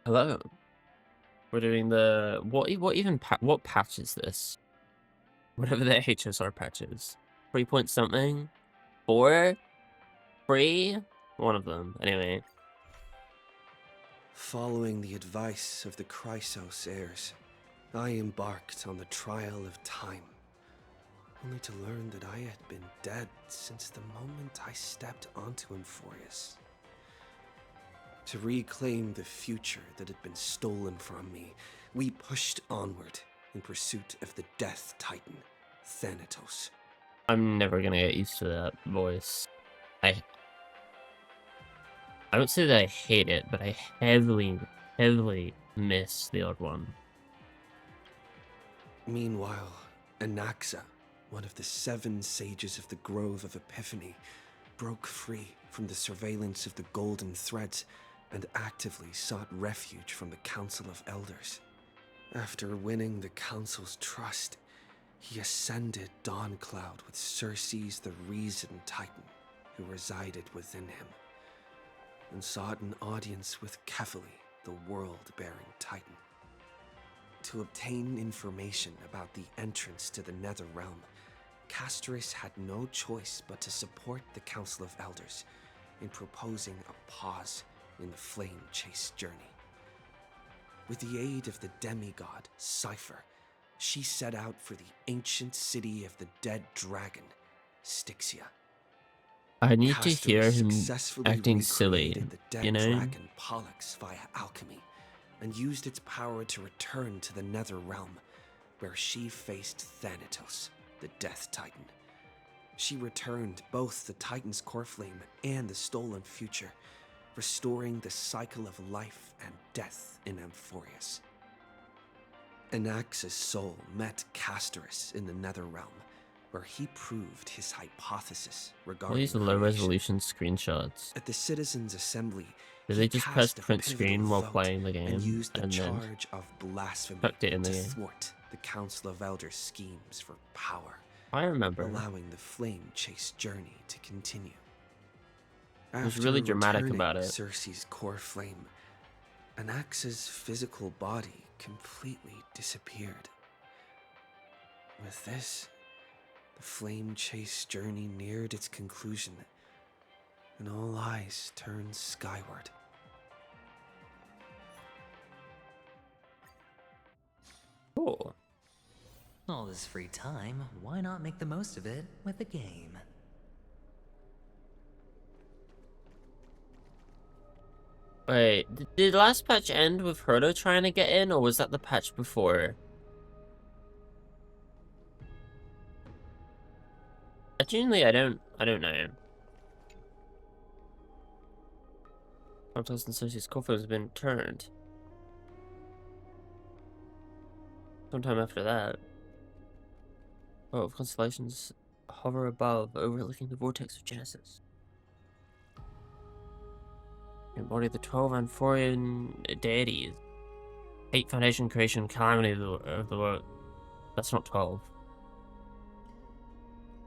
Hello. We're doing the what patch is this? Whatever the HSR patch is. 3 point something? 4? 3? One of them. Anyway. Following the advice of the Chrysos heirs, I embarked on the trial of time, only to learn that I had been dead since the moment I stepped onto Amphorius. To reclaim the future that had been stolen from me, we pushed onward in pursuit of the Death Titan, Thanatos. I'm never gonna get used to that voice. I don't say that I hate it, but I heavily miss the old one. Meanwhile, Anaxa, one of the 7 sages of the Grove of Epiphany, broke free from the surveillance of the Golden Threads and actively sought refuge from the Council of Elders. After winning the Council's trust, he ascended Dawncloud with Circe's the Reason Titan, who resided within him, and sought an audience with Kefali, the World-bearing Titan. To obtain information about the entrance to the Nether Realm, Castoris had no choice but to support the Council of Elders in proposing a pause in the flame chase journey. With the aid of the demigod, Cypher, she set out for the ancient city of the dead dragon, Styxia. I need to Castoris hear him successfully acting silly, recreated the dead you know? dragon Pollux via alchemy, and used its power to return to the Nether Realm, where she faced Thanatos, the Death Titan. She returned both the Titan's core flame and the stolen future, restoring the cycle of life and death in Amphorius. Anaxa's soul met Castoris in the Nether Realm, where he proved his hypothesis All regarding these creation. low-resolution screenshots. At the Citizens' Assembly, Did he they just press cast a print pivotal screen while vote playing the and game, used the and then charge of blasphemy tucked it in the to game? thwart the Council of Elders' schemes for power, I remember. allowing the flame chase journey to continue. It was really dramatic returning about it. Circe's core flame, Anaxa's physical body completely disappeared. With this, the flame chase journey neared its conclusion, and all eyes turned skyward. Cool. All this free time, why not make the most of it with a game? Wait, did the last patch end with Frodo trying to get in, or was that the patch before? Genuinely, I don't know. Sometimes Circe's coffin has been turned. Sometime after that. Oh, constellations hover above, overlooking the vortex of Genesis. Embody the 12 Amphorian deities. 8 foundation, creation, calamity of the world. That's not 12.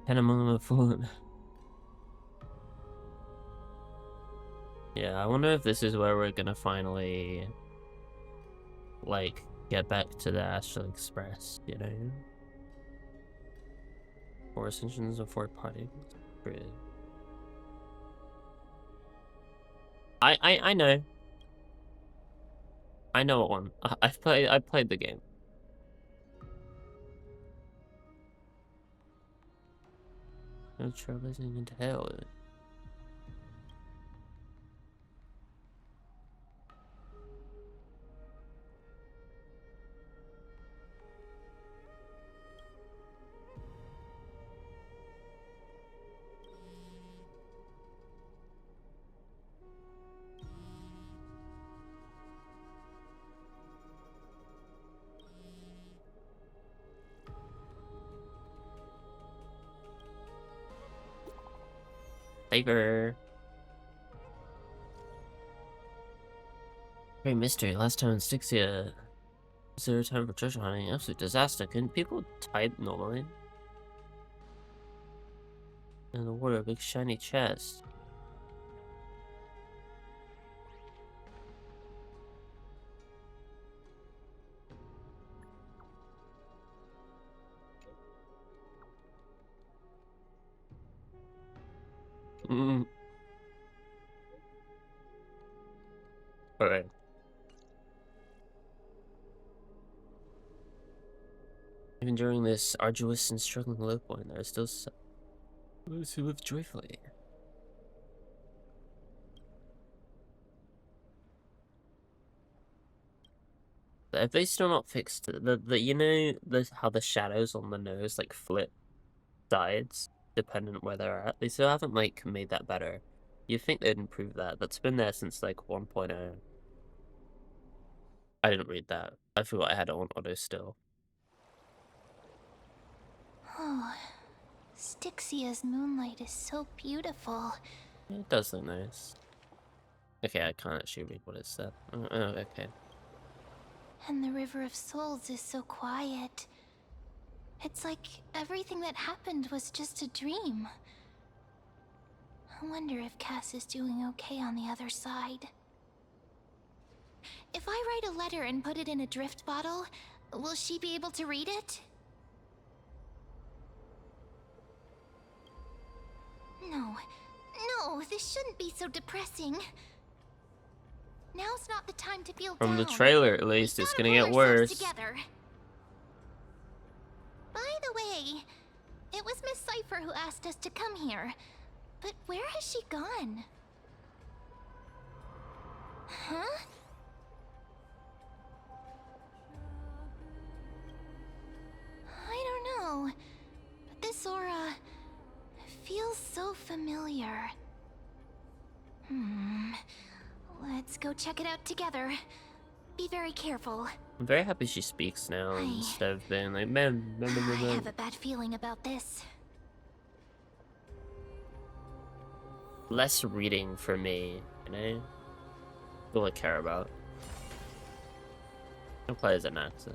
10 among them have fallen. Yeah, I wonder if this is where we're gonna finally, like, get back to the Astral Express, you know? 4 ascensions of 4 parties. I know. I know what one. I played the game. No trailblazing into hell. Favor. Great mystery. Last time in Styxia. 0 time for treasure hunting. Absolute disaster. Couldn't people type normally? In the water, a big shiny chest. Mm. Alright. Even during this arduous and struggling low point, there are still those who live joyfully. But have they still not fixed you know how the shadows on the nose like flip sides dependent where they're at? They still haven't like made that better. You'd think they'd improve that. That's been there since like 1.0. I didn't read that. I forgot I had it on auto still. Oh, Styxia's moonlight is so beautiful. It does look nice. Okay, I can't actually read what it said. Oh, okay. And the River of Souls is so quiet. It's like everything that happened was just a dream. I wonder if Cass is doing okay on the other side. If I write a letter and put it in a drift bottle, will she be able to read it? No, this shouldn't be so depressing. Now's not the time to feel From down. the trailer, at least, We it's gotta gonna pull get ourselves worse. Together. By the way, it was Miss Cipher who asked us to come here. But where has she gone? Huh? I don't know. But this aura feels so familiar. Let's go check it out together. Be very careful. I'm very happy she speaks now instead of being like, man. I have a bad feeling about this. Less reading for me, you know? All I care about. I'll play as an actor.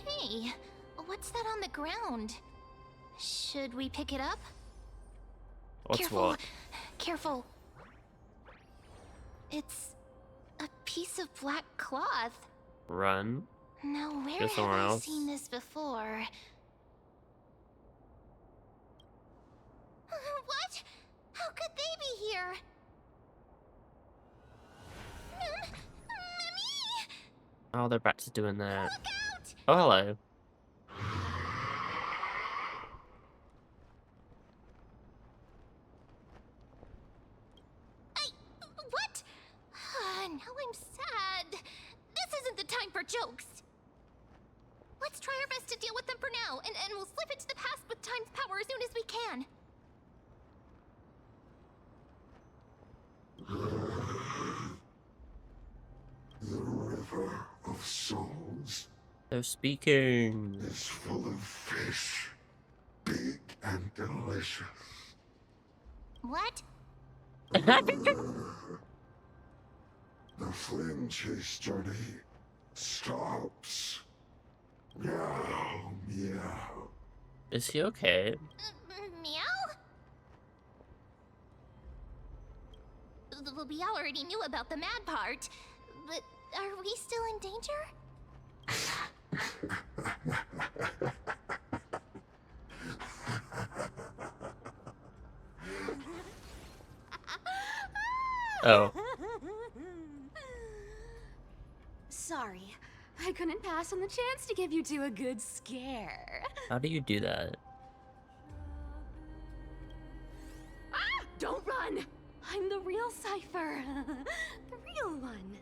Hey, what's that on the ground? Should we pick it up? What's Careful, what? careful. It's a piece of black cloth. Run. Now, where Go have somewhere I else. seen this before? What? How could they be here? Mommy! Oh, they're back to doing that. Look out! Oh, hello. What? Now I'm sad. This isn't the time for jokes. Let's try our best to deal with them for now, and we'll slip into the past with time's power as soon as we can. The River of Souls They're speaking. is full of fish, big and delicious. What? The flame chase journey stops. Meow, meow. Is he okay? Meow? We already knew about the mad part, but are we still in danger? Oh. Sorry, I couldn't pass on the chance to give you two a good scare. How do you do that? Ah! Don't run! I'm the real Cipher. The real one.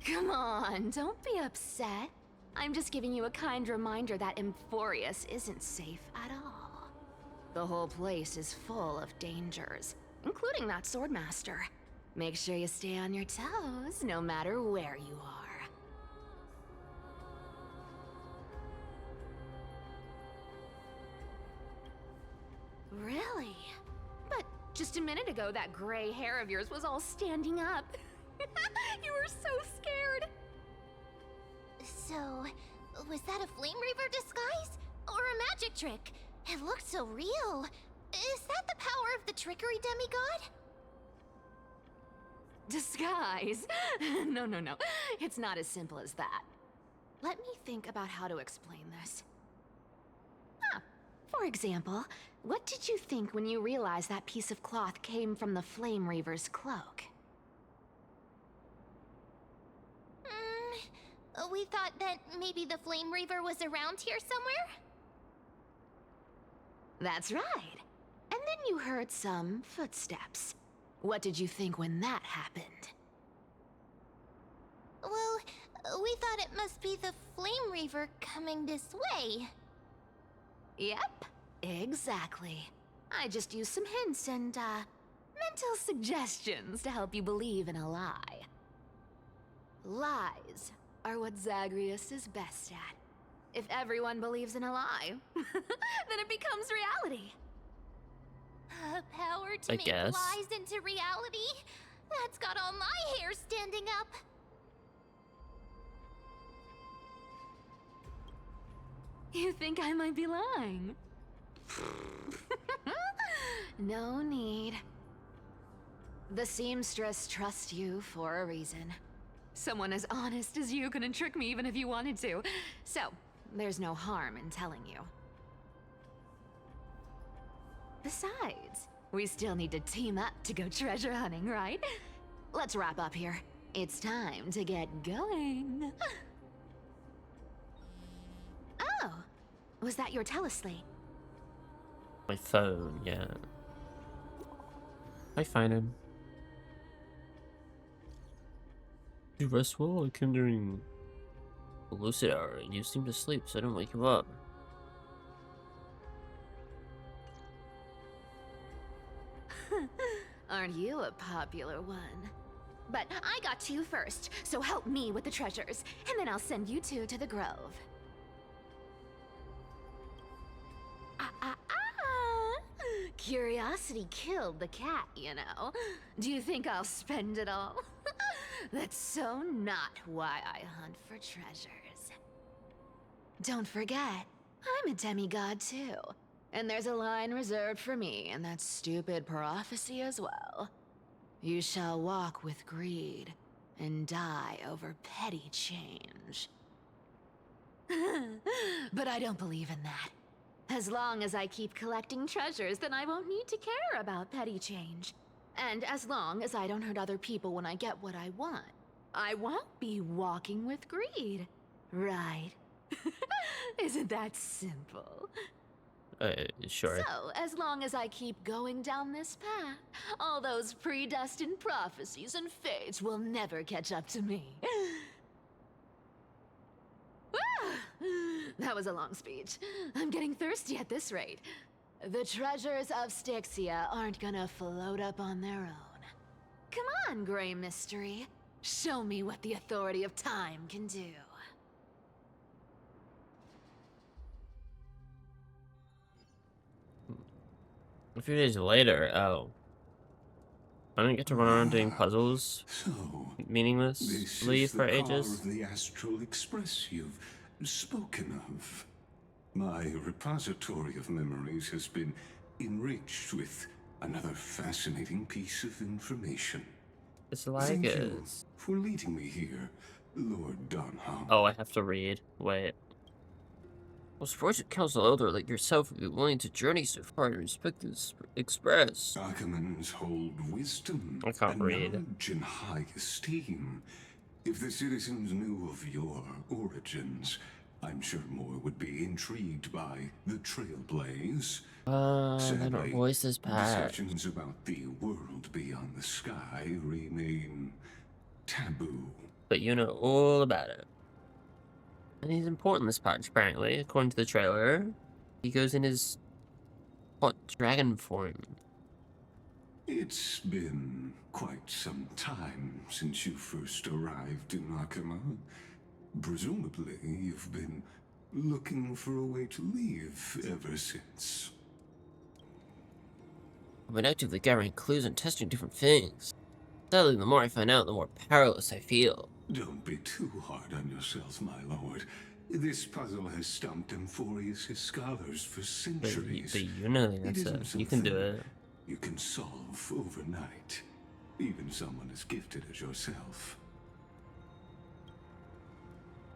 Come on, don't be upset. I'm just giving you a kind reminder that Emphorius isn't safe at all. The whole place is full of dangers, including that swordmaster. Make sure you stay on your toes, no matter where you are. Really? But just a minute ago, that gray hair of yours was all standing up. You were so scared. So, was that a Flame Reaver disguise? Or a magic trick? It looked so real. Is that the power of the trickery demigod? Disguise? No. It's not as simple as that. Let me think about how to explain this. For example, what did you think when you realized that piece of cloth came from the Flame Reaver's cloak? We thought that maybe the Flame Reaver was around here somewhere? That's right. And then you heard some footsteps. What did you think when that happened? Well, we thought it must be the Flame Reaver coming this way. Yep, exactly. I just used some hints and, mental suggestions to help you believe in a lie. Lies are what Zagreus is best at. If everyone believes in a lie, then it becomes reality. Power to I make guess. lies into reality? That's got all my hair standing up. You think I might be lying? No need. The seamstress trusts you for a reason. Someone as honest as you couldn't trick me even if you wanted to. So, there's no harm in telling you. Besides, we still need to team up to go treasure hunting, right? Let's wrap up here. It's time to get going. Oh, was that your teleslate? My phone, yeah. I find him. You rest well? I came during the lucid hour and you seemed to sleep, so I didn't wake you up. Aren't you a popular one? But I got to you first, so help me with the treasures, and then I'll send you two to the grove. Curiosity killed the cat, you know. Do you think I'll spend it all? That's so not why I hunt for treasures. Don't forget, I'm a demigod too. And there's a line reserved for me in that stupid prophecy as well. You shall walk with greed and die over petty change. But I don't believe in that. As long as I keep collecting treasures, then I won't need to care about petty change. And as long as I don't hurt other people when I get what I want, I won't be walking with greed. Right? Isn't that simple? Sure. So, as long as I keep going down this path, all those predestined prophecies and fates will never catch up to me. That was a long speech. I'm getting thirsty at this rate. The treasures of Styxia aren't gonna float up on their own. Come on, Grey Mystery. Show me what the authority of time can do. A few days later, oh. I didn't get to run around doing puzzles So, meaninglessly this is for the ages. car of the Astral Express you've spoken of. My repository of memories has been enriched with another fascinating piece of information. It's like Thank it. you for leading me here, Lord Donham. Oh, I have to read. Wait. I was surprised a council elder like yourself would be willing to journey so far to inspect this express. Archimans hold wisdom I can't and read. knowledge in high esteem. If the citizens knew of your origins, I'm sure more would be intrigued by the trailblaze. They don't voice this part. Discussions about the world beyond the sky remain taboo. But you know all about it. And he's important in this patch, apparently, according to the trailer. He goes in his hot dragon form. It's been quite some time since you first arrived in Akama. Presumably, you've been looking for a way to leave ever since. I've been actively gathering clues and testing different things. Sadly, the more I find out, the more powerless I feel. Don't be too hard on yourself, my lord. This puzzle has stumped Emphorius' scholars for centuries. But you know that's isn't it. You can do something it. You can solve overnight. Even someone as gifted as yourself.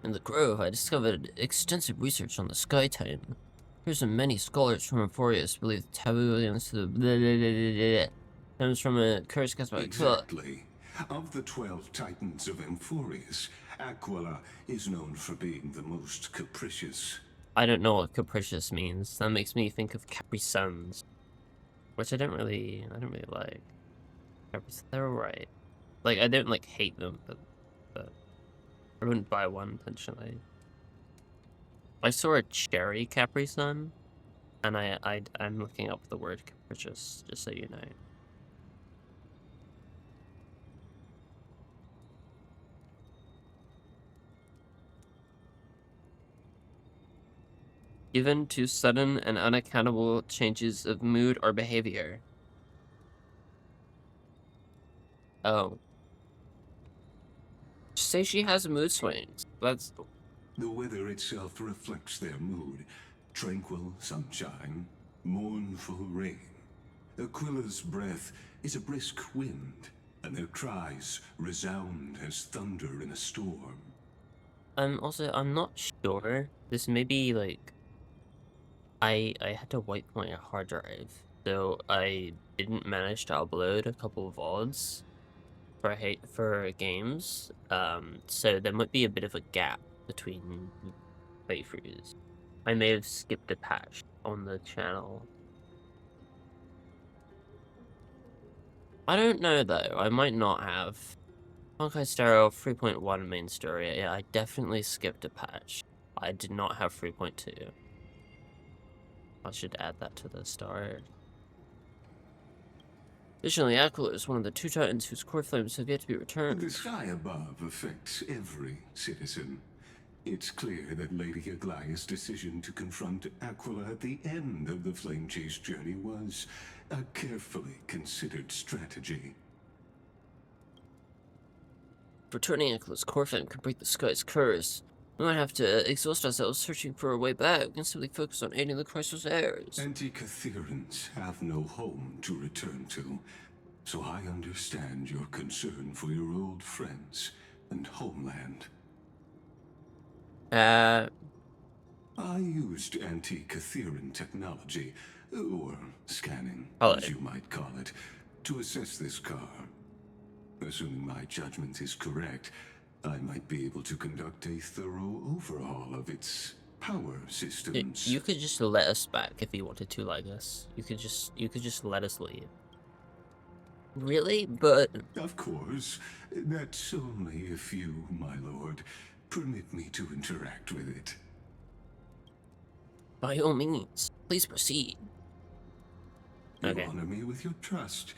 In the Grove, I discovered extensive research on the Sky Titan. Here's many scholars from Euphorius believe the taboo against the comes from a curse cast by Exactly. Of the 12 titans of Euphorius, Aquila is known for being the most capricious. I don't know what capricious means. That makes me think of Capri Suns, which I don't really like. They're alright. Like, I don't like hate them, but I wouldn't buy one potentially. I saw a cherry Capri Sun, and I'm looking up the word capricious, just so you know. Given to sudden and unaccountable changes of mood or behavior. Oh. Say she has mood swings. That's... The weather itself reflects their mood. Tranquil sunshine, mournful rain. Aquila's breath is a brisk wind, and their cries resound as thunder in a storm. I'm not sure. This may be like... I had to wipe my hard drive, so I didn't manage to upload a couple of VODs for games. So there might be a bit of a gap between playthroughs. I may have skipped a patch on the channel. I don't know though. I might not have. Honkai Star 3.1 main story. Yeah, I definitely skipped a patch. I did not have 3.2. I should add that to the start. Additionally, Aquila is one of the 2 titans whose core flames have yet to be returned. The sky above affects every citizen. It's clear that Lady Aglaya's decision to confront Aquila at the end of the Flame Chase journey was a carefully considered strategy. Returning Aquila's core flame could break the sky's curse. We might have to exhaust ourselves searching for a way back. We can simply focus on aiding the Crisis heirs. Antikytherans have no home to return to, so I understand your concern for your old friends and homeland. I used anti-Kytheran technology, or scanning, as you might call it, to assess this car. Assuming my judgment is correct, I might be able to conduct a thorough overhaul of its power systems. You could just let us back if you wanted to, like us. You could just let us leave. Really? But... Of course. That's only if you, my lord, permit me to interact with it. By all means, please proceed. You honor me with your trust.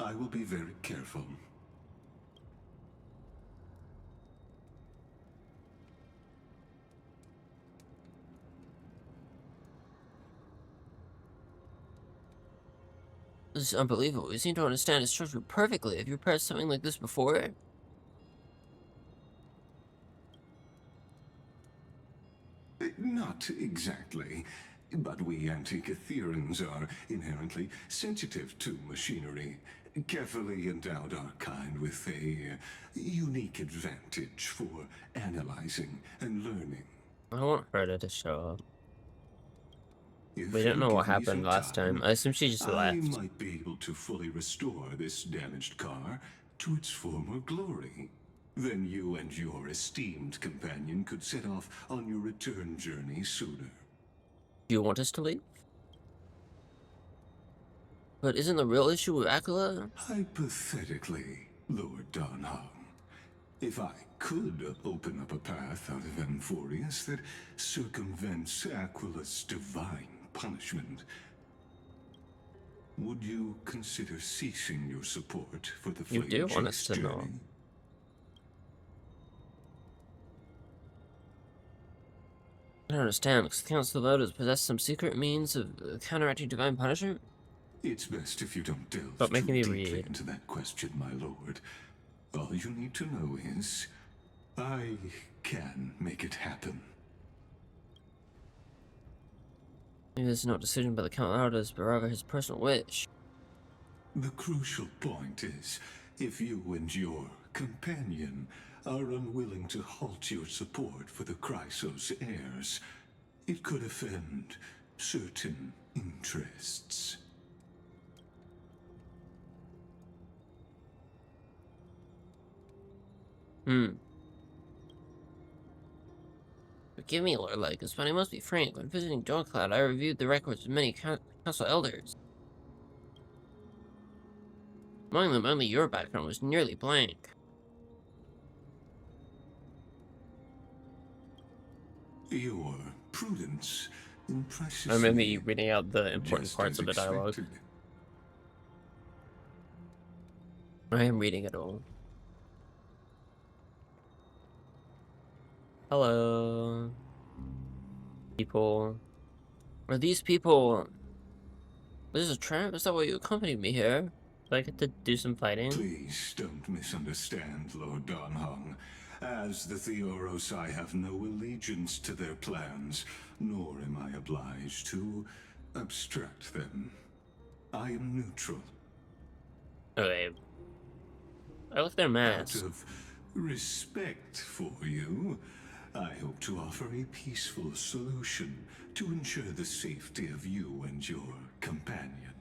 I will be very careful. This is unbelievable. You seem to understand its structure perfectly. Have you prepared something like this before? Not exactly. But we Antikytherans are inherently sensitive to machinery. Carefully endowed our kind with a unique advantage for analyzing and learning. I want her to show up. If We don't you know what give me happened some last time. I assume she just I left. might be able to fully restore this damaged car to its former glory. Then you and your esteemed companion could set off on your return journey sooner. Do you want us to leave? But isn't the real issue with Aquila? Hypothetically, Lord Donhong, if I could open up a path out of Euphorius that circumvents Aquila's divine punishment, would you consider ceasing your support for the You Flame do want Chase us to know. journey? I don't understand, because the Council of Elders possess some secret means of counteracting divine punishment? It's best if you don't delve Stop making too me deeply read. into that question, my lord. All you need to know is, I can make it happen. Maybe this is not a decision by the Council of Elders, but rather his personal wish. The crucial point is, if you and your companion are unwilling to halt your support for the Chrysos heirs, it could offend certain interests. Forgive me, Lord Legus, but I must be frank. When visiting Dawn-Cloud, I reviewed the records of many council elders. Among them, only your background was nearly blank. Your prudence impresses I remember me, you reading out the important just parts as of the dialogue. expected. I am reading it all. Hello. People. Are these people... This is a trap? Is that why you accompanied me here? Do I get to do some fighting? Please don't misunderstand, Lord Donhong. As the Theoros, I have no allegiance to their plans, nor am I obliged to obstruct them. I am neutral. Okay. I look their Out masks. of respect for you, I hope to offer a peaceful solution to ensure the safety of you and your companion.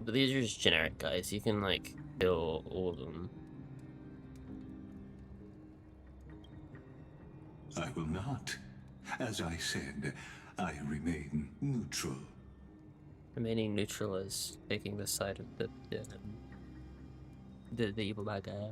But these are just generic guys. You can, like, kill all of them. I will not. As I said, I remain neutral. Remaining neutral is taking the side of the evil bad guy.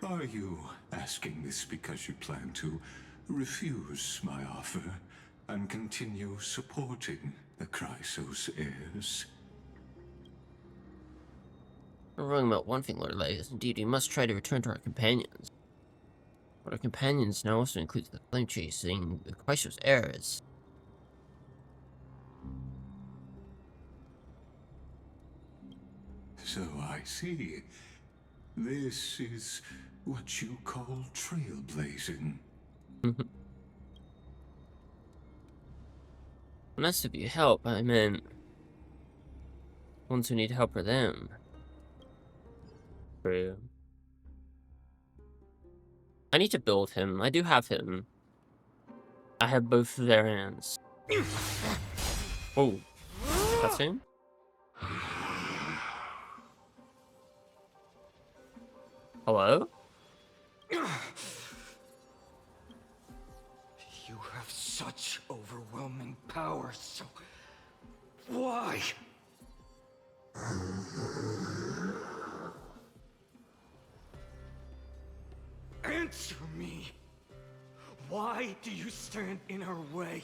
Are you asking this because you plan to refuse my offer and continue supporting the Chrysos heirs? We're wrong about one thing, Lord Legus. Indeed, we must try to return to our companions. But our companions now also includes the flame chasing the Chrysos heirs. So I see. This is what you call trailblazing. When asked if you help, I meant ones who need help are them. True. I need to build him. I do have him. I have both of their hands. Oh, that's him? Hello? You have such overwhelming power, so why? Answer me. Why do you stand in our way?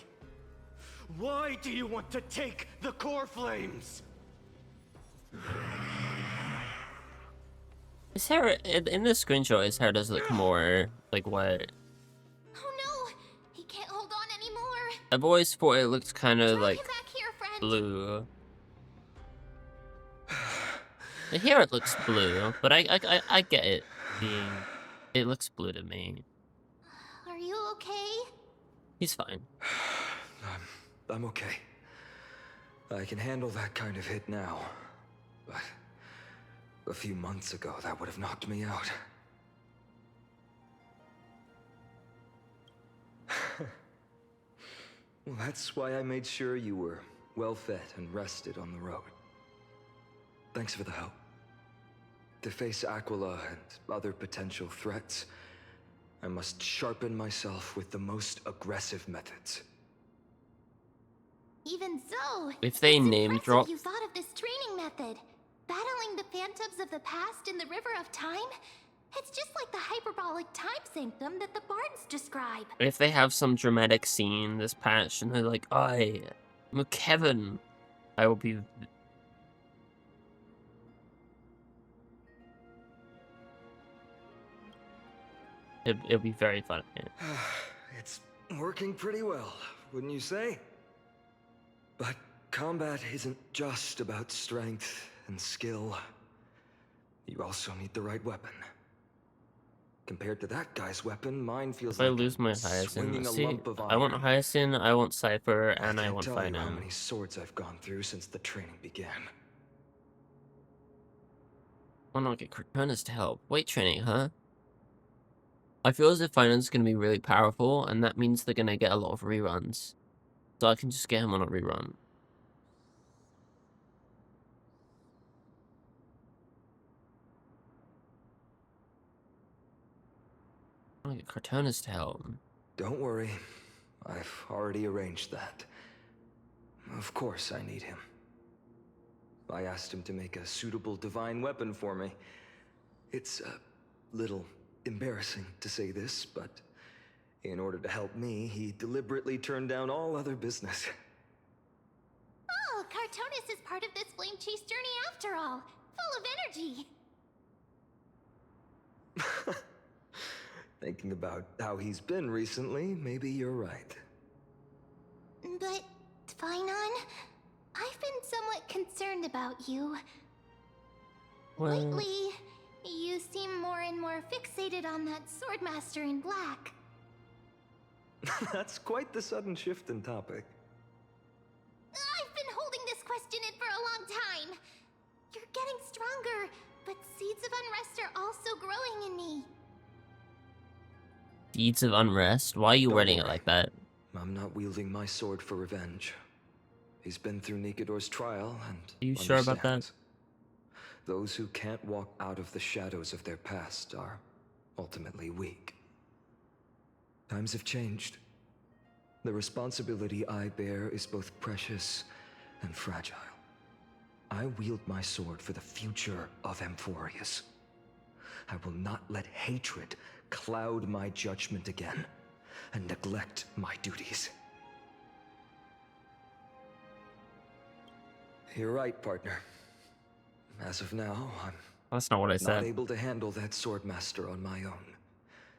Why do you want to take the core flames? His hair, in this screenshot, his hair does look more like what? Oh no! He can't hold on anymore! I've always thought it looked kind of Drag like him back here, friend! blue. The hair it looks blue, but I get it being, it looks blue to me. Are you okay? He's fine. I'm okay. I can handle that kind of hit now. But a few months ago, that would have knocked me out. Well, that's why I made sure you were well fed and rested on the road. Thanks for the help. To face Aquila and other potential threats, I must sharpen myself with the most aggressive methods. Even so, If they it's name impressive drop- you thought of this training method. Battling the phantoms of the past in the River of Time? It's just like the hyperbolic time sanctum that the bards describe. If they have some dramatic scene this patch and they're like, I'm Kevin, I will be... It'll be very funny. It's working pretty well, wouldn't you say? But combat isn't just about strength and skill. You also need the right weapon. Compared to that guy's weapon, mine feels If I like lose my swinging Hyacinth, a see, lump of I want iron. Hyacinth, I want Cypher, and I can't want tell you how Finance. many swords I've gone through since the training began. Why not get Cortana's to help? Weight training, huh? I feel as if Finance is going to be really powerful, and that means they're going to get a lot of reruns. So I can just get him on a rerun. I want to get Cortana's to help. Don't worry, I've already arranged that. Of course I need him. I asked him to make a suitable divine weapon for me. It's a little embarrassing to say this, but in order to help me, he deliberately turned down all other business. Oh, Cartonis is part of this flame chase journey after all. Full of energy. Thinking about how he's been recently, maybe you're right. But, Finon, I've been somewhat concerned about you. Well, Lately, you seem more and more fixated on that Swordmaster in black. That's quite the sudden shift in topic. I've been holding this question in for a long time. You're getting stronger, but seeds of unrest are also growing in me. Deeds of Unrest? Why are you Don't wording it worry. like that? I'm not wielding my sword for revenge. He's been through Nikador's trial and Are you sure about that? understands. Those who can't walk out of the shadows of their past are ultimately weak. Times have changed. The responsibility I bear is both precious and fragile. I wield my sword for the future of Amphorius. I will not let hatred cloud my judgment again and neglect my duties. You're right, partner. As of now, I'm That's not what I not said. able to handle that Swordmaster on my own.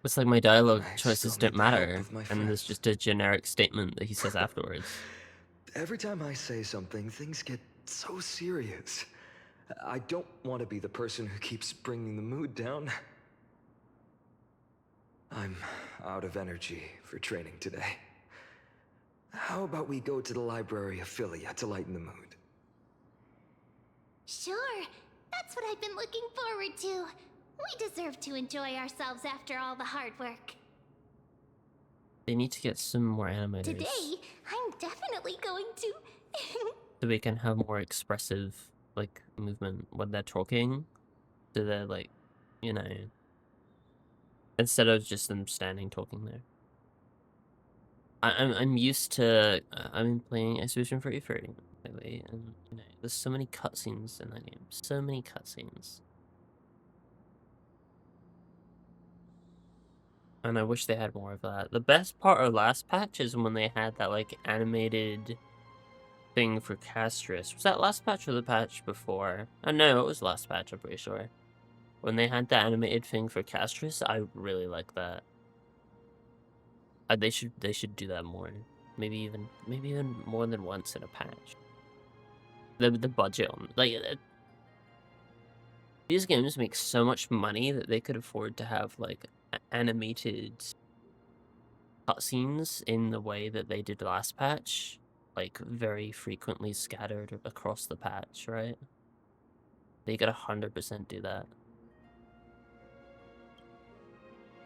It's like my dialogue I choices still don't need the help matter, of my and there's friends. just a generic statement that he says afterwards. Every time I say something, things get so serious. I don't want to be the person who keeps bringing the mood down. I'm out of energy for training today. How about we go to the library of Philia to lighten the mood? Sure, that's what I've been looking forward to. We deserve to enjoy ourselves after all the hard work. They need to get some more animators. Today, I'm definitely going to. So we can have more expressive, like, movement when they're talking. So they're, like, you know, instead of just them standing talking there. I'm used to, I've been playing Expedition 33 lately, and, you know, there's so many cutscenes in that game. So many cutscenes. And I wish they had more of that. The best part of last patch is when they had that, like, animated thing for Castris. Was that last patch or the patch before? Oh, no, it was last patch, I'm pretty sure. When they had the animated thing for Castris, I really like that. They should do that more. Maybe even more than once in a patch. The budget on, like, these games make so much money that they could afford to have, like, animated cutscenes in the way that they did last patch, like, very frequently scattered across the patch, right? They could 100% do that.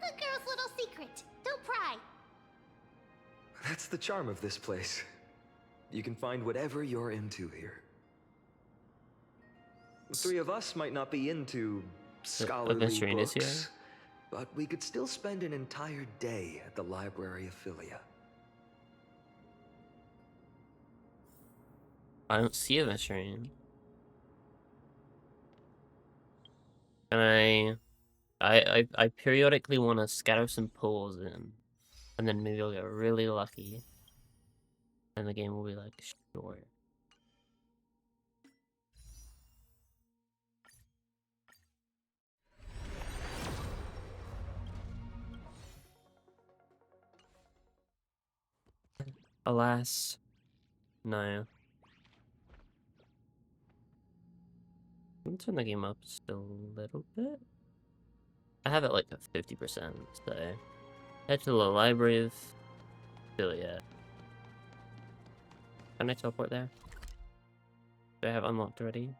A girl's little secret. Don't pry. That's the charm of this place. You can find whatever you're into here. The three of us might not be into scholarly Adventuring is books, here? but we could still spend an entire day at the library of Philia. I don't see a veteran. And I periodically want to scatter some pools in, and then maybe I'll get really lucky, and the game will be like, sure. Alas, no. Let me turn the game up just a little bit. I have it like at 50%, so head to the library of Philia. Can I teleport there? Do I have unlocked already?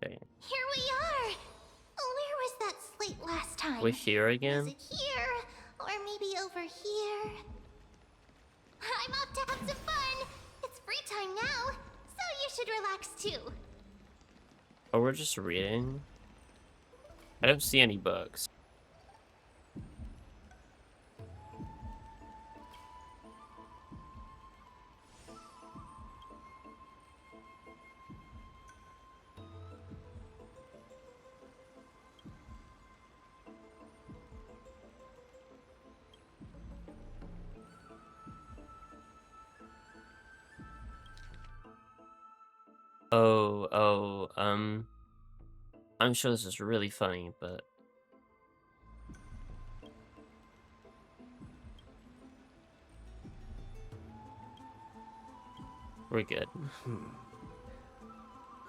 Okay. Here we are! Where was that slate last time? We're here Was again? it here? Or maybe over here? I'm off to have some fun! It's free time now, so you should relax too. Oh, we're just reading? I don't see any books. I'm sure this is really funny, but we're good.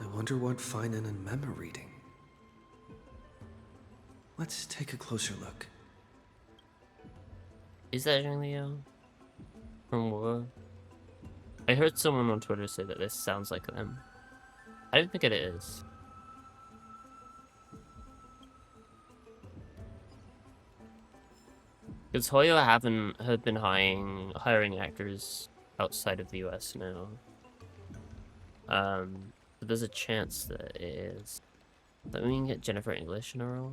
I wonder what Finan and Mem are reading. Let's take a closer look. Is that Leo? From what? I heard someone on Twitter say that this sounds like them. I don't think it is. Because Hoyo have been hiring actors outside of the US now. But there's a chance that it is. That we can get Jennifer English in a role.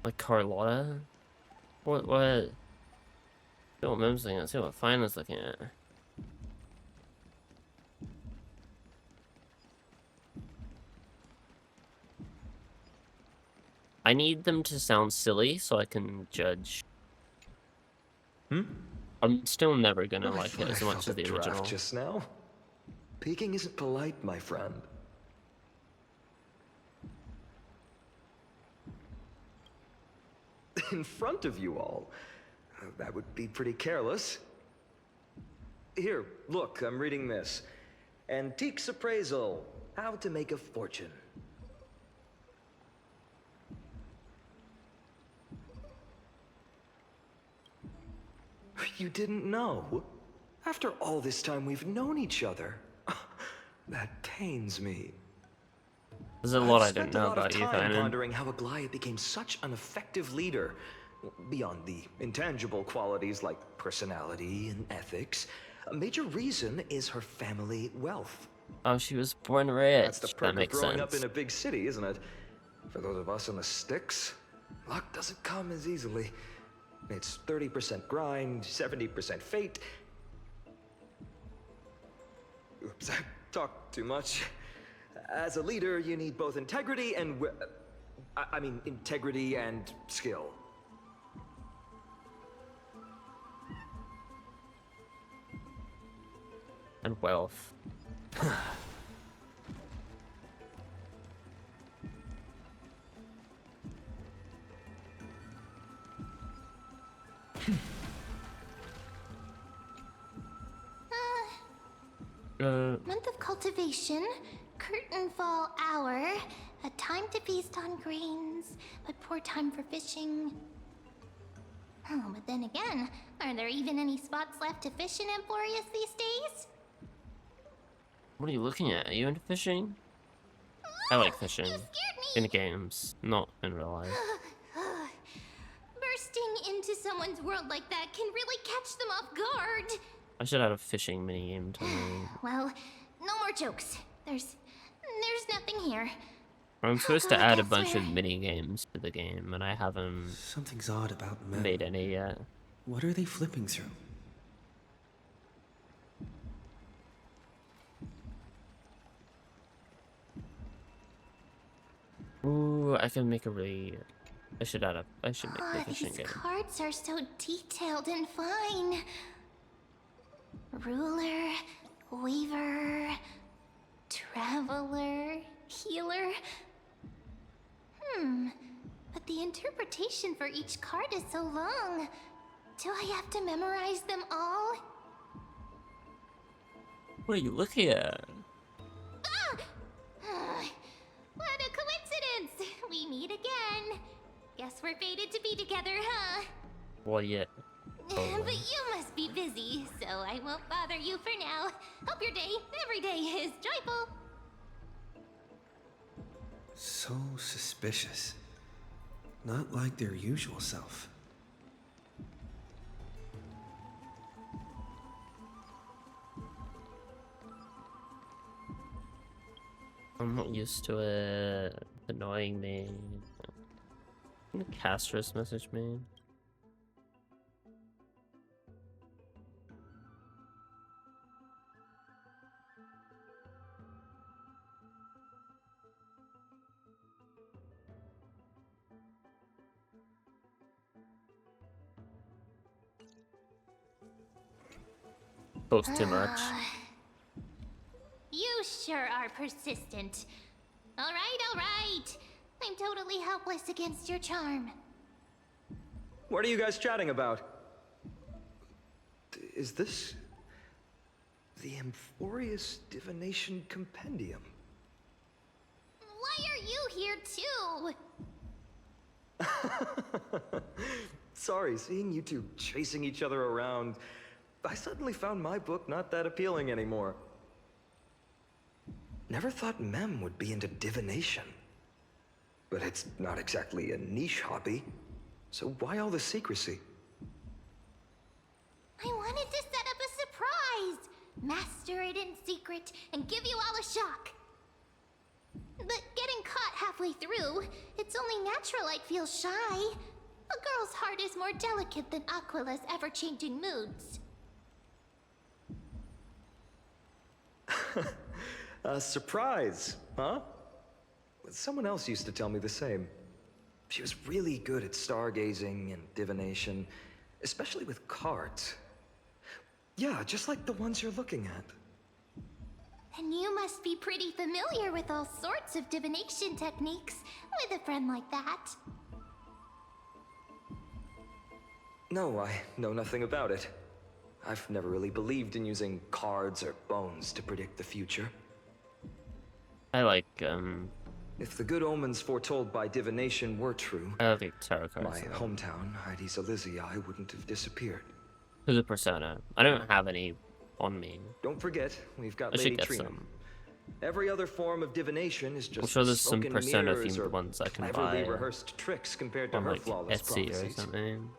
Like Carlotta? What? See what Mem's looking at. See what Fina's looking at. I need them to sound silly so I can judge. I'm still never gonna like it as much as the original. Just now? Peeking isn't polite, my friend. In front of you all. That would be pretty careless. Here, look, I'm reading this. Antiques Appraisal. How to Make a Fortune. You didn't know? After all this time we've known each other. That pains me. There's a lot I I've don't spent a know lot of about you, time Finan. pondering how Aglaya became such an effective leader. Beyond the intangible qualities like personality and ethics, a major reason is her family wealth. Oh, she was born rich. That's the perk That of makes growing sense. up in a big city, isn't it? For those of us in the sticks, luck doesn't come as easily. It's 30% grind, 70% fate. Oops, I talked too much. As a leader, you need both integrity and integrity and skill. And wealth. Month of cultivation, curtain fall hour, a time to feast on grains, but poor time for fishing. Oh, but then again, are there even any spots left to fish in Emporius these days? What are you looking at? Are you into fishing? I like fishing. You scared In me! games, not in real life. Bursting into someone's world like that can really catch them off guard. I should add a fishing minigame to me. Well, no more jokes. There's nothing here. I'm supposed God, to add a that's bunch of where- mini games to the game, and I haven't Something's odd about Mem. made any yet. What are they flipping through? Ooh, I can make a really. I should make the fishing These game. cards are so detailed and fine. Ruler, weaver, traveler, healer. But the interpretation for each card is so long. Do I have to memorize them all? What are you looking at? What a coincidence! We meet again. Guess we're fated to be together, huh? Well, yeah. But you must be busy, so I won't bother you for now. Hope your day, every day, is joyful. So suspicious. Not like their usual self. I'm not used to it. Annoying me. Can Castros message me? Post too much. You sure are persistent. All right. I'm totally helpless against your charm. What are you guys chatting about? Is this the Amphorious Divination Compendium? Why are you here too? Sorry, seeing you two chasing each other around, I suddenly found my book not that appealing anymore. Never thought Mem would be into divination. But it's not exactly a niche hobby, so why all the secrecy? I wanted to set up a surprise! Master it in secret and give you all a shock. But getting caught halfway through, it's only natural I'd feel shy. A girl's heart is more delicate than Aquila's ever-changing moods. A surprise, huh? Someone else used to tell me the same. She was really good at stargazing and divination, especially with cards. Yeah, just like the ones you're looking at. And you must be pretty familiar with all sorts of divination techniques with a friend like that. No, I know nothing about it. I've never really believed in using cards or bones to predict the future. I like, If the good omens foretold by divination were true, I like tarot cards. my hometown, Hydes Elysiae, wouldn't have disappeared. Who's a persona? I don't have any on me. Don't forget, we've got I should Lady get Trina. some. Every other form of divination is just I'm sure there's some smoke and persona mirrors themed or ones I can cleverly buy rehearsed tricks compared to on her like flawless Etsy or prophecies. something.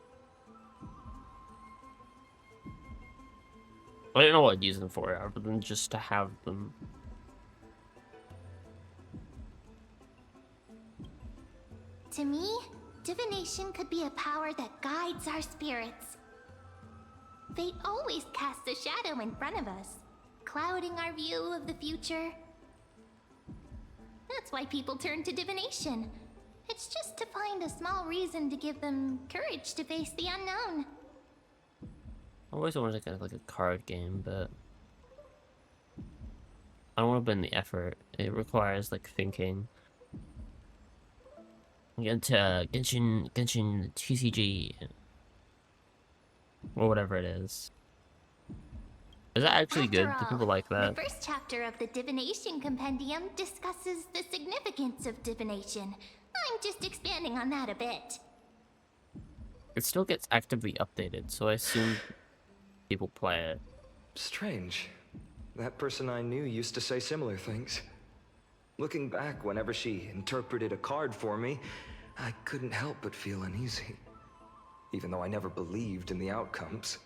I don't know what I'd use them for other than just to have them. To me, divination could be a power that guides our spirits. Fate always casts a shadow in front of us, clouding our view of the future. That's why people turn to divination. It's just to find a small reason to give them courage to face the unknown. I always wanted to get like a card game, but I don't want to put in the effort. It requires like thinking. Get into Genshin TCG or whatever it is. Is that actually After good? all, Do people like that? The first chapter of the Divination Compendium discusses the significance of divination. I'm just expanding on that a bit. It still gets actively updated, so I assume people play it. Strange. That person I knew used to say similar things. Looking back, whenever she interpreted a card for me, I couldn't help but feel uneasy. Even though I never believed in the outcomes.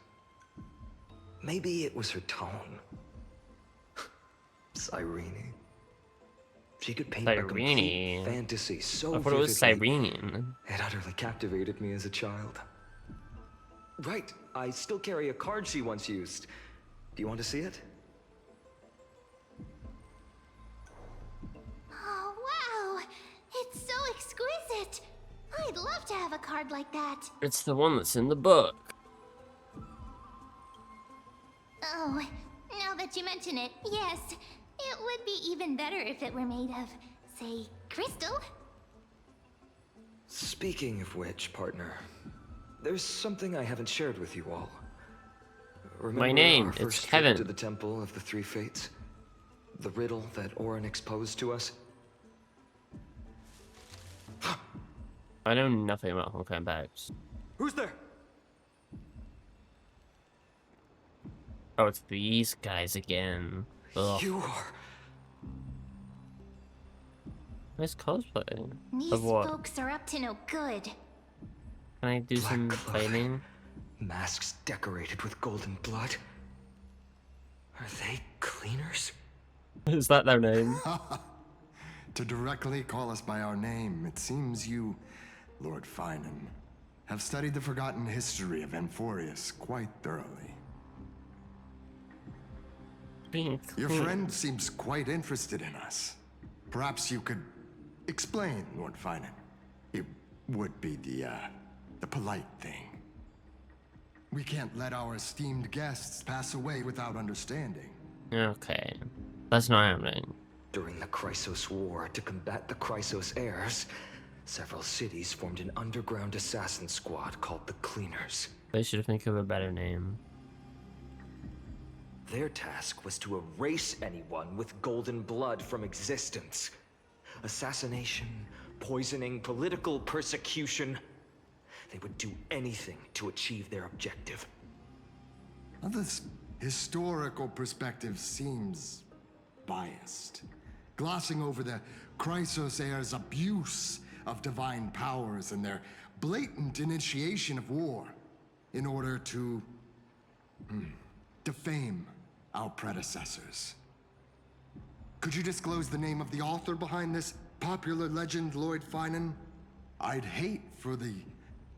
Maybe it was her tone. Cyrene. She could paint a complete fantasy so I thought it was vividly. Cyrene. It utterly captivated me as a child. Right, I still carry a card she once used. Do you want to see it? Oh, wow! It's so exquisite! I'd love to have a card like that. It's the one that's in the book. Oh, now that you mention it, yes. It would be even better if it were made of, say, crystal. Speaking of which, partner, there's something I haven't shared with you all. Remember name, our it's first trip Kevin. to the Temple of the Three Fates? The riddle that Orynyx posed to us? I know nothing about Honkai bags. Who's there? Oh, it's these guys again. Ugh. You are... Nice cosplay. These Of what? folks are up to no good. Can I do Black some cloak. fighting? Masks decorated with golden blood. Are they cleaners? Is that their name? To directly call us by our name, it seems you, Lord Finan, have studied the forgotten history of Amphorius quite thoroughly. Being Your clean. friend seems quite interested in us. Perhaps you could explain, Lord Finan. It would be the polite thing. We can't let our esteemed guests pass away without understanding. Okay. That's not happening. During the Chrysos War, to combat the Chrysos heirs, several cities formed an underground assassin squad called the Cleaners. They should think of a better name. Their task was to erase anyone with golden blood from existence. Assassination, poisoning, political persecution. They would do anything to achieve their objective. Well, this historical perspective seems biased, glossing over the Chrysos heirs' abuse of divine powers and their blatant initiation of war in order to defame our predecessors. Could you disclose the name of the author behind this popular legend, Lord Finan? I'd hate for the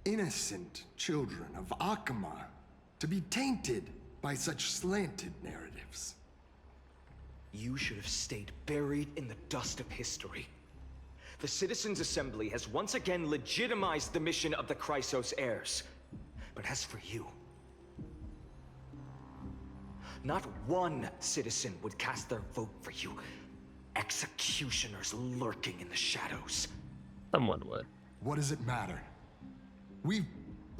innocent children of Akama to be tainted by such slanted narratives. You should have stayed buried in the dust of history. The Citizens' Assembly has once again legitimized the mission of the Chrysos heirs. But as for you, not one citizen would cast their vote for you. Executioners lurking in the shadows. Someone would. What does it matter? We've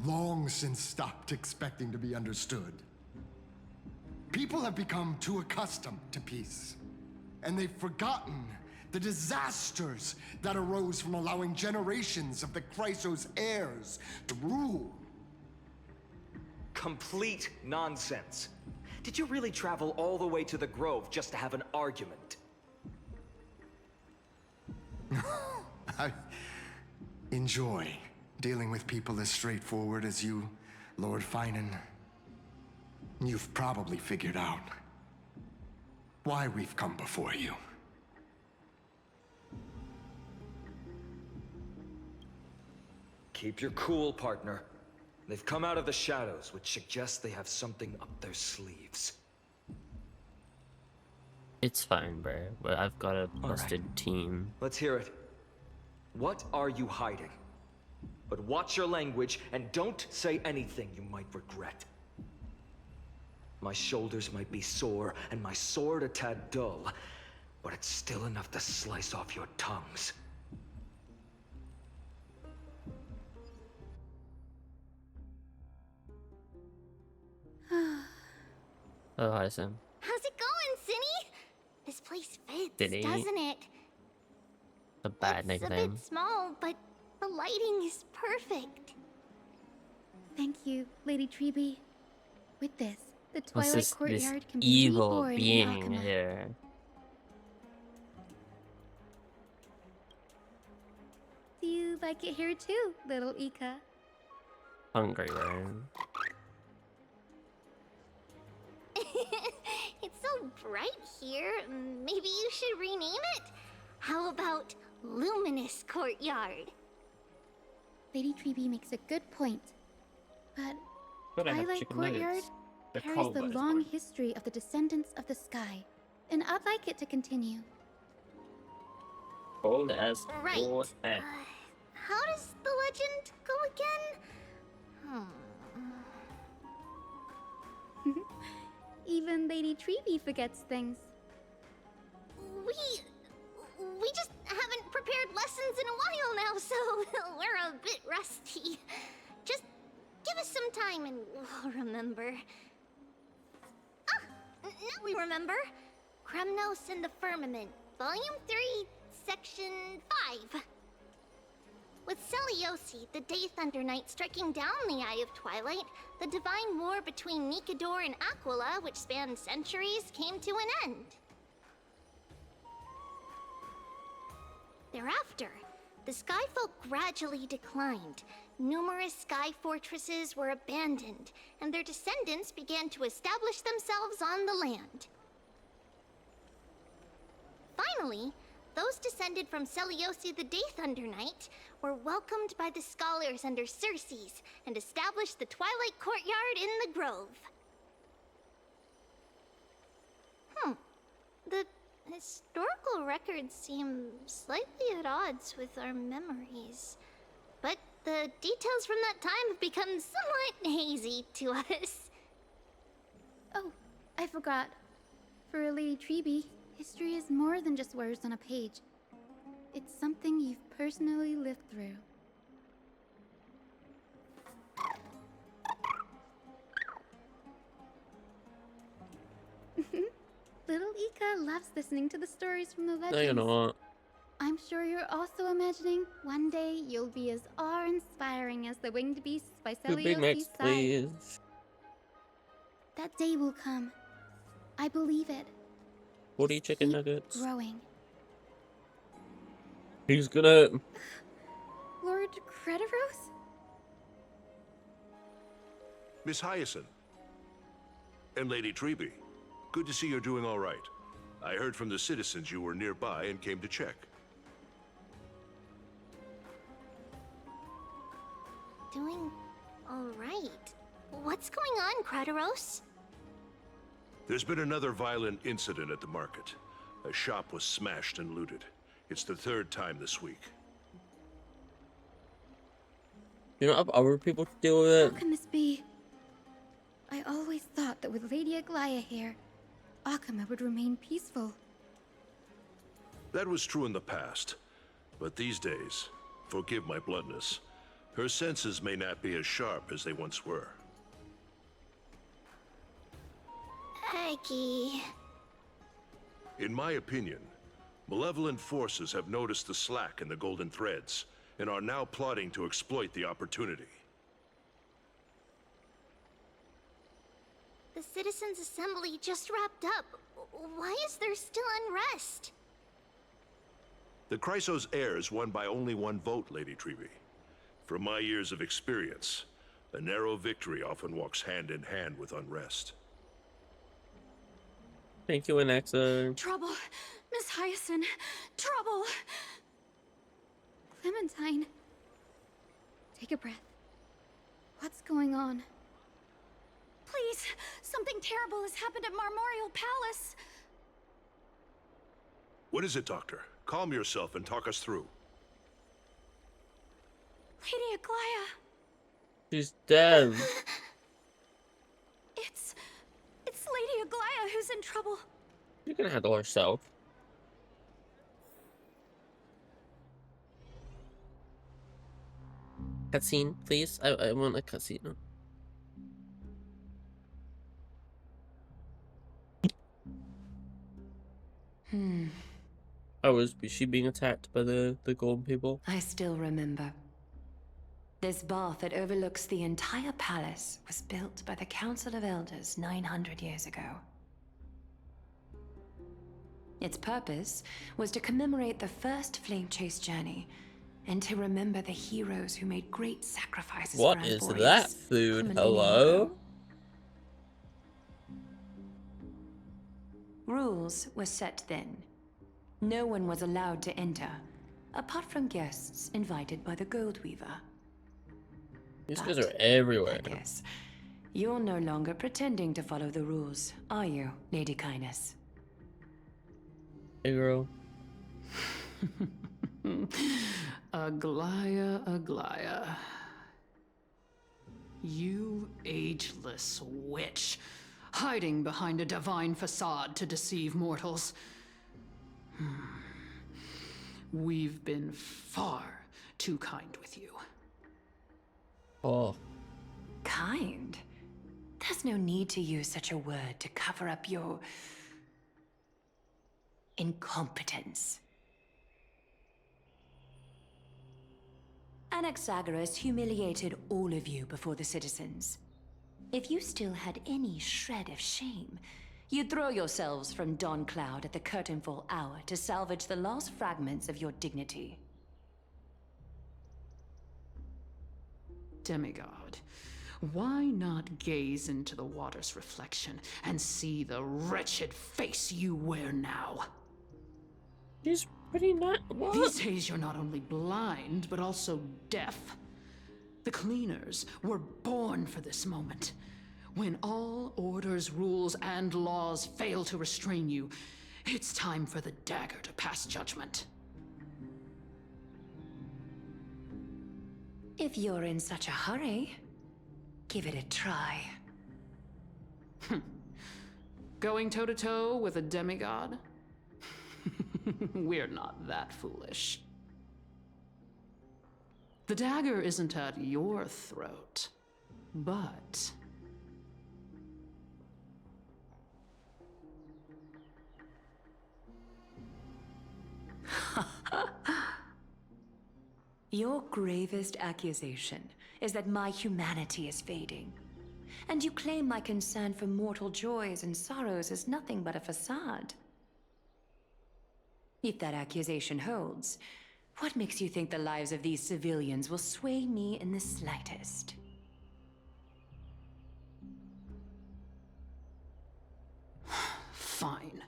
long since stopped expecting to be understood. People have become too accustomed to peace, and they've forgotten the disasters that arose from allowing generations of the Chrysos heirs to rule. Complete nonsense. Did you really travel all the way to the Grove just to have an argument? I enjoy dealing with people as straightforward as you, Lord Finan. You've probably figured out why we've come before you. Keep your cool, partner. They've come out of the shadows, which suggests they have something up their sleeves. It's fine, bro. But I've got a All busted team. Let's hear it. What are you hiding? But watch your language and don't say anything you might regret. My shoulders might be sore and my sword a tad dull, but it's still enough to slice off your tongues. Oh, hi, Sam. How's it going, Cinny? This place fits, Cinny? doesn't it? A bad It's a nickname. bit small, but the lighting is perfect. Thank you, Lady Treeby. With this, the What's Twilight this Courtyard can be evil reborn in being Akama. here? Do you like it here too, little Ika? Hungry, bro. It's so bright here. Maybe you should rename it? How about Luminous Courtyard? Lady Treeby makes a good point. But But I have Twilight chicken Courtyard nuggets. They're carries cold, the but it's long fine. history of the descendants of the sky, and I'd like it to continue. Cold as Right. all heck. How does the legend go again? Even Lady Treeby forgets things. We just haven't prepared lessons in a while now, so we're a bit rusty. Just give us some time and we'll remember. now we remember. Kremnos and the Firmament, Volume 3, Section 5. With Celiosi, the Day Thunder Knight, striking down the Eye of Twilight, the divine war between Nikador and Aquila, which spanned centuries, came to an end. Thereafter, the Skyfolk gradually declined. Numerous sky fortresses were abandoned, and their descendants began to establish themselves on the land. Finally, those descended from Celiosi the Day Thunder Knight were welcomed by the scholars under Circes and established the Twilight Courtyard in the Grove. The historical records seem slightly at odds with our memories, but the details from that time have become somewhat hazy to us. Oh, I forgot. For a Lady Treby, history is more than just words on a page. It's something you've personally lived through. Little Ika loves listening to the stories from the legends. No, you're not. I'm sure you're also imagining one day you'll be as awe-inspiring as the winged beasts by Two Big Macs, Celiosi's side. please. That day will come. I believe it. 40 chicken Keep nuggets. growing. He's gonna... Lord Crediros? Miss Hyacinth. And Lady Treby. Good to see you're doing all right. I heard from the citizens you were nearby and came to check. Doing all right. What's going on, Crediros? There's been another violent incident at the market. A shop was smashed and looted. It's the third time this week. You don't have other people to deal with it? How can this be? I always thought that with Lady Aglaya here, Akama would remain peaceful. That was true in the past. But these days, forgive my bluntness, her senses may not be as sharp as they once were. Aggie. In my opinion, malevolent forces have noticed the slack in the Golden Threads and are now plotting to exploit the opportunity. The Citizens' Assembly just wrapped up. Why is there still unrest? The Chrysos heirs won by only one vote, Lady Treby. From my years of experience, a narrow victory often walks hand in hand with unrest. Thank you, Anaxa. Trouble! Miss Hyacinth! Trouble! Clementine. Take a breath. What's going on? Please! Something terrible has happened at Marmorial Palace! What is it, Doctor? Calm yourself and talk us through. Lady Aglaya! She's dead. It's Lady Aglaya who's in trouble. You can handle herself. Cutscene, please. I want a cutscene. Is she being attacked by the golden people? I still remember. This bath that overlooks the entire palace was built by the Council of Elders 900 years ago. Its purpose was to commemorate the first flame chase journey and to remember the heroes who made great sacrifices What for is Arborius that food? a millennium Hello? ago. Rules were set then. No one was allowed to enter, apart from guests invited by the Gold Weaver. These guys are everywhere. I guess you're no longer pretending to follow the rules, are you, Lady Kindness? Hey, girl. Aglaya, Aglaya. You ageless witch, hiding behind a divine facade to deceive mortals. We've been far too kind with you. Oh. Kind? There's no need to use such a word to cover up your incompetence. Anaxagoras humiliated all of you before the citizens. If you still had any shred of shame, you'd throw yourselves from Dawn Cloud at the curtainfall hour to salvage the last fragments of your dignity. Demigod, why not gaze into the water's reflection and see the wretched face you wear now? He's pretty not. What? These days you're not only blind, but also deaf. The cleaners were born for this moment. When all orders, rules, and laws fail to restrain you, it's time for the dagger to pass judgment. If you're in such a hurry, give it a try. Going toe-to-toe with a demigod? We're not that foolish. The dagger isn't at your throat, but... Your gravest accusation is that my humanity is fading. And you claim my concern for mortal joys and sorrows is nothing but a facade. If that accusation holds, what makes you think the lives of these civilians will sway me in the slightest? Fine.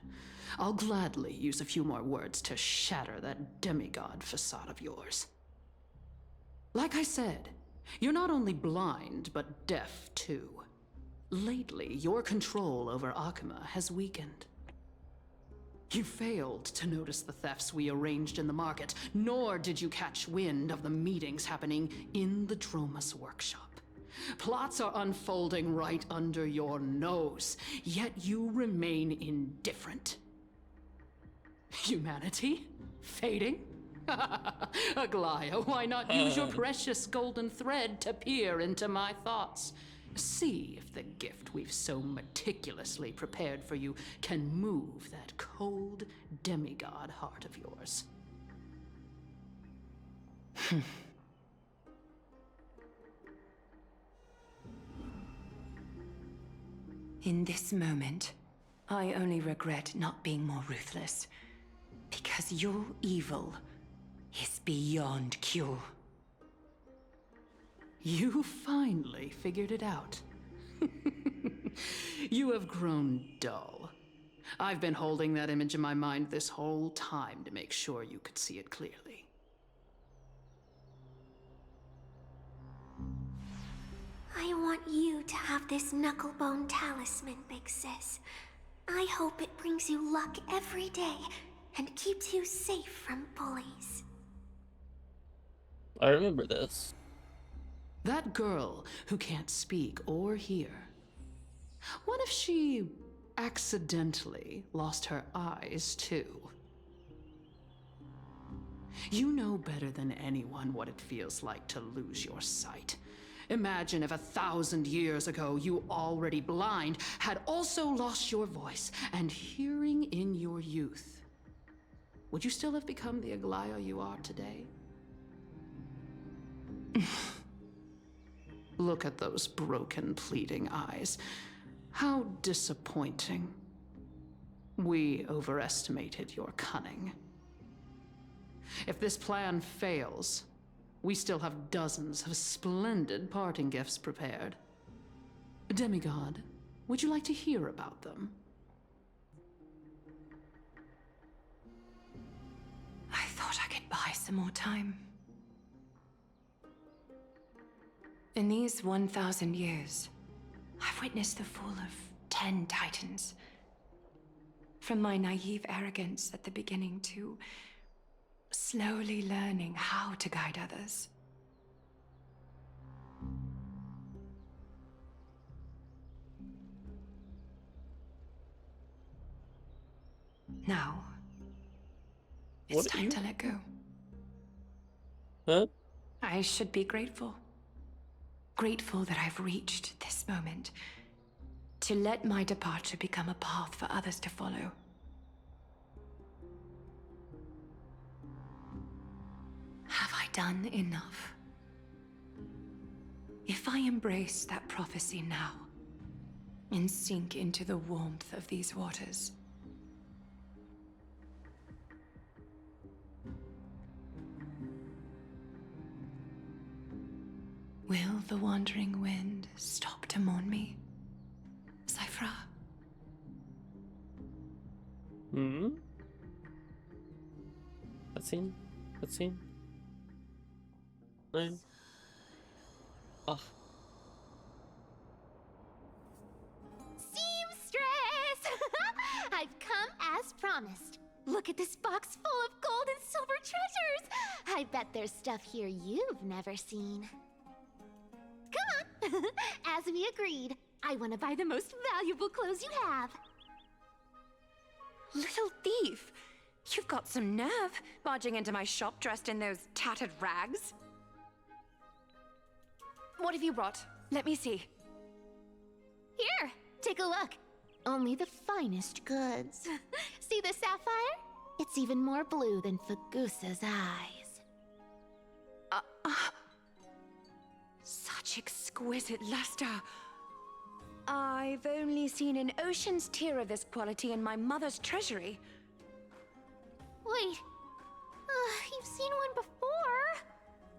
I'll gladly use a few more words to shatter that demigod facade of yours. Like I said, you're not only blind, but deaf too. Lately, your control over Akuma has weakened. You failed to notice the thefts we arranged in the market, nor did you catch wind of the meetings happening in the Droma's workshop. Plots are unfolding right under your nose, yet you remain indifferent. Humanity? Fading? Aglaya, why not use your precious golden thread to peer into my thoughts? See if the gift we've so meticulously prepared for you can move that cold demigod heart of yours. In this moment, I only regret not being more ruthless. Because your evil is beyond cure. You finally figured it out. You have grown dull. I've been holding that image in my mind this whole time to make sure you could see it clearly. I want you to have this knucklebone talisman, Big Sis. I hope it brings you luck every day and keeps you safe from bullies. I remember this. That girl who can't speak or hear. What if she accidentally lost her eyes too? You know better than anyone what it feels like to lose your sight. Imagine if 1,000 years ago you, already blind, had also lost your voice and hearing in your youth. Would you still have become the Aglaya you are today? Look at those broken, pleading eyes. How disappointing. We overestimated your cunning. If this plan fails, we still have dozens of splendid parting gifts prepared. Demigod, would you like to hear about them? I thought I could buy some more time. In these 1,000 years, I've witnessed the fall of 10 titans. From my naive arrogance at the beginning to slowly learning how to guide others. Now, it's time to let go. Huh? I should be grateful. Grateful that I've reached this moment, to let my departure become a path for others to follow. Have I done enough? If I embrace that prophecy now, and sink into the warmth of these waters, will the wandering wind stop to mourn me, Cyphra? Hmm? Cutscene? Cutscene? No? Oh. Seamstress! I've come as promised. Look at this box full of gold and silver treasures! I bet there's stuff here you've never seen. Come on! As we agreed, I want to buy the most valuable clothes you have. Little thief! You've got some nerve, barging into my shop dressed in those tattered rags. What have you brought? Let me see. Here, take a look. Only the finest goods. See the sapphire? It's even more blue than Fagusa's eyes. Such exquisite luster. I've only seen an ocean's tier of this quality in my mother's treasury. Wait. You've seen one before?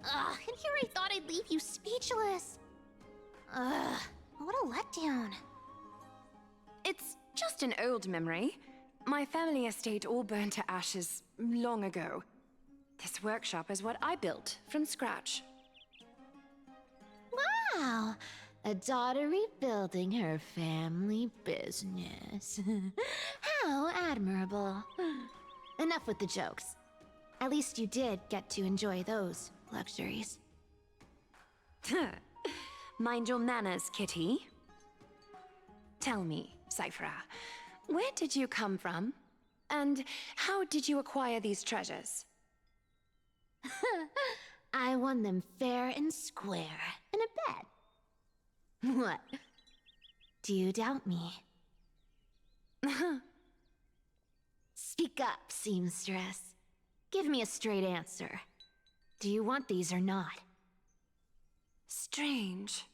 And here I thought I'd leave you speechless. What a letdown. It's just an old memory. My family estate all burned to ashes long ago. This workshop is what I built from scratch. Wow, a daughter rebuilding her family business. How admirable. Enough with the jokes. At least you did get to enjoy those luxuries. Mind your manners, kitty. Tell me, Cyphra, where did you come from? And how did you acquire these treasures? I won them fair and square in a bet. What? Do you doubt me? Speak up, seamstress. Give me a straight answer. Do you want these or not? Strange.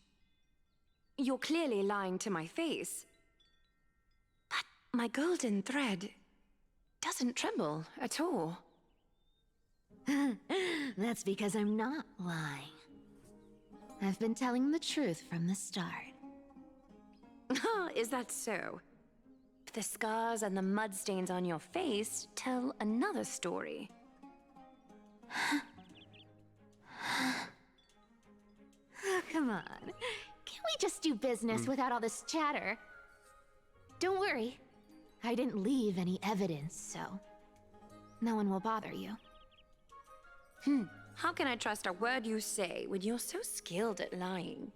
You're clearly lying to my face. But my golden thread doesn't tremble at all. That's because I'm not lying. I've been telling the truth from the start. Is that so? The scars and the mud stains on your face tell another story. Oh, come on. Can't we just do business without all this chatter? Don't worry. I didn't leave any evidence, so no one will bother you. How can I trust a word you say when you're so skilled at lying?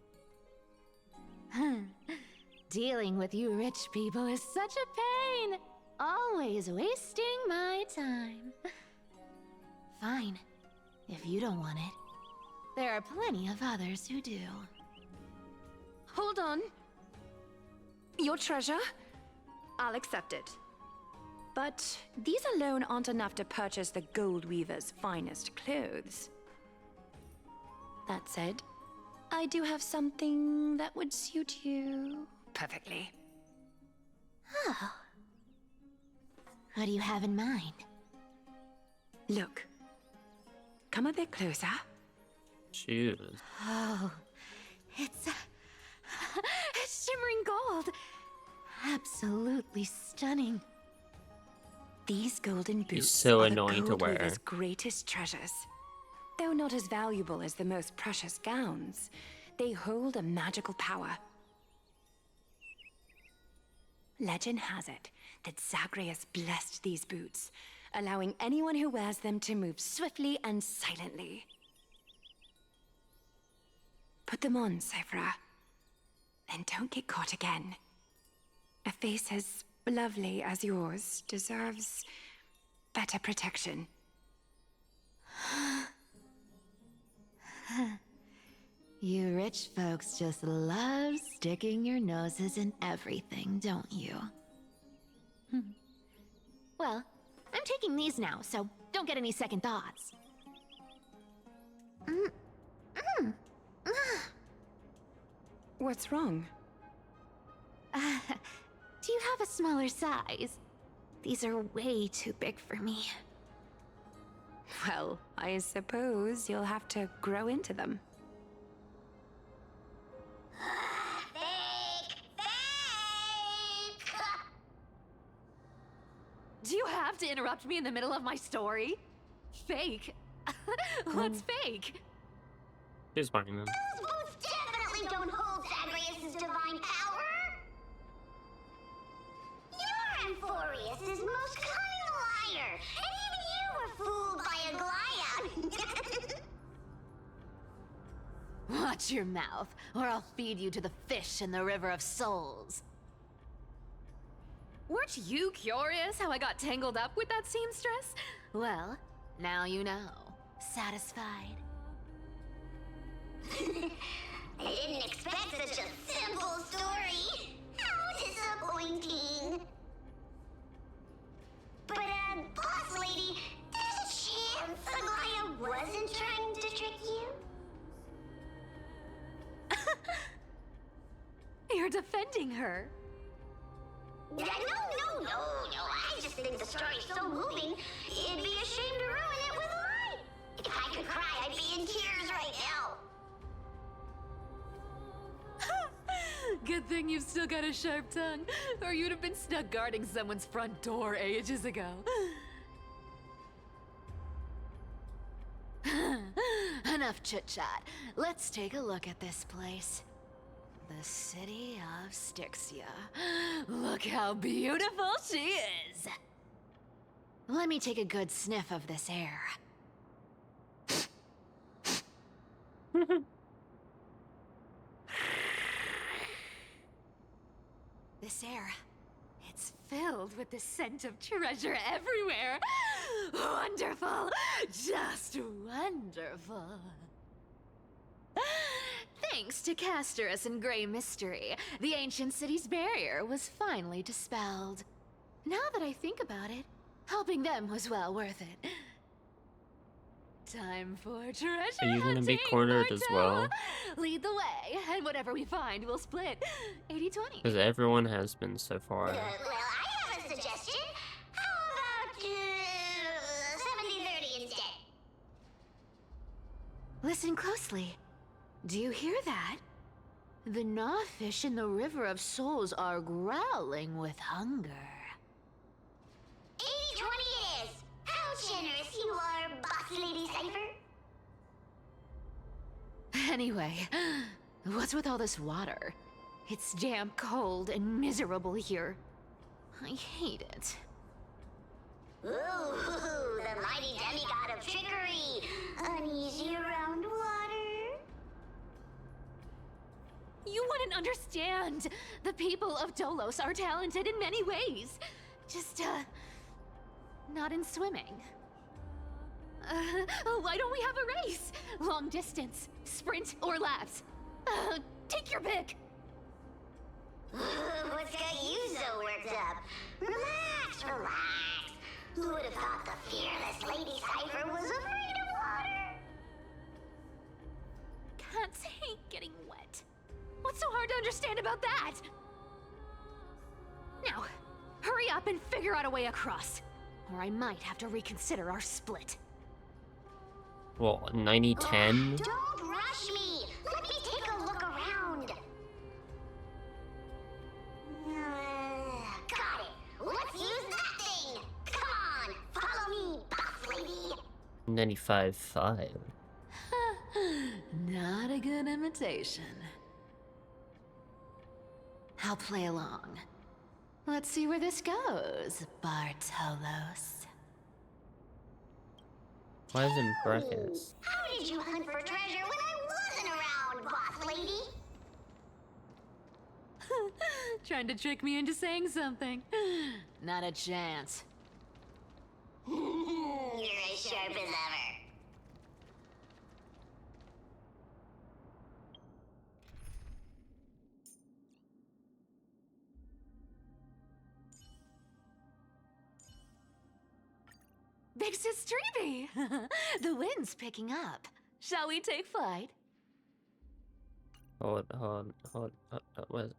Dealing with you rich people is such a pain. Always wasting my time. Fine. If you don't want it, there are plenty of others who do. Hold on. Your treasure? I'll accept it. But these alone aren't enough to purchase the Gold Weaver's finest clothes. That said, I do have something that would suit you perfectly. Oh. What do you have in mind? Look. Come a bit closer. Shoes. Oh, it's shimmering gold. Absolutely stunning. These golden boots so are annoying the to Gold wear. Weaver's greatest treasures. Though not as valuable as the most precious gowns, they hold a magical power. Legend has it that Zagreus blessed these boots, allowing anyone who wears them to move swiftly and silently. Put them on, Cyphra, and don't get caught again. A face as lovely as yours deserves better protection. You rich folks just love sticking your noses in everything, don't you? Well, I'm taking these now, so don't get any second thoughts. What's wrong? Do you have a smaller size? These are way too big for me. Well, I suppose you'll have to grow into them. Do you have to interrupt me in the middle of my story? Fake? What's fake? She's fine then. Those boots definitely don't hold Zagreus' divine power! You're Amphorius' most cunning liar, and even you were fooled by a Glyad! Watch your mouth, or I'll feed you to the fish in the River of Souls. Weren't you curious how I got tangled up with that seamstress? Well, now you know. Satisfied? I didn't expect such a simple story. How disappointing. But, boss lady, there's a chance Aglaya wasn't trying to trick you? You're defending her. No. I just think the story's so moving, it'd be a shame to ruin it with a lie. If I could cry, I'd be in tears right now. Good thing you've still got a sharp tongue, or you'd have been stuck guarding someone's front door ages ago. Enough chit-chat. Let's take a look at this place. The city of Styxia. Look how beautiful she is! Let me take a good sniff of this air. This air, it's filled with the scent of treasure everywhere. Wonderful! Just wonderful. Thanks to Castorus and Grey Mystery, the ancient city's barrier was finally dispelled. Now that I think about it, helping them was well worth it. Time for treasure Are you gonna be hunting, cornered as well? Marta. Lead the way, and whatever we find, we'll split 80-20. Because everyone has been so far. Well, I have a suggestion. How about 70-30 instead? Listen closely. Do you hear that? The gnawfish in the River of Souls are growling with hunger. 80-20 it is! How generous you are, Boss Lady Cypher! Anyway, what's with all this water? It's damp, cold, and miserable here. I hate it. Ooh, the mighty demigod of trickery! Uneasy around water? You wouldn't understand. The people of Dolos are talented in many ways. Just, not in swimming. Why don't we have a race? Long distance, sprint, or laps? Take your pick. What's got you so worked up? Relax. Who would have thought the fearless Lady Cypher was afraid of water? Cats hate getting wet. What's so hard to understand about that? Now, hurry up and figure out a way across, or I might have to reconsider our split. Well, 90-10? Don't rush me! Let me take a look around! Got it! Let's use that thing! Come on! Follow me, boss lady! 95-5. Not a good imitation. I'll play along. Let's see where this goes, Bartolos. Why is it in brackets? How did you hunt for treasure when I wasn't around, boss lady? Trying to trick me into saying something. Not a chance. You're as sharp as ever. Big Sis Treeby! The wind's picking up. Shall we take flight? Hold. What?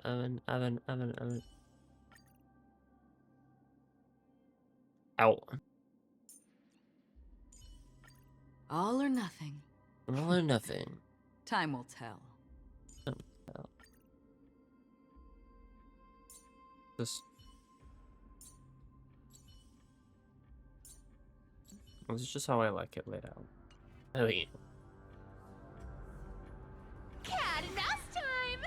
Evan. Out. All or nothing. All or nothing. Time will tell. This is just how I like it laid out. I mean, Cat and mouse time!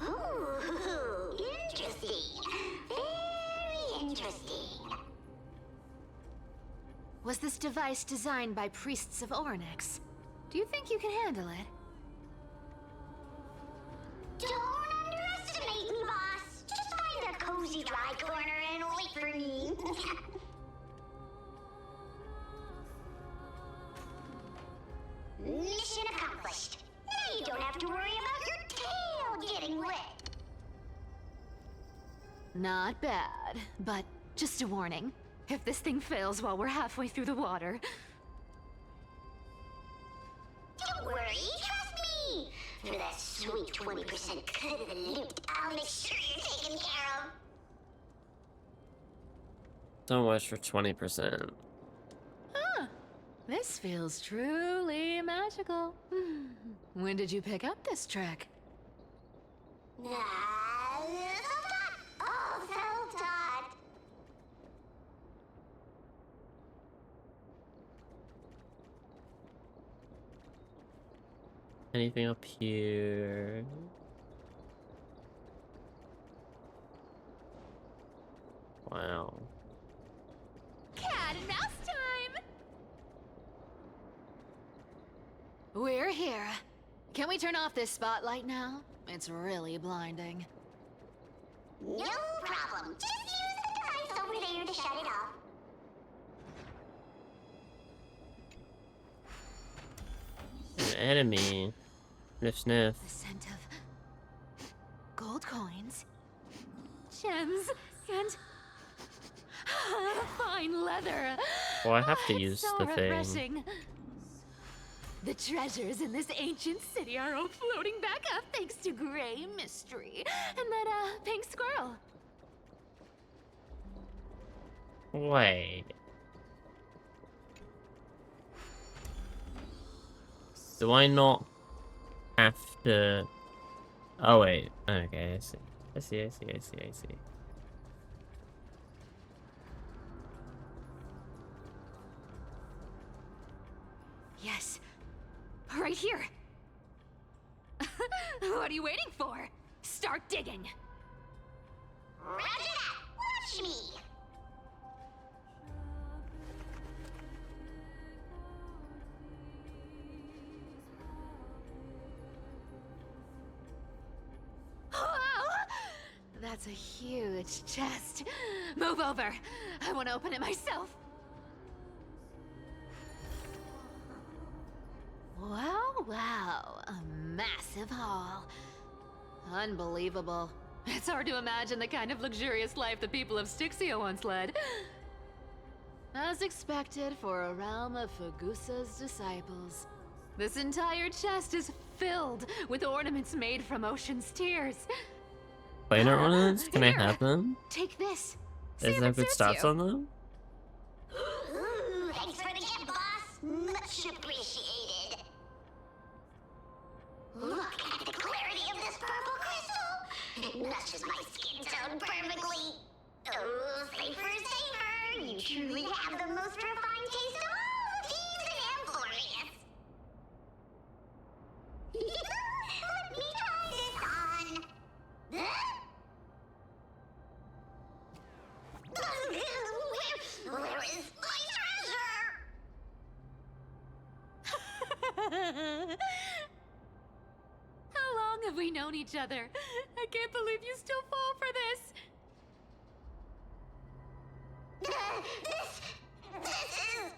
Ooh, interesting. Very interesting. Was this device designed by priests of Ornyx? Do you think you can handle it? Don't underestimate me, boss. Just find a cozy dry corner and wait for me. Mission accomplished. Now you don't have to worry about your tail getting wet. Not bad, but just a warning. If this thing fails while we're halfway through the water... Don't worry, trust me. For that sweet 20% cut of the loot, I'll make sure you're taken care of. so much for 20%. Huh. This feels truly magical. When did you pick up this trick? Self-taught. Anything up here? Wow. Cat and mouse time! We're here. Can we turn off this spotlight now? It's really blinding. No problem. Just use the device over there to shut it off. An enemy. Sniff. The scent of gold coins, gems, and fine leather. Well, I have to It's use so the thing. refreshing. The treasures in this ancient city are all floating back up thanks to Grey Mystery and that pink squirrel. Wait. Do I not have to... Oh, wait. Okay, I see. Yes. Right here. What are you waiting for? Start digging. Roger that. Watch me. Wow! That's a huge chest. Move over. I want to open it myself. Wow. A massive haul. Unbelievable. It's hard to imagine the kind of luxurious life the people of Styxia once led. As expected for a realm of Fagusa's disciples. This entire chest is filled with ornaments made from ocean's tears. Planar ornaments? Can I Here. have them? Take this. See Is if there it good suits stats you. on them? Ooh, thanks for the gift, boss. Much appreciated. Look at the clarity of this purple crystal. It matches my skin tone perfectly. Oh, safer. You truly have the most refined taste of all the thieves in Amphorius. Let me try this on. Where is my treasure? How long have we known each other? I can't believe you still fall for this. This is...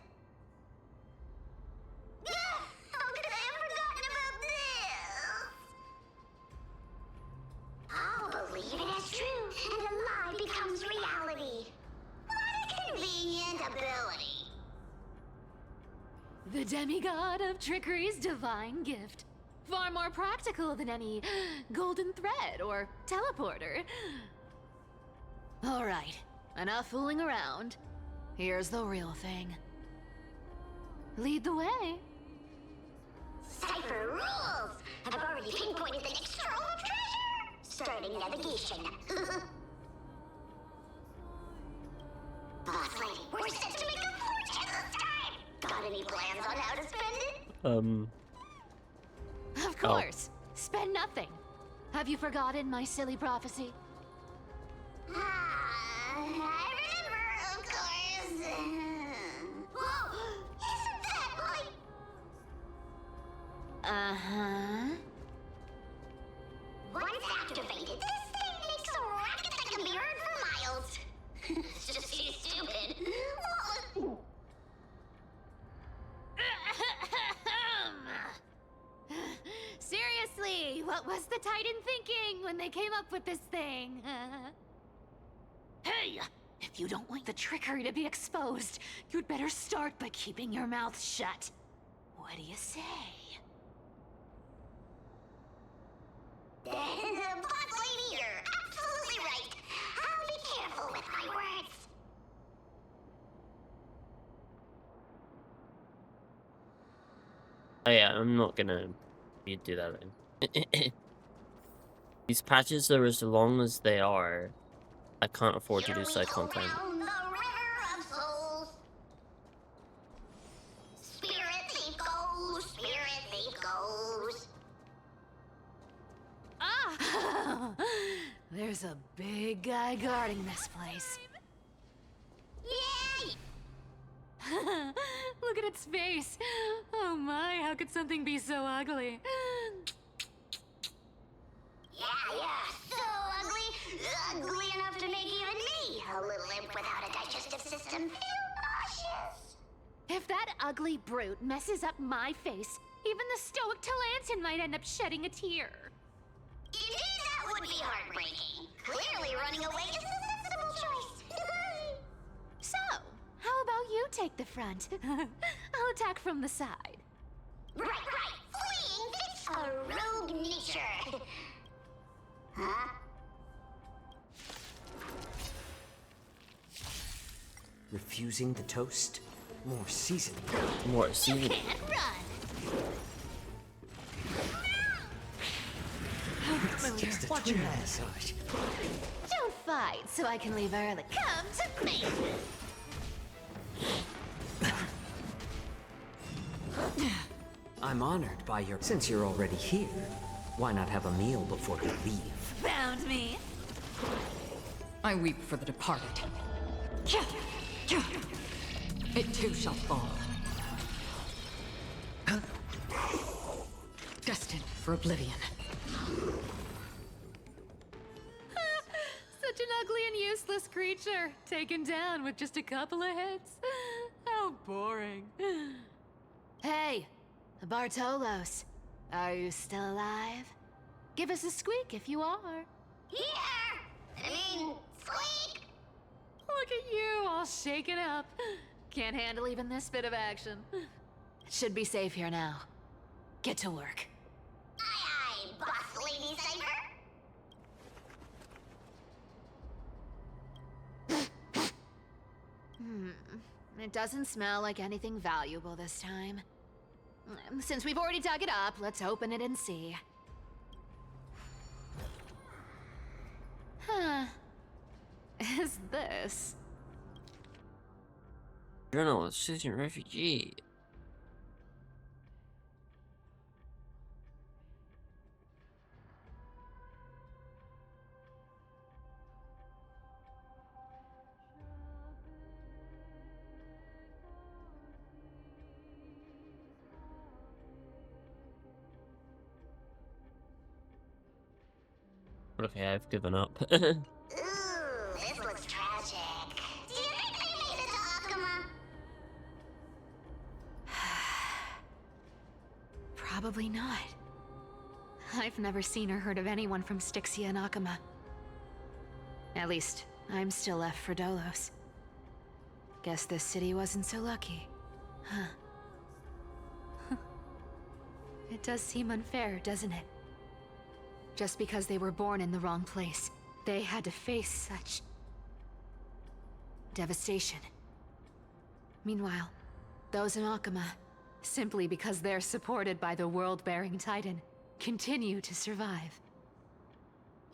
ability. The demigod of trickery's divine gift. Far more practical than any golden thread or teleporter. Alright, enough fooling around. Here's the real thing. Lead the way. Cipher rules! I've already pinpointed the next trove of treasure! Starting navigation. Boss lady, we're set to make a fortune this time! Got any plans on how to spend it? Of course. Spend nothing. Have you forgotten my silly prophecy? I remember, of course. Whoa! Isn't that like... Uh-huh. Once activated, this thing makes a racket that can be heard for miles. It's just too stupid. Seriously, what was the Titan thinking when they came up with this thing? Hey! If you don't want the trickery to be exposed, you'd better start by keeping your mouth shut. What do you say? Boss lady, you're absolutely right. I'll be careful with my words. Oh yeah, I'm not gonna do that then. These patches are as long as they are. I can't afford to do side content. Around the river of souls. Spirit thief goes, spirit thief goes. Ah! There's a big guy guarding this place. Yay! Look at its face. Oh my, how could something be so ugly? Yeah, so ugly. Ugly enough to make even me, a little imp without a digestive system, feel nauseous. If that ugly brute messes up my face, even the stoic Talantin might end up shedding a tear. Indeed, that would be heartbreaking. Clearly running away is a sensible choice. So, how about you take the front? I'll attack from the side. Right. Fleeing fits a rogue nature. Huh? Refusing the toast? More seasoning. More seasoning. Can't run. It's just a twin massage. Don't fight so I can leave early. Come to me. I'm honored by your... Since you're already here, why not have a meal before you leave? Found me. I weep for the departed. It too shall fall. Destined for oblivion. Such an ugly and useless creature, taken down with just a couple of hits. How boring. Hey, Bartolos, are you still alive? Give us a squeak if you are. Squeak! Look at you, all shaken up. Can't handle even this bit of action. It should be safe here now. Get to work. Aye, boss lady Cypher. It doesn't smell like anything valuable this time. Since we've already dug it up, let's open it and see. Huh. Is this? Journal of Citizen Refugee. Okay, I've given up. Ooh, this looks tragic. Do you think they made it to Akuma? Probably not. I've never seen or heard of anyone from Styxia and Akuma. At least, I'm still left for Dolos. Guess this city wasn't so lucky. Huh. It does seem unfair, doesn't it? Just because they were born in the wrong place, they had to face such devastation. Meanwhile, those in Akama, simply because they're supported by the world-bearing Titan, continue to survive.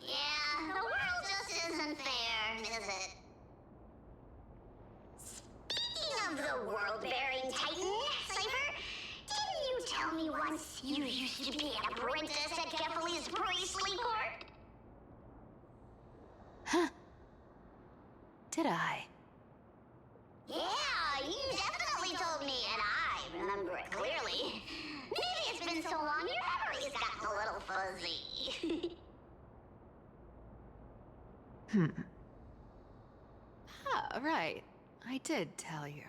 Yeah, the world just isn't fair, is it? Speaking of the world-bearing Titan, Cypher, didn't you tell me once you used to be an apprentice at Kefali's priestly court? Huh. Did I? Yeah, you definitely told me, and I remember it clearly. Maybe it's been so long your memory's gotten a little fuzzy. Ah, right. I did tell you.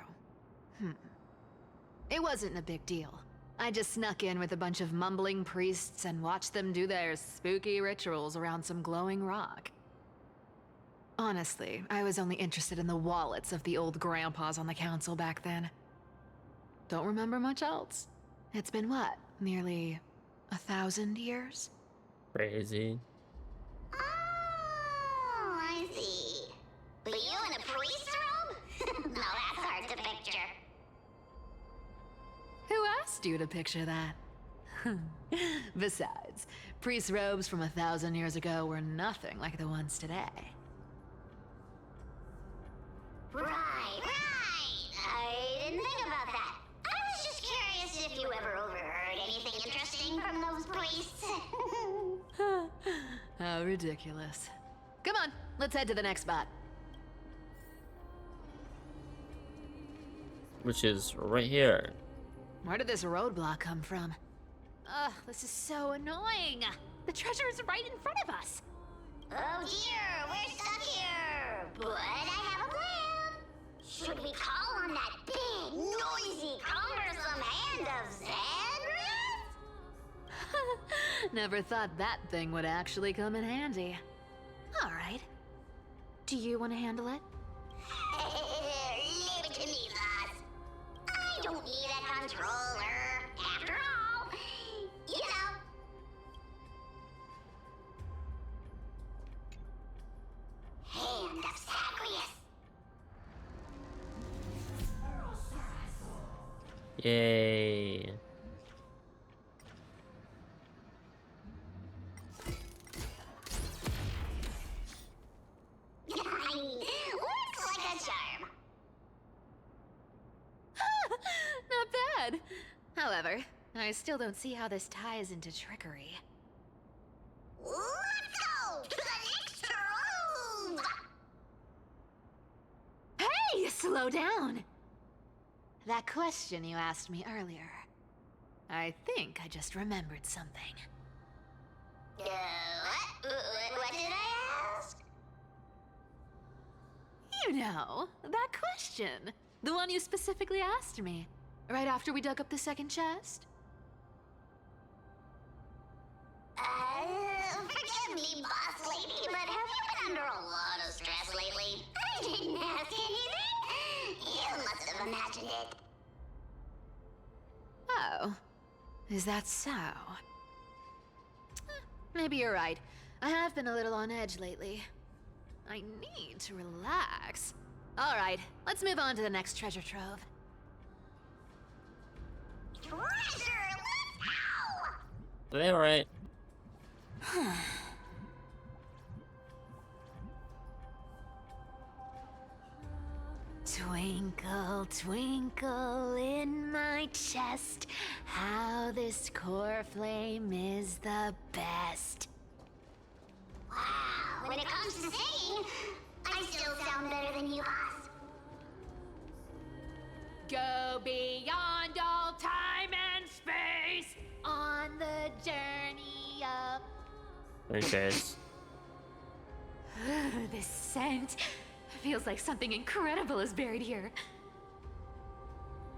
It wasn't a big deal. I just snuck in with a bunch of mumbling priests and watched them do their spooky rituals around some glowing rock. Honestly, I was only interested in the wallets of the old grandpas on the council back then. Don't remember much else. It's been what, nearly 1,000 years? Crazy. Oh, I see. But you in a priest robe? No, that's hard to picture. Who asked you to picture that? Besides, priest robes from 1,000 years ago were nothing like the ones today. Right. I didn't think about that. I was just curious if you ever overheard anything interesting from those priests. How ridiculous. Come on, let's head to the next spot. Which is right here. Where did this roadblock come from? Ugh, this is so annoying. The treasure is right in front of us. Oh dear, we're stuck here. But I have a plan. Should we call on that big, noisy, cumbersome hand of Xandrith? Never thought that thing would actually come in handy. All right. Do you want to handle it? Leave it to me, Boss. I don't need a controller. After all, you know. Hand of Zagreus. Yay. Looks like a charm. Not bad. However, I still don't see how this ties into trickery. Let's go to the next room. Hey, slow down. That question you asked me earlier. I think I just remembered something. What? What did I ask? You know, that question. The one you specifically asked me. Right after we dug up the second chest. Forgive me, boss lady, but have you been under a lot of stress lately? I didn't ask anything. You must have imagined it. Oh, is that so? Maybe you're right. I have been a little on edge lately. I need to relax. All right, let's move on to the next treasure trove. Treasure, let's go! Are they alright? Twinkle, twinkle in my chest, how this core flame is the best. Wow, when it comes to singing, I still sound better than you, boss. Go beyond all time and space on the journey up. Okay. This scent feels like something incredible is buried here.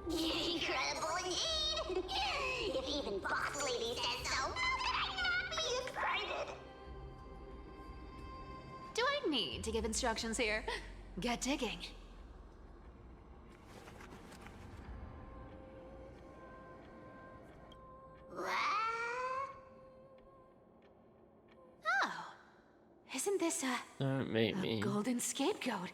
Incredible indeed! If even Boss Lady said so, how could I not be excited? Do I need to give instructions here? Get digging. this Don't make me. golden scapegoat.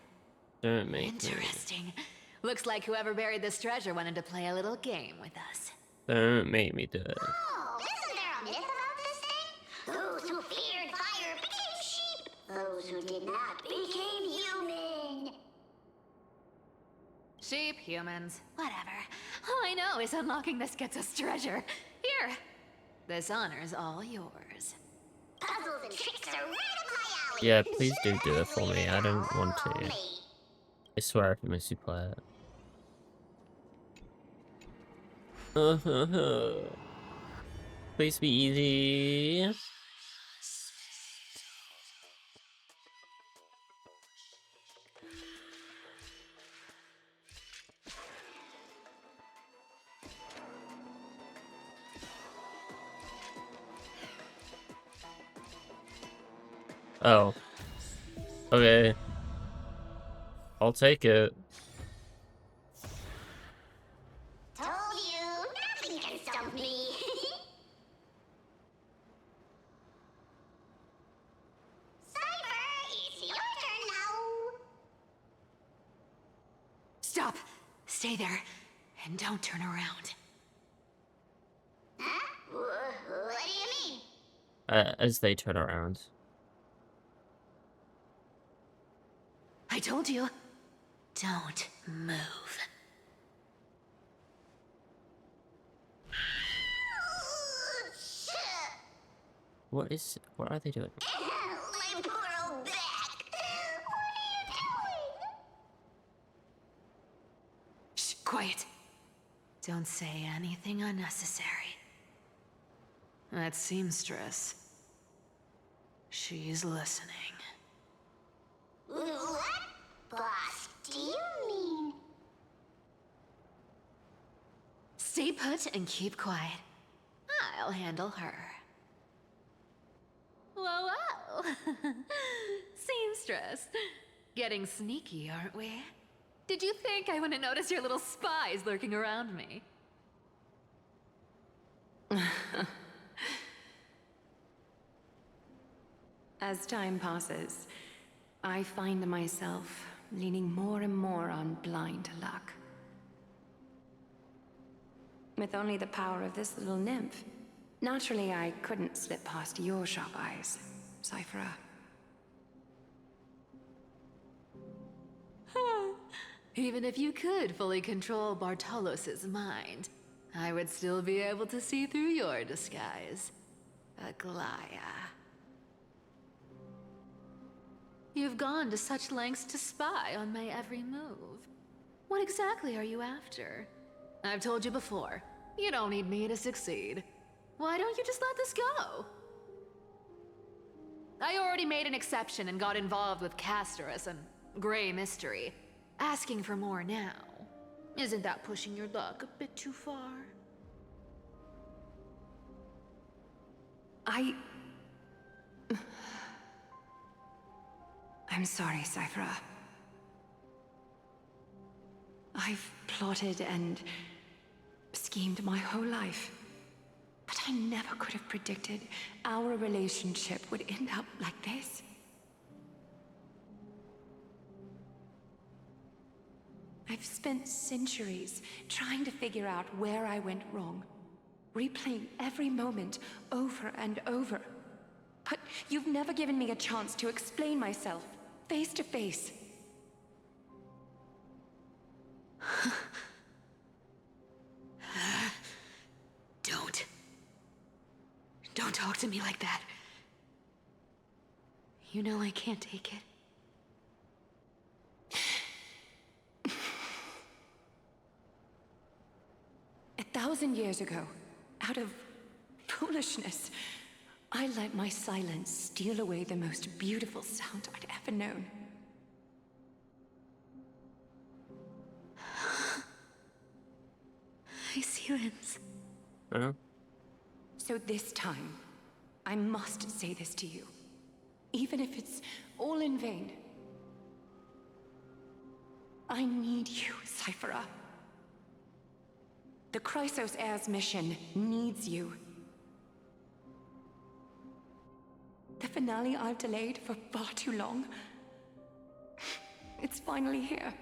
Don't make me. Interesting. Looks like whoever buried this treasure wanted to play a little game with us. Don't make me do it. Oh, isn't there a myth about this thing? Those who feared fire became sheep. Those who did not became human. Sheep, humans, whatever. All I know is unlocking this gets us treasure. Here. This honor's all yours. Puzzles and tricks are right up my alley. Yeah, please do it for me. I don't want to. I swear I can miss you play it. Please be easy. Oh. Okay. I'll take it. Told you, nothing can stump me. Cypher, it's your turn now. Stop. Stay there. And don't turn around. Huh? What do you mean? As they turn around. I told you. Don't move. What are they doing? My poor old back. What are you doing? Shh, quiet. Don't say anything unnecessary. That seamstress. She's listening. What, boss, do you mean? Stay put and keep quiet. I'll handle her. Whoa, whoa. Seamstress. Getting sneaky, aren't we? Did you think I wouldn't notice your little spies lurking around me? As time passes, I find myself leaning more and more on blind luck. With only the power of this little nymph, naturally I couldn't slip past your sharp eyes, Cyphera. Even if you could fully control Bartolos's mind, I would still be able to see through your disguise. Aglaya. You've gone to such lengths to spy on my every move. What exactly are you after? I've told you before, you don't need me to succeed. Why don't you just let this go? I already made an exception and got involved with Castorus and Grey Mystery. Asking for more now. Isn't that pushing your luck a bit too far? I'm sorry, Cyphera. I've plotted and schemed my whole life. But I never could have predicted our relationship would end up like this. I've spent centuries trying to figure out where I went wrong, replaying every moment over and over. But you've never given me a chance to explain myself, face to face. Don't talk to me like that. You know I can't take it. 1,000 years ago, out of foolishness, I let my silence steal away the most beautiful sound I'd ever known. I see limbs. Huh? So this time, I must say this to you, even if it's all in vain. I need you, Cyphera. The Chrysos Heir's mission needs you. The finale I've delayed for far too long. It's finally here.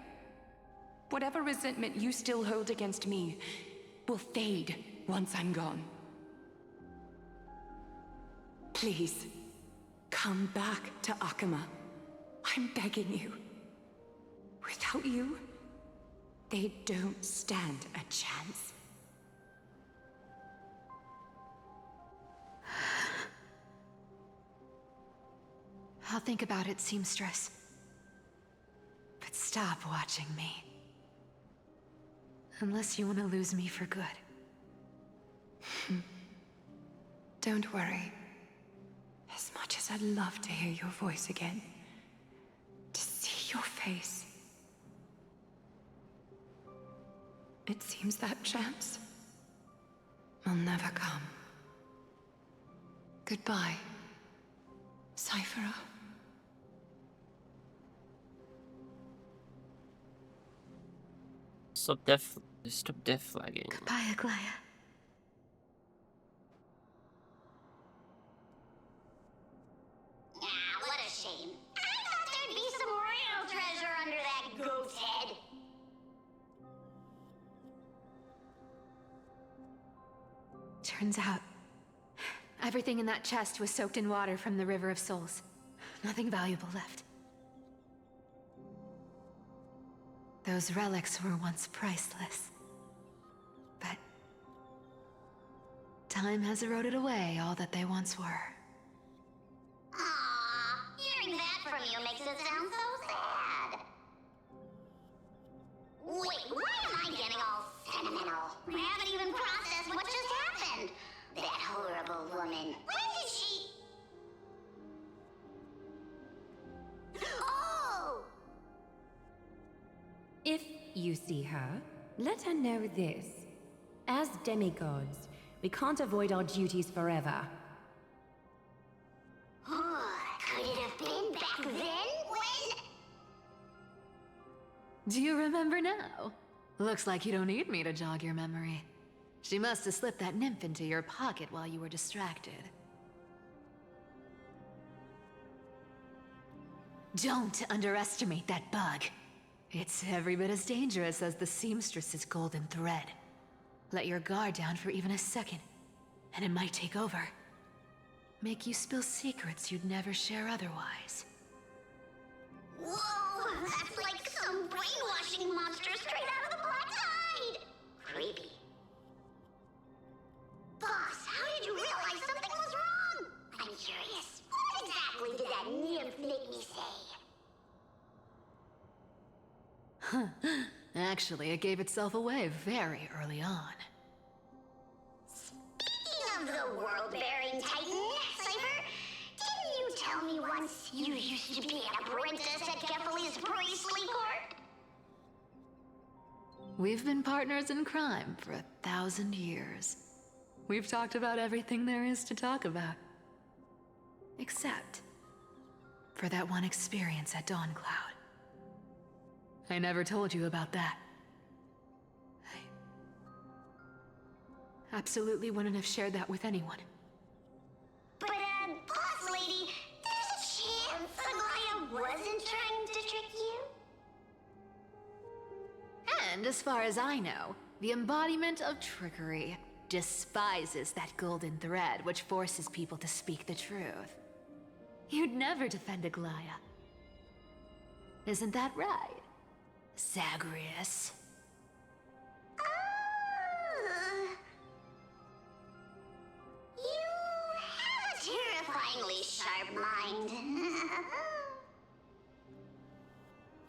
Whatever resentment you still hold against me will fade once I'm gone. Please, come back to Akama. I'm begging you. Without you, they don't stand a chance. I'll think about it, seamstress. But stop watching me. Unless you want to lose me for good. Don't worry. As much as I'd love to hear your voice again, to see your face, it seems that chance will never come. Goodbye, Cyphera. Stop death flagging. Goodbye, Aglaya. What a shame. I thought there'd be some real treasure under that goat's head. Turns out, everything in that chest was soaked in water from the River of Souls. Nothing valuable left. Those relics were once priceless. But time has eroded away all that they once were. Aww, hearing that from you makes it sound so sad. Wait, why am I getting all sentimental? I haven't even processed what just happened. That horrible woman. When did she... Oh! If you see her, let her know this. As demigods, we can't avoid our duties forever. Could it have been back then when... Do you remember now? Looks like you don't need me to jog your memory. She must have slipped that nymph into your pocket while you were distracted. Don't underestimate that bug. It's every bit as dangerous as the seamstress's golden thread. Let your guard down for even a second, and it might take over. Make you spill secrets you'd never share otherwise. Whoa, that's like some brainwashing monster straight out of the Black Tide! Creepy. Boss, how did you realize something was wrong? I'm curious. What exactly did that nymph make me say? Actually, it gave itself away very early on. Speaking of the world-bearing titan, Cypher, didn't you tell me once you used to be an apprentice at Kefali's priestly court? We've been partners in crime for 1,000 years. We've talked about everything there is to talk about. Except for that one experience at Dawncloud. I never told you about that. I absolutely wouldn't have shared that with anyone. But, boss lady, there's a chance Aglaya wasn't trying to trick you? And as far as I know, the embodiment of trickery despises that golden thread which forces people to speak the truth. You'd never defend Aglaya. Isn't that right, Zagreus? You have a terrifyingly sharp mind.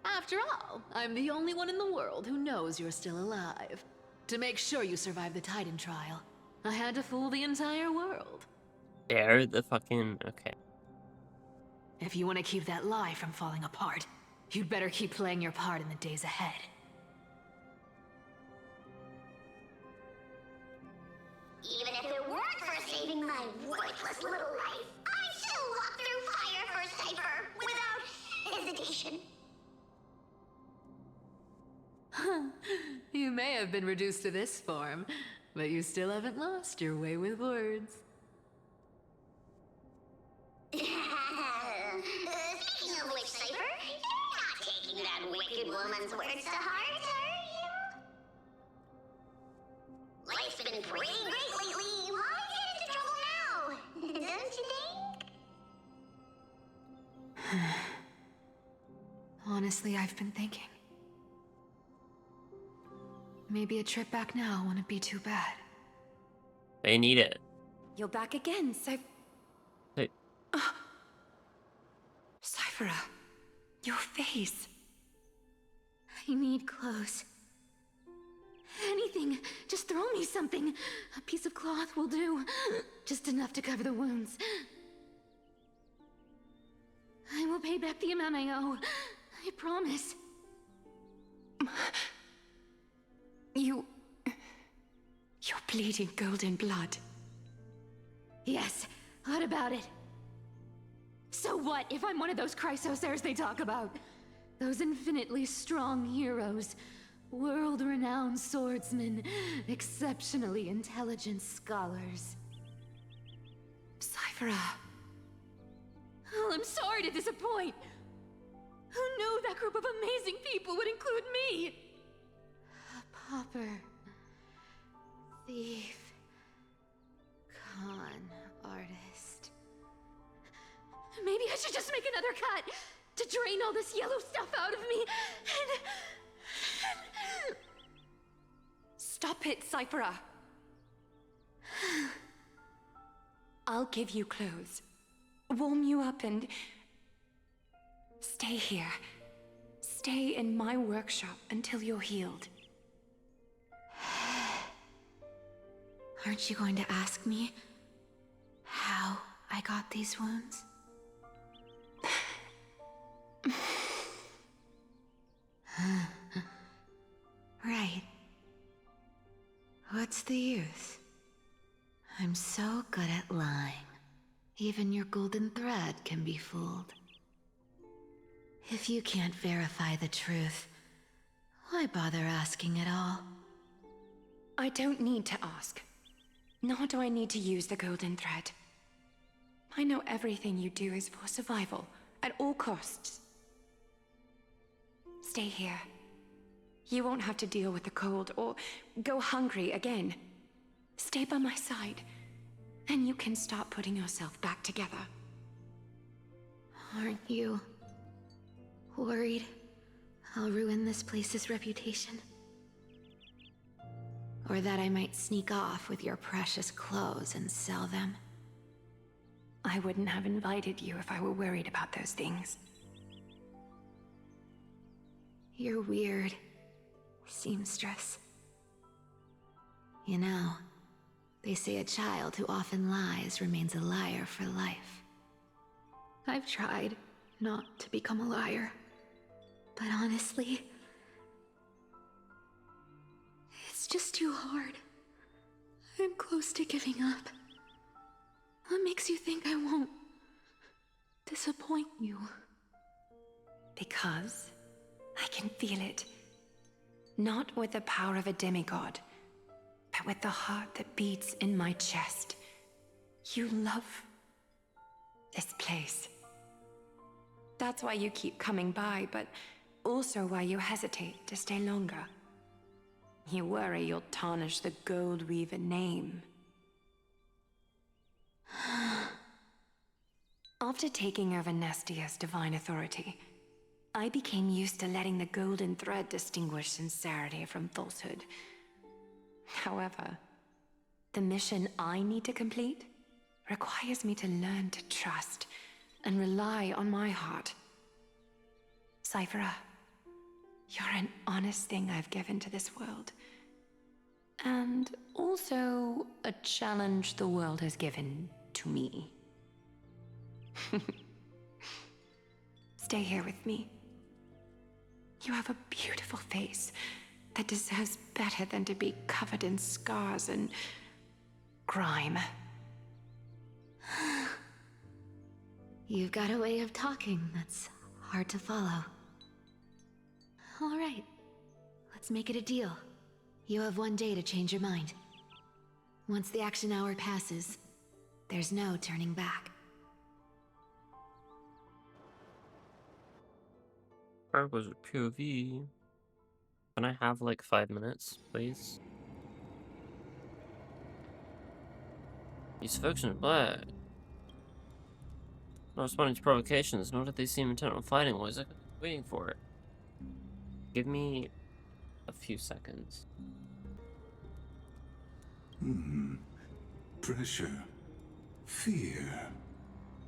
After all, I'm the only one in the world who knows you're still alive. To make sure you survive the Titan trial, I had to fool the entire world. Dare the fucking... okay. If you want to keep that lie from falling apart, you'd better keep playing your part in the days ahead. Even if it weren't for saving my worthless little life, I'd still walk through fire for Cypher without hesitation. You may have been reduced to this form, but you still haven't lost your way with words. wicked woman's words to heart, are you? Life's been pretty great lately. Why get into trouble now? Don't you think? Honestly, I've been thinking. Maybe a trip back now wouldn't be too bad. They need it. You're back again, Hey. Cyphera, your face. I need clothes. Anything. Just throw me something. A piece of cloth will do. Just enough to cover the wounds. I will pay back the amount I owe. I promise. You're bleeding golden blood. Yes, what about it? So what if I'm one of those Chrysos heirs they talk about? Those infinitely strong heroes, world-renowned swordsmen, exceptionally intelligent scholars. Cyphera. Oh, I'm sorry to disappoint. Who knew that group of amazing people would include me? A pauper, thief, con artist. Maybe I should just make another cut to drain all this yellow stuff out of me and... Stop it, Cyphera. I'll give you clothes, warm you up, and stay here. Stay in my workshop until you're healed. Aren't you going to ask me how I got these wounds? Right. What's the use? I'm so good at lying. Even your golden thread can be fooled. If you can't verify the truth, why bother asking at all? I don't need to ask. Nor do I need to use the golden thread. I know everything you do is for survival, at all costs. Stay here. You won't have to deal with the cold or go hungry again. Stay by my side, and you can start putting yourself back together. Aren't you worried I'll ruin this place's reputation? Or that I might sneak off with your precious clothes and sell them? I wouldn't have invited you if I were worried about those things. You're weird, seamstress. You know, they say a child who often lies remains a liar for life. I've tried not to become a liar, but honestly, it's just too hard. I'm close to giving up. What makes you think I won't disappoint you? Because I can feel it. Not with the power of a demigod, but with the heart that beats in my chest. You love this place. That's why you keep coming by, but also why you hesitate to stay longer. You worry you'll tarnish the Gold Weaver name. After taking over Nestia's divine authority, I became used to letting the golden thread distinguish sincerity from falsehood. However, the mission I need to complete requires me to learn to trust and rely on my heart. Cyphera, you're an honest thing I've given to this world. And also a challenge the world has given to me. Stay here with me. You have a beautiful face that deserves better than to be covered in scars and grime. You've got a way of talking that's hard to follow. All right, let's make it a deal. You have 1 day to change your mind. Once the action hour passes, there's no turning back. Chronicles of POV. Can I have like 5 minutes, please? These folks in black. Not responding to provocations, nor did they seem intent on fighting. Why is I waiting for it? Give me a few seconds. Pressure. Fear.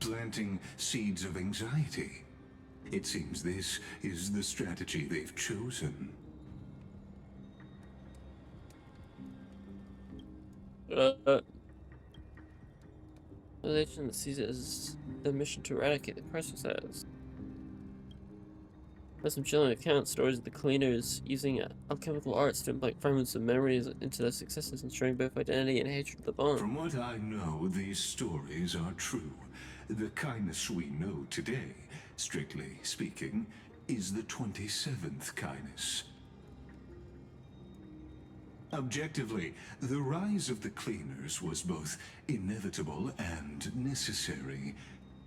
Planting seeds of anxiety. It seems this is the strategy they've chosen. Religion sees it as the mission to eradicate the crisis as. There's some chilling account stories of the cleaners using alchemical arts to implant fragments of memories into their successes, ensuring both identity and hatred of the bond. From what I know, these stories are true. The kindness we know today, strictly speaking, is the 27th kindness. Objectively, the rise of the cleaners was both inevitable and necessary.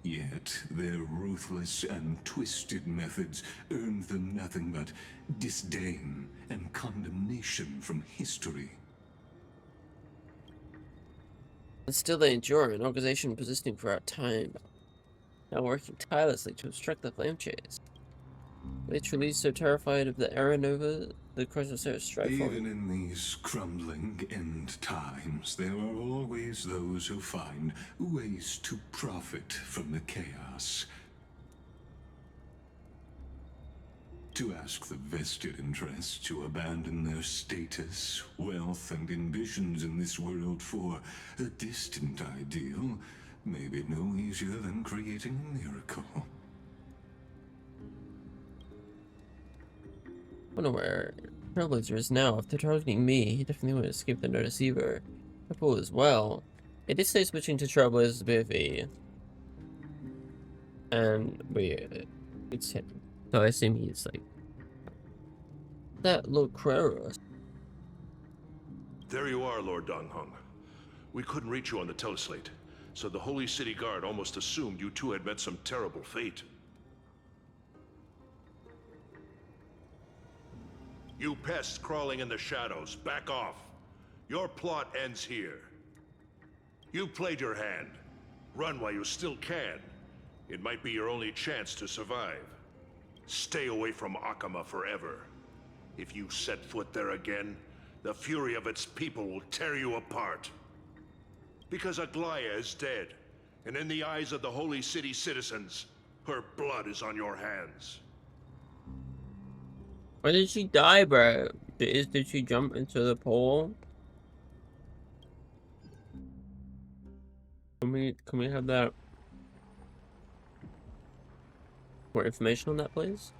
Yet, their ruthless and twisted methods earned them nothing but disdain and condemnation from history. And still they endure, an organization persisting throughout time, now working tirelessly to obstruct the flame chase. They truly so terrified of the era nova the crisis strive for. Even in these crumbling end times, there are always those who find ways to profit from the chaos. To ask the vested interests to abandon their status, wealth, and ambitions in this world for a distant ideal may be no easier than creating a miracle. I wonder where Trailblazer is now. If they're targeting me, he definitely won't escape the notice either. Purple as well. It did say switching to Trailblazer's BFE. And wait, it's him. So I assume he's like that Lord Kraros. There you are, Lord Donghung. We couldn't reach you on the teleslate, so the Holy City Guard almost assumed you two had met some terrible fate. You pests crawling in the shadows, back off. Your plot ends here. You played your hand. Run while you still can. It might be your only chance to survive. Stay away from Akama forever. If you set foot there again, the fury of its people will tear you apart. Because Aglaya is dead, and in the eyes of the Holy City citizens, her blood is on your hands. Why did she die, bro? Did she jump into the pool? Can we have that? More information on that, please?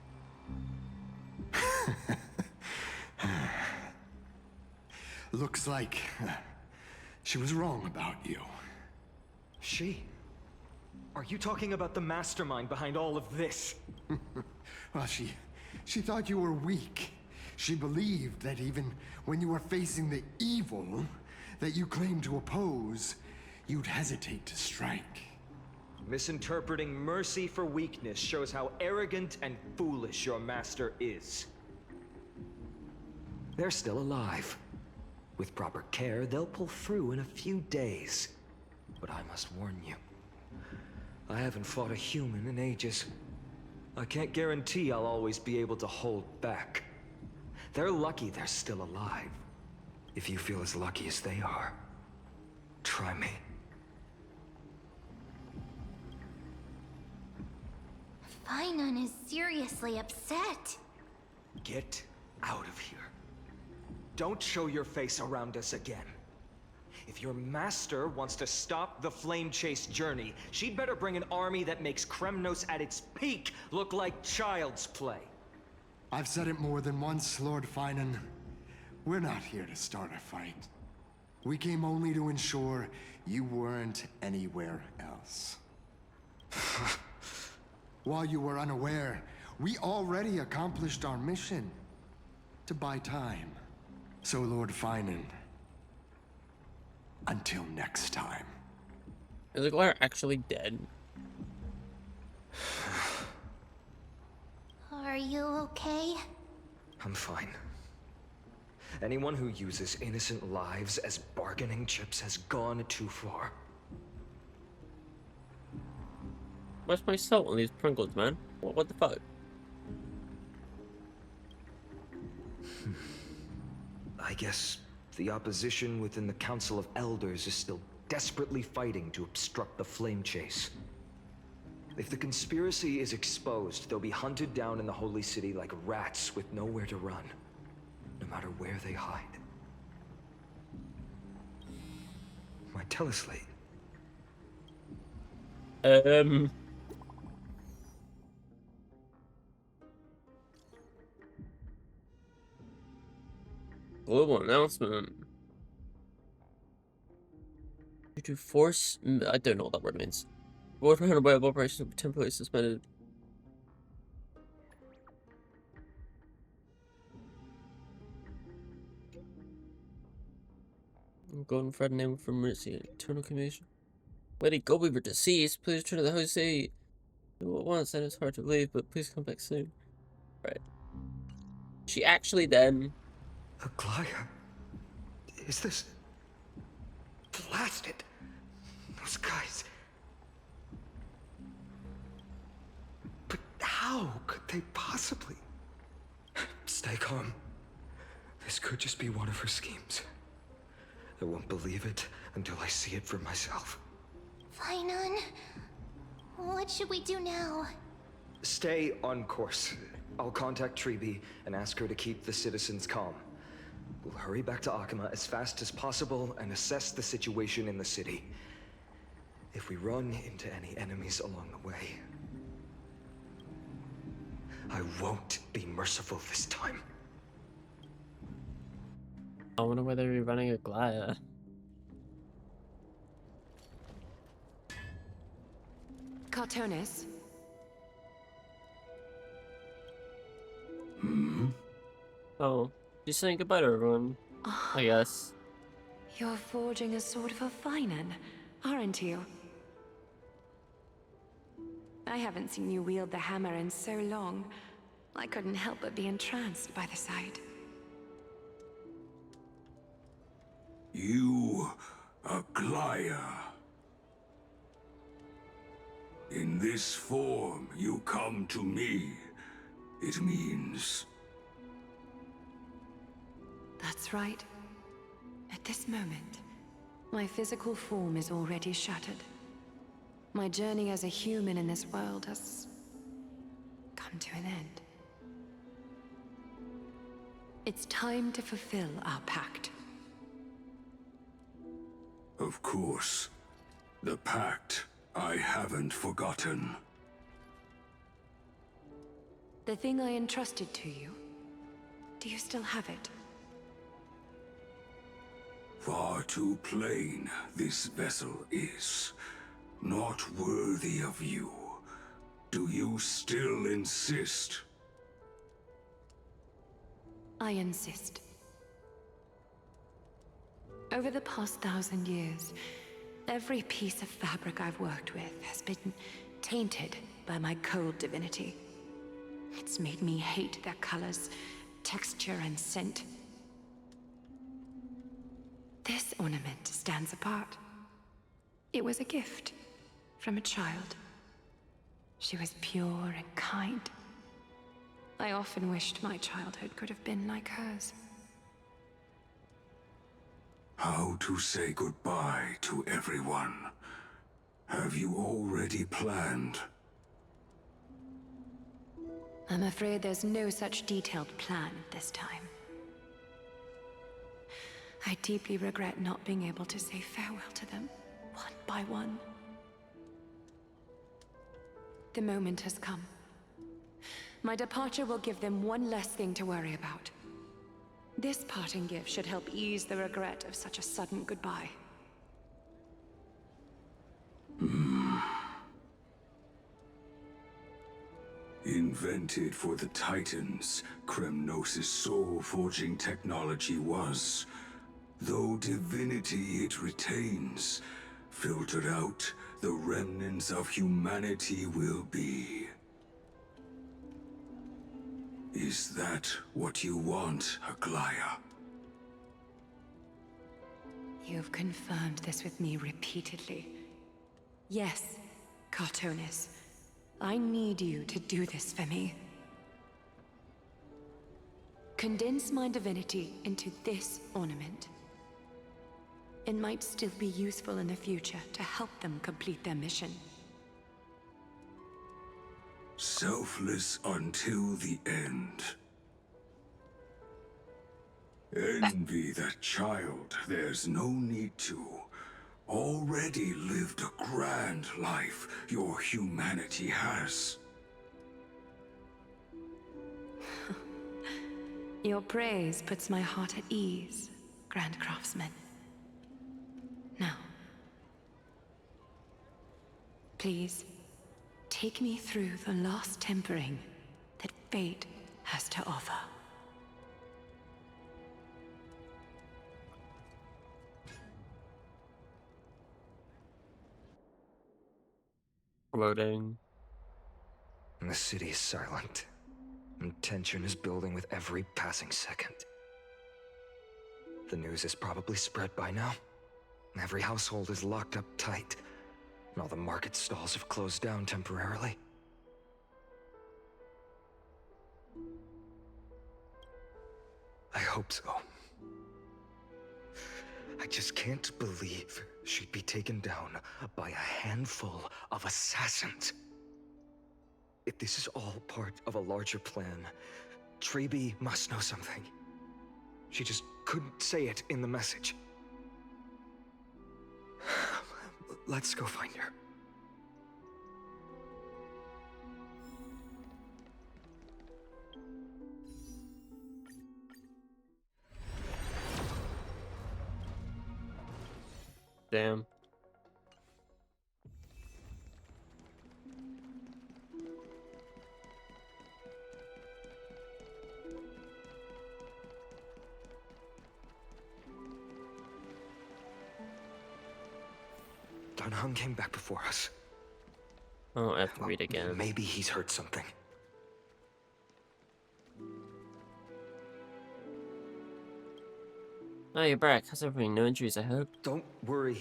Looks like she was wrong about you. She? Are you talking about the mastermind behind all of this? Well, she thought you were weak. She believed that even when you were facing the evil that you claimed to oppose, you'd hesitate to strike. Misinterpreting mercy for weakness shows how arrogant and foolish your master is. They're still alive. With proper care, they'll pull through in a few days. But I must warn you, I haven't fought a human in ages. I can't guarantee I'll always be able to hold back. They're lucky they're still alive. If you feel as lucky as they are, try me. Finon is seriously upset. Get out of here. Don't show your face around us again. If your master wants to stop the flame chase journey, she'd better bring an army that makes Kremnos at its peak look like child's play. I've said it more than once, Lord Finon. We're not here to start a fight. We came only to ensure you weren't anywhere else. While you were unaware, we already accomplished our mission. To buy time. So, Lord Finon, until next time. Is the Glare actually dead? Are you okay? I'm fine. Anyone who uses innocent lives as bargaining chips has gone too far. Where's my salt on these Pringles, man? What the fuck? I guess the opposition within the Council of Elders is still desperately fighting to obstruct the flame chase. If the conspiracy is exposed, they'll be hunted down in the Holy City like rats with nowhere to run, no matter where they hide. My teleslate. Global announcement. Due to force, I don't know what that word means. World Web of Operations temporarily suspended. Golden Fred name from emergency eternal communication. Let it go, we were deceased. Please return to the host city. Once, and it's hard to believe, but please come back soon. Right. She actually then. Aglaya? Is this. Blasted? Those guys. But how could they possibly. Stay calm. This could just be one of her schemes. I won't believe it until I see it for myself. Fainan, what should we do now? Stay on course. I'll contact Treeby and ask her to keep the citizens calm. We'll hurry back to Akama as fast as possible and assess the situation in the city. If we run into any enemies along the way, I won't be merciful this time. I wonder whether you're running Aglaya. Cartonis? Oh, she's saying goodbye to everyone. I guess. You're forging a sort of a Fainan, aren't you? I haven't seen you wield the hammer in so long. I couldn't help but be entranced by the sight. You, Aglaya. In this form, you come to me. It means... That's right. At this moment, my physical form is already shattered. My journey as a human in this world has come to an end. It's time to fulfill our pact. Of course. The pact I haven't forgotten. The thing I entrusted to you, do you still have it? Far too plain this vessel is. Not worthy of you. Do you still insist? I insist. Over the past 1,000 years, every piece of fabric I've worked with has been tainted by my cold divinity. It's made me hate their colors, texture, and scent. This ornament stands apart. It was a gift from a child. She was pure and kind. I often wished my childhood could have been like hers. How to say goodbye to everyone? Have you already planned? I'm afraid there's no such detailed plan this time. I deeply regret not being able to say farewell to them, one by one. The moment has come. My departure will give them one less thing to worry about. This parting gift should help ease the regret of such a sudden goodbye. Invented for the Titans, Kremnos' soul-forging technology was. Though divinity it retains, filtered out, the remnants of humanity will be. Is that what you want, Aglaya? You've confirmed this with me repeatedly. Yes, Cartonis. I need you to do this for me. Condense my divinity into this ornament. It might still be useful in the future to help them complete their mission. Selfless until the end. Envy that child, there's no need to. Already lived a grand life your humanity has. Your praise puts my heart at ease, Grand Craftsman. Now, please, take me through the last tempering that fate has to offer. Loading. The city is silent, and tension is building with every passing second. The news is probably spread by now. Every household is locked up tight, and all the market stalls have closed down temporarily. I hope so. I just can't believe she'd be taken down by a handful of assassins. If this is all part of a larger plan, Treby must know something. She just couldn't say it in the message. Let's go find her. Damn. Dunhung came back before us. Oh, I have to read again. Maybe he's heard something. Oh, you're back. How's everything? No injuries, I hope? Don't worry.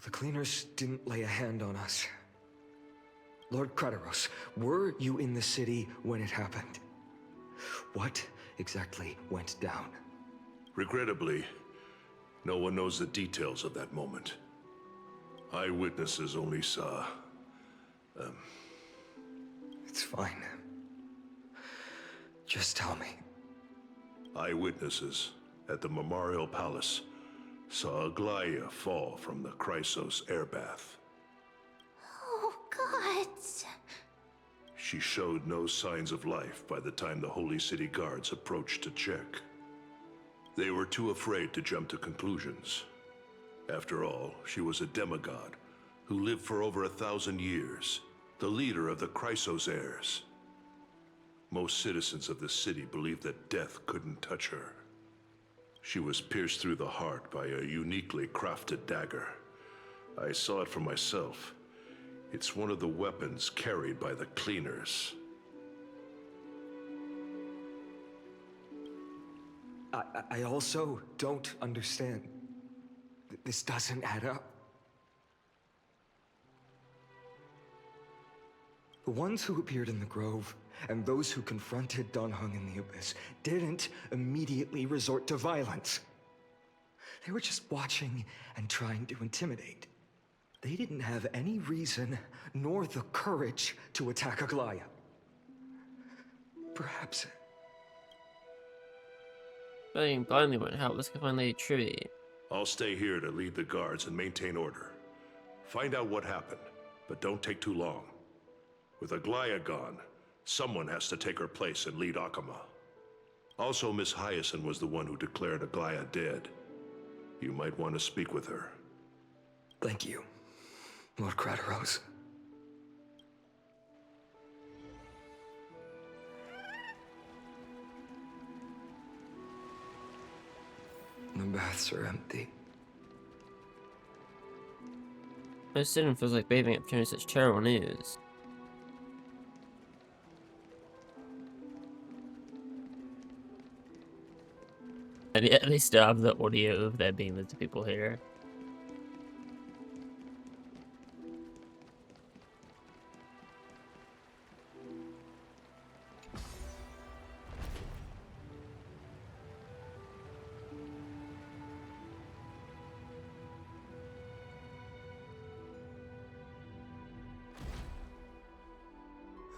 The cleaners didn't lay a hand on us. Lord Krateros, were you in the city when it happened? What exactly went down? Regrettably, no one knows the details of that moment. Eyewitnesses only saw... It's fine. Just tell me. Eyewitnesses at the Memorial Palace saw Aglaya fall from the Chrysos airbath. Oh, God. She showed no signs of life by the time the Holy City guards approached to check. They were too afraid to jump to conclusions. After all, she was a demigod who lived for over 1,000 years, the leader of the Chrysos heirs. Most citizens of the city believed that death couldn't touch her. She was pierced through the heart by a uniquely crafted dagger. I saw it for myself. It's one of the weapons carried by the cleaners. I also don't understand. This doesn't add up. The ones who appeared in the Grove and those who confronted Dunhung in the Abyss didn't immediately resort to violence. They were just watching and trying to intimidate. They didn't have any reason nor the courage to attack Aglaya. Perhaps... Fighting blindly won't help. Let's go find Lady Treby. I'll stay here to lead the guards and maintain order. Find out what happened, but don't take too long. With Aglaya gone, someone has to take her place and lead Akama. Also, Miss Hyacinth was the one who declared Aglaya dead. You might want to speak with her. Thank you, Lord Krateros. The baths are empty. Most student feels like bathing after hearing such terrible news. And yet they still have the audio of there being the two people here.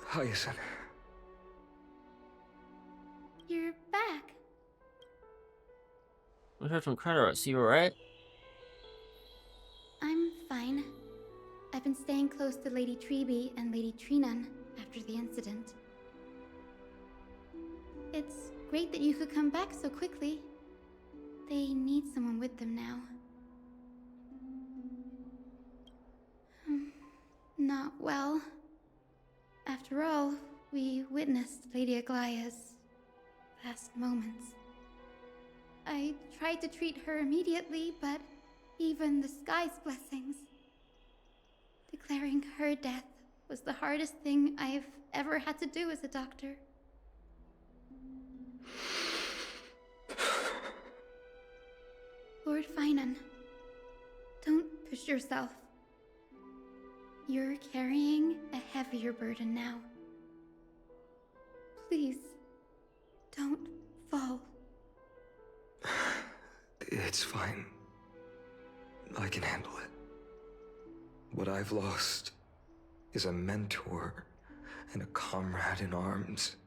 Hyacinth. You're back. We heard from Kratos, you alright? I'm fine. I've been staying close to Lady Treby and Lady Trinan after the incident. It's great that you could come back so quickly. They need someone with them now. Not well. After all, we witnessed Lady Aglaya's last moments. I tried to treat her immediately, but even the sky's blessings. Declaring her death was the hardest thing I've ever had to do as a doctor. Lord Finan, don't push yourself. You're carrying a heavier burden now. Please, don't fall. It's fine. I can handle it. What I've lost is a mentor and a comrade in arms.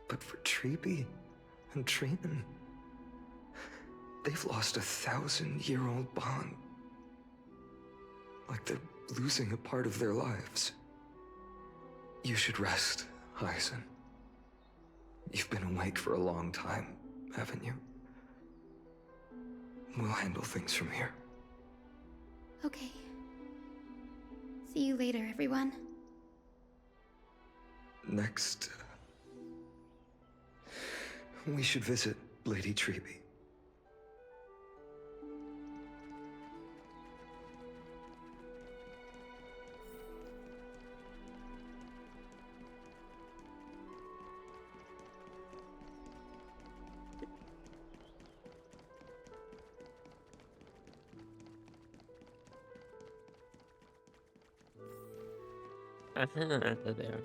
But for Treby and Trinan, they've lost a 1,000-year-old bond. Like they're losing a part of their lives. You should rest, Hyacinth. You've been awake for a long time, haven't you? We'll handle things from here. Okay. See you later, everyone. Next, we should visit Lady Treby. There.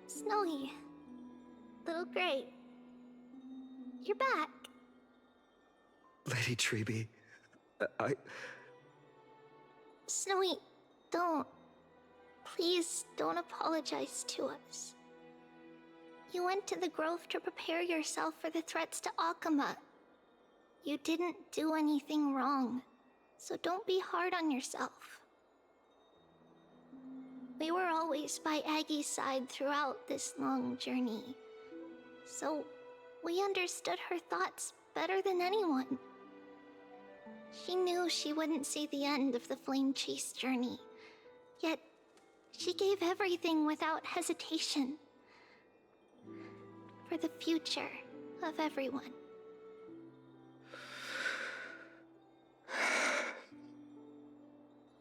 Snowy. Little Gray. You're back. Lady Treby, Snowy, don't. Please don't apologize to us. You went to the Grove to prepare yourself for the threats to Akama. You didn't do anything wrong, so don't be hard on yourself. We were always by Aggie's side throughout this long journey, so we understood her thoughts better than anyone. She knew she wouldn't see the end of the Flame Chase journey, yet she gave everything without hesitation. For the future of everyone.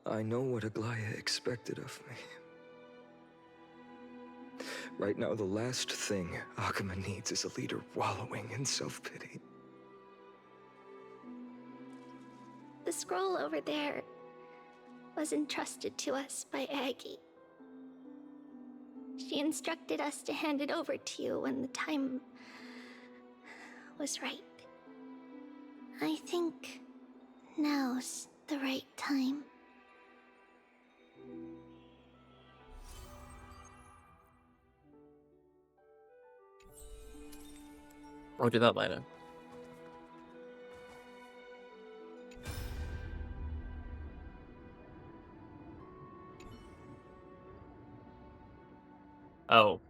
I know what Aglaya expected of me. Right now, the last thing Akama needs is a leader wallowing in self-pity. The scroll over there was entrusted to us by Aggie. She instructed us to hand it over to you when the time was right. I think now's the right time. I'll do that later. Oh.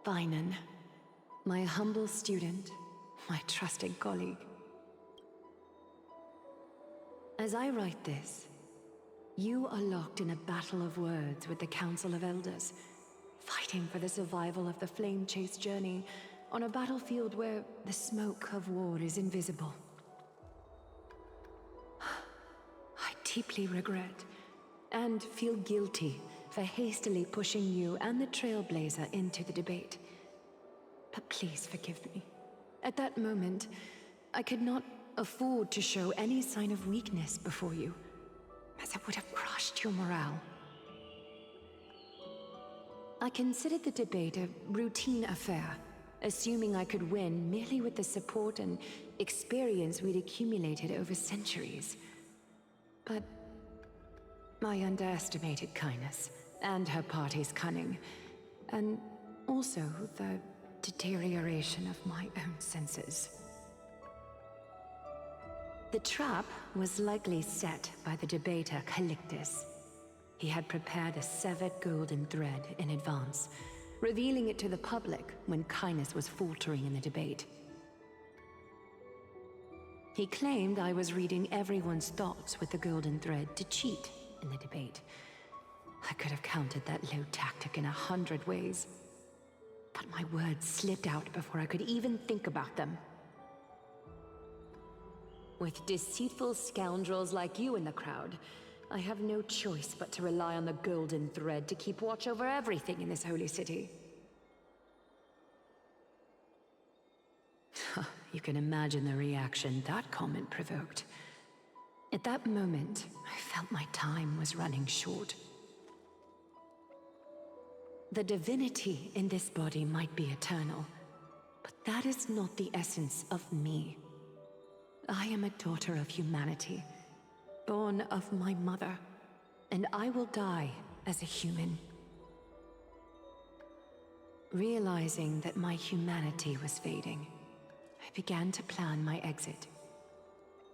Finan, my humble student, my trusted colleague. As I write this, you are locked in a battle of words with the Council of Elders, fighting for the survival of the flame-chased journey on a battlefield where the smoke of war is invisible. I deeply regret and feel guilty for hastily pushing you and the Trailblazer into the debate. But please forgive me. At that moment, I could not afford to show any sign of weakness before you, as it would have crushed your morale. I considered the debate a routine affair, assuming I could win merely with the support and experience we'd accumulated over centuries. But I underestimated Kindness and her party's cunning, and also the deterioration of my own senses. The trap was likely set by the debater Calictus. He had prepared a severed golden thread in advance, revealing it to the public when Kindness was faltering in the debate. He claimed I was reading everyone's thoughts with the golden thread to cheat in the debate. I could have countered that low tactic in 100 ways, but my words slipped out before I could even think about them. With deceitful scoundrels like you in the crowd, I have no choice but to rely on the golden thread to keep watch over everything in this holy city. You can imagine the reaction that comment provoked. At that moment, I felt my time was running short. The divinity in this body might be eternal, but that is not the essence of me. I am a daughter of humanity, born of my mother, and I will die as a human. Realizing that my humanity was fading, I began to plan my exit.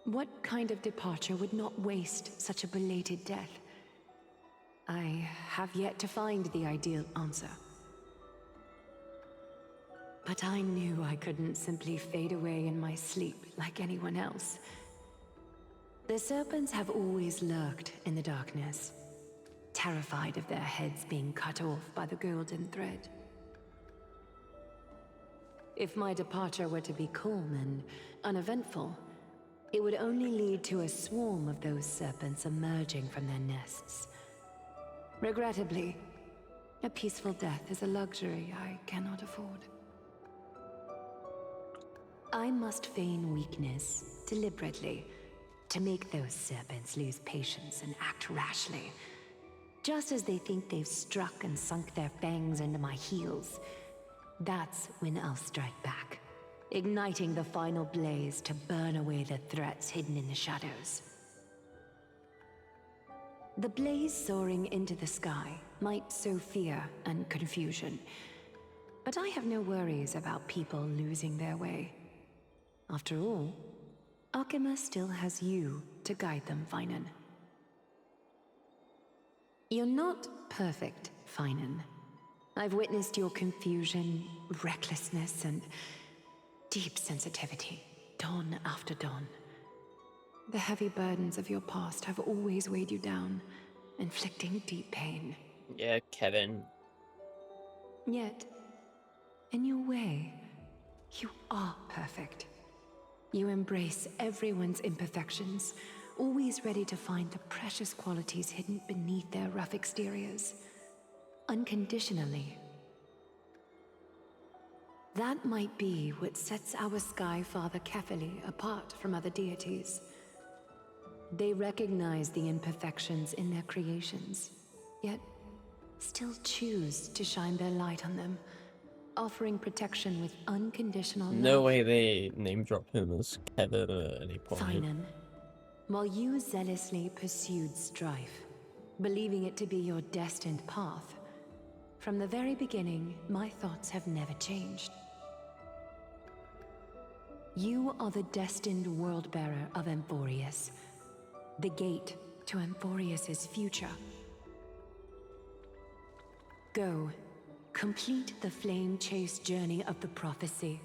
What kind of departure would not waste such a belated death? I have yet to find the ideal answer. But I knew I couldn't simply fade away in my sleep like anyone else. The serpents have always lurked in the darkness, terrified of their heads being cut off by the golden thread. If my departure were to be calm and uneventful, it would only lead to a swarm of those serpents emerging from their nests. Regrettably, a peaceful death is a luxury I cannot afford. I must feign weakness deliberately to make those serpents lose patience and act rashly. Just as they think they've struck and sunk their fangs into my heels, that's when I'll strike back, igniting the final blaze to burn away the threats hidden in the shadows. The blaze soaring into the sky might sow fear and confusion, but I have no worries about people losing their way. After all, Alchema still has you to guide them, Finan. You're not perfect, Finan. I've witnessed your confusion, recklessness, and deep sensitivity, dawn after dawn. The heavy burdens of your past have always weighed you down, inflicting deep pain. Yeah, Kevin. Yet, in your way, you are perfect. You embrace everyone's imperfections, always ready to find the precious qualities hidden beneath their rough exteriors. Unconditionally. That might be what sets our Sky Father Kefili apart from other deities. They recognize the imperfections in their creations, yet still choose to shine their light on them, offering protection with unconditional love. No way they name drop him as Kevin at any point. Finan, while you zealously pursued strife, believing it to be your destined path, from the very beginning, my thoughts have never changed. You are the destined world-bearer of Amphorius, the gate to Amphorius's future. Go, Complete the flame chase journey of the prophecy.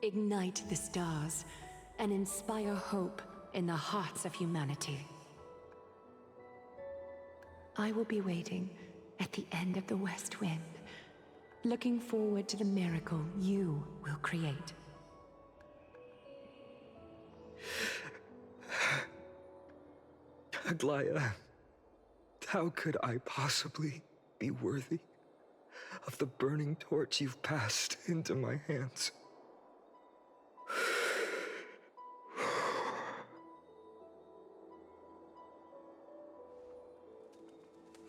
Ignite the stars and inspire hope in the hearts of humanity. I will be waiting at the end of the West Wind, looking forward to the miracle you will create. Aglaya, how could I possibly be worthy of the burning torch you've passed into my hands?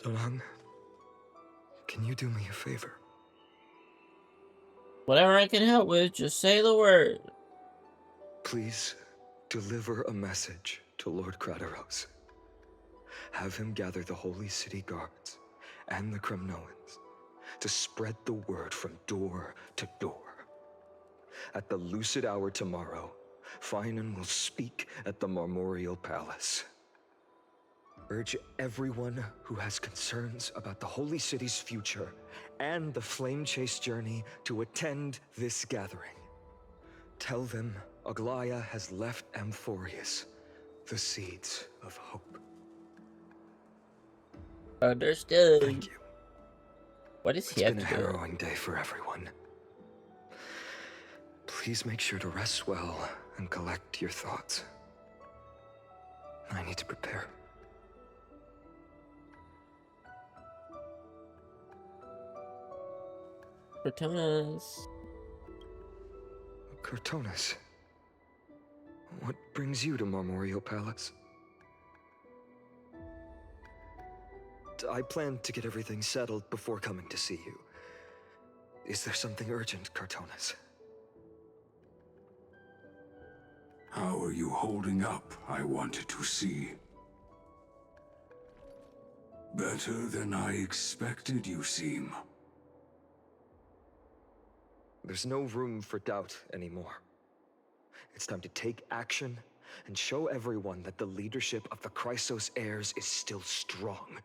Dorang, can you do me a favor? Whatever I can help with, just say the word. Please deliver a message to Lord Krateros. Have him gather the Holy City guards and the Kremnoans to spread the word from door to door. At the lucid hour tomorrow, Finan will speak at the Marmorial Palace. Urge everyone who has concerns about the Holy City's future and the Flame Chase journey to attend this gathering. Tell them Aglaya has left Amphorius the seeds of hope. Understood. Thank you. What is he It's have been a to do? harrowing day for everyone. Please make sure to rest well and collect your thoughts. I need to prepare. Cortonas. Cortonas, what brings you to Marmorial Palace? I plan to get everything settled before coming to see you. Is there something urgent, Cortonas? How are you holding up, I wanted to see. Better than I expected, you seem. There's no room for doubt anymore. It's time to take action and show everyone that the leadership of the Chrysos heirs is still strong.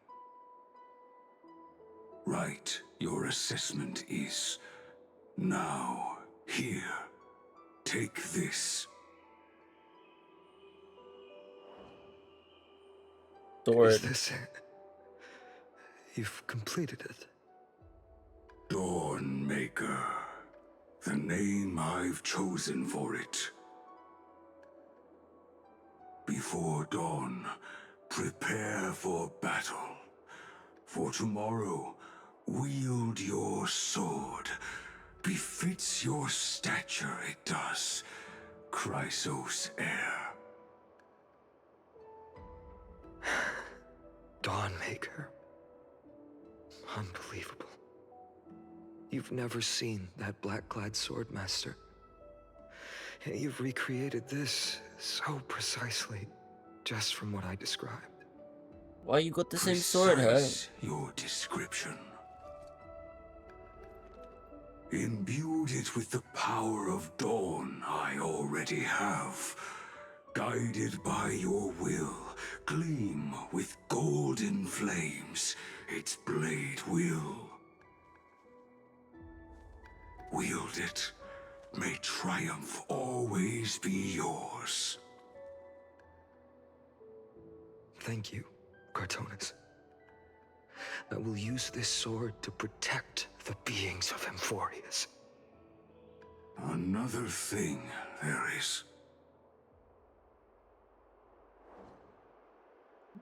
Right, your assessment is. Now, here. Take this. Sword. Is this it? You've completed it. Dawnmaker. The name I've chosen for it. Before dawn, prepare for battle. For tomorrow, wield your sword. Befits your stature, it does. Chrysos heir. Dawnmaker. Unbelievable. You've never seen that black-clad swordmaster. You've recreated this so precisely, just from what I described. Why you got the same sword, huh? Precise your description. Imbued it with the power of dawn I already have. Guided by your will, gleam with golden flames, its blade will. Wield it, may triumph always be yours. Thank you, Cortonas. I will use this sword to protect the beings of Amphorius. Another thing there is.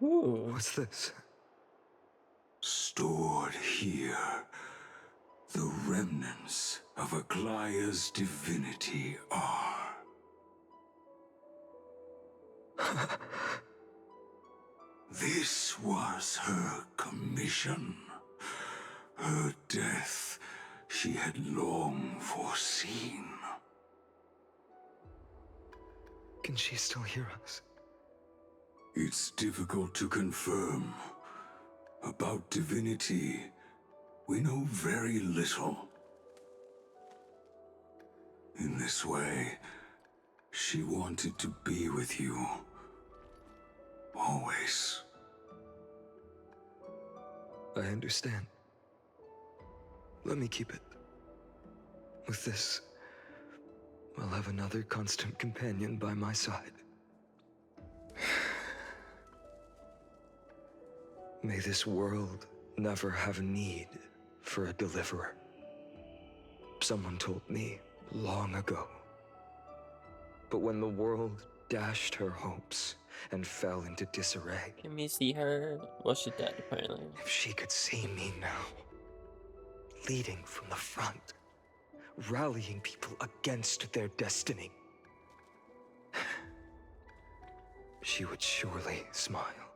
Ooh. What's this? Stored here, the remnants of Aglaya's divinity are. This was her commission. Her death she had long foreseen. Can she still hear us? It's difficult to confirm. About divinity, we know very little. In this way, she wanted to be with you. Always. I understand. Let me keep it. With this, I'll have another constant companion by my side. May this world never have a need for a deliverer. Someone told me long ago. But when the world dashed her hopes and fell into disarray. Can we see her? Well, she's dead, apparently. If she could see me now, leading from the front, rallying people against their destiny, she would surely smile.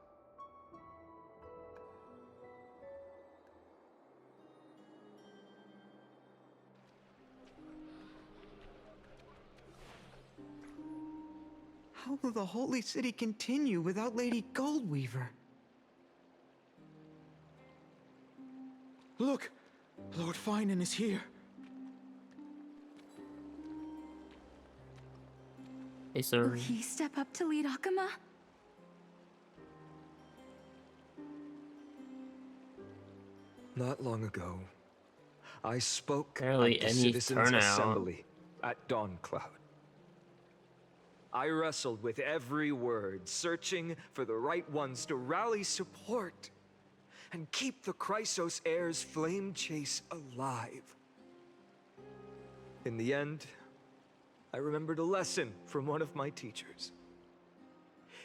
How will the Holy City continue without Lady Goldweaver? Look! Lord Finan is here. Hey, sir. Will he step up to lead Akama? Not long ago, I spoke Barely at the any Citizens' turnout. Assembly at Dawncloud. I wrestled with every word, searching for the right ones to rally support and keep the Chrysos heir's flame chase alive. In the end, I remembered a lesson from one of my teachers.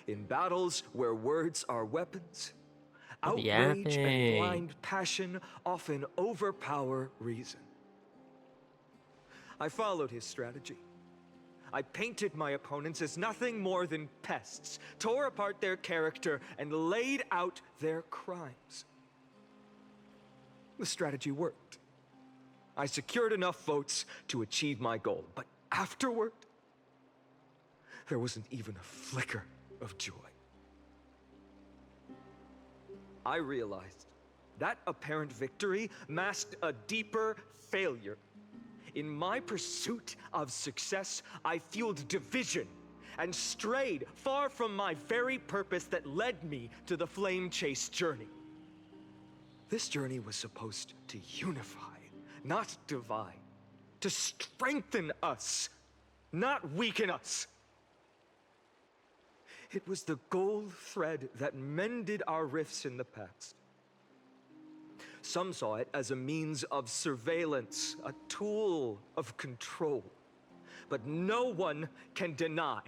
In battles where words are weapons, outrage and blind passion often overpower reason. I followed his strategy. I painted my opponents as nothing more than pests, tore apart their character, and laid out their crimes. The strategy worked. I secured enough votes to achieve my goal, but afterward, there wasn't even a flicker of joy. I realized that apparent victory masked a deeper failure. In my pursuit of success, I fueled division and strayed far from my very purpose that led me to the flame chase journey. This journey was supposed to unify, not divide, to strengthen us, not weaken us. It was the gold thread that mended our rifts in the past. Some saw it as a means of surveillance, a tool of control. But no one can deny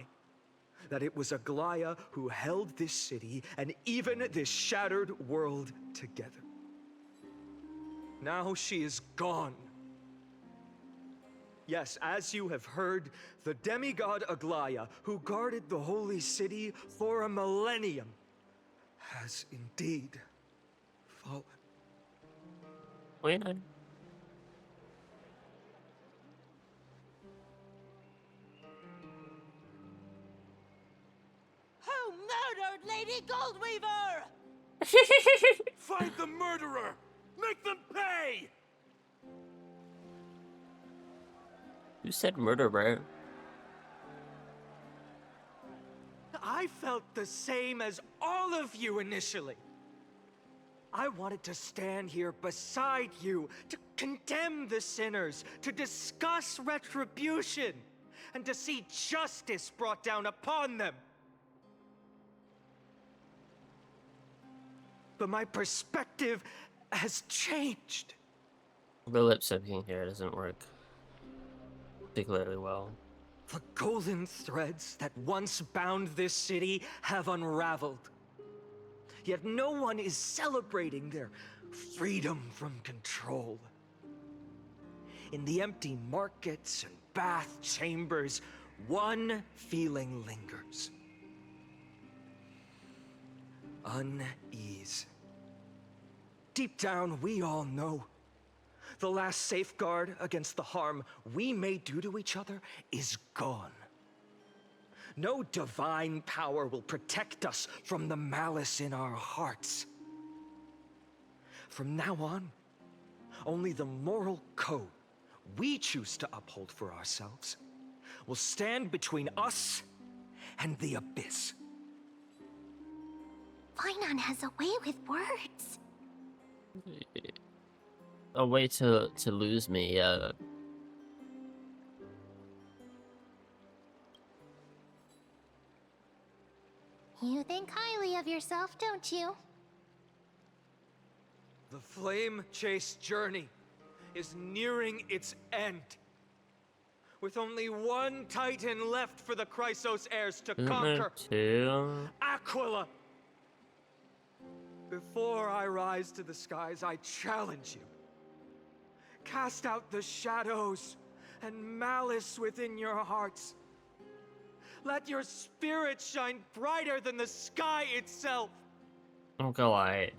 that it was Aglaya who held this city and even this shattered world together. Now she is gone. Yes, as you have heard, the demigod Aglaya, who guarded the holy city for a millennium, has indeed fallen. Wait on. Who murdered Lady Goldweaver? Find the murderer! Make them pay! Who said murder, bro? I felt the same as all of you initially. I wanted to stand here beside you, to condemn the sinners, to discuss retribution, and to see justice brought down upon them. But my perspective has changed. The lip syncing here doesn't work particularly well. The golden threads that once bound this city have unraveled. Yet no one is celebrating their freedom from control. In the empty markets and bath chambers, one feeling lingers. Unease. Deep down, we all know the last safeguard against the harm we may do to each other is gone. No divine power will protect us from the malice in our hearts. From now on, only the moral code we choose to uphold for ourselves will stand between us and the abyss. Finan has a way with words. a way to lose me. You think highly of yourself, don't you? The flame chase journey is nearing its end. With only one Titan left for the Chrysos heirs to Isn't there conquer. two? Aquila! Before I rise to the skies, I challenge you. Cast out the shadows and malice within your hearts. Let your spirit shine brighter than the sky itself. Don't lie.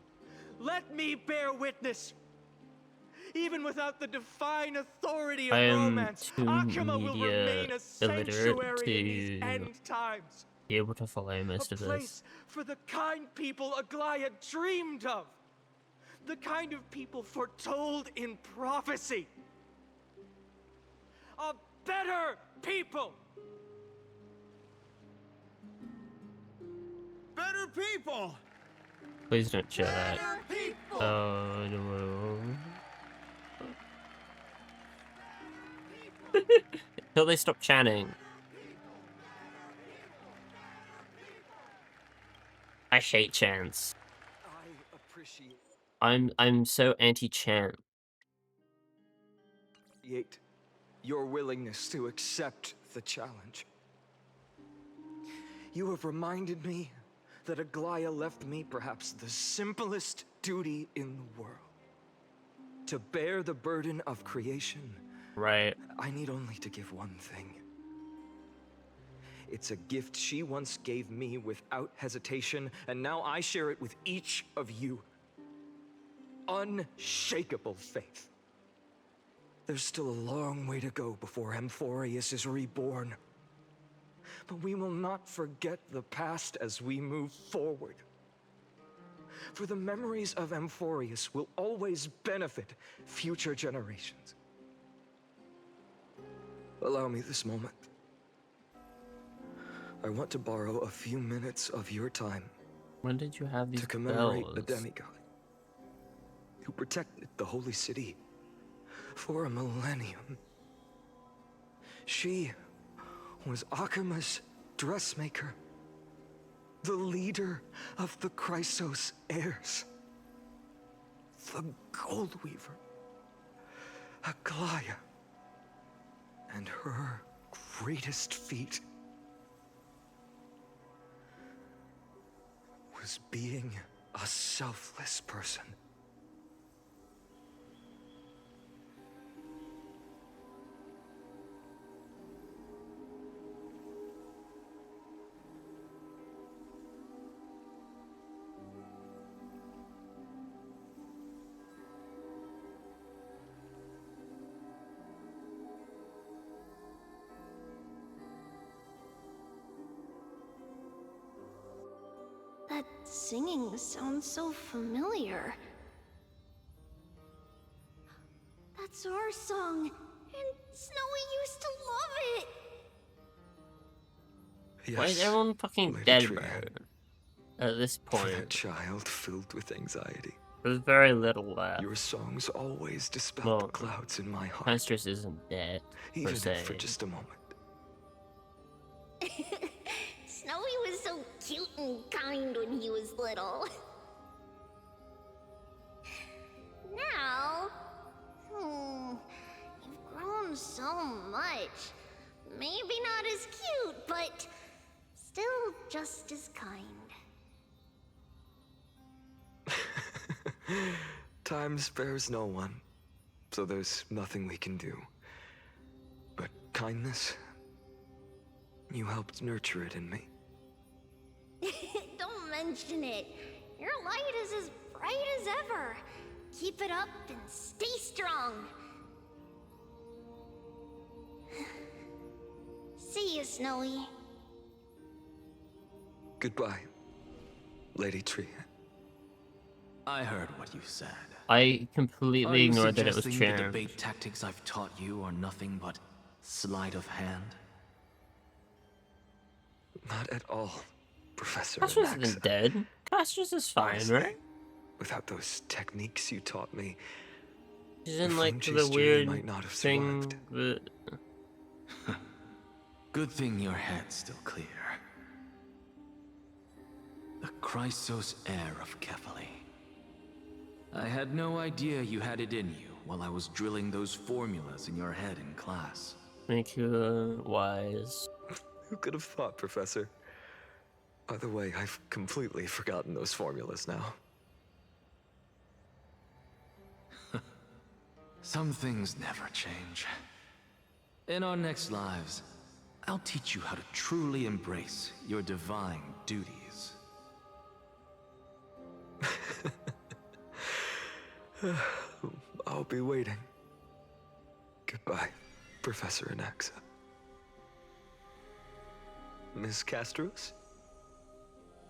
Let me bear witness. Even without the divine authority I of am romance, too Akima will media remain a illiterate sanctuary in these to end times. be able to follow most A of this. place for the kind people Aglaia dreamed of. The kind of people foretold in prophecy. A better people. Better people! Please don't show that. Oh no. Until they stop chanting. I hate chants. I appreciate I'm so anti-chant. your willingness to accept the challenge. You have reminded me that Aglaia left me perhaps the simplest duty in the world. To bear the burden of creation. Right. I need only to give one thing. It's a gift she once gave me without hesitation, and now I share it with each of you. Unshakable faith. There's still a long way to go before Amphorius is reborn. But we will not forget the past as we move forward. For the memories of Amphorius will always benefit future generations. Allow me this moment. I want to borrow a few minutes of your time. When did you have these to commemorate bells? the demigod who protected the holy city for a millennium. She was Akima's dressmaker, the leader of the Chrysos heirs, the Gold Weaver, Aglaia, and her greatest feat was being a selfless person. That singing sounds so familiar. That's our song, and Snowy used to love it. Why is everyone fucking Lady dead, Tree. bro? At this For point, that child filled with anxiety. there's very little left. Your songs always dispelled Well, the clouds in my heart. Mistress isn't dead, Even per se. if for just a moment. Snowy was so cute and kind when he was little. Now, you've grown so much. Maybe not as cute, but still just as kind. Time spares no one, so there's nothing we can do. But kindness, you helped nurture it in me. Don't mention it. Your light is as bright as ever. Keep it up and stay strong. See you, Snowy. Goodbye, Lady Tree. I heard what you said. I completely Are you ignored that it was suggesting the charmed. debate tactics I've taught you are nothing but sleight of hand? Not at all, Professor Castrus Anaxa. isn't dead. Castrus is fine, Honestly, right? Without those techniques you taught me, She's in The like phone the chase journey weird might not have thing survived. that... Good thing your head's still clear. The Chrysos heir of Kefali. I had no idea you had it in you while I was drilling those formulas in your head in class. Make you wise. Who could have thought, Professor? By the way, I've completely forgotten those formulas now. Some things never change. In our next lives, I'll teach you how to truly embrace your divine duties. I'll be waiting. Goodbye, Professor Anaxa. Miss Castros?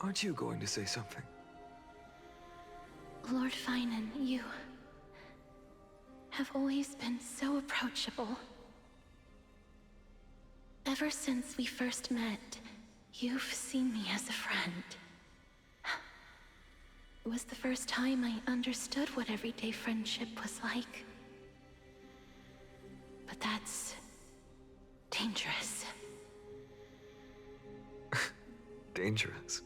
Aren't you going to say something? Lord Finan, you have always been so approachable. Ever since we first met, you've seen me as a friend. It was the first time I understood what everyday friendship was like. But that's dangerous. Dangerous?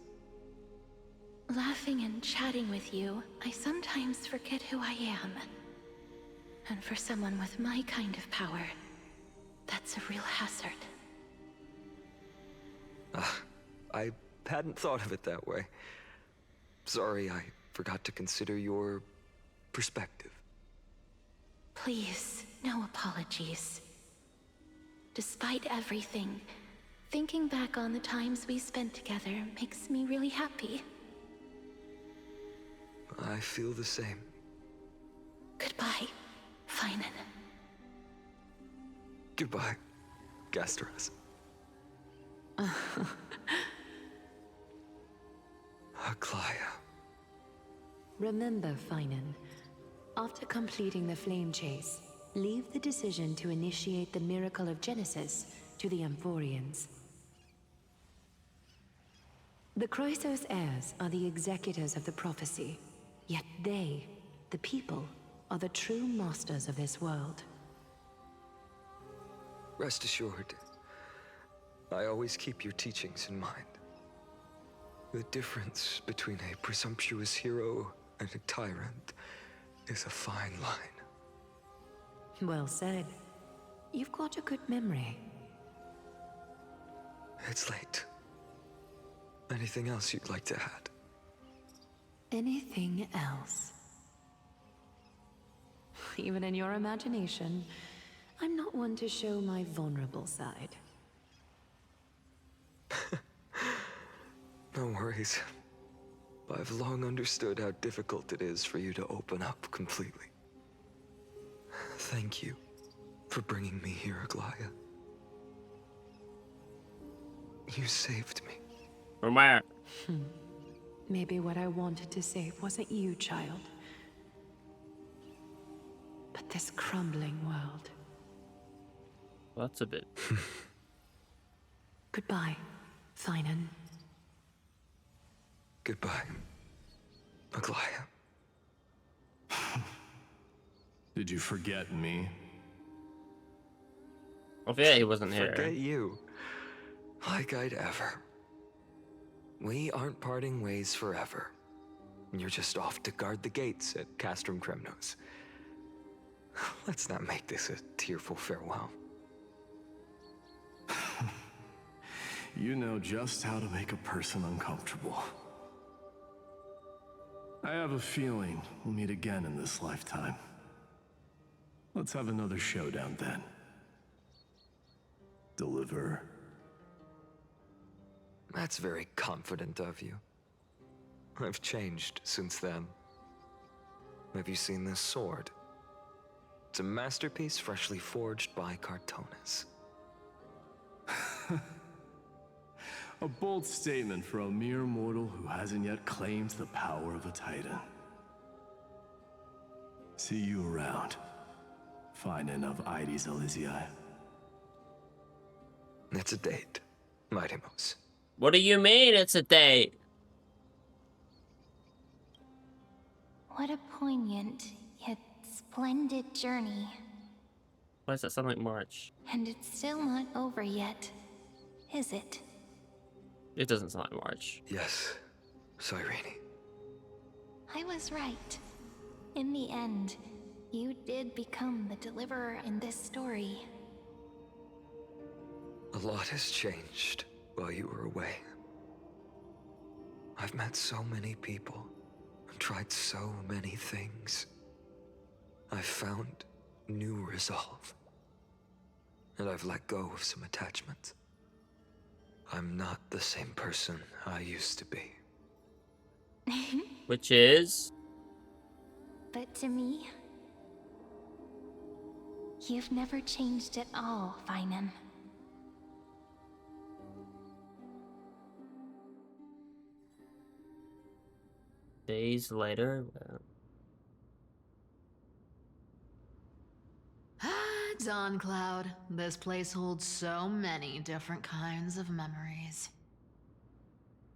Laughing and chatting with you, I sometimes forget who I am. And for someone with my kind of power, that's a real hazard. I hadn't thought of it that way. Sorry, I forgot to consider your perspective. Please, no apologies. Despite everything, thinking back on the times we spent together makes me really happy. I feel the same. Goodbye, Finan. Goodbye, Gastros. Aglaya. Remember, Finan, after completing the flame chase, leave the decision to initiate the miracle of Genesis to the Amphorians. The Chrysos heirs are the executors of the prophecy, yet they, the people, are the true masters of this world. Rest assured, I always keep your teachings in mind. The difference between a presumptuous hero and a tyrant is a fine line. Well said. You've got a good memory. It's late. Anything else you'd like to add? Anything else? Even in your imagination, I'm not one to show my vulnerable side. No worries. I've long understood how difficult it is for you to open up completely. Thank you for bringing me here, Aglaya. You saved me. From where? Maybe what I wanted to save wasn't you, child. But this crumbling world. That's a bit. Goodbye, Finan. Goodbye, Aglaya. Did you forget me? Oh yeah, he wasn't here. Forget you. Like I'd ever. We aren't parting ways forever. You're just off to guard the gates at Castrum Kremnos. Let's not make this a tearful farewell. You know just how to make a person uncomfortable. I have a feeling we'll meet again in this lifetime. Let's have another showdown then. Deliver. That's very confident of you. I've changed since then. Have you seen this sword? It's a masterpiece freshly forged by Cartonis. A bold statement for a mere mortal who hasn't yet claimed the power of a Titan. See you around. Finan of Ides Elysiae. It's a date, Mightimos. What do you mean it's a date? What a poignant, yet splendid journey. Why does that sound like March? And it's still not over yet, is it? It doesn't sound like March. Yes, Cyrene. I was right. In the end, you did become the deliverer in this story. A lot has changed while you were away. I've met so many people and tried so many things. I've found new resolve. And I've let go of some attachments. I'm not the same person I used to be. Which is? But to me, you've never changed at all, Finan. Days later? Dawn Cloud. This place holds so many different kinds of memories.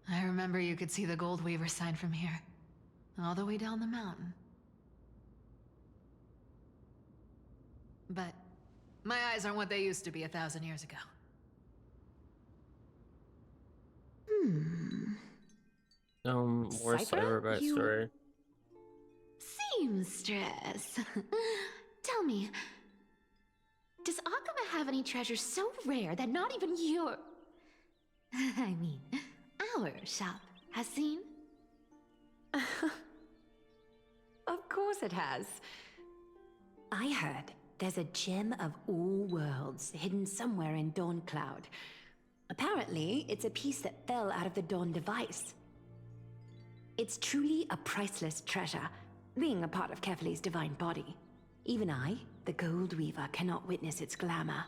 I remember you could see the Gold Weaver sign from here, all the way down the mountain. But my eyes aren't what they used to be 1,000 years ago. More Cypher, cyber you- backstory. Seamstress. Tell me, does Akama have any treasures so rare that not even your... I mean, our shop has seen? Of course it has. I heard there's a gem of all worlds hidden somewhere in Dawn Cloud. Apparently, it's a piece that fell out of the Dawn device. It's truly a priceless treasure, being a part of Kefali's divine body. Even I, the Gold Weaver, cannot witness its glamour.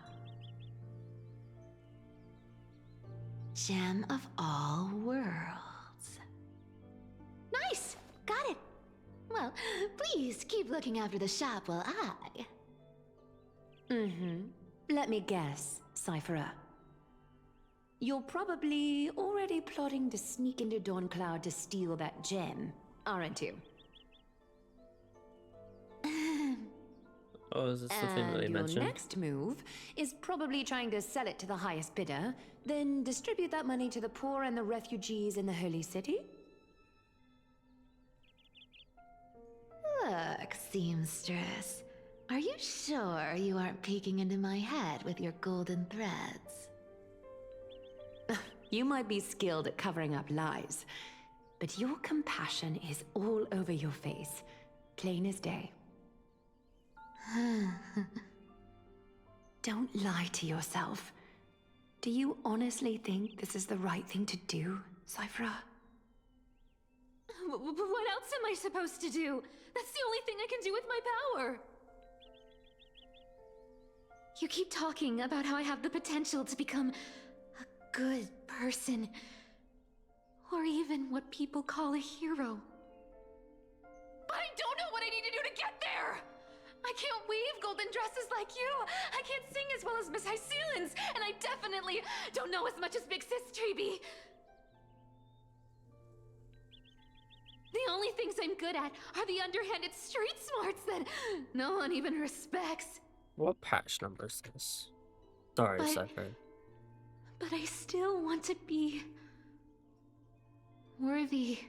Gem of all worlds. Nice! Got it! Well, please keep looking after the shop while I... Let me guess, Cypherer. You're probably already plotting to sneak into Dawn Cloud to steal that gem, aren't you? Oh, is this something that they And your mentioned? next move is probably trying to sell it to the highest bidder, then distribute that money to the poor and the refugees in the Holy City? Look, seamstress. Are you sure you aren't peeking into my head with your golden threads? You might be skilled at covering up lies, but your compassion is all over your face, plain as day. Don't lie to yourself. Do you honestly think this is the right thing to do, Cypher? What else am I supposed to do? That's the only thing I can do with my power. You keep talking about how I have the potential to become a good person. Or even what people call a hero. But I don't know what I need to do to get there! I can't weave golden dresses like you! I can't sing as well as Miss Hyceelins! And I definitely don't know as much as Big Sis Treeby! The only things I'm good at are the underhanded street smarts that no one even respects. What patch number is this? Sorry, But- Cypher. But I still want to be worthy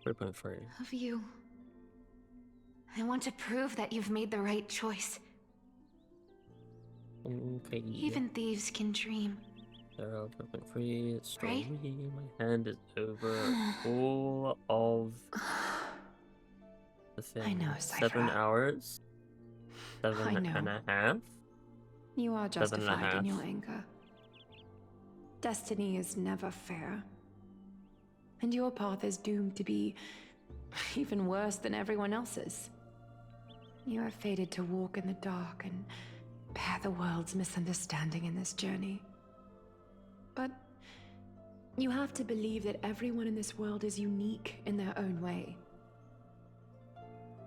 3.3. of you. I want to prove that you've made the right choice. Okay. Even thieves can dream. 0.3. Story. Right? My hand is over all of the thing. I know, 7 Cypher. hours. I 7 know. and a half. You are 7 and a justified in half. your anger. Destiny is never fair. And your path is doomed to be even worse than everyone else's. You are fated to walk in the dark and bear the world's misunderstanding in this journey. But you have to believe that everyone in this world is unique in their own way.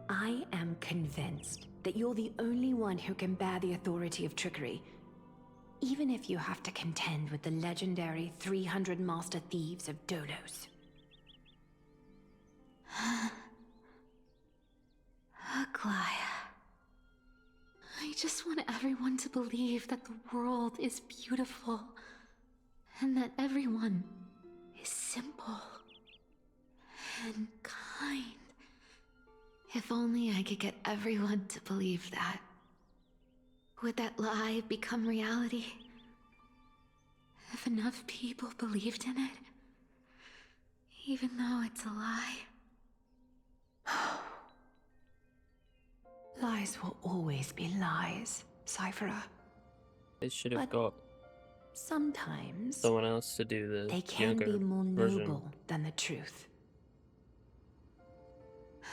I am convinced that you're the only one who can bear the authority of trickery, even if you have to contend with the legendary 300 master thieves of Dolos. Aglaya. I just want everyone to believe that the world is beautiful and that everyone is simple and kind. If only I could get everyone to believe that. Would that lie become reality? If enough people believed in it, even though it's a lie. Lies will always be lies, Cyphera. They should have got sometimes someone else to do the they can younger be more version. noble than the truth.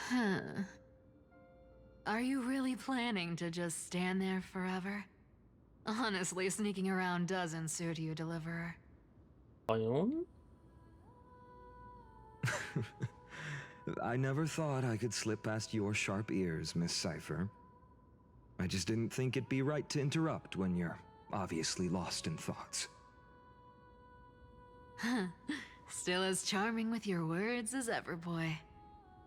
Huh. Are you really planning to just stand there forever? Honestly, sneaking around doesn't suit you, Deliverer. Biome? I never thought I could slip past your sharp ears, Miss Cypher. I just didn't think it'd be right to interrupt when you're obviously lost in thoughts. Still as charming with your words as ever, boy.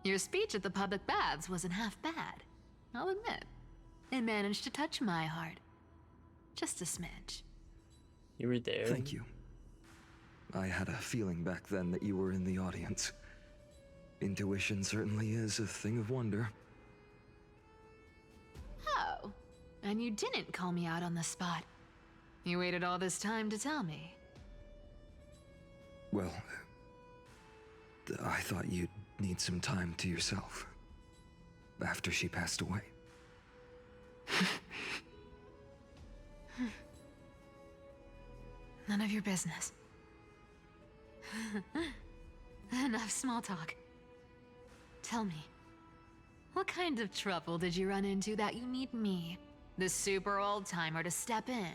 Your speech at the public baths wasn't half bad. I'll admit. It managed to touch my heart. Just a smidge. You were there. Thank you. I had a feeling back then that you were in the audience. Intuition certainly is a thing of wonder. Oh, and you didn't call me out on the spot. You waited all this time to tell me. Well, I thought you'd need some time to yourself. After she passed away. None of your business. Enough small talk. Tell me, what kind of trouble did you run into that you need me, the super old-timer, to step in?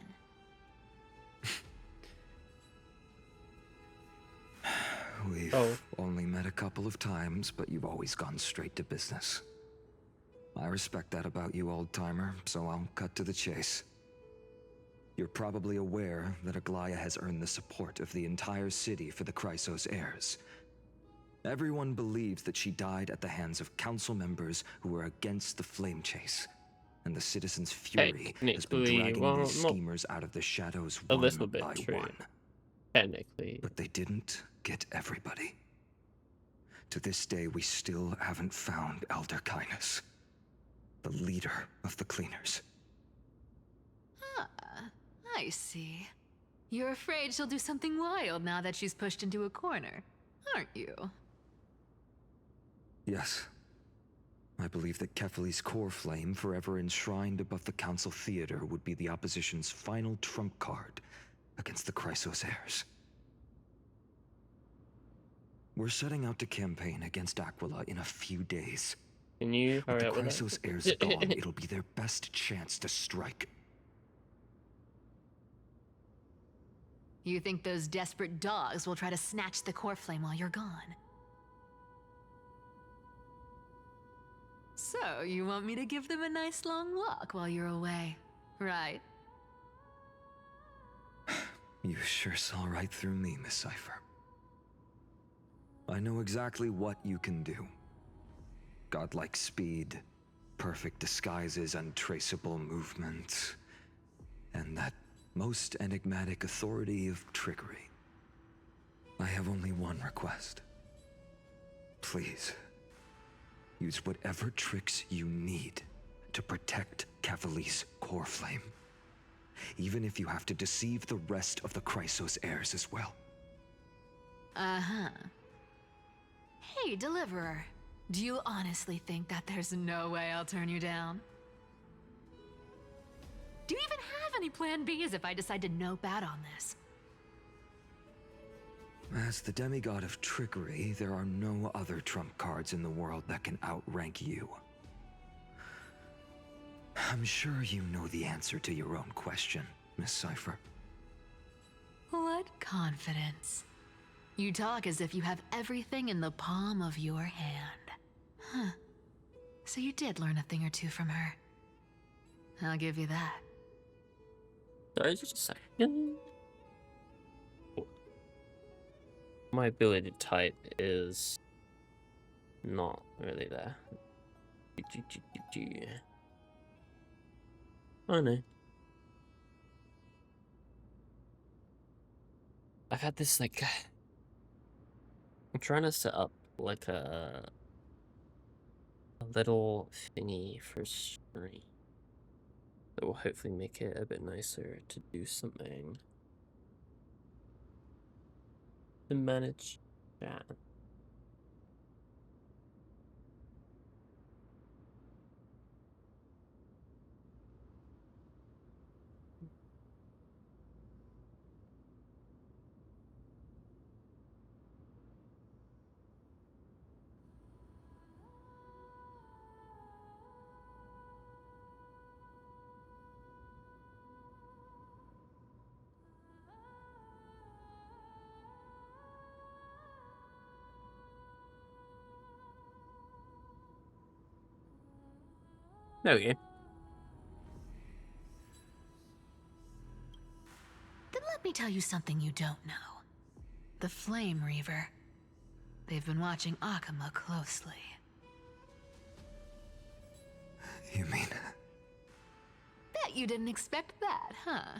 We've only met a couple of times, but you've always gone straight to business. I respect that about you, old-timer, so I'll cut to the chase. You're probably aware that Aglaya has earned the support of the entire city for the Chrysos heirs. Everyone believes that she died at the hands of council members who were against the flame chase. And the citizens' fury has been dragging these schemers out of the shadows one by one. Technically. But they didn't get everybody. To this day, we still haven't found Elder Kynus, the leader of the cleaners. Ah, I see. You're afraid she'll do something wild now that she's pushed into a corner, aren't you? Yes. I believe that Kefali's core flame, forever enshrined above the council theater, would be the opposition's final trump card against the Chrysos heirs. We're setting out to campaign against Aquila in a few days. Can you hurry up with that? With the Chrysos heirs gone, it'll be their best chance to strike. You think those desperate dogs will try to snatch the core flame while you're gone? So, you want me to give them a nice long walk while you're away, right? You sure saw right through me, Miss Cypher. I know exactly what you can do. Godlike speed, perfect disguises, untraceable movement, and that most enigmatic authority of trickery. I have only one request. Please, use whatever tricks you need to protect Kefali's core flame. Even if you have to deceive the rest of the Chrysos heirs as well. Uh-huh. Hey, Deliverer. Do you honestly think that there's no way I'll turn you down? Do you even have any plan Bs if I decide to nope out on this? As the demigod of trickery, there are no other trump cards in the world that can outrank you. I'm sure you know the answer to your own question, Miss Cypher. What confidence. You talk as if you have everything in the palm of your hand. Huh. So you did learn a thing or two from her. I'll give you that. Sorry, just a second. My ability to type is not really there. I know. I've had this, like... I'm trying to set up, like, a little thingy for stream that will hopefully make it a bit nicer to do something. To manage that. There we go. Then let me tell you something you don't know. The Flame Reaver. They've been watching Akama closely. You mean... Bet you didn't expect that, huh?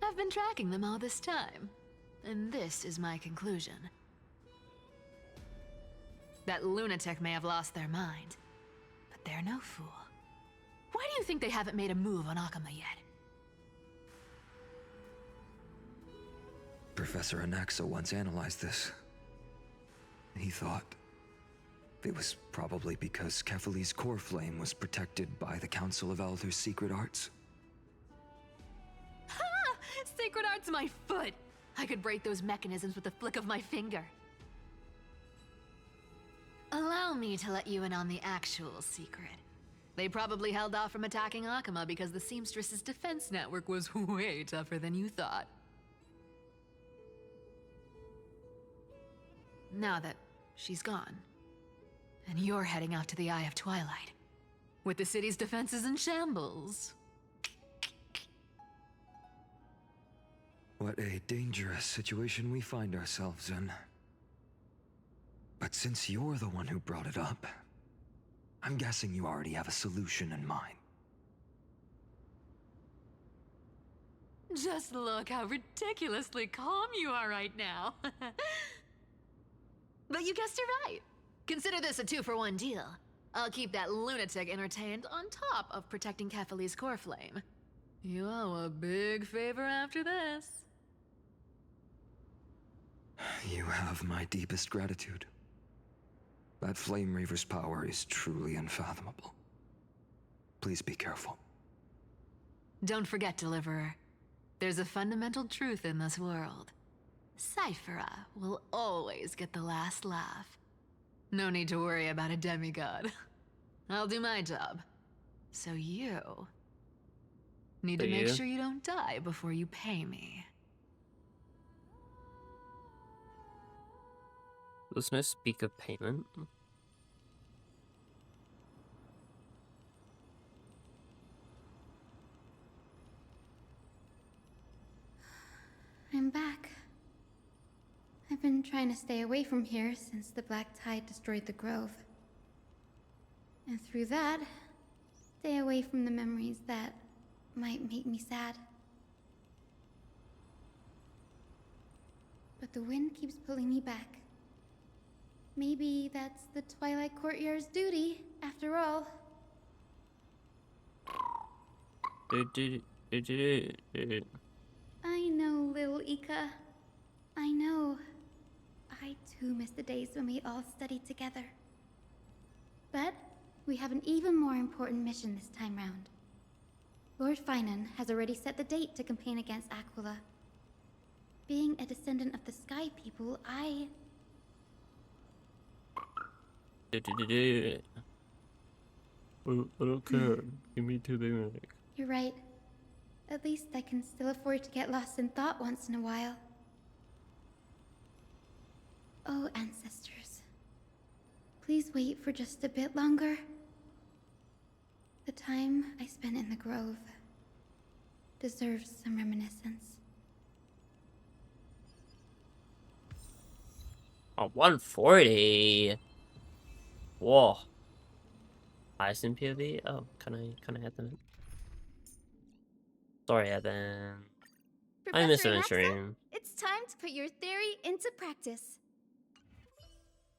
I've been tracking them all this time. And this is my conclusion. That lunatic may have lost their mind, but they're no fool. Why do you think they haven't made a move on Akama yet? Professor Anaxa once analyzed this. He thought it was probably because Kefali's core flame was protected by the Council of Elders' secret arts. Ha! Sacred Art's my foot! I could break those mechanisms with the flick of my finger. Allow me to let you in on the actual secret. They probably held off from attacking Akama because the Seamstress's defense network was way tougher than you thought. Now that she's gone, and you're heading out to the Eye of Twilight, with the city's defenses in shambles. What a dangerous situation we find ourselves in. But since you're the one who brought it up, I'm guessing you already have a solution in mind. Just look how ridiculously calm you are right now. But you guessed it right. Consider this a 2-for-1 deal. I'll keep that lunatic entertained on top of protecting Kefali's core flame. You owe a big favor after this. You have my deepest gratitude. That Flame Reaver's power is truly unfathomable. Please be careful. Don't forget, Deliverer. There's a fundamental truth in this world. Cyphera will always get the last laugh. No need to worry about a demigod. I'll do my job. So you need to make sure you don't die before you pay me. There's no speak of payment. I'm back. I've been trying to stay away from here since the Black Tide destroyed the Grove. And through that, stay away from the memories that might make me sad. But the wind keeps pulling me back. Maybe that's the Twilight Courtyard's duty, after all. I know, little Ika. I know. I too miss the days when we all studied together. But we have an even more important mission this time round. Lord Finan has already set the date to campaign against Aquila. Being a descendant of the Sky People, I don't care. Give me to the music. You're right. At least I can still afford to get lost in thought once in a while. Oh, ancestors. Please wait for just a bit longer. The time I spent in the Grove deserves some reminiscence. Oh, 140. Whoa. Highest in POV? Oh, can I hit them? Sorry, Evan. I miss adventuring. It's time to put your theory into practice.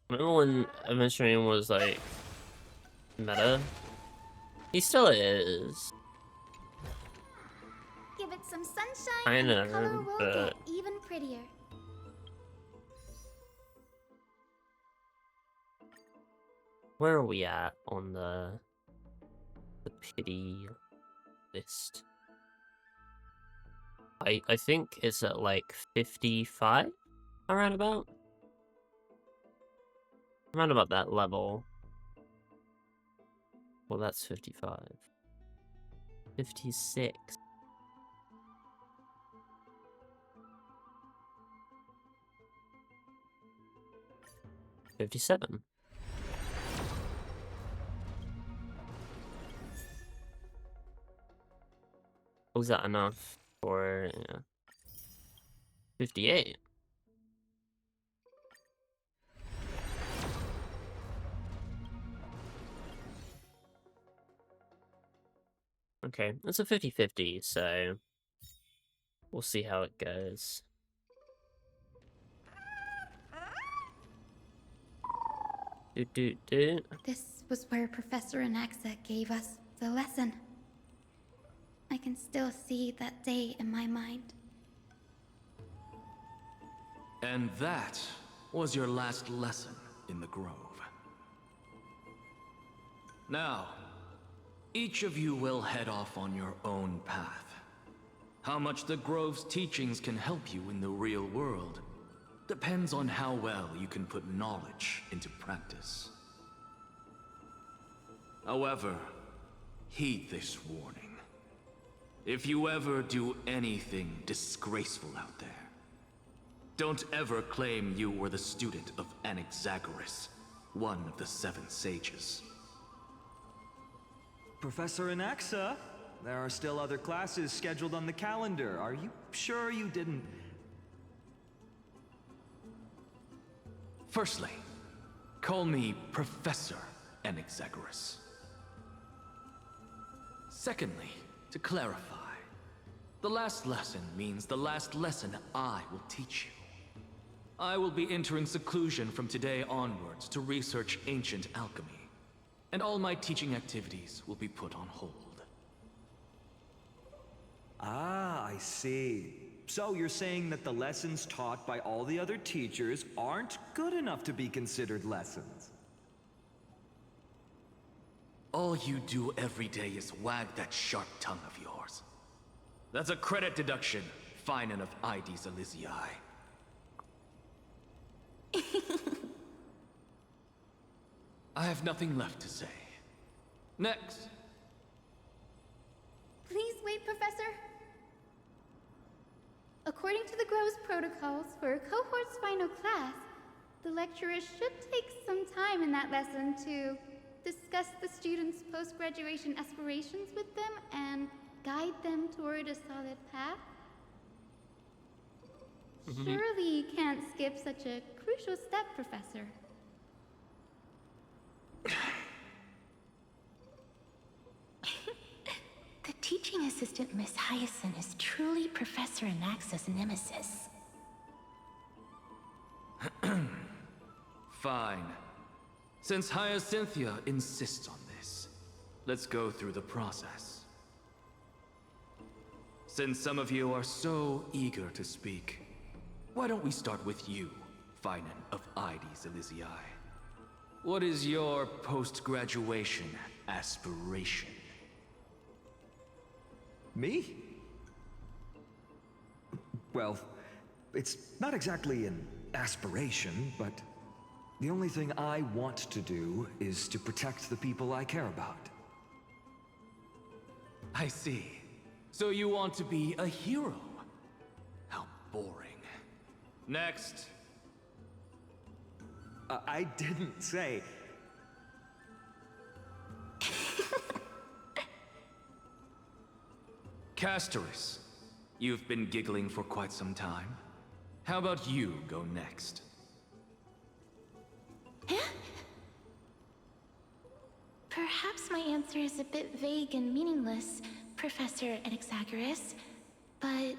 Remember when adventuring was like meta? He still is. Give it some sunshine I and the know, color will but get even prettier. where are we at on the pity list? I think it's at like 55 around about that level. Well, that's 55. 56. $57. Was that enough for 58? Okay, it's a 50-50, so we'll see how it goes. This was where Professor Anaxa gave us the lesson. I can still see that day in my mind. And that was your last lesson in the Grove. Now, each of you will head off on your own path. How much the Grove's teachings can help you in the real world depends on how well you can put knowledge into practice. However, heed this warning. If you ever do anything disgraceful out there, don't ever claim you were the student of Anaxagoras, one of the 7 sages. Professor Anaxa, there are still other classes scheduled on the calendar. Are you sure you didn't... Firstly, call me Professor Anaxagoras. Secondly, to clarify, the last lesson means the last lesson I will teach you. I will be entering seclusion from today onwards to research ancient alchemy, and all my teaching activities will be put on hold. Ah, I see. So you're saying that the lessons taught by all the other teachers aren't good enough to be considered lessons? All you do every day is wag that sharp tongue of yours. That's a credit deduction, fine enough IDs Elysiae. I have nothing left to say. Next. Please wait, Professor. According to the Grove's protocols for a cohort's final class, the lecturer should take some time in that lesson to discuss the students' post-graduation aspirations with them and guide them toward a solid path. Surely you can't skip such a crucial step, Professor. The teaching assistant, Miss Hyacinth, is truly Professor Anaxa's nemesis. Fine. Since Hyacinthia insists on this, let's go through the process. Since some of you are so eager to speak, why don't we start with you, Finan of IDs Elysiae? What is your post-graduation aspiration? Me? Well, it's not exactly an aspiration, but the only thing I want to do is to protect the people I care about. I see. So you want to be a hero? How boring. Next. I didn't say... Castorus, you've been giggling for quite some time. How about you go next? Perhaps my answer is a bit vague and meaningless, Professor Anaxagoras, but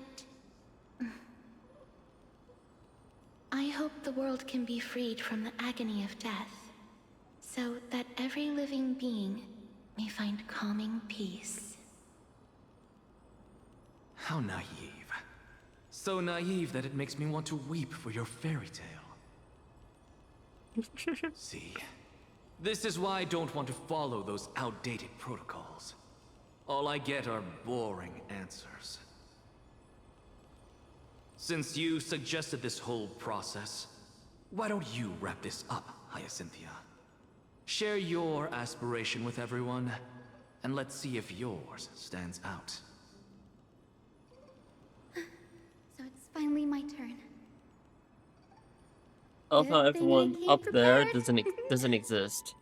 I hope the world can be freed from the agony of death, so that every living being may find calming peace. How naive. So naive that it makes me want to weep for your fairy tale. See, this is why I don't want to follow those outdated protocols. All I get are boring answers. Since you suggested this whole process, why don't you wrap this up, Hyacinthia? Share your aspiration with everyone, and let's see if yours stands out. So it's finally my turn. I love how Good thing I everyone came up there prepared. doesn't exist.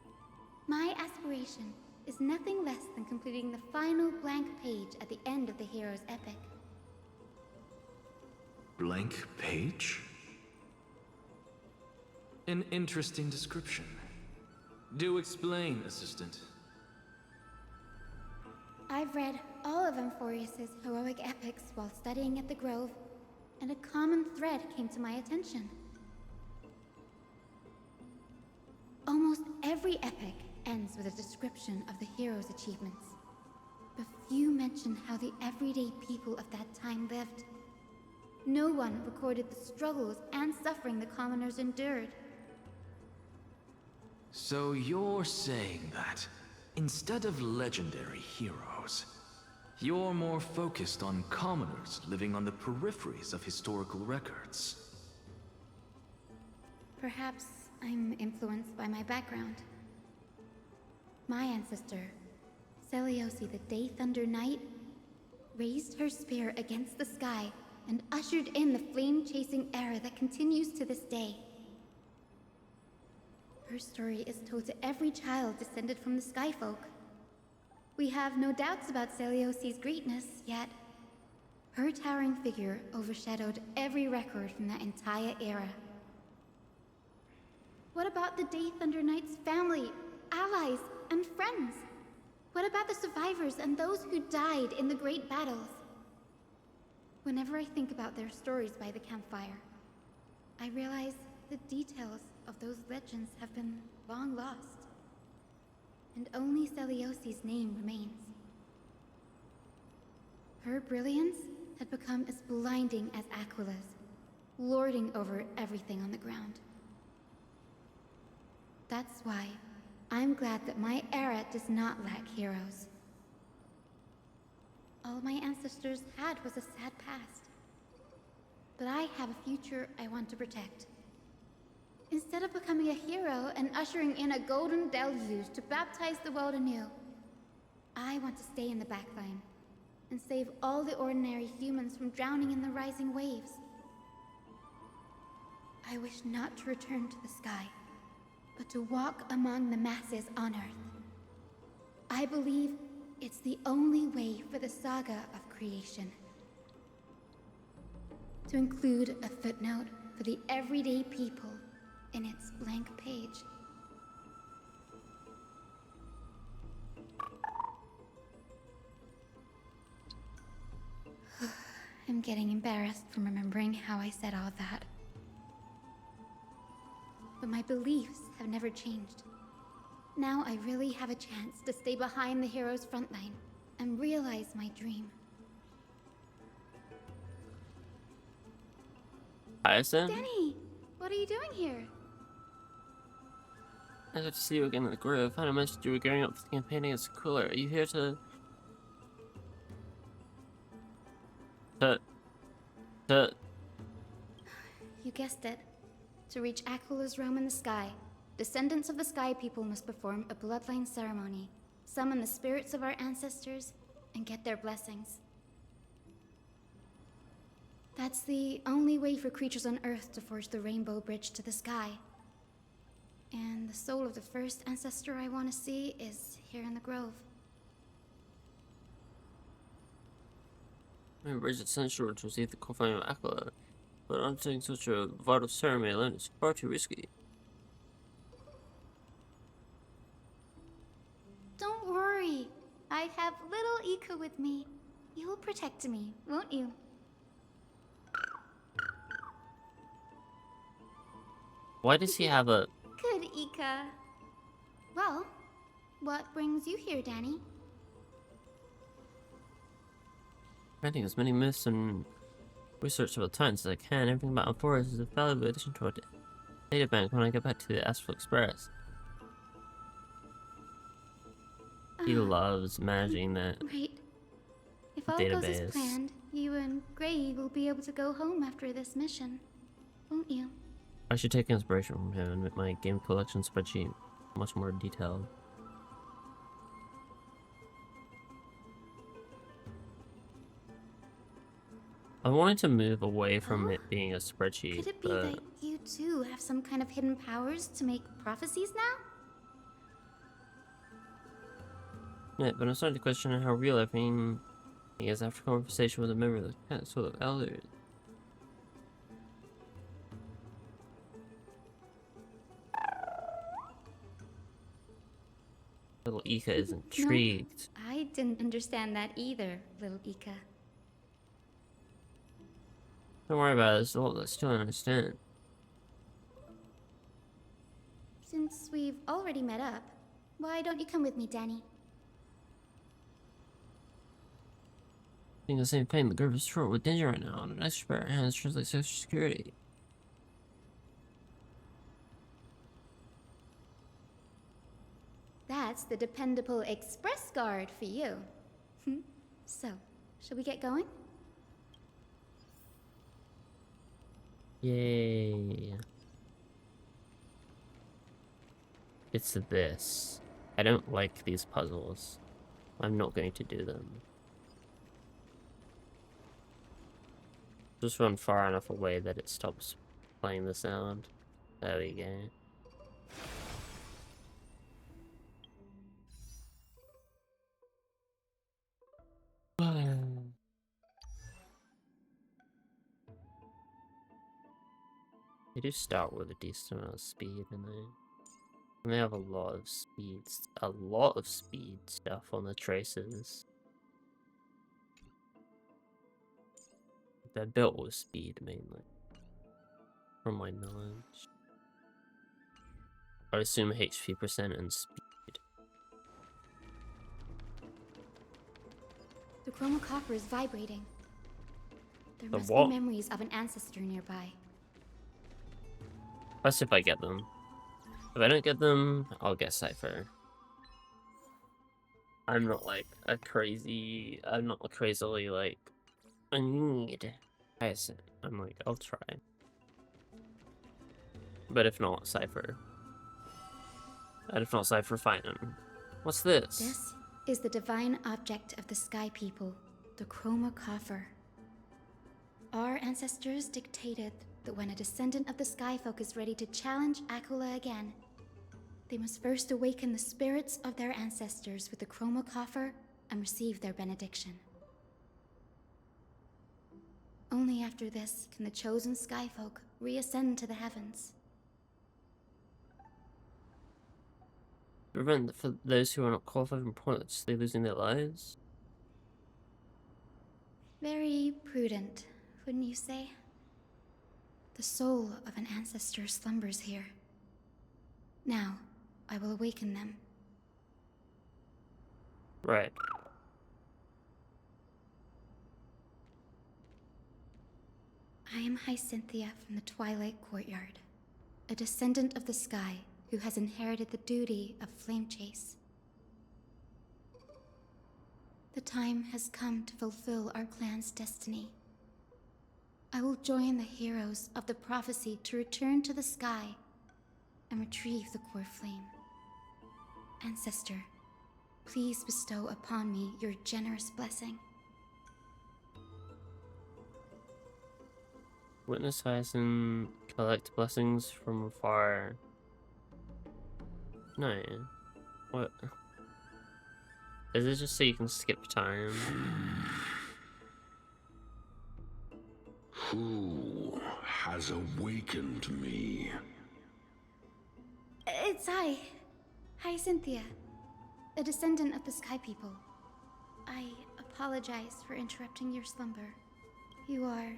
My aspiration is nothing less than completing the final blank page at the end of the hero's epic. Blank page? An interesting description. Do explain, assistant. I've read all of Amphorius's heroic epics while studying at the Grove, and a common thread came to my attention. Almost every epic ends with a description of the hero's achievements, but few mention how the everyday people of that time lived. No one recorded the struggles and suffering the commoners endured. So you're saying that, instead of legendary heroes, you're more focused on commoners living on the peripheries of historical records. Perhaps I'm influenced by my background. My ancestor, Seliosi the Day Thunder Knight, raised her spear against the sky and ushered in the flame-chasing era that continues to this day. Her story is told to every child descended from the Skyfolk. We have no doubts about Seliosi's greatness, yet her towering figure overshadowed every record from that entire era. What about the Day Thunder Knight's family, allies, and friends? What about the survivors and those who died in the great battles? Whenever I think about their stories by the campfire, I realize the details of those legends have been long lost, and only Seliosi's name remains. Her brilliance had become as blinding as Aquila's, lording over everything on the ground. That's why I'm glad that my era does not lack heroes. All my ancestors had was a sad past, but I have a future I want to protect. Instead of becoming a hero and ushering in a golden deluge to baptize the world anew, I want to stay in the backline and save all the ordinary humans from drowning in the rising waves. I wish not to return to the sky, but to walk among the masses on Earth. I believe it's the only way for the saga of creation. To include a footnote for the everyday people in its blank page. I'm getting embarrassed from remembering how I said all that. But my beliefs have never changed. Now I really have a chance to stay behind the hero's front line and realize my dream. Hyacinth? Denny, what are you doing here? I got to see you again in the Grove. I mentioned you were gearing up for the campaign against Cooler. Are you here to... You guessed it. To reach Aquila's realm in the sky, descendants of the Sky People must perform a bloodline ceremony, summon the spirits of our ancestors, and get their blessings. That's the only way for creatures on Earth to forge the rainbow bridge to the sky. And the soul of the first ancestor I want to see is here in the Grove. I mean, Bridge essential to receive the confirmation of Aquila, but undertaking such a vital ceremony alone is far too risky. Don't worry. I have little Ika with me. You will protect me, won't you? Why does he have a... Good, Ika. Well, what brings you here, Danny? Writing as many myths and research about Titans as I can. Everything about Forest is a valuable addition to our data bank when I get back to the Astral Express. He loves managing that Right. If all database. goes as planned, you and Gray will be able to go home after this mission, won't you? I should take inspiration from him and make my game collection spreadsheet much more detailed. I wanted to move away from it being a spreadsheet, Could it be but that you too have some kind of hidden powers to make prophecies now? yeah, but I'm starting to question how real everything is after conversation with a member of the Council of Elders. Little Ika is intrigued. No, I didn't understand that either, little Ika. Don't worry about it, it's all I still understand. Since we've already met up, why don't you come with me, Danny? Being the same thing, the group is short with danger right now, and an extra pair of hands translates social security. That's the dependable express guard for you. So, shall we get going? Yay. It's this. I don't like these puzzles. I'm not going to do them. Just run far enough away that it stops playing the sound. There we go. They do start with a decent amount of speed, and they have a lot of speed stuff on the traces. They're built with speed mainly, from my knowledge. I assume HP percent and speed. The chroma copper is vibrating. There The must what? be memories of an ancestor nearby. That's if I get them. If I don't get them, I'll get Cypher. I'm not like a crazy. I'm not crazily like. I need. I'm like, I'll try. But if not, Cypher. And if not Cypher, fine. What's this? This is the divine object of the Sky People, the chroma coffer. Our ancestors dictated that when a descendant of the Skyfolk is ready to challenge Aquila again, they must first awaken the spirits of their ancestors with the chroma coffer and receive their benediction. Only after this can the chosen Skyfolk reascend to the heavens. Prevent for those who are not qualified from pointlessly losing their lives? Very prudent, wouldn't you say? The soul of an ancestor slumbers here. Now, I will awaken them. Right. I am Hyacinthia from the Twilight Courtyard, a descendant of the sky who has inherited the duty of flame chase. The time has come to fulfill our clan's destiny. I will join the heroes of the prophecy to return to the sky and retrieve the core flame. Ancestor, please bestow upon me your generous blessing. Witness Hyacinth collect blessings from afar. No. What? Is it just so you can skip time? Who has awakened me? It's Hyacinthia, a descendant of the Sky People. I apologize for interrupting your slumber. You are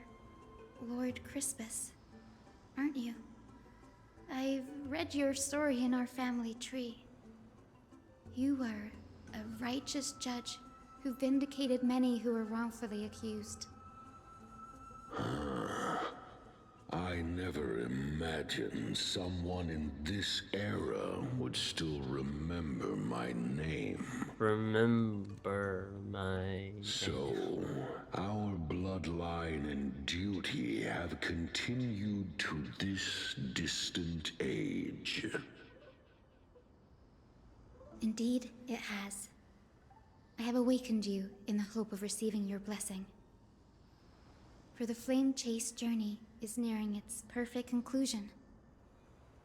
Lord Crispus, aren't you? I've read your story in our family tree. You were a righteous judge who vindicated many who were wrongfully accused. I never imagined someone in this era would still remember my name. Remember my So, our bloodline and duty have continued to this distant age. Indeed, it has. I have awakened you in the hope of receiving your blessing. For the Flame Chase journey is nearing its perfect conclusion,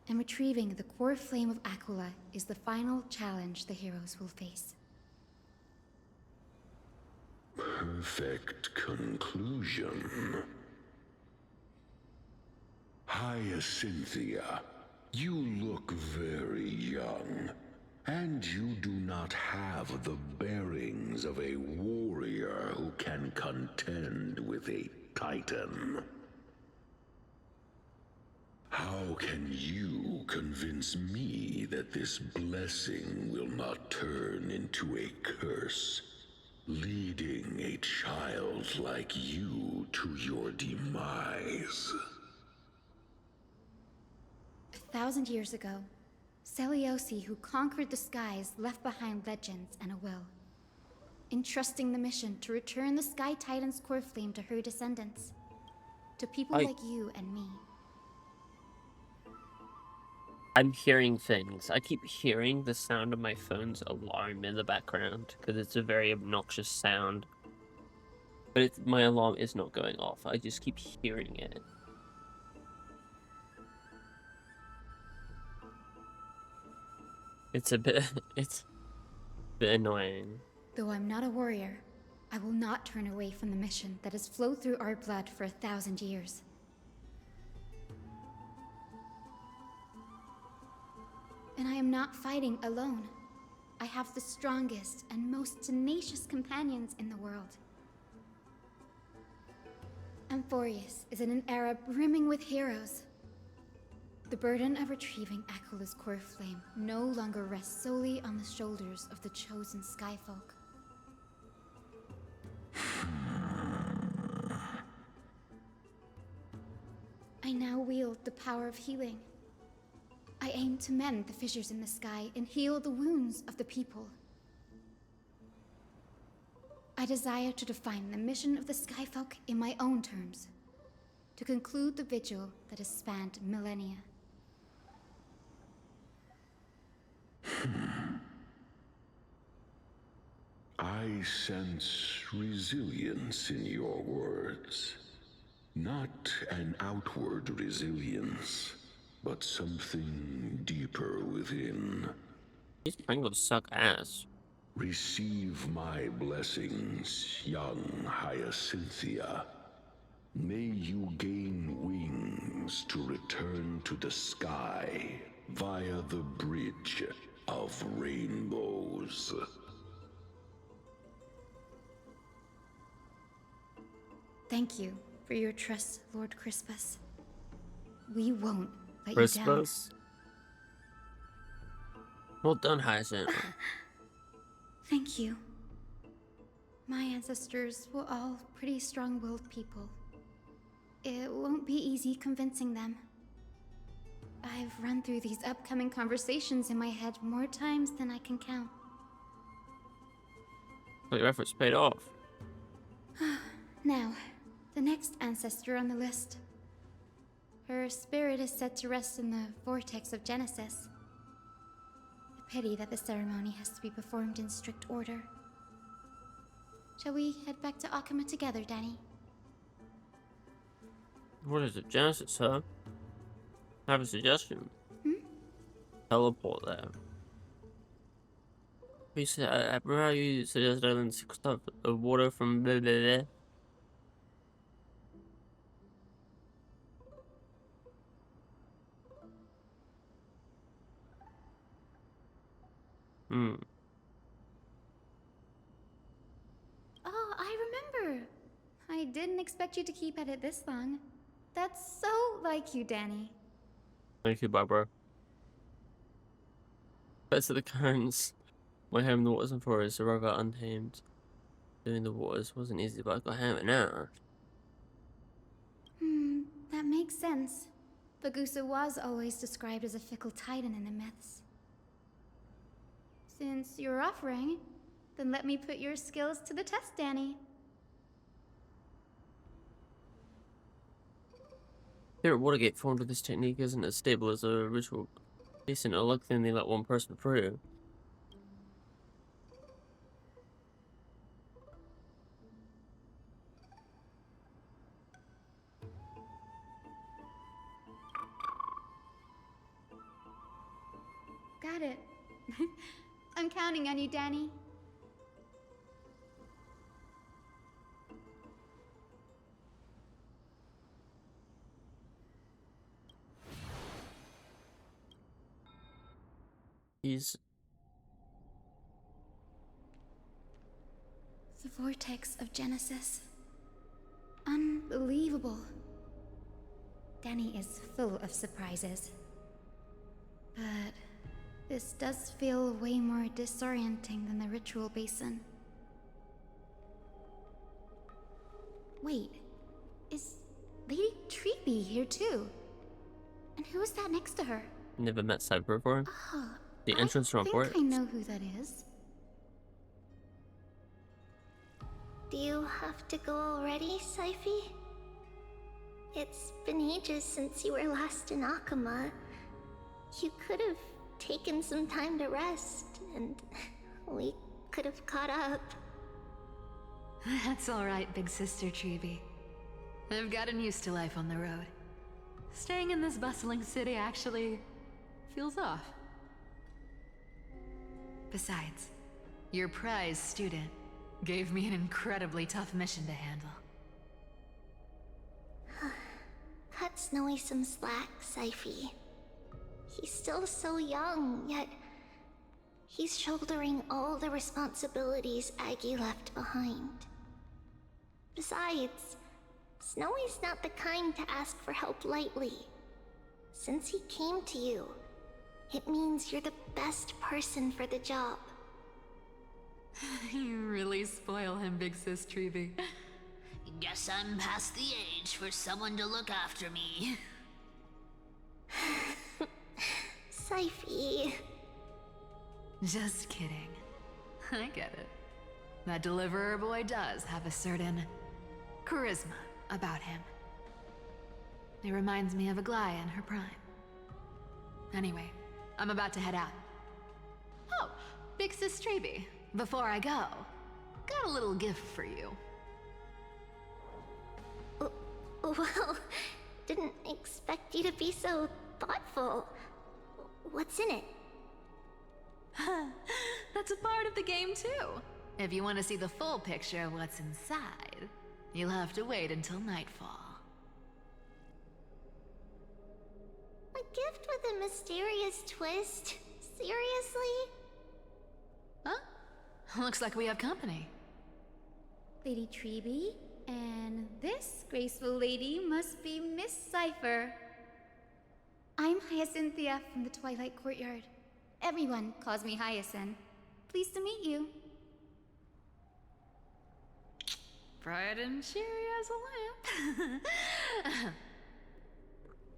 and retrieving the core flame of Aquila is the final challenge the heroes will face. Perfect conclusion. Hyacinthia, you look very young, and you do not have the bearings of a warrior who can contend with a titan. How can you convince me that this blessing will not turn into a curse, leading a child like you to your demise? 1,000 years ago, Seliosi, who conquered the skies, left behind legends and a will, entrusting the mission to return the Sky Titan's core flame to her descendants, to people like you and me. I'm hearing things. I keep hearing the sound of my phone's alarm in the background because it's a very obnoxious sound. But my alarm is not going off. I just keep hearing it. It's a bit annoying. Though I'm not a warrior, I will not turn away from the mission that has flowed through our blood for 1,000 years. And I am not fighting alone. I have the strongest and most tenacious companions in the world. Amphorius is in an era brimming with heroes. The burden of retrieving Aquila's core flame no longer rests solely on the shoulders of the chosen Skyfolk. I now wield the power of healing. I aim to mend the fissures in the sky and heal the wounds of the people. I desire to define the mission of the Skyfolk in my own terms, to conclude the vigil that has spanned millennia. I sense resilience in your words. Not an outward resilience, but something deeper within. These Pringles suck ass. Receive my blessings, young Hyacinthia. May you gain wings to return to the sky via the bridge of rainbows. Thank you for your trust, Lord Crispus. We won't let Crispus? you down. Well done, Hyacinth. Thank you. My ancestors were all pretty strong-willed people. It won't be easy convincing them. I've run through these upcoming conversations in my head more times than I can count. Well, your efforts paid off. Now, the next ancestor on the list. Her spirit is said to rest in the vortex of Genesis. A pity that the ceremony has to be performed in strict order. Shall we head back to Akama together, Danny? What is it, Genesis, huh? I have a suggestion. Teleport there. You said, I remember how you suggested I learn stuff of water from blah blah blah. didn't expect you to keep at it this long. That's so like you, Danny. Thank you, Barbara. Best of the currents. My home in the waters and forests, a river untamed. Doing the waters wasn't easy, but I got hammered now. That makes sense. Bagusa was always described as a fickle titan in the myths. Since you're offering, then let me put your skills to the test, Danny. Here at Watergate, formed with this technique isn't as stable as a ritual. Decent, it'll look thin, they let one person through. Got it. I'm counting on you, Danny. He's... The vortex of Genesis. Unbelievable. Danny is full of surprises. But this does feel way more disorienting than the ritual basin. Wait, is Lady Treeby here too? And who is that next to her? Never met Cypher before. Oh, The entrance from I port. think I know who that is. Do you have to go already, Syphy? It's been ages since you were last in Akama. You could have taken some time to rest, and we could have caught up. That's alright, big sister Treeby. I've gotten used to life on the road. Staying in this bustling city actually feels off. Besides, your prize student gave me an incredibly tough mission to handle. Cut Snowy some slack, Syphy. He's still so young, yet he's shouldering all the responsibilities Aggie left behind. Besides, Snowy's not the kind to ask for help lightly. Since he came to you, it means you're the best person for the job. You really spoil him, big sis Treeby. Guess I'm past the age for someone to look after me. Syphy. Just kidding. I get it. That deliverer boy does have a certain charisma about him. It reminds me of Aglaya in her prime. Anyway, I'm about to head out. Oh, big sis Treeby, before I go, got a little gift for you. Well, didn't expect you to be so thoughtful. What's in it? That's a part of the game too. If you want to see the full picture of what's inside, you'll have to wait until nightfall. A gift with a mysterious twist? Seriously? Huh? Looks like we have company. Lady Treeby, and this graceful lady must be Miss Cypher. I'm Hyacinthia from the Twilight Courtyard. Everyone calls me Hyacinth. Pleased to meet you. Bright and cheery as a lamp.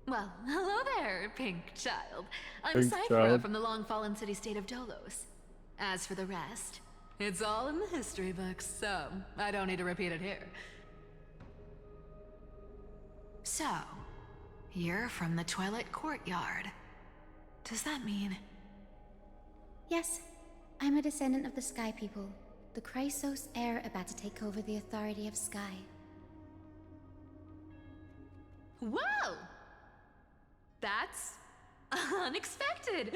Well, hello there, pink child. I'm Pink Cypher child. from the long-fallen city-state of Dolos. As for the rest, it's all in the history books, so I don't need to repeat it here. So, you're from the Twilight Courtyard. Does that mean... Yes, I'm a descendant of the Sky People, the Chrysos heir about to take over the authority of Sky. Whoa! That's unexpected.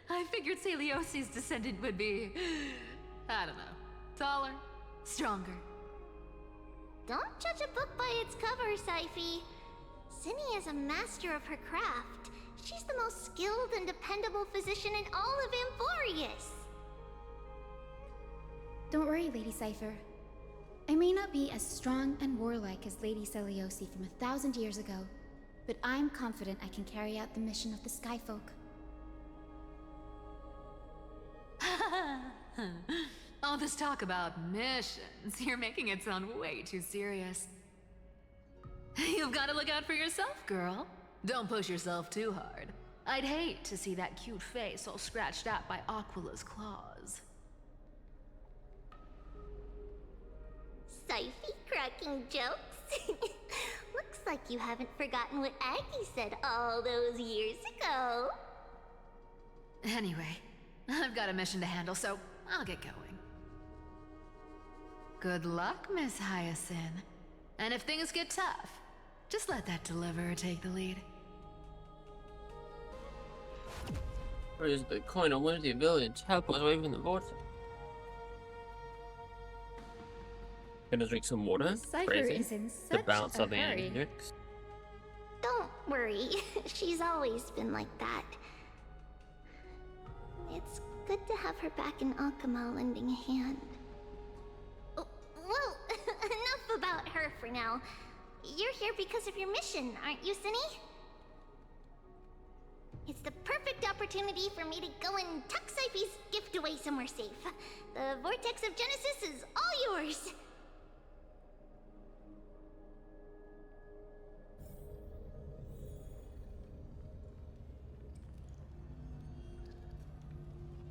I figured Celiosi's descendant would be, I don't know, taller, stronger. Don't judge a book by its cover, Syphy. Zinni is a master of her craft. She's the most skilled and dependable physician in all of Amphorius. Don't worry, Lady Cypher. I may not be as strong and warlike as Lady Celiosi from 1,000 years ago, but I'm confident I can carry out the mission of the Skyfolk. All this talk about missions, you're making it sound way too serious. You've got to look out for yourself, girl. Don't push yourself too hard. I'd hate to see that cute face all scratched out by Aquila's claws. Syphie cracking jokes? Looks like you haven't forgotten what Aggie said all those years ago. Anyway, I've got a mission to handle, so I'll get going. Good luck, Miss Hyacinth. And if things get tough, just let that deliverer take the lead. Raise the coin on one of the ability to teleport away from the vortex. Gonna drink some water. Cypher Crazy. is in To such bounce a on the hurry. Hendrix. Don't worry, she's always been like that. It's good to have her back in Akama lending a hand. Oh, well, enough about her for now. You're here because of your mission, aren't you, Cinny? It's the perfect opportunity for me to go and tuck Syphie's gift away somewhere safe. The Vortex of Genesis is all yours.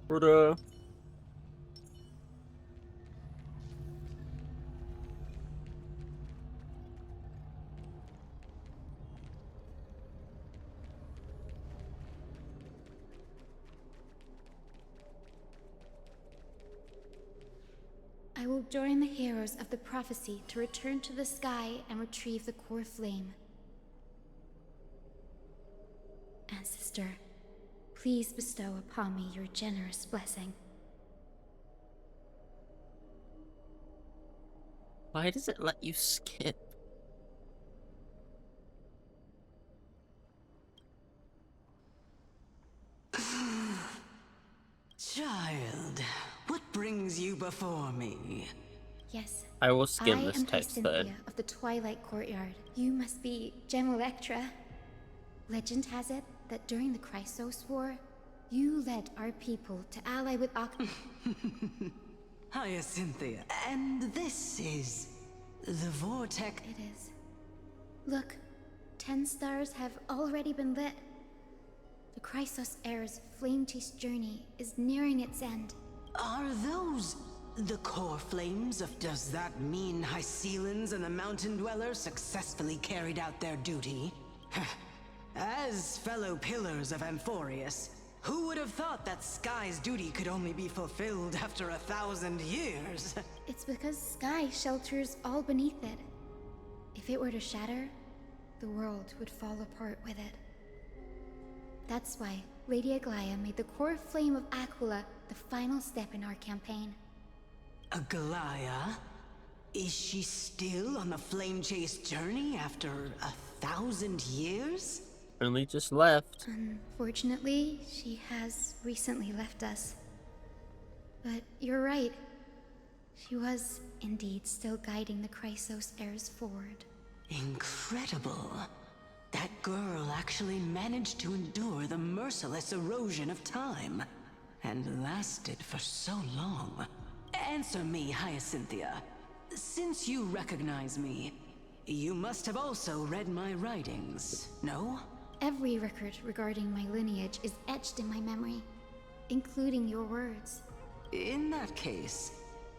Order. I will join the heroes of the prophecy to return to the sky and retrieve the core flame. Ancestor, please bestow upon me your generous blessing. Why does it let you skip? Child, what brings you before me? Yes, I will skim I this am text Hyacinthia then. of the Twilight Courtyard. You must be Gem Electra. Legend has it that during the Chrysos War, you led our people to ally with Hyacinthia, and this is the Vortex. It is. Look, 10 stars have already been lit. The Chrysos Heir's flame-chased journey is nearing its end. Are those the core flames of... Does that mean Hycelans and the Mountain Dwellers successfully carried out their duty? As fellow pillars of Amphorius, who would have thought that Sky's duty could only be fulfilled after 1,000 years? It's because Sky shelters all beneath it. If it were to shatter, the world would fall apart with it. That's why Lady Aglaya made the core flame of Aquila the final step in our campaign. Aglaya? Is she still on the flame-chased journey after 1,000 years? Only just left. Unfortunately, she has recently left us. But you're right. She was indeed still guiding the Chrysos heirs forward. Incredible. That girl actually managed to endure the merciless erosion of time. And lasted for so long. Answer me, Hyacinthia. Since you recognize me, you must have also read my writings, no? Every record regarding my lineage is etched in my memory, including your words. In that case,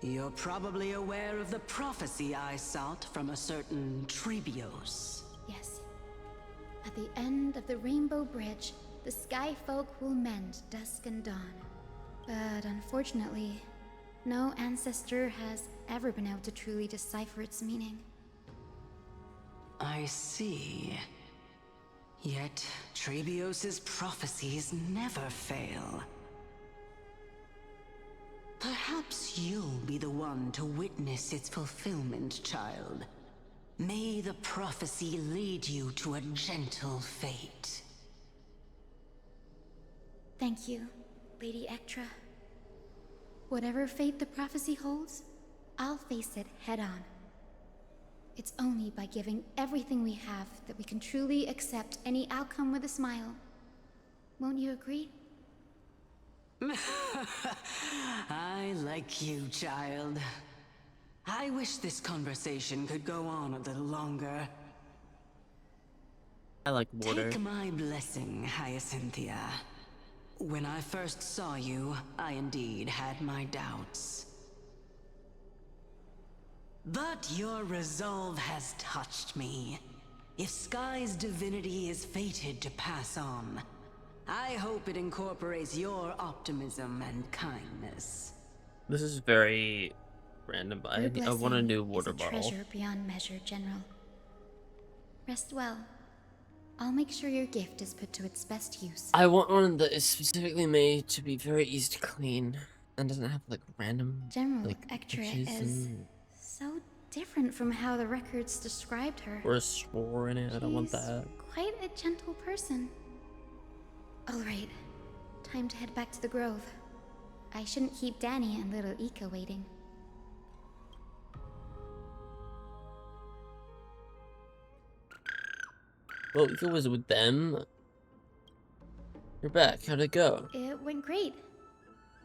you're probably aware of the prophecy I sought from a certain Trebios. Yes. At the end of the Rainbow Bridge, the Sky Folk will mend dusk and dawn. But unfortunately, no ancestor has ever been able to truly decipher its meaning. I see. Yet, Trebios' prophecies never fail. Perhaps you'll be the one to witness its fulfillment, child. May the prophecy lead you to a gentle fate. Thank you, Lady Ectra. Whatever fate the prophecy holds, I'll face it head on. It's only by giving everything we have that we can truly accept any outcome with a smile. Won't you agree? I like you, child. I wish this conversation could go on a little longer. I like water. Take my blessing, Hyacinthia. When I first saw you, I indeed had my doubts. But your resolve has touched me. If Sky's divinity is fated to pass on, I hope it incorporates your optimism and kindness. This is very random, but I want a new water is a bottle. Treasure beyond measure, General. Rest well. I'll make sure your gift is put to its best use. I want one that is specifically made to be very easy to clean and doesn't have like random General like Ectra itches is and so different from how the records described her. or a swore in it. I don't want that. Quite a gentle person. All right, time to head back to the grove. I shouldn't keep Danny and little Ika waiting. Well, if it was with them, you're back. How'd it go? It went great.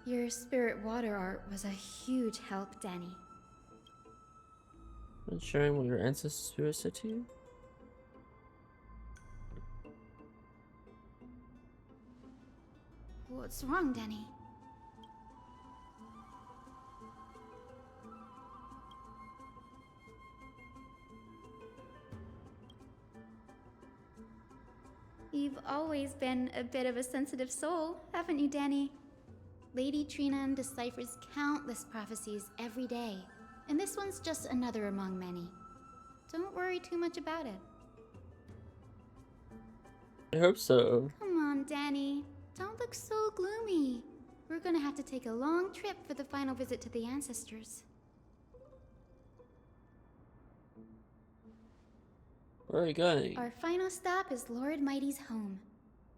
Your spirit water art was a huge help, Danny. Not sharing what your ancestors said to you? What's wrong, Danny? You've always been a bit of a sensitive soul, haven't you, Danny? Lady Trinan deciphers countless prophecies every day, and this one's just another among many. Don't worry too much about it. I hope so. Come on, Danny. Don't look so gloomy. We're gonna have to take a long trip for the final visit to the ancestors. Where are you going? Our final stop is Lord Mighty's home,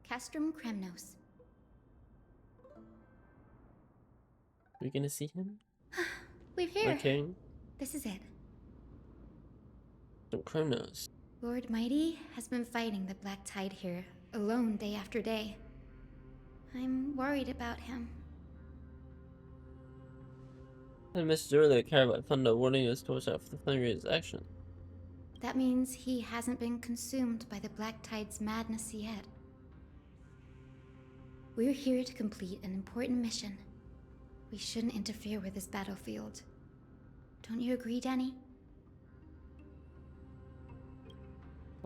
Castrum Kremnos. Are we gonna see him? We're here. My king? This is it. Some Chronos. Lord Mighty has been fighting the Black Tide here, alone day after day. I'm worried about him. I messaged earlier, Caravan Thunder warning us to watch out for the Thunder's action. That means he hasn't been consumed by the Black Tide's madness yet. We're here to complete an important mission. We shouldn't interfere with this battlefield. Don't you agree, Danny?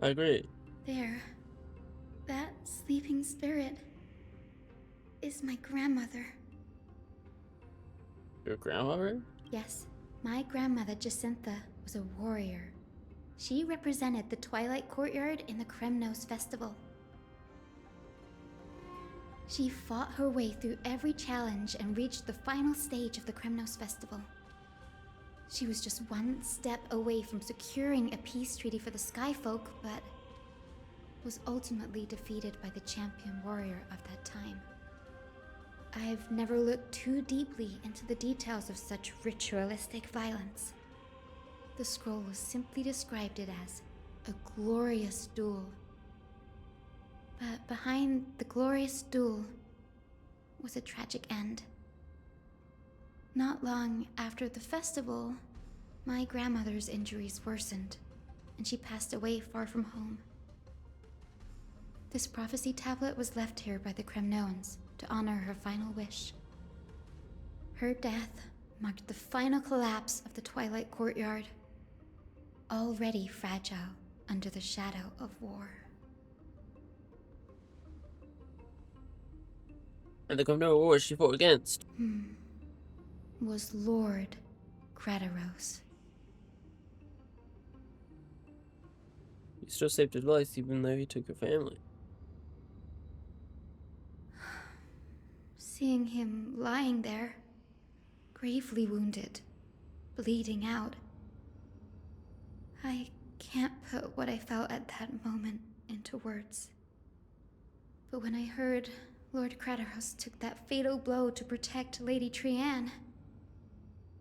I agree. There. That sleeping spirit is my grandmother. Your grandmother? Yes, my grandmother Jacintha was a warrior. She represented the Twilight Courtyard in the Kremnos Festival. She fought her way through every challenge and reached the final stage of the Kremnos Festival. She was just one step away from securing a peace treaty for the Skyfolk, but was ultimately defeated by the champion warrior of that time. I've never looked too deeply into the details of such ritualistic violence. The scroll simply described it as a glorious duel. But behind the glorious duel was a tragic end. Not long after the festival, my grandmother's injuries worsened, and she passed away far from home. This prophecy tablet was left here by the Kremnoans to honor her final wish. Her death marked the final collapse of the Twilight Courtyard, already fragile under the shadow of war. And the Governor War she fought against. Was Lord Grataros. You still saved his life even though he took your family. Seeing him lying there, gravely wounded, bleeding out, I can't put what I felt at that moment into words. But when I heard Lord Grataros took that fatal blow to protect Lady Trian,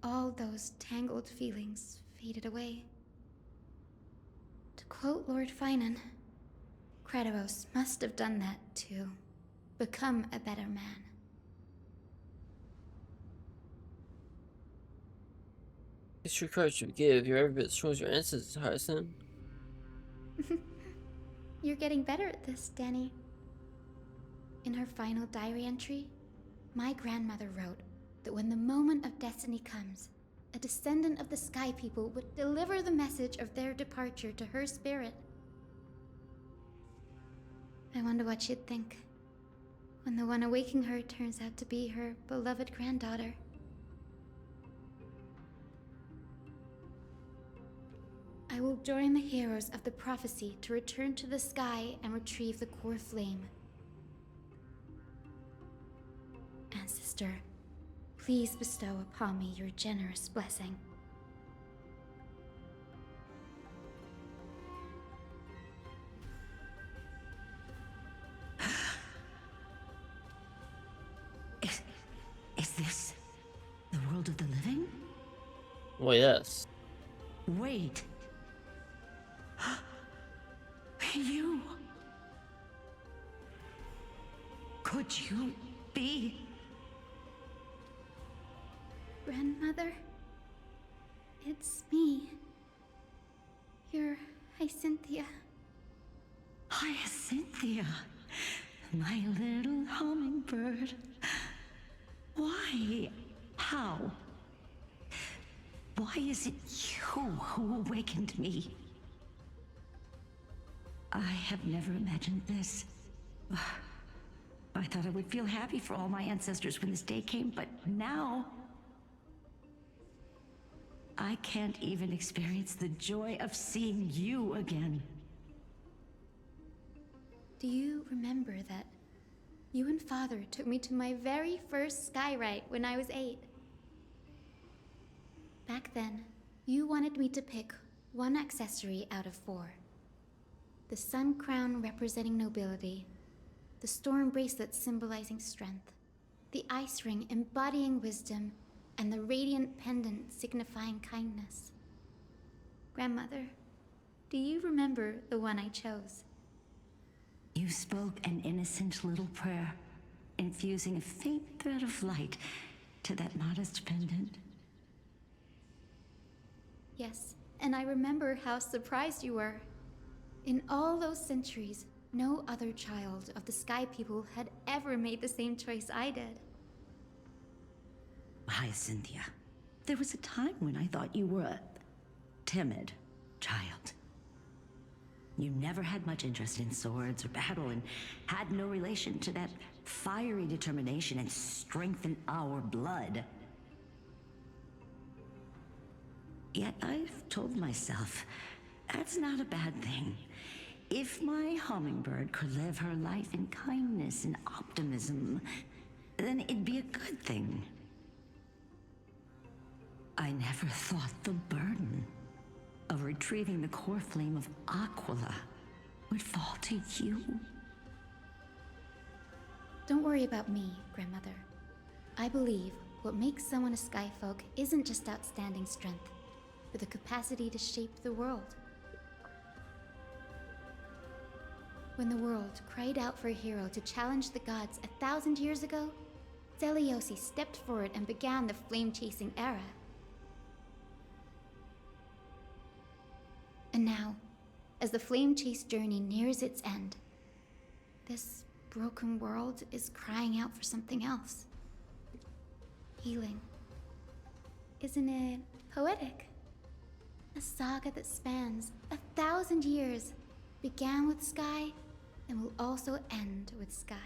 all those tangled feelings faded away. To quote Lord Finan, Kratos must have done that to become a better man. It's true courage to give. You're every bit as strong as your ancestors, Harrison. You're getting better at this, Danny. In her final diary entry, my grandmother wrote that when the moment of destiny comes, a descendant of the Sky People would deliver the message of their departure to her spirit. I wonder what she'd think when the one awaking her turns out to be her beloved granddaughter. I will join the heroes of the prophecy to return to the sky and retrieve the core flame. Ancestor, please bestow upon me your generous blessing. Is this the world of the living? Well, yes. Wait. You... Could you be... Grandmother? It's me. You're Hyacinthia. Hyacinthia, my little hummingbird. Why? How? Why is it you who awakened me? I have never imagined this. I thought I would feel happy for all my ancestors when this day came, but now... I can't even experience the joy of seeing you again. Do you remember that you and Father took me to my very first skyride when I was 8? Back then, you wanted me to pick one accessory out of 4. The sun crown representing nobility, the storm bracelet symbolizing strength, the ice ring embodying wisdom, and the radiant pendant signifying kindness. Grandmother, do you remember the one I chose? You spoke an innocent little prayer, infusing a faint thread of light to that modest pendant. Yes, and I remember how surprised you were. In all those centuries, no other child of the Sky People had ever made the same choice I did. Hyacinthia, there was a time when I thought you were a timid child. You never had much interest in swords or battle and had no relation to that fiery determination and strength in our blood. Yet I've told myself, that's not a bad thing. If my hummingbird could live her life in kindness and optimism, then it'd be a good thing. I never thought the burden of retrieving the core flame of Aquila would fall to you. Don't worry about me, Grandmother. I believe what makes someone a Skyfolk isn't just outstanding strength, but the capacity to shape the world. When the world cried out for a hero to challenge the gods 1,000 years ago, Zeliosi stepped forward and began the flame-chasing era. And now, as the flame chase journey nears its end, this broken world is crying out for something else. Healing. Isn't it poetic? A saga that spans 1,000 years, began with Sky, and will also end with Sky.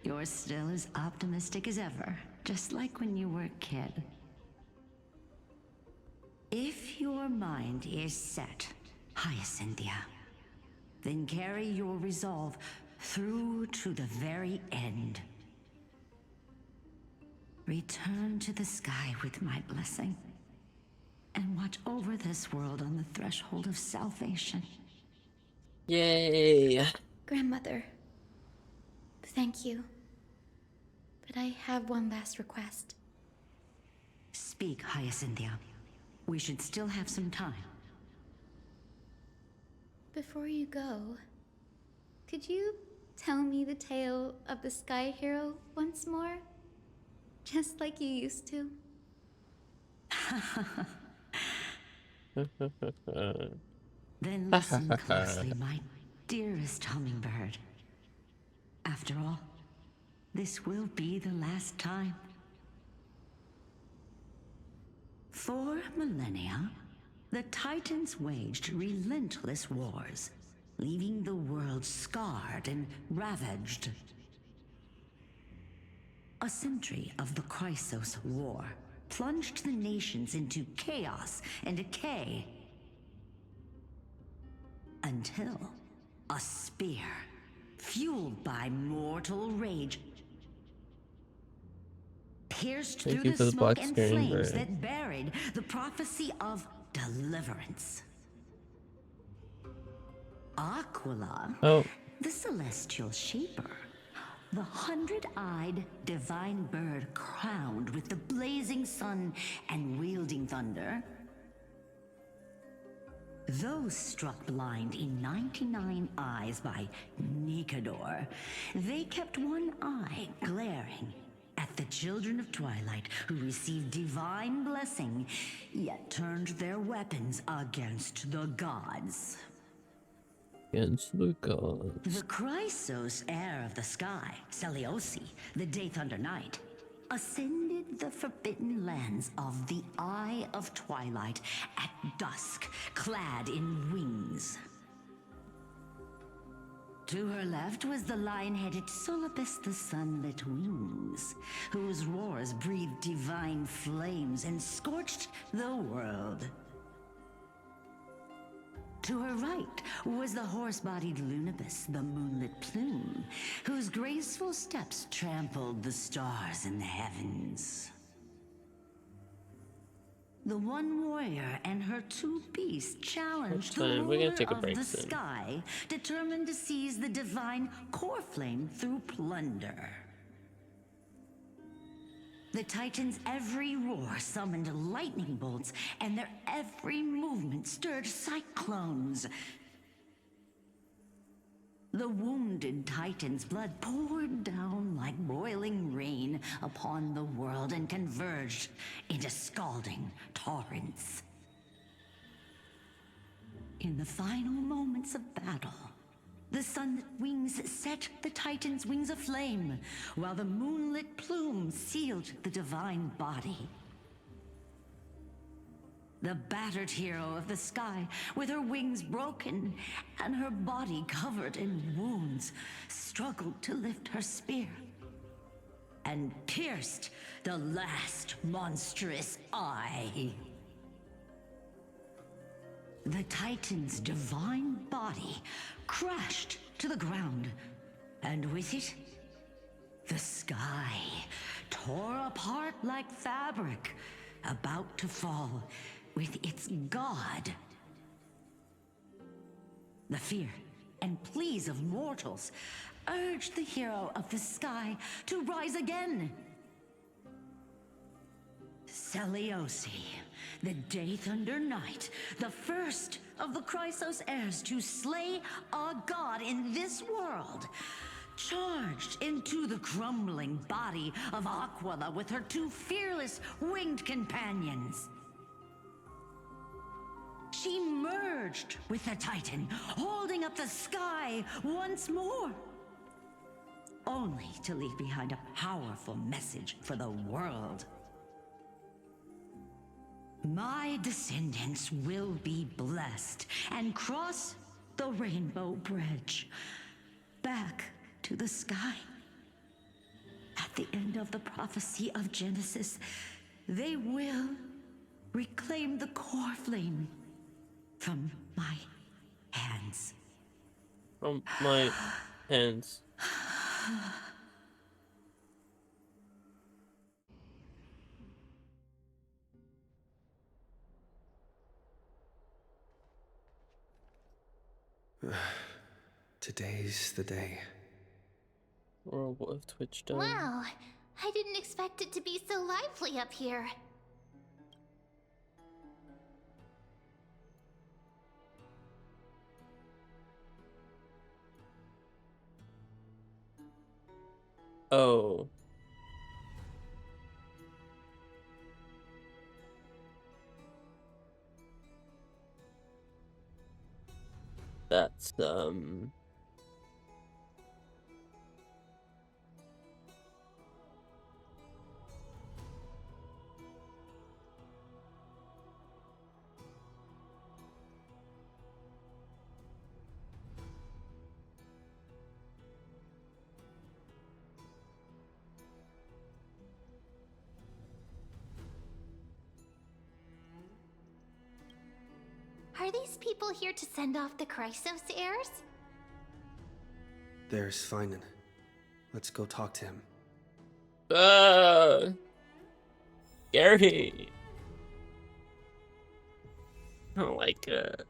You're still as optimistic as ever, just like when you were a kid. If your mind is set, Hyacinthia, then carry your resolve through to the very end. Return to the sky with my blessing, and watch over this world on the threshold of salvation. Yay! Grandmother, thank you. but I have one last request. Speak, Hyacinthia. We should still have some time. Before you go, could you tell me the tale of the Sky Hero once more? Just like you used to. Then listen closely, my dearest hummingbird. After all, this will be the last time. For millennia, the Titans waged relentless wars, leaving the world scarred and ravaged. A century of the Chrysos War plunged the nations into chaos and decay. Until a spear, fueled by mortal rage, pierced through the smoke and flames that buried the prophecy of deliverance. Aquila, the celestial shaper, the 100-eyed divine bird crowned with the blazing sun and wielding thunder. Those struck blind in 99 eyes by Nikador, they kept one eye glaring at the children of Twilight who received divine blessing, yet turned their weapons against the gods. Against the gods. The Chrysos heir of the sky, Seliosi, the Day Thunder Knight, ascended the forbidden lands of the Eye of Twilight at dusk, clad in wings. To her left was the lion-headed Solipus the Sunlit Wings, whose roars breathed divine flames and scorched the world. To her right was the horse-bodied Lunibus, the Moonlit Plume, whose graceful steps trampled the stars in the heavens. The one warrior and her two beasts challenged the ruler of the sky, determined to seize the divine core flame through plunder. The Titans' every roar summoned lightning bolts, and their every movement stirred cyclones. The wounded Titan's blood poured down like boiling rain upon the world and converged into scalding torrents. In the final moments of battle, the sunlit wings set the Titan's wings aflame, while the moonlit plume sealed the divine body. The battered hero of the sky, with her wings broken and her body covered in wounds, struggled to lift her spear and pierced the last monstrous eye. The Titan's divine body crashed to the ground, and with it, the sky tore apart like fabric, about to fall with its god. The fear and pleas of mortals urged the hero of the sky to rise again. Seliosi, the Day Thunder Knight, the first of the Chrysos heirs to slay a god in this world, charged into the crumbling body of Aquila with her two fearless winged companions. She merged with the Titan, holding up the sky once more, only to leave behind a powerful message for the world. My descendants will be blessed and cross the Rainbow Bridge back to the sky. At the end of the prophecy of Genesis, they will reclaim the core flame from my hands. From my hands. Today's the day. Or what have Twitch done? Wow, I didn't expect it to be so lively up here. Oh. That's, Are these people here to send off the Chrysos heirs? There's Finan. Let's go talk to him. Gary. I don't like it.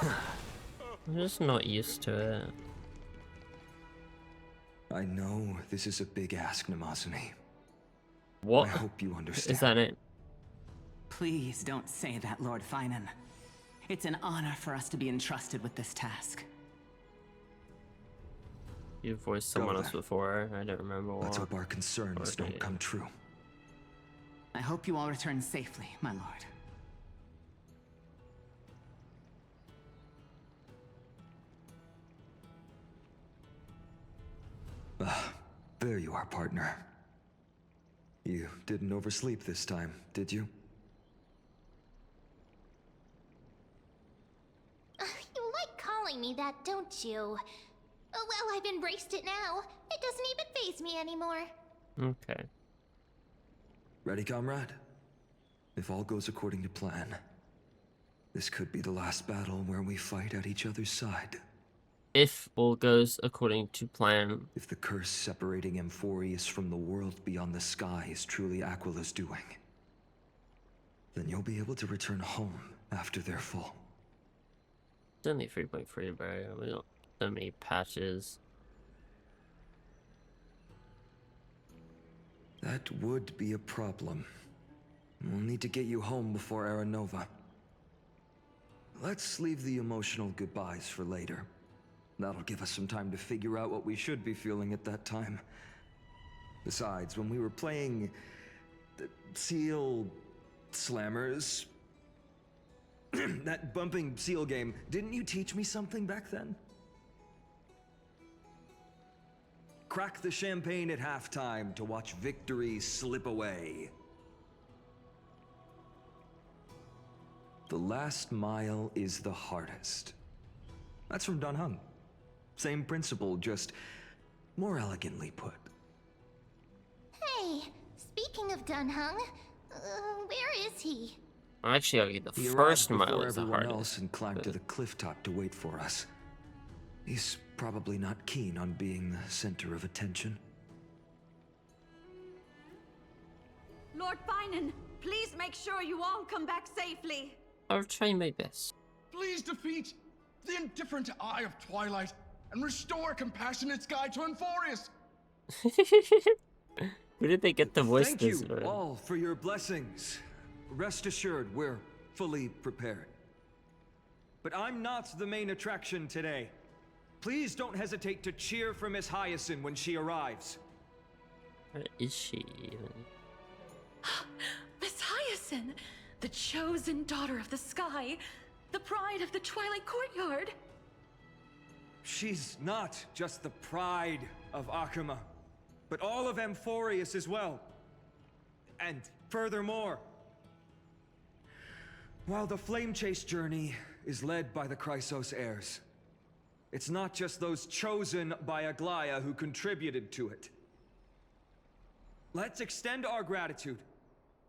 I'm just not used to it. I know this is a big ask, Namazuni. What? I hope you understand. Is that it? Please don't say that, Lord Finan. It's an honor for us to be entrusted with this task. You voiced someone else before. I don't remember what. Let's hope our concerns don't come true. I hope you all return safely, my lord. There you are, partner. You didn't oversleep this time, did you? You like calling me that, don't you? Oh, well, I've embraced it now. It doesn't even faze me anymore. Okay. Ready, comrade? If all goes according to plan, this could be the last battle where we fight at each other's side. If all goes according to plan. If the curse separating Amphorius from the world beyond the sky is truly Aquila's doing, then you'll be able to return home after their fall. It's only 3.3, bro. We got so many patches. That would be a problem. We'll need to get you home before Aranova. Let's leave the emotional goodbyes for later. That'll give us some time to figure out what we should be feeling at that time. Besides, when we were playing the Seal Slammers, that bumping seal game, didn't you teach me something back then? Crack the champagne at halftime to watch victory slip away. The last mile is the hardest. That's from Don Hung. Same principle, just more elegantly put. Hey, speaking of Dunhung, where is he? Actually, I'll get the He first arrived mile before is the everyone hardest. else and climbed to the cliff top to wait for us. He's probably not keen on being the center of attention. Lord Finan, please make sure you all come back safely. I'll try my best. Please defeat the indifferent Eye of Twilight and restore a compassionate sky to Amphorius. Where did they get the voice? Thank you all for your blessings. Rest assured, we're fully prepared. But I'm not the main attraction today. Please don't hesitate to cheer for Miss Hyacinth when she arrives. Where is she? Miss Hyacinth, the chosen daughter of the sky, the pride of the Twilight Courtyard. She's not just the pride of Akuma, but all of Amphorius as well. And furthermore, while the Flame Chase journey is led by the Chrysos heirs, it's not just those chosen by Aglaya who contributed to it. Let's extend our gratitude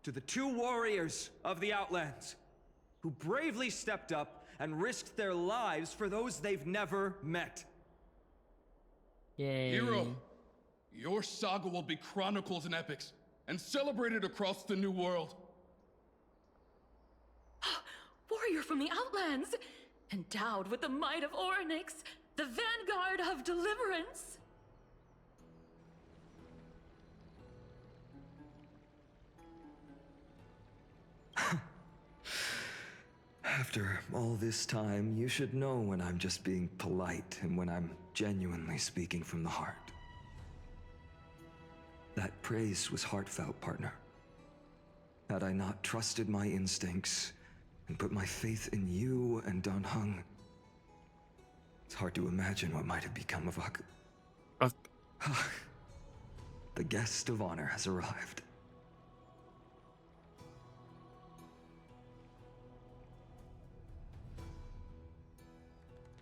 to the 2 warriors of the Outlands who bravely stepped up and risked their lives for those they've never met. Yay. Hero, your saga will be chronicled in epics and celebrated across the New World. warrior from the Outlands, endowed with the might of Orynyx, the vanguard of deliverance. After all this time, you should know when I'm just being polite and when I'm genuinely speaking from the heart. That praise was heartfelt, partner. Had I not trusted my instincts and put my faith in you and Dan Heng, it's hard to imagine what might have become of The guest of honor has arrived.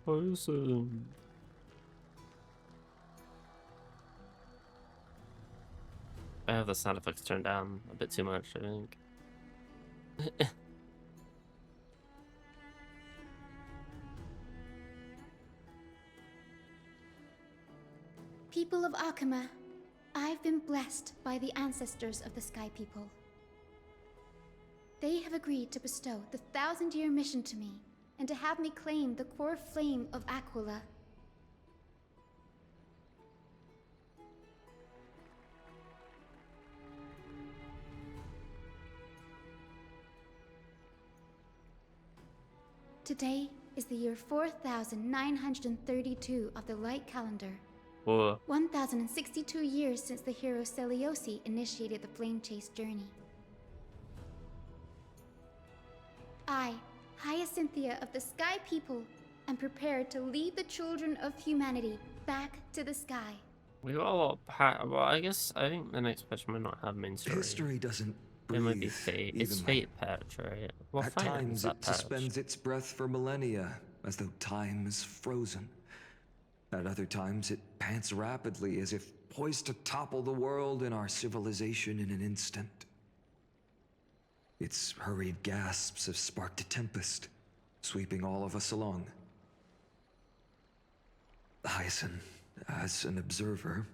Awesome. I have the sound effects turned down a bit too much, I think. People of Akama, I've been blessed by the ancestors of the Sky People. They have agreed to bestow the 1,000-year mission to me and to have me claim the core flame of Aquila. Today is the year 4932 of the Light Calendar. Whoa. 1062 years since the hero Seliosi initiated the Flame Chase journey. I, Hyacinthia of the Sky People, am prepared to lead the children of humanity back to the sky. We got a lot of well, I think the next patch might not have main story. History doesn't breathe. It might be Fate. It's Fate patch, right? Well, At times it suspends its breath for millennia, as though time is frozen. At other times it pants rapidly, as if poised to topple the world and our civilization in an instant. Its hurried gasps have sparked a tempest, sweeping all of us along. Hyacinth, as an observer,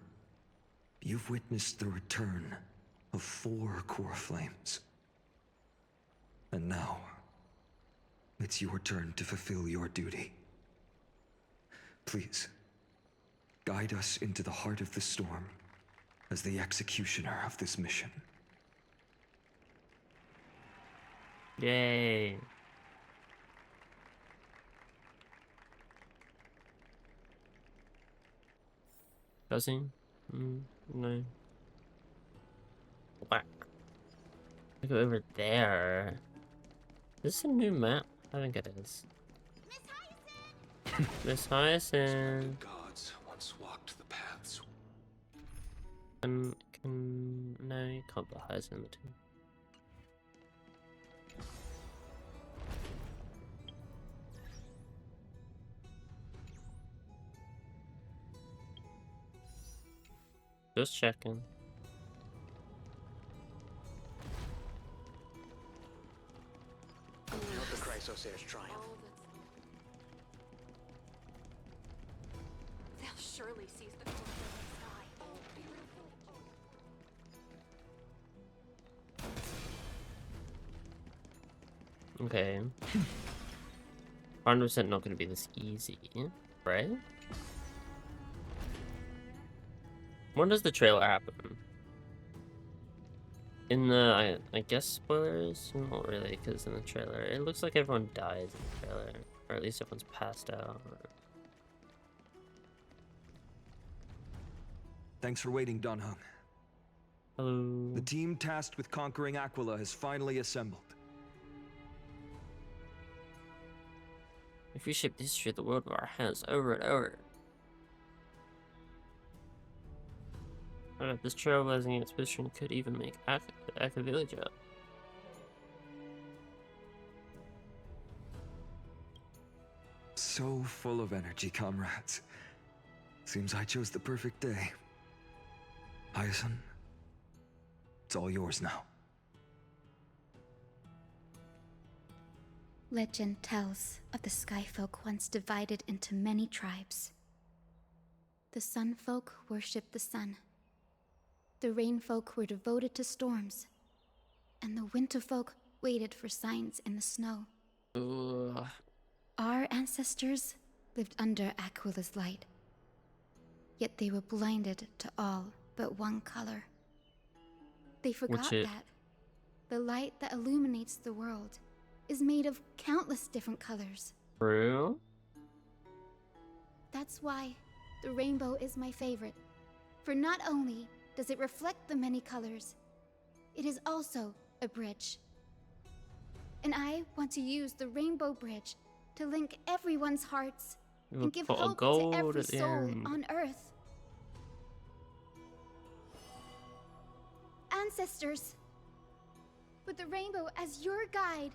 you've witnessed the return of 4 core flames. And now, it's your turn to fulfill your duty. Please, guide us into the heart of the storm as the executioner of this mission. Yay. Buzzing? No. Whack. Look over there. Is this a new map? I think it is. Miss Hyacinth. Gods once walked the paths. No, you can't put Hyacinth in the team. Just checking. Note the Chrysosairs triumph. They'll surely seize the core of the sky. Okay. 100% not going to be this easy, right? When does the trailer happen? In the, I guess spoilers? Not really, because in the trailer, it looks like everyone dies in the trailer. Or at least everyone's passed out. Thanks for waiting, Dan Heng. Hello. The team tasked with conquering Aquila has finally assembled. If we shape the history of the world with our hands over and over. This trailblazing expedition could even make Aka village up. So full of energy, comrades. Seems I chose the perfect day. Hyacinth, it's all yours now. Legend tells of the Sky Folk once divided into many tribes. The Sun Folk worshipped the sun. The Rain Folk were devoted to storms. And the Winter Folk waited for signs in the snow. Ugh. Our ancestors lived under Aquila's light, yet they were blinded to all but one color. They forgot that the light that illuminates the world is made of countless different colors. True. That's why the rainbow is my favorite, for not only does it reflect the many colors, it is also a bridge. And I want to use the rainbow bridge to link everyone's hearts and give hope to every soul on Earth. Ancestors, with the rainbow as your guide,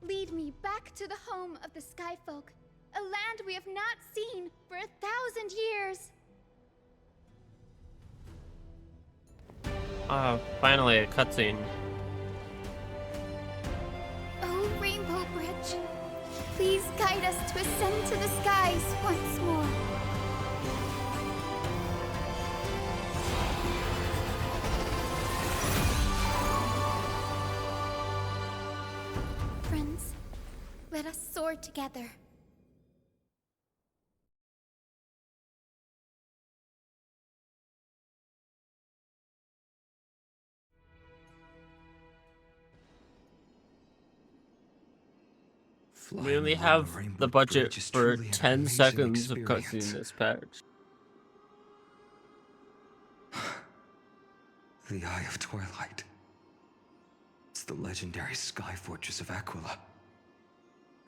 lead me back to the home of the Skyfolk, a land we have not seen for 1,000 years. Finally a cutscene. Oh, Rainbow Bridge, please guide us to ascend to the skies once more. Friends, let us soar together. We only have the budget for 10 seconds of cutscene in this patch. The Eye of Twilight. It's the legendary sky fortress of Aquila.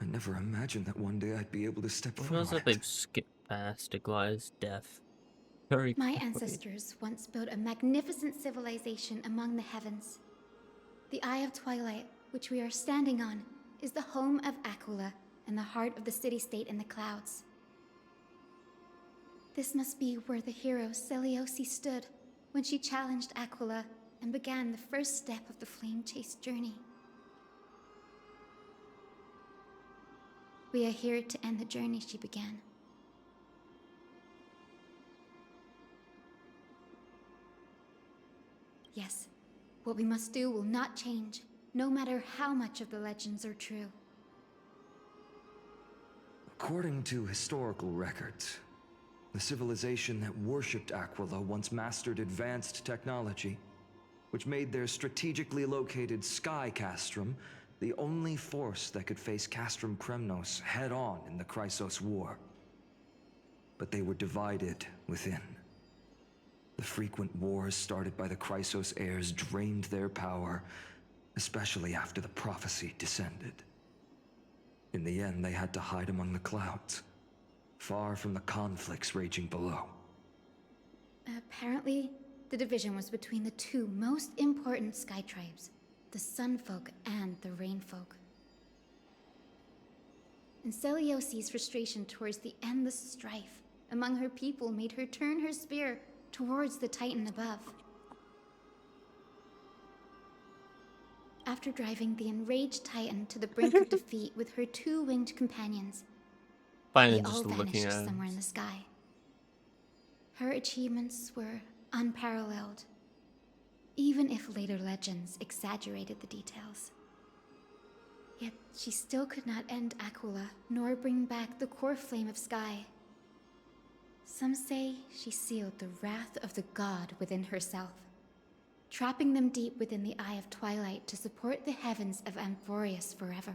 I never imagined that one day I'd be able to step foot on it. They've skipped past Aglia's death. Very My quickly. ancestors once built a magnificent civilization among the heavens. The Eye of Twilight, which we are standing on, is the home of Aquila and the heart of the city-state in the clouds. This must be where the hero Seliosi stood when she challenged Aquila and began the first step of the flame chase journey. We are here to end the journey she began. Yes, what we must do will not change, no matter how much of the legends are true. According to historical records, the civilization that worshipped Aquila once mastered advanced technology, which made their strategically located Sky Castrum the only force that could face Castrum Kremnos head-on in the Chrysos War. But they were divided within. The frequent wars started by the Chrysos heirs drained their power, especially after the prophecy descended. In the end, they had to hide among the clouds, far from the conflicts raging below. Apparently, the division was between the two most important sky tribes, the Sunfolk and the Rainfolk. And Seliosi's frustration towards the endless strife among her people made her turn her spear towards the Titan above. After driving the enraged Titan to the brink of defeat with her two winged companions, they all vanished somewhere in the sky. Her achievements were unparalleled, even if later legends exaggerated the details. Yet she still could not end Aquila, nor bring back the core flame of Sky. Some say she sealed the wrath of the god within herself, trapping them deep within the Eye of Twilight to support the heavens of Amphorius forever.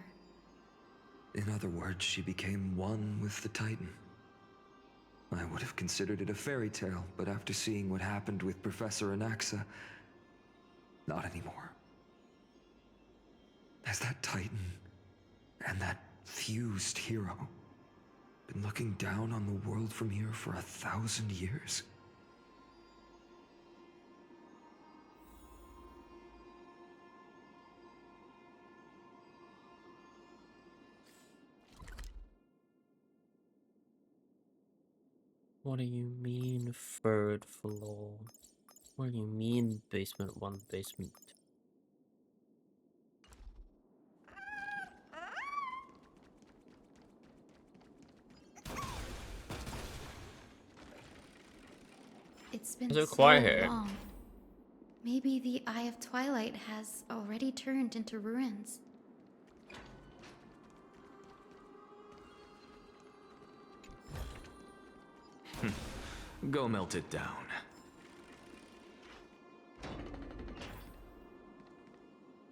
In other words, she became one with the Titan. I would have considered it a fairy tale, but after seeing what happened with Professor Anaxa, not anymore. Has that Titan and that fused hero been looking down on the world from here for 1,000 years? What do you mean, third floor? What do you mean, basement 1, basement 2? It's been So so quiet here. long. Maybe the Eye of Twilight has already turned into ruins. Go melt it down.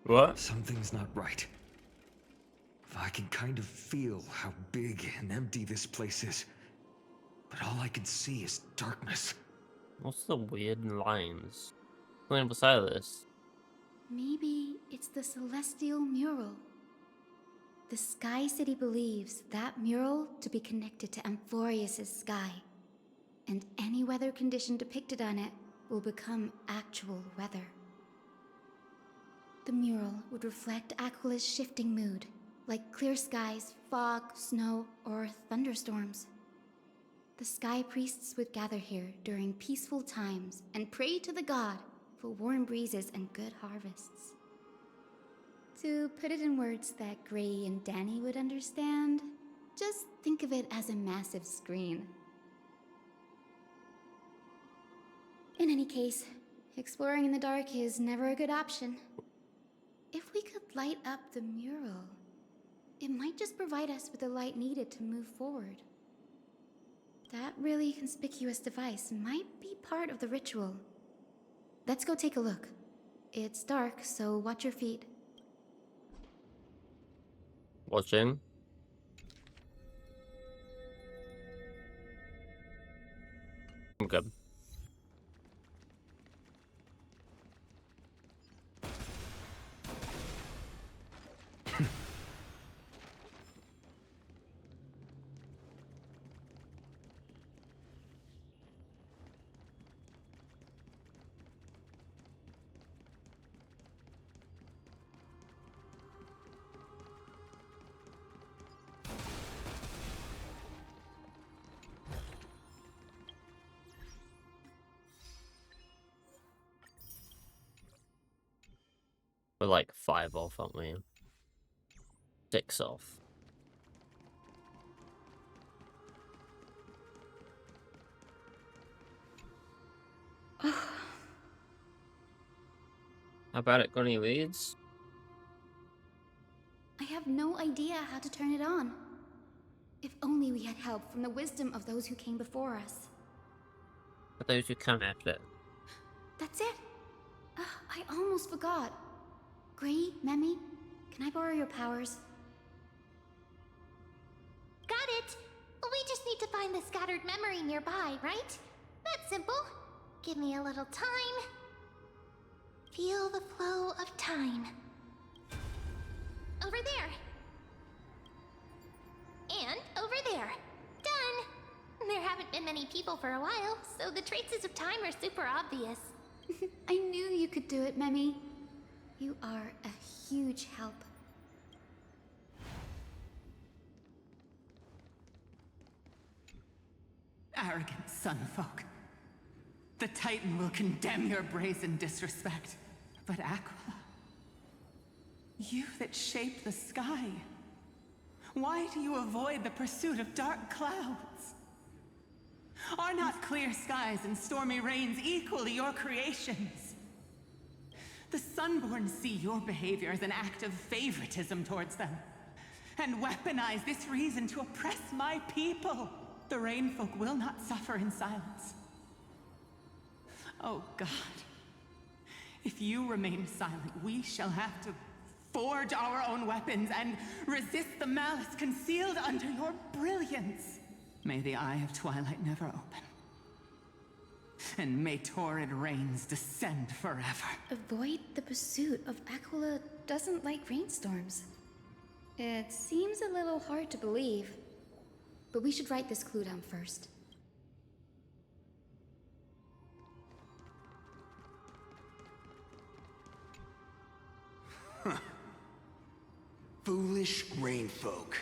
What? Something's not right. I can kind of feel how big and empty this place is. But all I can see is darkness. What's the weird lines? Something beside this. Maybe it's the celestial mural. The Sky City believes that mural to be connected to Amphorius' sky. And any weather condition depicted on it will become actual weather. The mural would reflect Aquila's shifting mood, like clear skies, fog, snow, or thunderstorms. The sky priests would gather here during peaceful times and pray to the god for warm breezes and good harvests. To put it in words that Gray and Danny would understand, just think of it as a massive screen. In any case, exploring in the dark is never a good option. If we could light up the mural, it might just provide us with the light needed to move forward. That really conspicuous device might be part of the ritual. Let's go take a look. It's dark, so watch your feet. Watching. I'm good. We're like 5 off, aren't we? 6 off. How about it? Got any leads? I have no idea how to turn it on. If only we had help from the wisdom of those who came before us. For those who come after it. That's it. I almost forgot. Gray, Memi, can I borrow your powers? Got it! We just need to find the scattered memory nearby, right? That's simple. Give me a little time. Feel the flow of time. Over there. And over there. Done! There haven't been many people for a while, so the traces of time are super obvious. I knew you could do it, Memi. You are a huge help. Arrogant sunfolk. The Titan will condemn your brazen disrespect. But Aquila, you that shape the sky, why do you avoid the pursuit of dark clouds? Are not clear skies and stormy rains equally your creations? The Sunborn see your behavior as an act of favoritism towards them, and weaponize this reason to oppress my people. The Rainfolk will not suffer in silence. Oh God, if you remain silent, we shall have to forge our own weapons and resist the malice concealed under your brilliance. May the Eye of Twilight never open. And may torrid rains descend forever. Avoid the pursuit of Aquila doesn't like rainstorms. It seems a little hard to believe, but we should write this clue down first. Foolish rainfolk.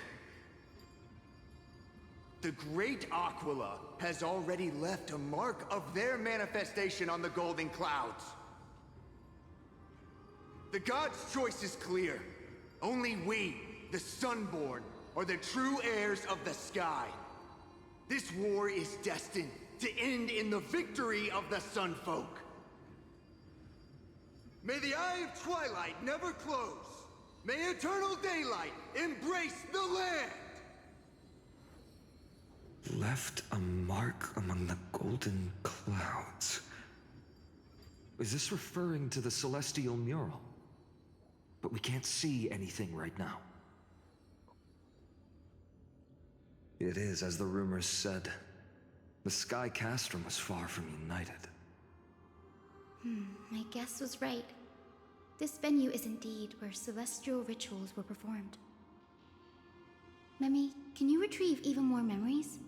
The great Aquila has already left a mark of their manifestation on the golden clouds. The gods' choice is clear. Only we, the Sunborn, are the true heirs of the sky. This war is destined to end in the victory of the Sunfolk. May the Eye of Twilight never close. May eternal daylight embrace the land! left a mark among the golden clouds. Is this referring to the celestial mural? But we can't see anything right now. It is, as the rumors said. The Sky Castrum was far from united. My guess was right. This venue is indeed where celestial rituals were performed. Memi, can you retrieve even more memories?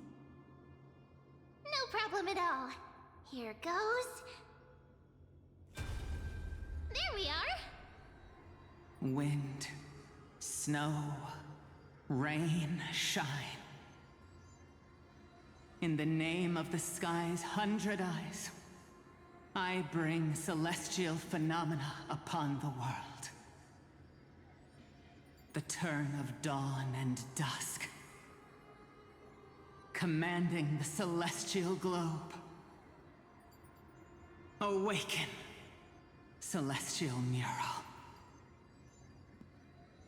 No problem at all. Here goes. There we are. Wind, snow, rain, shine. In the name of the sky's 100 eyes, I bring celestial phenomena upon the world. The turn of dawn and dusk, commanding the celestial globe. Awaken, celestial mural.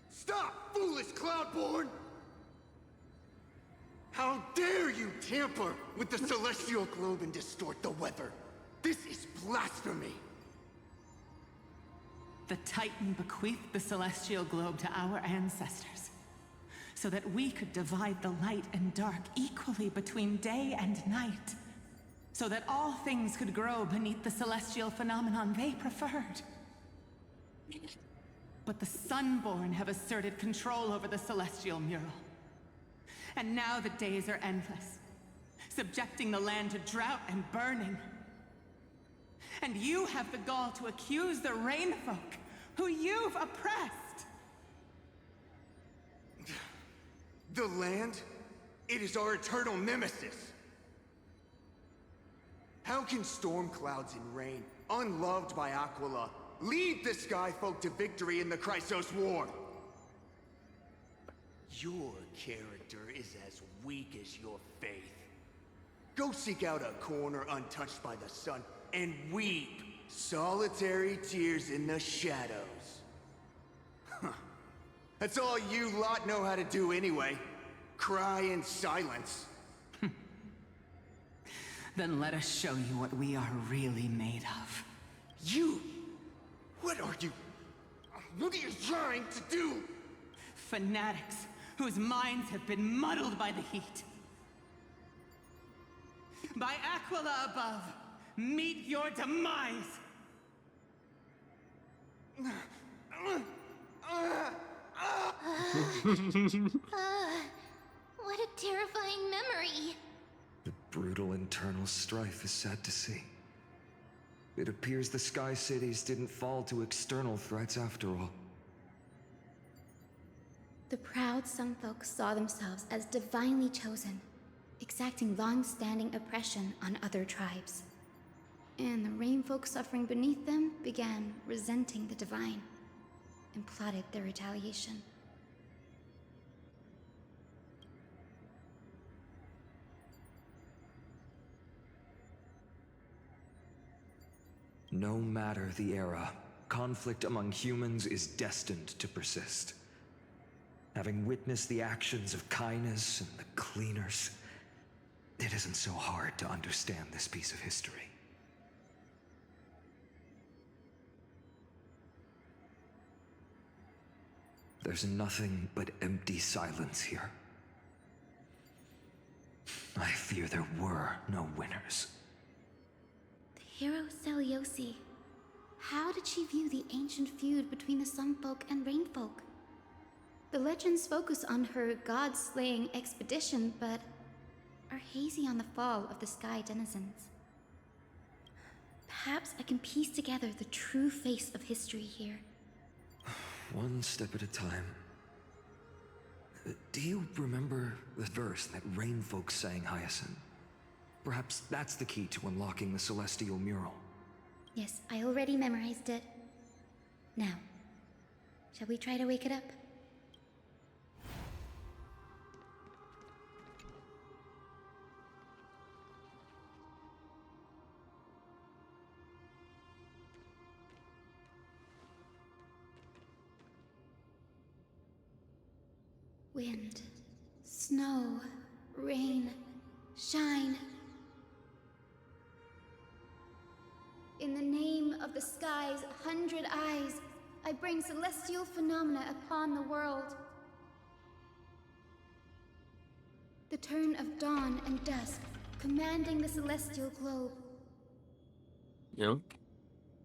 Stop, foolish Cloudborn! How dare you tamper with the celestial globe and distort the weather? This is blasphemy! The Titan bequeathed the celestial globe to our ancestors, so that we could divide the light and dark equally between day and night, so that all things could grow beneath the celestial phenomenon they preferred. But the Sunborn have asserted control over the celestial mural. And now the days are endless, subjecting the land to drought and burning. And you have the gall to accuse the Rainfolk, who you've oppressed! The land? It is our eternal nemesis! How can storm clouds and rain, unloved by Aquila, lead the Skyfolk to victory in the Chrysos War? Your character is as weak as your faith. Go seek out a corner untouched by the sun and weep solitary tears in the shadows. Huh. That's all you lot know how to do anyway. Cry in silence. Then let us show you what we are really made of. You? What are you? What are you trying to do? Fanatics whose minds have been muddled by the heat. By Aquila above, meet your demise! What a terrifying memory. The brutal internal strife is sad to see. It appears the Sky Cities didn't fall to external threats after all. The proud Sunfolk saw themselves as divinely chosen, exacting long-standing oppression on other tribes. And the Rainfolk suffering beneath them began resenting the divine, and plotted their retaliation. No matter the era, conflict among humans is destined to persist. Having witnessed the actions of Kindness and the Cleaners, it isn't so hard to understand this piece of history. There's nothing but empty silence here. I fear there were no winners. The hero Celiosi. How did she view the ancient feud between the Sunfolk and Rainfolk? The legends focus on her god-slaying expedition, but are hazy on the fall of the Sky Denizens. Perhaps I can piece together the true face of history here. One step at a time. Do you remember the verse that Rainfolk sang, Hyacinth? Perhaps that's the key to unlocking the celestial mural. Yes, I already memorized it. Now, shall we try to wake it up? Wind, snow, rain, shine. In the name of the sky's 100 eyes, I bring celestial phenomena upon the world. The turn of dawn and dusk, commanding the celestial globe. Yeah.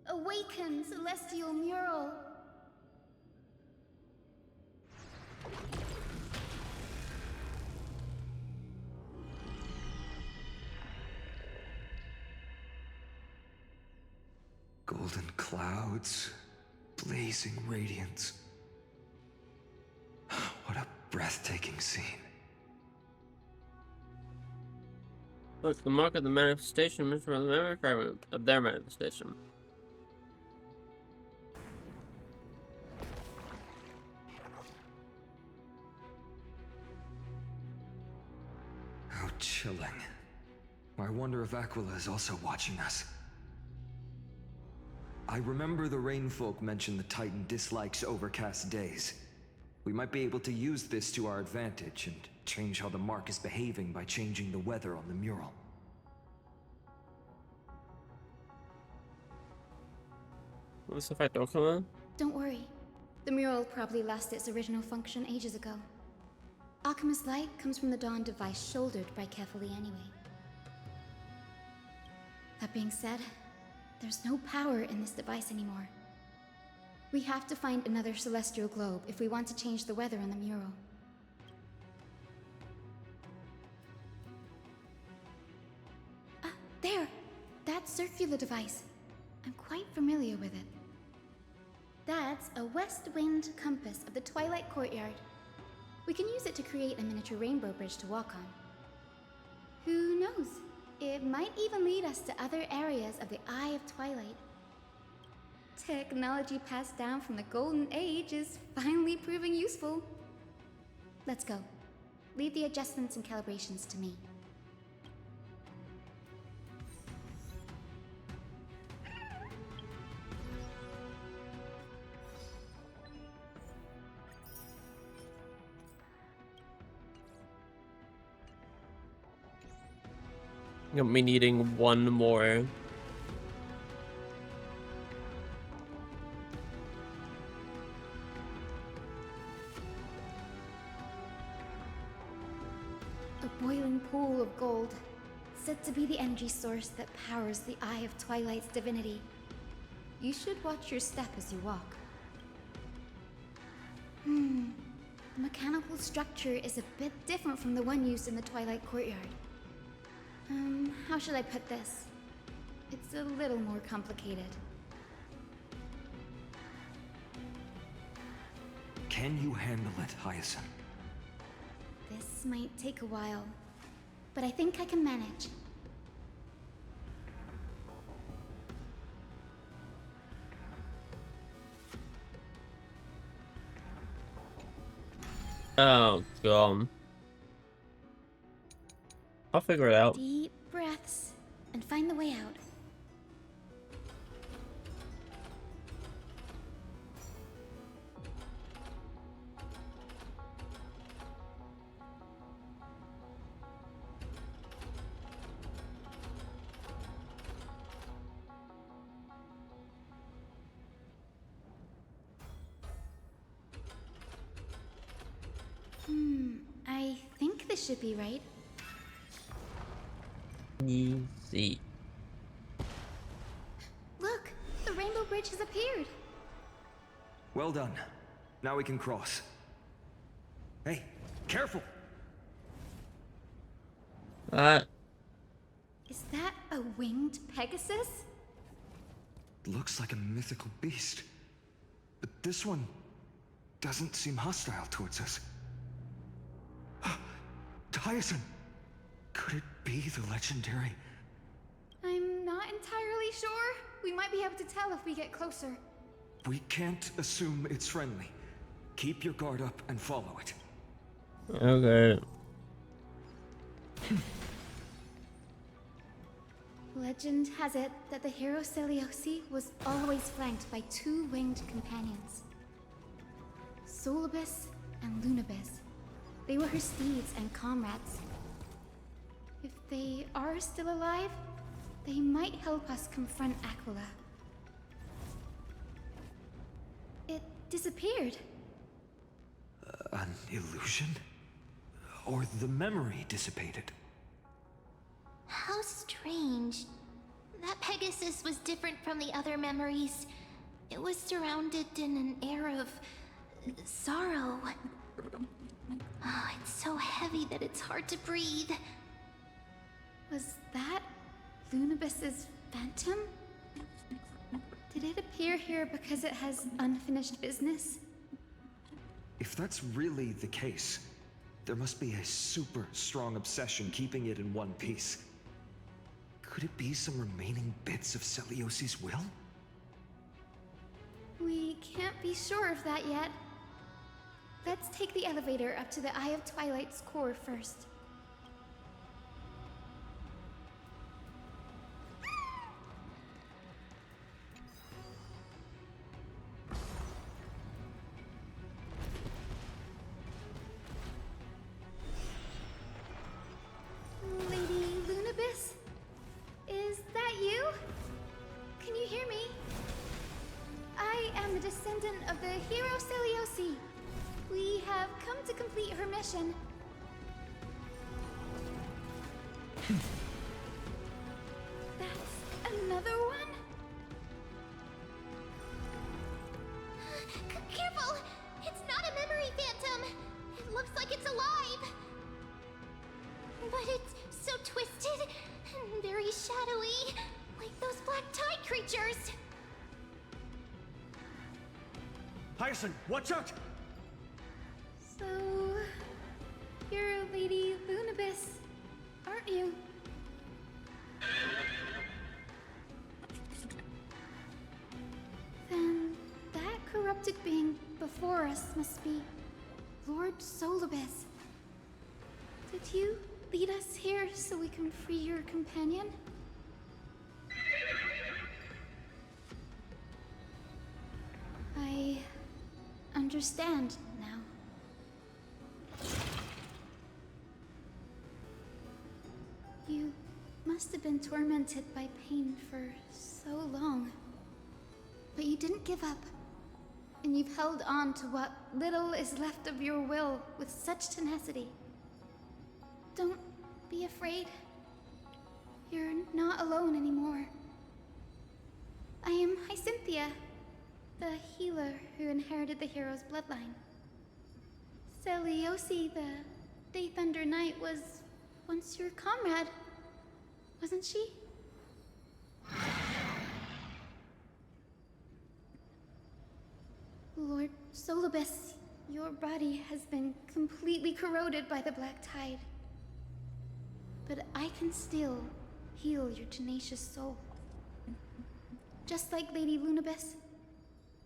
Awaken, celestial mural. Golden clouds, blazing radiance. What a breathtaking scene. Look, the mark of the manifestation is from the memory fragment of their manifestation. How chilling. I wonder if Aquila is also watching us. I remember the Rainfolk mentioned the Titan dislikes overcast days. We might be able to use this to our advantage and change how the mark is behaving by changing the weather on the mural. Will this affect Okama? Don't worry. The mural probably lost its original function ages ago. Alchemist's light comes from the dawn device shouldered by Kefali anyway. That being said, there's no power in this device anymore. We have to find another celestial globe if we want to change the weather on the mural. Ah, there! That circular device. I'm quite familiar with it. That's a west wind compass of the Twilight Courtyard. We can use it to create a miniature rainbow bridge to walk on. Who knows? It might even lead us to other areas of the Eye of Twilight. Technology passed down from the Golden Age is finally proving useful. Let's go. Leave the adjustments and calibrations to me. Got me needing one more. A boiling pool of gold, said to be the energy source that powers the Eye of Twilight's divinity. You should watch your step as you walk. The mechanical structure is a bit different from the one used in the Twilight Courtyard. How should I put this? It's a little more complicated. Can you handle it, Hyacinth? This might take a while, but I think I can manage. Oh, God. I'll figure it out. Deep breaths and find the way out. I think this should be right. Easy. Look, the Rainbow Bridge has appeared. Well done. Now we can cross. Hey, careful! Is that a winged Pegasus? Looks like a mythical beast. But this one doesn't seem hostile towards us. Hyacinth! Could it be the legendary? I'm not entirely sure. We might be able to tell if we get closer. We can't assume it's friendly. Keep your guard up and follow it. Okay. Legend has it that the hero Celiosi was always flanked by two winged companions. Solibus and Lunibus. They were her steeds and comrades. If they are still alive, they might help us confront Aquila. It disappeared. An illusion? Or the memory dissipated? How strange. That Pegasus was different from the other memories. It was surrounded in an air of sorrow. Oh, it's so heavy that it's hard to breathe. Was that Lunabis's phantom? Did it appear here because it has unfinished business? If that's really the case, there must be a super strong obsession keeping it in one piece. Could it be some remaining bits of Celiosi's will? We can't be sure of that yet. Let's take the elevator up to the Eye of Twilight's core first. Lady Lunabis? Is that you? Can you hear me? I am the descendant of the hero Celiosi. We have come to complete her mission. That's another one? Careful! It's not a memory phantom! It looks like it's alive! But it's so twisted and very shadowy, like those black tide creatures. Hyacinth, watch out! So, you're Lady Lunabis, aren't you? Then that corrupted being before us must be Lord Solibus. Did you lead us here so we can free your companion? I understand now. You must have been tormented by pain for so long. But you didn't give up. And you've held on to what little is left of your will with such tenacity. Don't be afraid. You're not alone anymore. I am Hyacinthia, the healer who inherited the hero's bloodline. Celiosi, the Day Thunder Knight, was once your comrade, wasn't she? Lord Solibus, your body has been completely corroded by the Black Tide. But I can still heal your tenacious soul. Just like Lady Lunabis,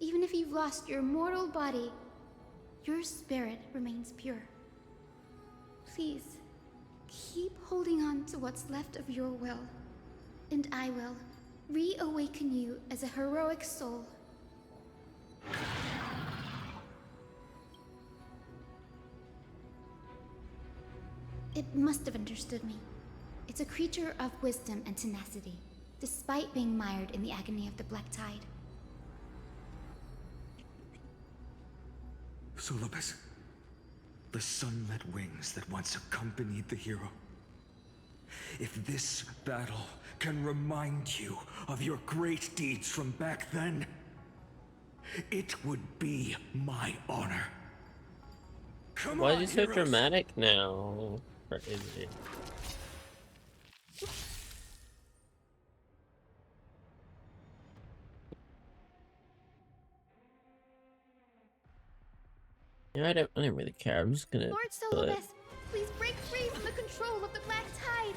even if you've lost your mortal body, your spirit remains pure. Please, keep holding on to what's left of your will, and I will reawaken you as a heroic soul. It must have understood me. It's a creature of wisdom and tenacity, despite being mired in the agony of the Black Tide. Solibus, the sunlit wings that once accompanied the hero. If this battle can remind you of your great deeds from back then, it would be my honor. Come Why on, is he so heroes. dramatic now? Or is he? Yeah, I don't really care. I'm just gonna. Lord Solibus, please break free from the control of the Black Tide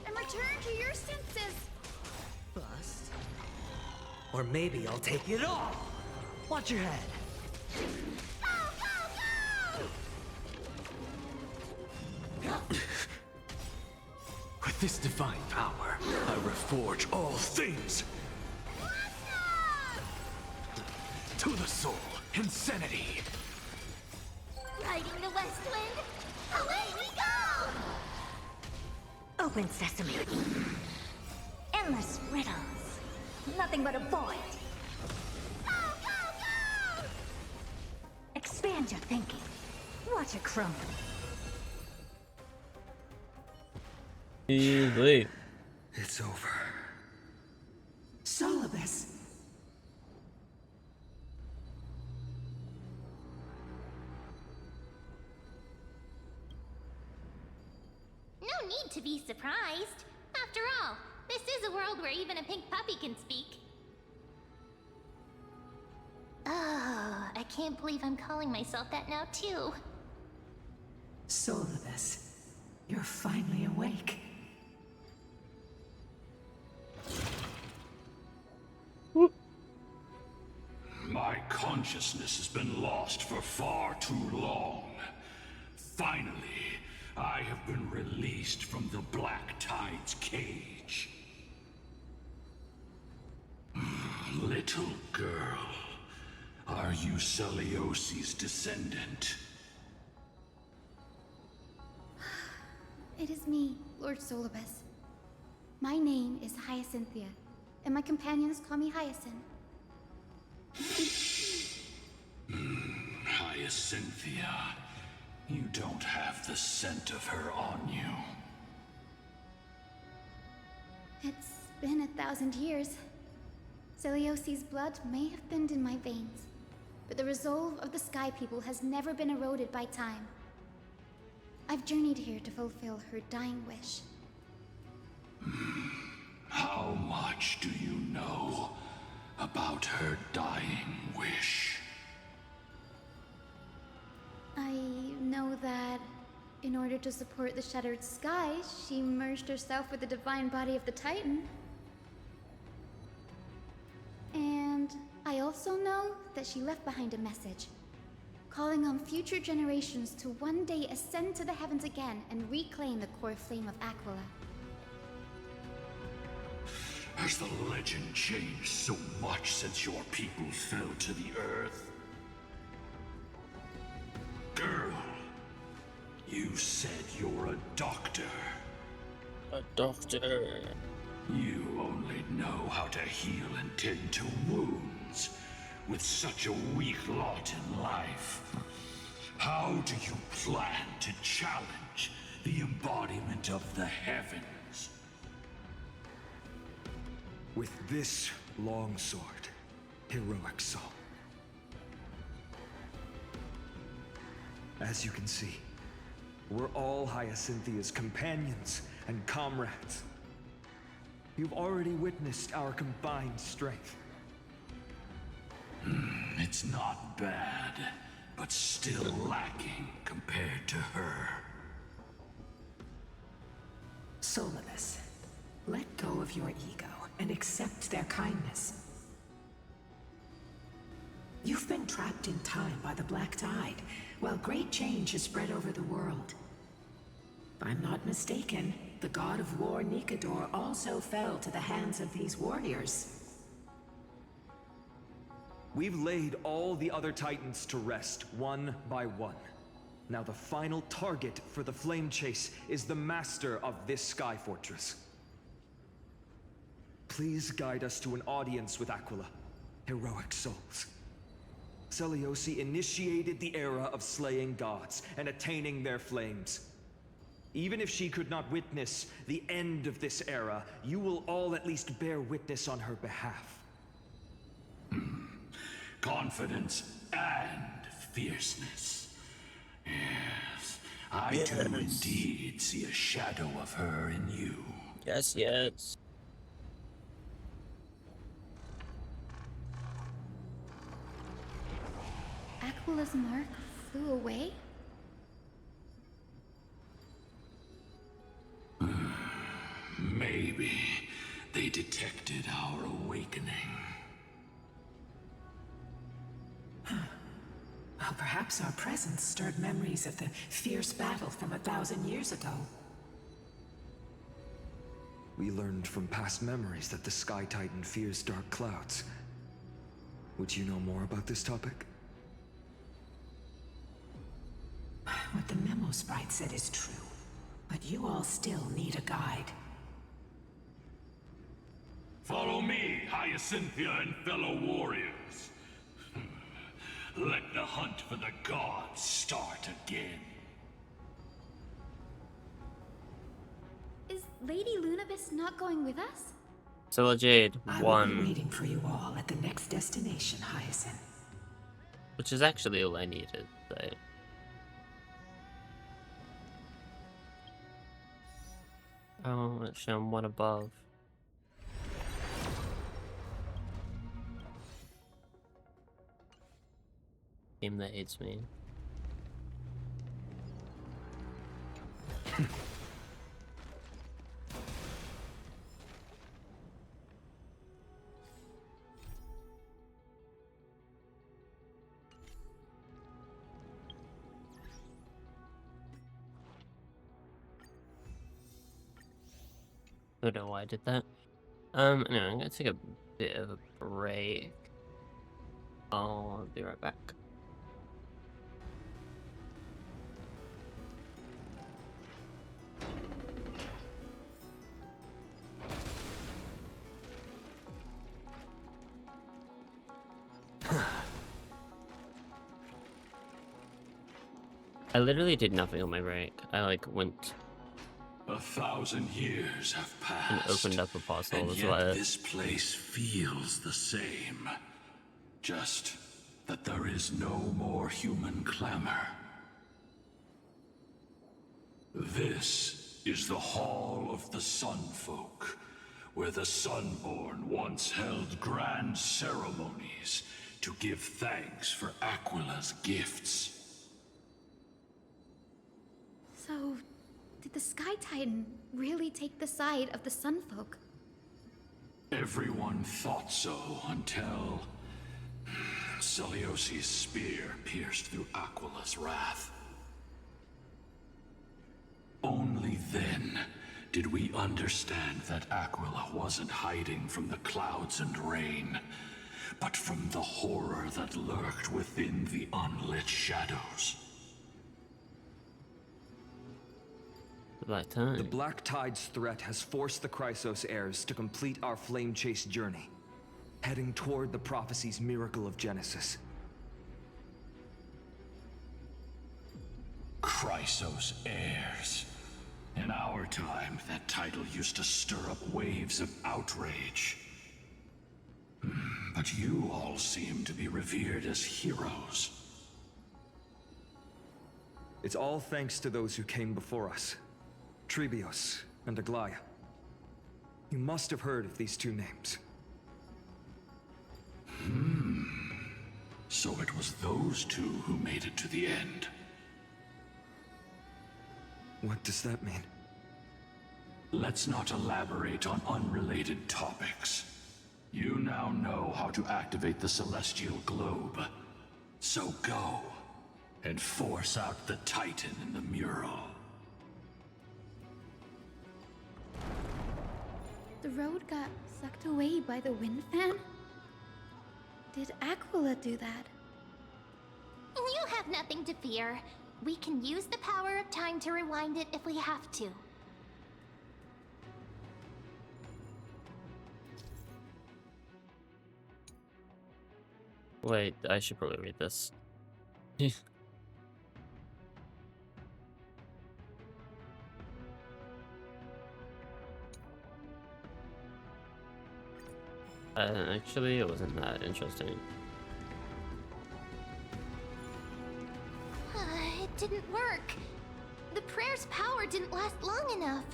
and return to your senses. Bust. Or maybe I'll take it off. Watch your head. With this divine power, I reforge all things. To the soul, insanity. Riding the west wind, away we go! Open sesame. Endless riddles. Nothing but a void. Go, go, go! Expand your thinking. Watch it crumble. Easy. It's over. Solibus. No need to be surprised. After all, this is a world where even a pink puppy can speak. Oh, I can't believe I'm calling myself that now, too. Solibus, you're finally awake. My consciousness has been lost for far too long. Finally, I have been released from the Black Tide's cage. Little girl, are you Celiosi's descendant? It is me, Lord Solibus. My name is Hyacinthia, and my companions call me Hyacinth. Hyacinthia, you don't have the scent of her on you. It's been 1,000 years. Celiosi's blood may have thinned in my veins, but the resolve of the Sky People has never been eroded by time. I've journeyed here to fulfill her dying wish. How much do you know about her dying wish? I know that in order to support the shattered sky, she merged herself with the divine body of the Titan. And I also know that she left behind a message, calling on future generations to one day ascend to the heavens again and reclaim the core flame of Aquila. Has the legend changed so much since your people fell to the earth? Girl, you said you're a doctor. A doctor. You only know how to heal and tend to wounds, with such a weak lot in life. How do you plan to challenge the embodiment of the heavens? With this longsword, heroic soul. As you can see, we're all Hyacinthia's companions and comrades. You've already witnessed our combined strength. It's not bad, but still lacking compared to her. Solibus, let go of your ego and accept their kindness. You've been trapped in time by the Black Tide, while great change has spread over the world. If I'm not mistaken, the god of war Nikador also fell to the hands of these warriors. We've laid all the other Titans to rest, one by one. Now the final target for the flame chase is the master of this sky fortress. Please guide us to an audience with Aquila, heroic souls. Celiosi initiated the era of slaying gods and attaining their flames. Even if she could not witness the end of this era, you will all at least bear witness on her behalf. Confidence and fierceness. Yes, I do indeed see a shadow of her in you. Yes, yes. Aquila's mark flew away? Maybe they detected our awakening. Well, perhaps our presence stirred memories of the fierce battle from 1,000 years ago. We learned from past memories that the Sky Titan fears dark clouds. Would you know more about this topic? What the memo sprite said is true. But you all still need a guide. Follow me, Hyacinthia and fellow warriors. Let the hunt for the gods start again. Is Lady Lunabis not going with us? So Jade I will be won, waiting for you all at the next destination, Hyacinth. which is actually all I needed. So. Oh, actually, I'm one above. Team that hates me. I don't know why I did that. Anyway, I'm gonna take a bit of a break. I'll be right back. I literally did nothing on my break. I like went 1,000 years have and passed. opened up a parcel. And That's yet why this place feels the same. Just that there is no more human clamor. This is the Hall of the Sun Folk, where the Sunborn once held grand ceremonies to give thanks for Aquila's gifts. So, did the Sky Titan really take the side of the Sunfolk? Everyone thought so until Celiosi's spear pierced through Aquila's wrath. Only then did we understand that Aquila wasn't hiding from the clouds and rain, but from the horror that lurked within the unlit shadows. The Black Tide's threat has forced the Chrysos heirs to complete our flame chase journey, heading toward the prophecy's miracle of Genesis. Chrysos heirs. In our time, that title used to stir up waves of outrage. But you all seem to be revered as heroes. It's all thanks to those who came before us. Trebios and Aglaya. You must have heard of these two names. So it was those two who made it to the end. What does that mean? Let's not elaborate on unrelated topics. You now know how to activate the celestial globe. So go and force out the Titan in the mural. The road got sucked away by the wind fan? Did Aquila do that? You have nothing to fear. We can use the power of time to rewind it if we have to. Wait, I should probably read this. Actually, it wasn't that interesting. It didn't work. The prayer's power didn't last long enough.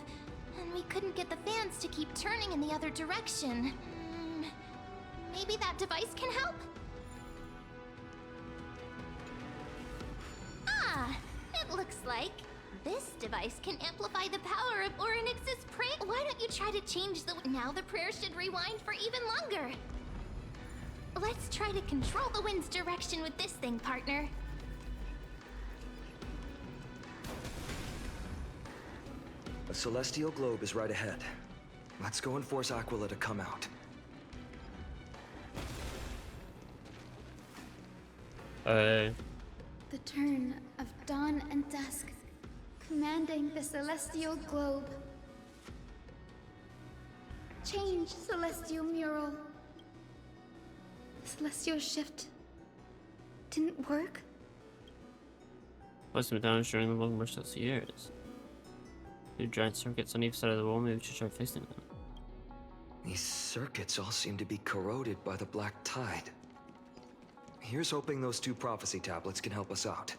And we couldn't get the fans to keep turning in the other direction. Maybe that device can help? Ah, it looks like this device can amplify the power of Orynyx's prayer. Why don't you try to change the... Now the prayer should rewind for even longer. Let's try to control the wind's direction with this thing, partner. A celestial globe is right ahead. Let's go and force Aquila to come out. The turn of dawn and dusk commanding the celestial globe. Change, celestial mural. The celestial shift didn't work? Placed them down during the long merciless years. Two giant circuits on each side of the wall, maybe we should try fixing them. These circuits all seem to be corroded by the black tide. Here's hoping those 2 prophecy tablets can help us out.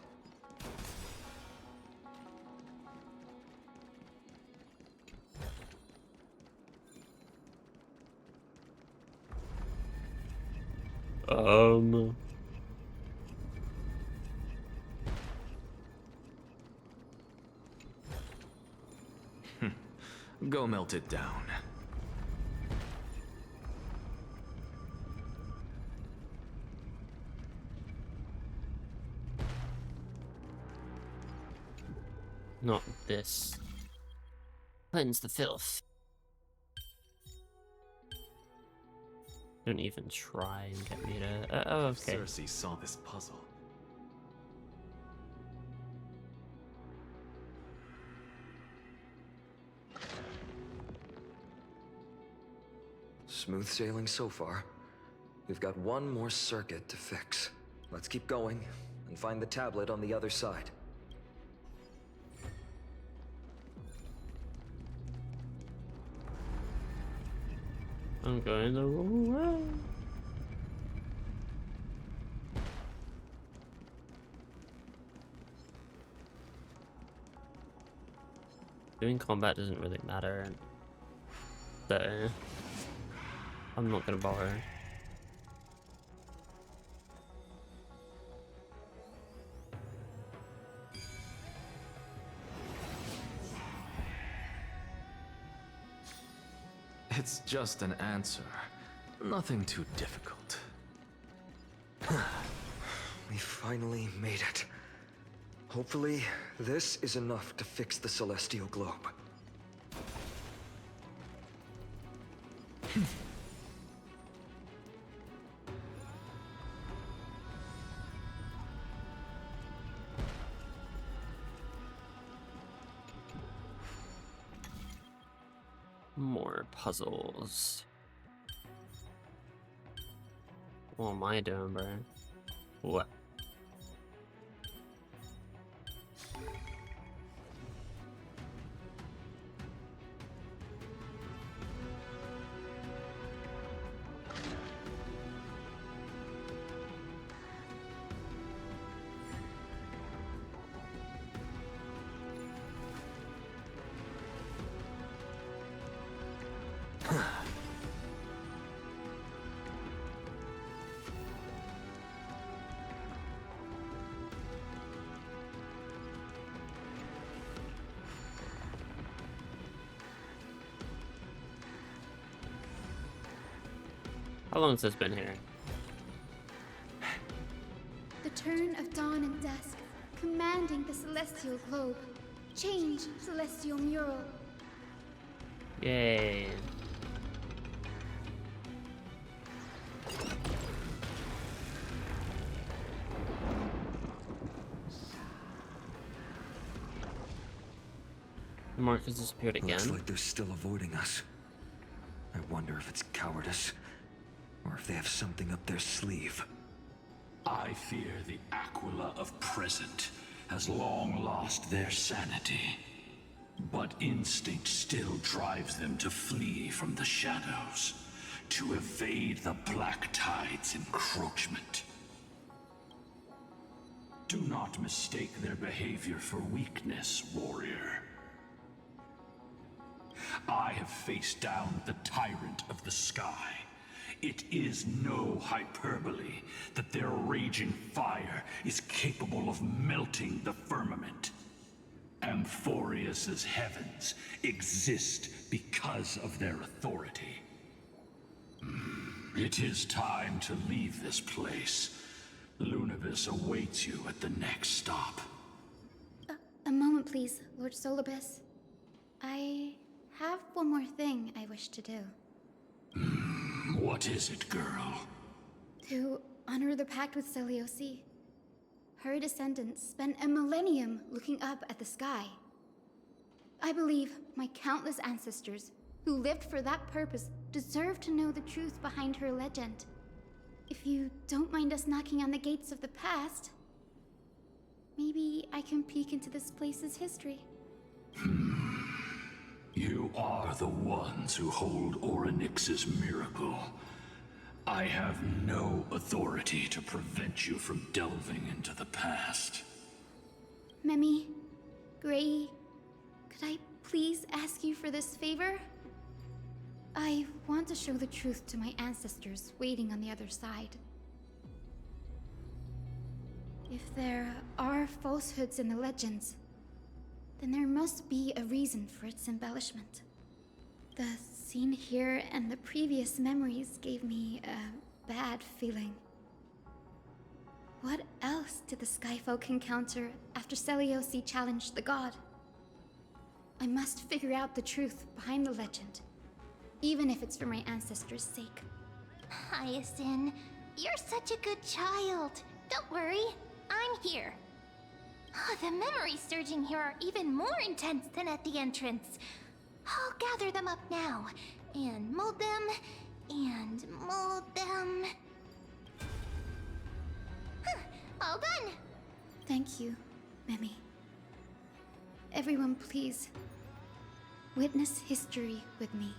Go melt it down. Not this. Cleanse the filth. Don't even try and get me to. Oh, okay. Cersei saw this puzzle. Smooth sailing so far. We've got one more circuit to fix. Let's keep going and find the tablet on the other side. I'm going the wrong way. Doing combat doesn't really matter. So I'm not gonna bother. It's just an answer. Nothing too difficult. We finally made it. Hopefully, this is enough to fix the celestial globe. More puzzles. What am I doing, bro? What? How long has this been here? The turn of dawn and dusk, commanding the celestial globe. Change, celestial mural. Yay. The mark has disappeared again. Looks like they're still avoiding us. I wonder if it's cowardice, or if they have something up their sleeve. I fear the Aquila of present has long lost their sanity. But instinct still drives them to flee from the shadows, to evade the Black Tide's encroachment. Do not mistake their behavior for weakness, warrior. I have faced down the tyrant of the sky. It is no hyperbole that their raging fire is capable of melting the firmament. Amphorius's heavens exist because of their authority. It is time to leave this place. Lunavis awaits you at the next stop. A moment, please, Lord Solibus. I have one more thing I wish to do. What is it, girl? To honor the pact with Selioci. Her descendants spent a millennium looking up at the sky, I believe my countless ancestors who lived for that purpose deserve to know the truth behind her legend. If you don't mind us knocking on the gates of the past, maybe I can peek into this place's history. You are the ones who hold Orynyx's miracle. I have no authority to prevent you from delving into the past. Memi, Gray, could I please ask you for this favor? I want to show the truth to my ancestors waiting on the other side. If there are falsehoods in the legends, then there must be a reason for its embellishment. The scene here and the previous memories gave me a bad feeling. What else did the Skyfolk encounter after Seliosi challenged the god? I must figure out the truth behind the legend, even if it's for my ancestors' sake. Hyacinth, you're such a good child. Don't worry, I'm here. Oh, the memories surging here are even more intense than at the entrance. I'll gather them up now, and mold them, and mold them. Huh, all done. Thank you, Memi. Everyone, please, witness history with me.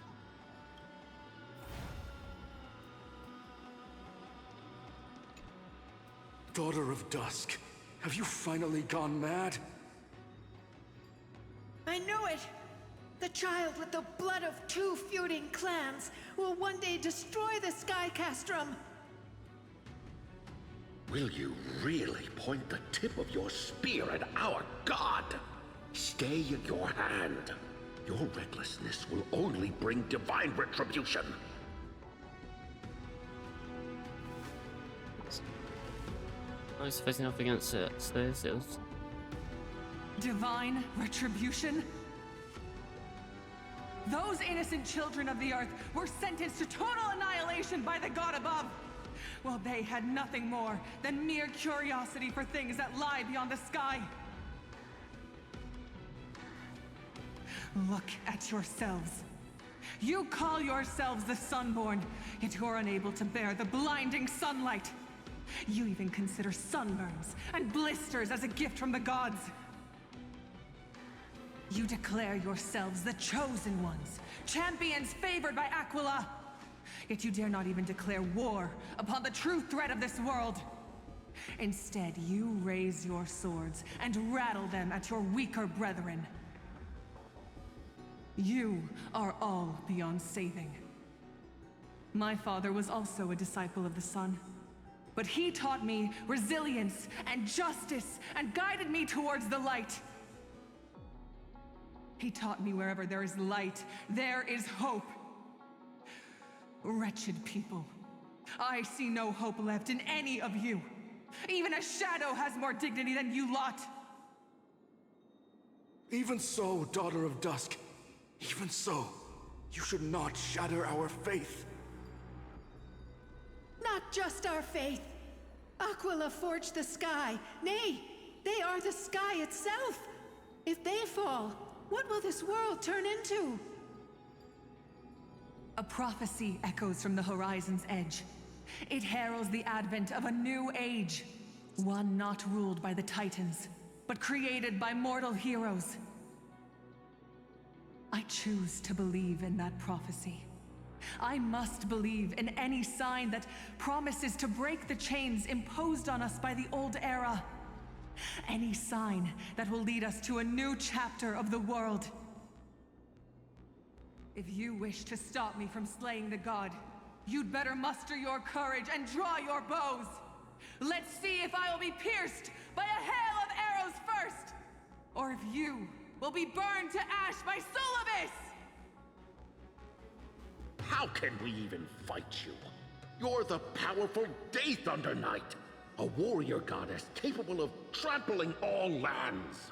Daughter of Dusk, have you finally gone mad? I knew it! The child with the blood of 2 feuding clans will one day destroy the Sky Castrum! Will you really point the tip of your spear at our god? Stay in your hand. Your recklessness will only bring divine retribution. I was facing off against stairs. It was... Divine retribution? Those innocent children of the earth were sentenced to total annihilation by the god above, while they had nothing more than mere curiosity for things that lie beyond the sky. Look at yourselves. You call yourselves the Sunborn, yet you're unable to bear the blinding sunlight. You even consider sunburns and blisters as a gift from the gods. You declare yourselves the chosen ones, champions favored by Aquila. Yet you dare not even declare war upon the true threat of this world. Instead, you raise your swords and rattle them at your weaker brethren. You are all beyond saving. My father was also a disciple of the sun, but he taught me resilience and justice and guided me towards the light. He taught me wherever there is light, there is hope. Wretched people, I see no hope left in any of you. Even a shadow has more dignity than you lot. Even so, Daughter of Dusk, even so, you should not shatter our faith. Not just our faith. Aquila forged the sky. Nay, they are the sky itself. If they fall, what will this world turn into? A prophecy echoes from the horizon's edge. It heralds the advent of a new age. One not ruled by the Titans, but created by mortal heroes. I choose to believe in that prophecy. I must believe in any sign that promises to break the chains imposed on us by the old era. Any sign that will lead us to a new chapter of the world. If you wish to stop me from slaying the god, you'd better muster your courage and draw your bows. Let's see if I will be pierced by a hail of arrows first, or if you will be burned to ash by Solobis! How can we even fight you? You're the powerful Day Thunder Knight, a warrior goddess capable of trampling all lands.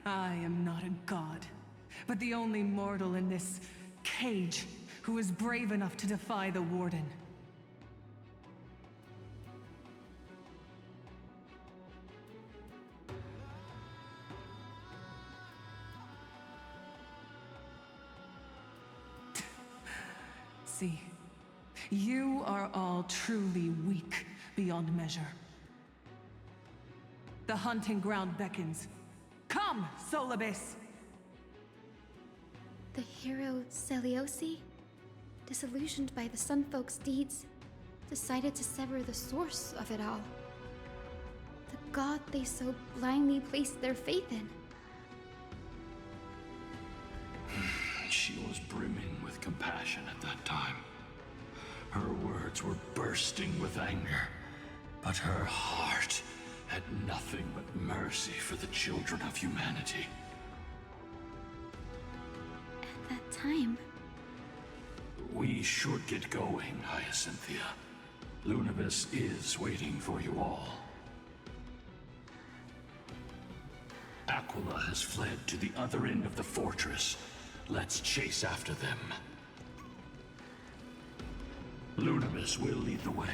I am not a god, but the only mortal in this cage who is brave enough to defy the Warden. see. You are all truly weak beyond measure. The hunting ground beckons. Come, Solibus! The hero Celiosi, disillusioned by the Sunfolk's deeds, decided to sever the source of it all. The god they so blindly placed their faith in. She was brimming with compassion at that time. Her words were bursting with anger, but her heart had nothing but mercy for the children of humanity. At that time... We should get going, Hyacinthia. Lunibus is waiting for you all. Aquila has fled to the other end of the fortress. Let's chase after them. Lunibus will lead the way.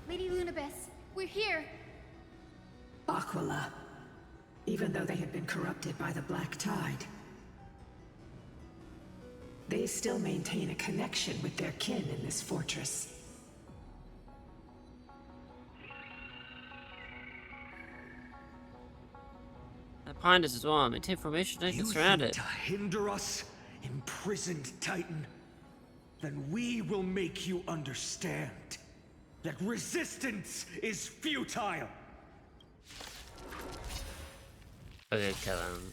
Lady Lunibus, we're here! Aquila. Even though they had been corrupted by the Black Tide, they still maintain a connection with their kin in this fortress. Behind us as well. Maintain formation. Don't get surrounded. To hinder us, imprisoned Titan? Then we will make you understand that resistance is futile. Okay, kill him.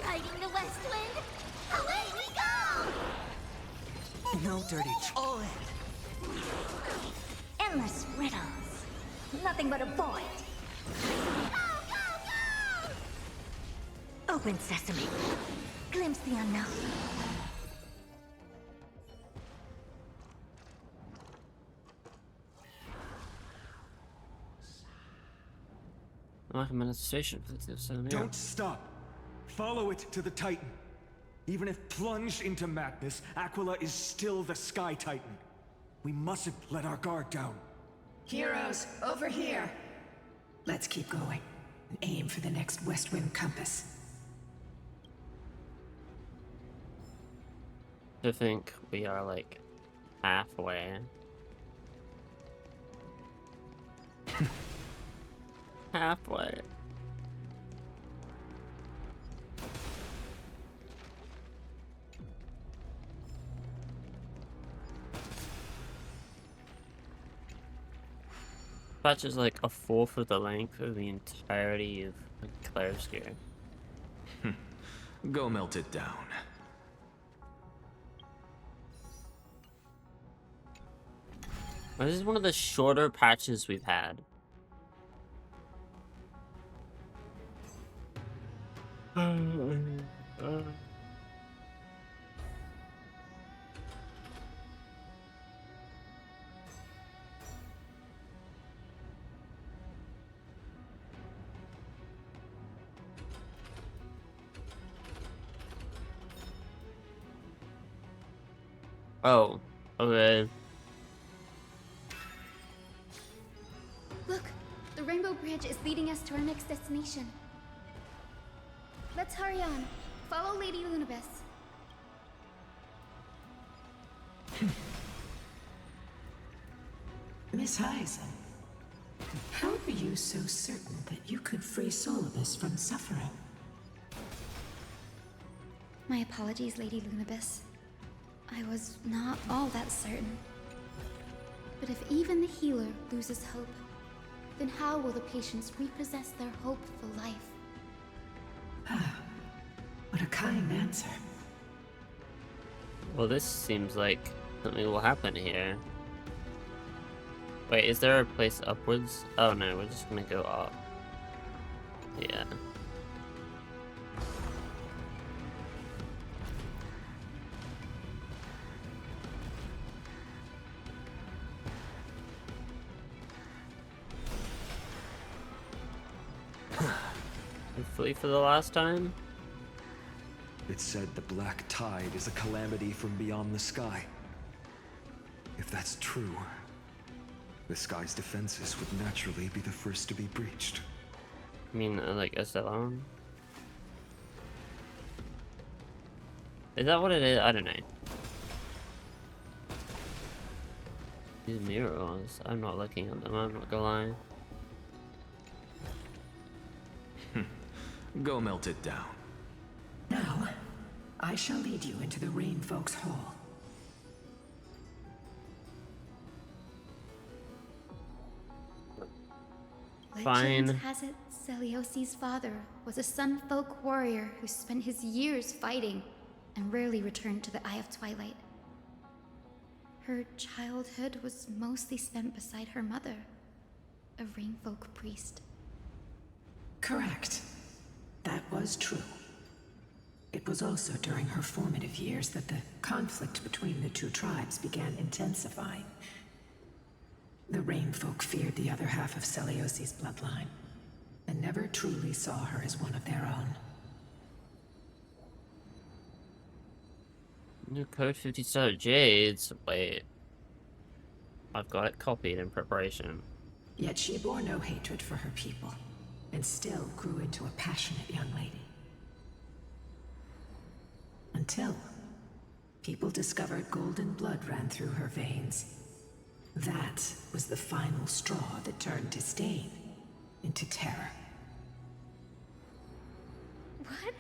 Riding the west wind, away we go! No dirty Oh. Endless riddles. Nothing but a void. Go, go, go! Open sesame. Glimpse the unknown. Like administration. Don't stop. Follow it to the Titan. Even if plunged into madness, Aquila is still the Sky Titan. We mustn't let our guard down. Heroes, over here! Let's keep going and aim for the next west wind compass. I think we are like halfway. Halfway. Patch is like a fourth of the length of the entirety of Claire's gear. Go melt it down. This is one of the shorter patches we've had. Oh, okay. Look! The Rainbow Bridge is leading us to our next destination. Let's hurry on. Follow Lady Lunibus. Miss Hyson, how are you so certain that you could free Solibus from suffering? My apologies, Lady Lunibus. I was not all that certain. But if even the healer loses hope, then how will the patients repossess their hope for life? What a kind answer. Well, this seems like something will happen here. Wait, is there a place upwards? Oh no, we're just gonna go up. Yeah. hopefully for the last time. It said the black tide is a calamity from beyond the sky. If that's true, the sky's defenses would naturally be the first to be breached. I mean, like, Asylum? Is that what it is? I don't know. These mirrors, I'm not looking at them, I'm not gonna lie. Go melt it down. Now, I shall lead you into the Rain Folks Hall. Fine. Legend has it Celiosi's father was a Sun Folk warrior who spent his years fighting and rarely returned to the Eye of Twilight. Her childhood was mostly spent beside her mother, a Rainfolk priest. Correct. That was true. It was also during her formative years that the conflict between the two tribes began intensifying. The Rainfolk feared the other half of Celiosi's bloodline, and never truly saw her as one of their own. New code 57 Jades. Wait. I've got it copied in preparation. Yet she bore no hatred for her people, and still grew into a passionate young lady. Until people discovered golden blood ran through her veins. That was the final straw that turned disdain into terror. What?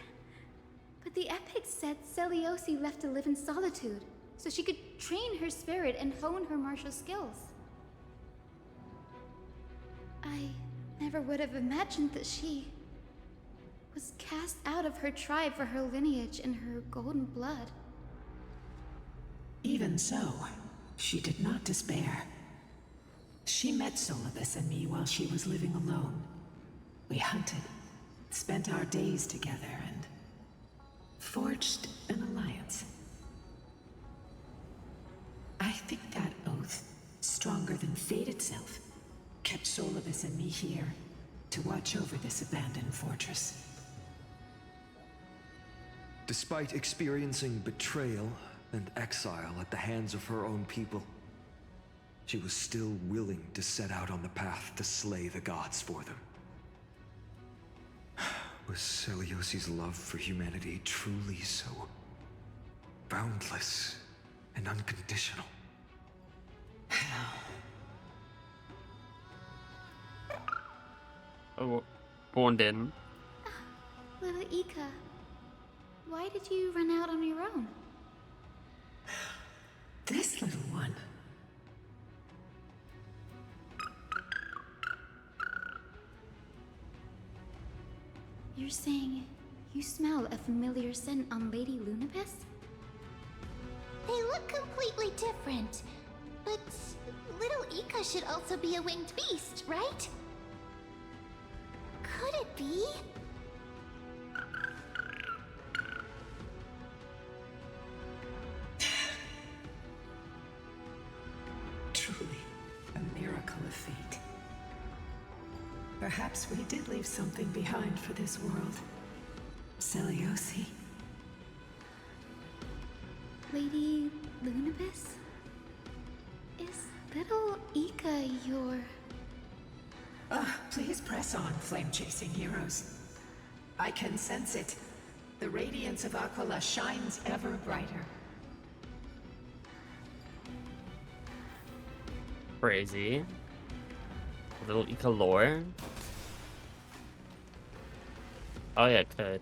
But the epics said Celiosi left to live in solitude, so she could train her spirit and hone her martial skills. I never would have imagined that she was cast out of her tribe for her lineage and her golden blood. Even so, she did not despair. She met Solibus and me while she was living alone. We hunted, spent our days together, and forged an alliance. I think that oath, stronger than fate itself, kept Solibus and me here to watch over this abandoned fortress. Despite experiencing betrayal and exile at the hands of her own people, she was still willing to set out on the path to slay the gods for them. Was Celiosi's love for humanity truly so boundless and unconditional? Oh, born in. Little Ika, why did you run out on your own? This little one. You're saying you smell a familiar scent on Lady Lunibus? They look completely different. But little Ika should also be a winged beast, right? Could it be? Truly, a miracle of fate. Perhaps we did leave something behind for this world. Celiosi. Lady Lunibus? Is little Ika your... Please press on, flame-chasing heroes. I can sense it. The radiance of Aquila shines ever brighter. Crazy. Little Ika lore. Oh yeah, it could.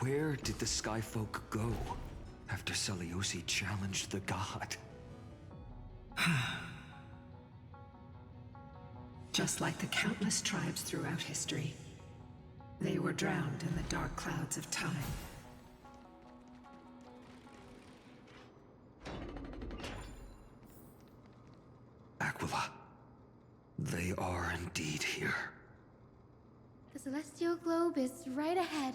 Where did the Skyfolk go after Celiosi challenged the god? Just like the countless tribes throughout history, they were drowned in the dark clouds of time. Aquila, they are indeed here. The celestial globe is right ahead.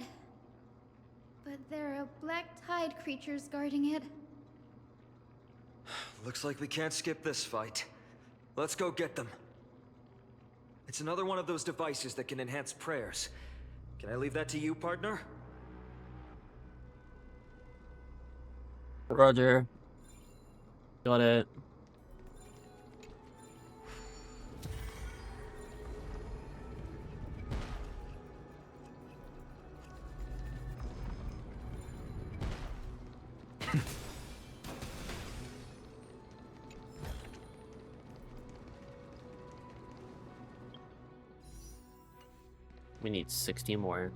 But there are black tide creatures guarding it. Looks like we can't skip this fight. Let's go get them. It's another one of those devices that can enhance prayers. Can I leave that to you, partner? Roger. Got it. We need 60 more.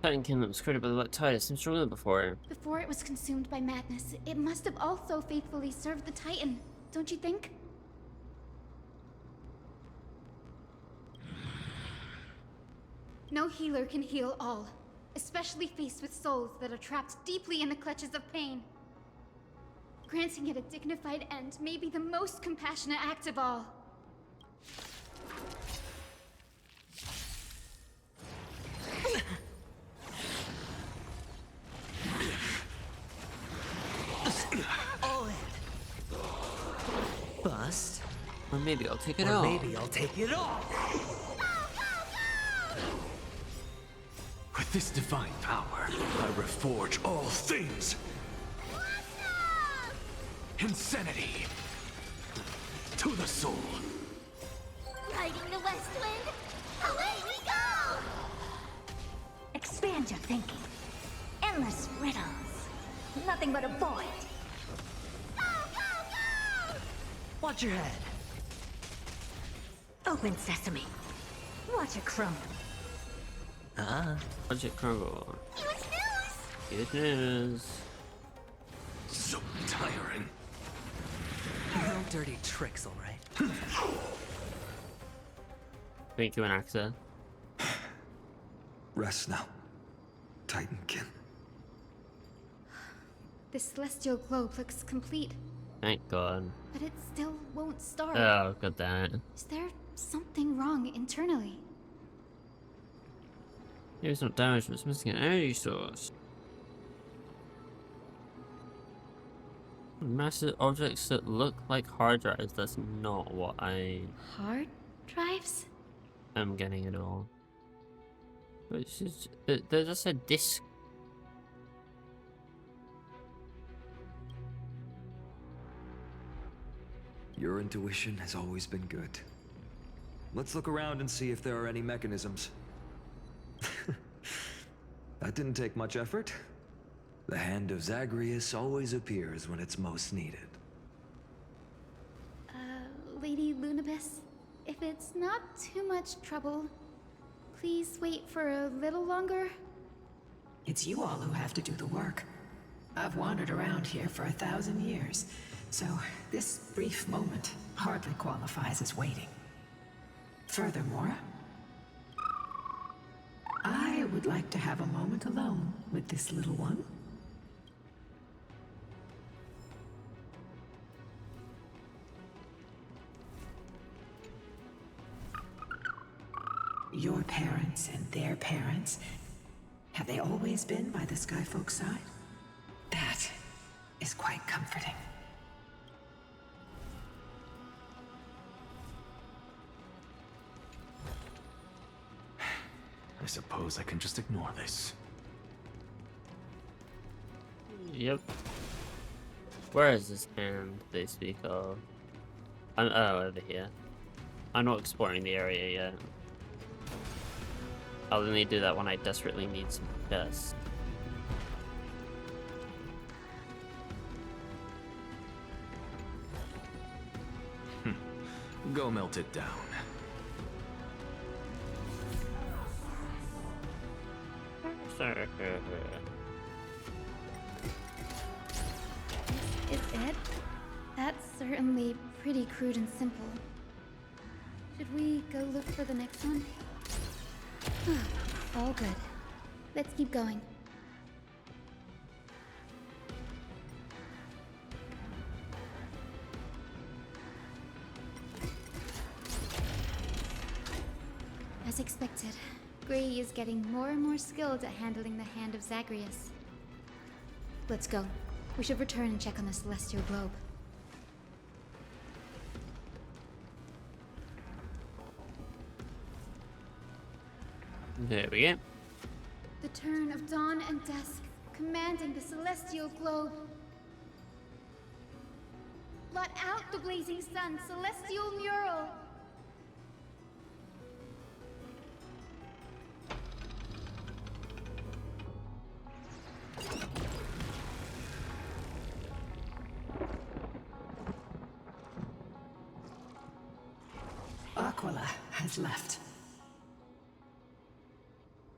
Titan Kingdom was created by the Black Tide. It seems stronger than before. Before it was consumed by madness, it must have also faithfully served the Titan, don't you think? No healer can heal all, especially faced with souls that are trapped deeply in the clutches of pain. Granting it a dignified end may be the most compassionate act of all. Bust. Or maybe I'll take it or off. Maybe I'll take it off. With this divine power, I reforge all things. Insanity to the soul. Riding the west wind, away we go! Expand your thinking. Endless riddles. Nothing but a void. Watch your head. Open sesame. Watch it crumble. Watch it crumble. Good news. So tiring. No dirty tricks, alright? Thank you, Anaxa. Rest now, Titankin. The celestial globe looks complete, Thank God. but it still won't start. Oh, got that. Is there something wrong internally? Maybe it's not damaged, but it's missing an energy source. Massive objects that look like hard drives. That's not what I Hard drives? am getting at all. But it's just, there's just a disk. Your intuition has always been good. Let's look around and see if there are any mechanisms. That didn't take much effort. The hand of Zagreus always appears when it's most needed. Lady Lunabis, if it's not too much trouble, please wait for a little longer. It's you all who have to do the work. I've wandered around here for 1,000 years, so this brief moment hardly qualifies as waiting. Furthermore, I would like to have a moment alone with this little one. Your parents and their parents, have they always been by the Skyfolk's side? That is quite comforting. I suppose I can just ignore this. Yep. Where is this hand they speak of? Oh, over here. I'm not exploring the area yet. I'll only do that when I desperately need some chests. Go melt it down. Is it? That's certainly pretty crude and simple. Should we go look for the next one? All good. Let's keep going. As As expected, Gray is getting more and more skilled at handling the hand of Zagreus. Let's go. We should return and check on the celestial globe. There we go. The turn of dawn and dusk, commanding the celestial globe. Blot out the blazing sun, celestial mural. Aquila has left.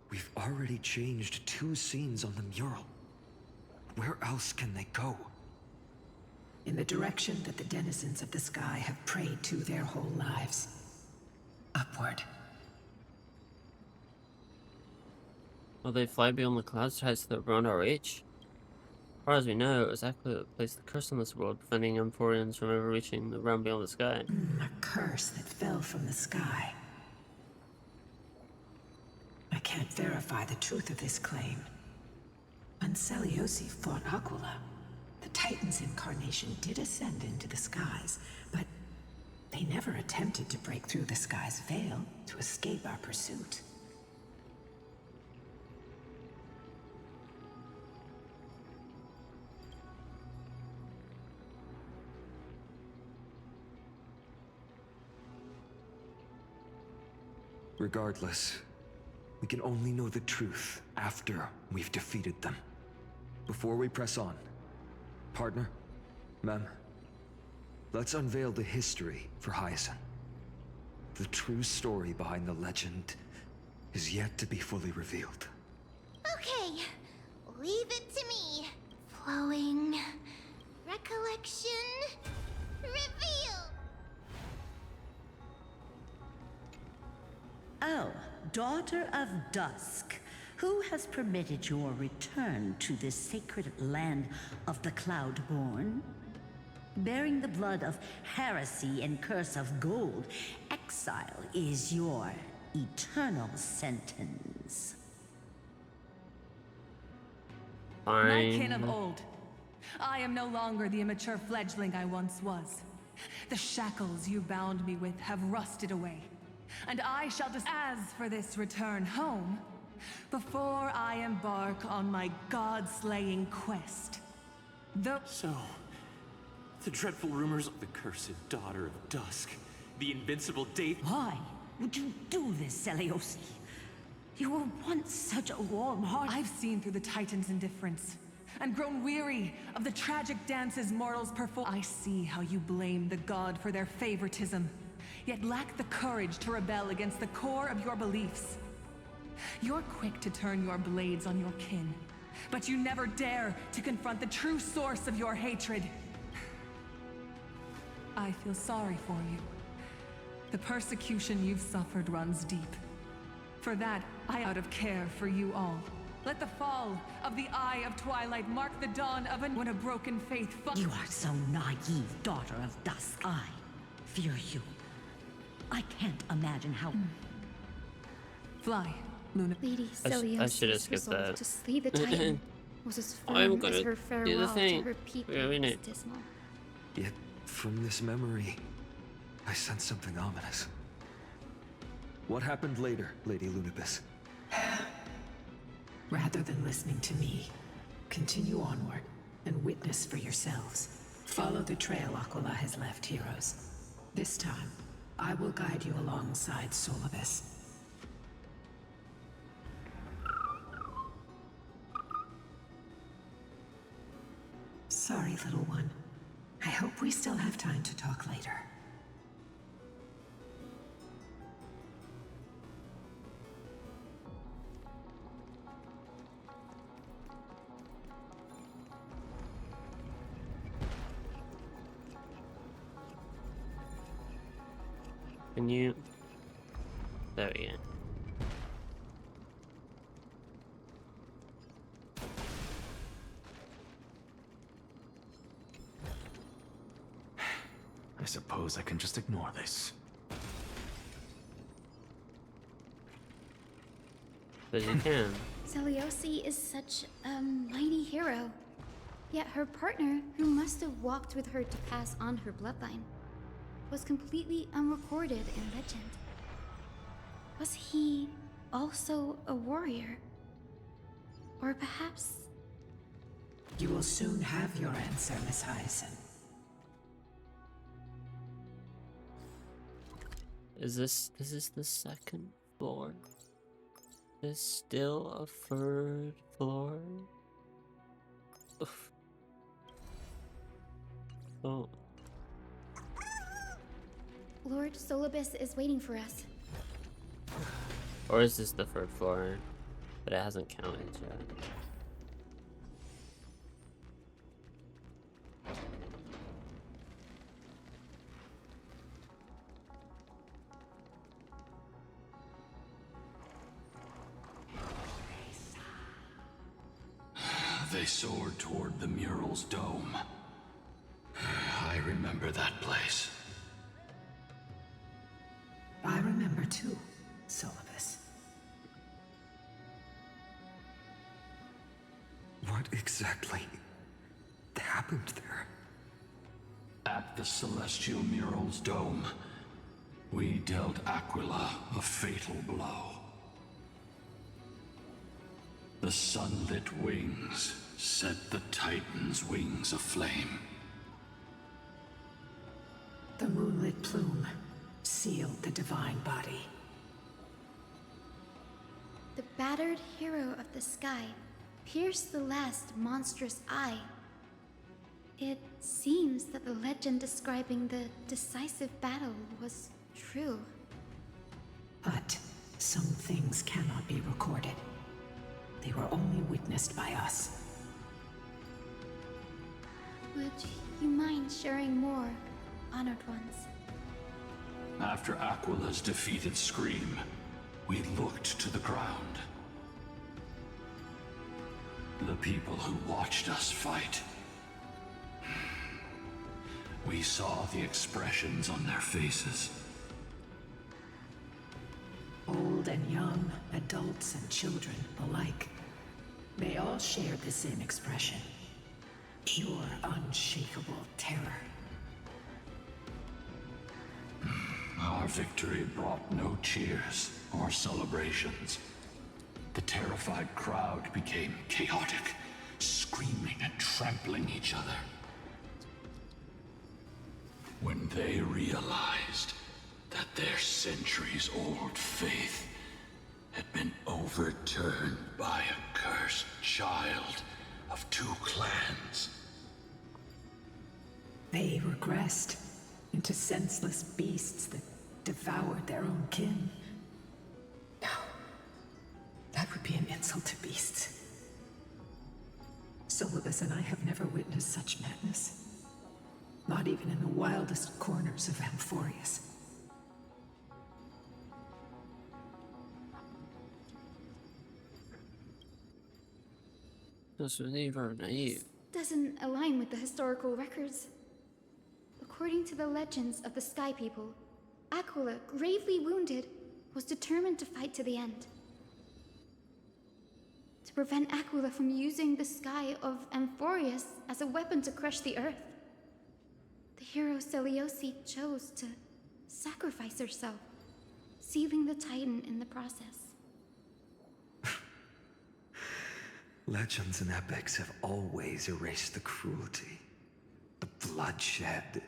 We've already changed 2 scenes on the mural. Where else can they go? In the direction that the denizens of the sky have prayed to their whole lives. Upward. Will they fly beyond the clouds to heights that beyond our reach? As far as we know, it was Aquila that placed the curse on this world, preventing Amphorians from ever reaching the realm beyond the sky. A curse that fell from the sky. I can't verify the truth of this claim. When Celiosi fought Aquila, the Titan's incarnation did ascend into the skies, but they never attempted to break through the sky's veil to escape our pursuit. Regardless, we can only know the truth after we've defeated them. Before we press on, partner, ma'am, let's unveil the history for Hyacinth. The true story behind the legend is yet to be fully revealed. Okay, leave it to me. Flowing. Recollection. Reveal. Oh, Daughter of Dusk, who has permitted your return to this sacred land of the Cloudborn? Bearing the blood of heresy and curse of gold, exile is your eternal sentence. My kin of old, I am no longer the immature fledgling I once was. The shackles you bound me with have rusted away. And I shall as for this return home, before I embark on my god-slaying quest. So, the dreadful rumors of the cursed Daughter of Dusk, the invincible date— Why would you do this, Celiosi? You were once such a warm heart. I've seen through the Titan's indifference, and grown weary of the tragic dances mortals perform. I see how you blame the god for their favoritism, yet lack the courage to rebel against the core of your beliefs. You're quick to turn your blades on your kin, but you never dare to confront the true source of your hatred. I feel sorry for you. The persecution you've suffered runs deep. For that, I out of care for you all. Let the fall of the Eye of Twilight mark the dawn of when a broken faith You are so naive, Daughter of Dusk. I fear you. I can't imagine how— Fly, Luna. Lady I should have Celiosi's skipped resolve that. to slay the Titan was as I'm firm gonna as her do the farewell to thing. her people Yeah, we was know. dismal. Yet, from this memory, I sense something ominous. What happened later, Lady Lunibus? Rather than listening to me, continue onward and witness for yourselves. Follow the trail Aquila has left, heroes. This time, I will guide you alongside Solibus. Sorry, little one. I hope we still have time to talk later. Can you? There we go. I suppose I can just ignore this. But you can. Seliosi is such a mighty hero. Yet her partner, who must have walked with her to pass on her bloodline, was completely unrecorded in legend. Was he also a warrior? Or perhaps... You will soon have your answer, Miss Hyacinth. Is this the second floor? There's still a third floor? Oof. Oh. Lord Solibus is waiting for us. Or is this the third floor? But it hasn't counted yet. They soared toward the mural's dome. I remember that place. I remember too, Solibus. What exactly happened there? At the celestial mural's dome, we dealt Aquila a fatal blow. The sunlit wings set the Titan's wings aflame. The moonlit plume sealed the divine body. The battered hero of the sky pierced the last monstrous eye. It seems that the legend describing the decisive battle was true. But some things cannot be recorded. They were only witnessed by us. Would you mind sharing more, honored ones? After Aquila's defeated scream, we looked to the ground. The people who watched us fight. We saw the expressions on their faces. Old and young, adults and children alike. They all shared the same expression. Pure, unshakable terror. Our victory brought no cheers or celebrations. The terrified crowd became chaotic, screaming and trampling each other. When they realized that their centuries-old faith had been overturned by a cursed child of two clans. They regressed into senseless beasts that devoured their own kin. No, that would be an insult to beasts. Solibus and I have never witnessed such madness. Not even in the wildest corners of Amphorius. This was even naive. Doesn't align with the historical records. According to the legends of the Sky People, Aquila, gravely wounded, was determined to fight to the end. To prevent Aquila from using the sky of Amphorius as a weapon to crush the earth, the hero Seliosi chose to sacrifice herself, sealing the Titan in the process. Legends and epics have always erased the cruelty, the bloodshed,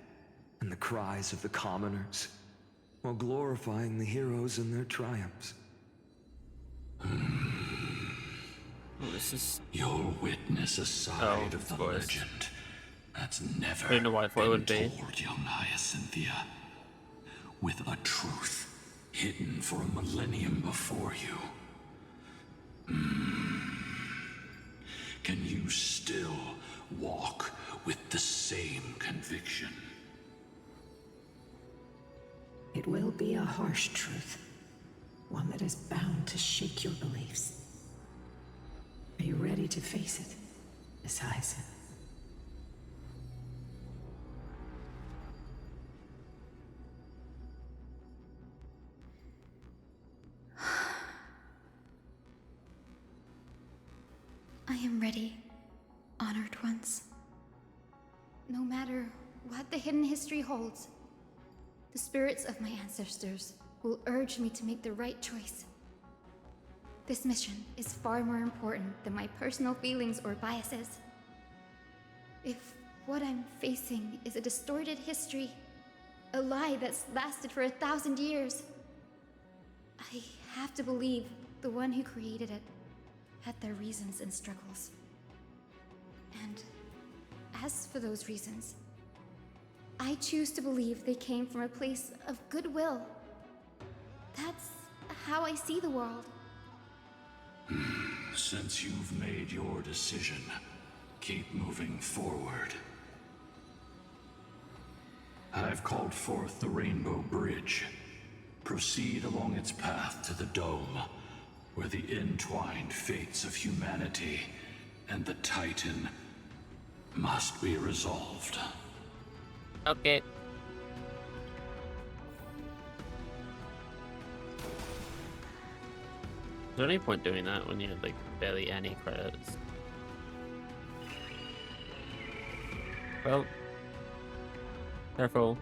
and the cries of the commoners, while glorifying the heroes and their triumphs. You'll witness a side of the legend that's never I don't know why I thought it would be. told, young Hyacinthia, with a truth hidden for a millennium before you. Can you still walk with the same conviction? It will be a harsh truth. One that is bound to shake your beliefs. Are you ready to face it, Miss Hyacinth? I am ready, honored ones. No matter what the hidden history holds, the spirits of my ancestors will urge me to make the right choice. This mission is far more important than my personal feelings or biases. If what I'm facing is a distorted history, a lie that's lasted for 1,000 years, I have to believe the one who created it had their reasons and struggles. And as for those reasons, I choose to believe they came from a place of goodwill. That's how I see the world. Since you've made your decision, keep moving forward. I've called forth the Rainbow Bridge. Proceed along its path to the Dome, where the entwined fates of humanity and the Titan must be resolved. Okay. Is there any point doing that when you have like barely any credits? Well, careful.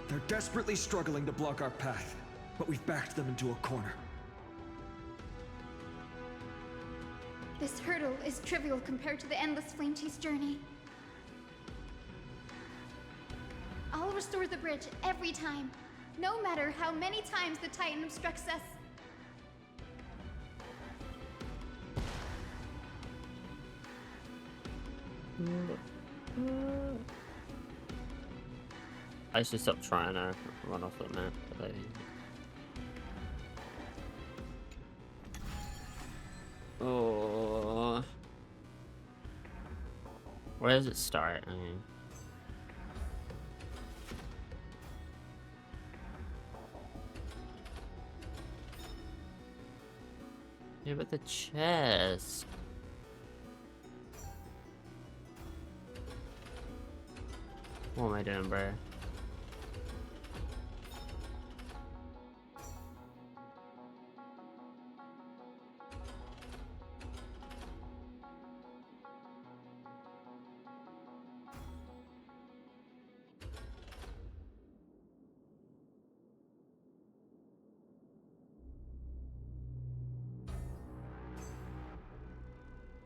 They're desperately struggling to block our path, but we've backed them into a corner. This hurdle is trivial compared to the endless flame chase journey. I'll restore the bridge every time, no matter how many times the Titan obstructs us. I should stop trying to run off the map. But oh, where does it start? I mean, yeah, but the chest. What am I doing, bro?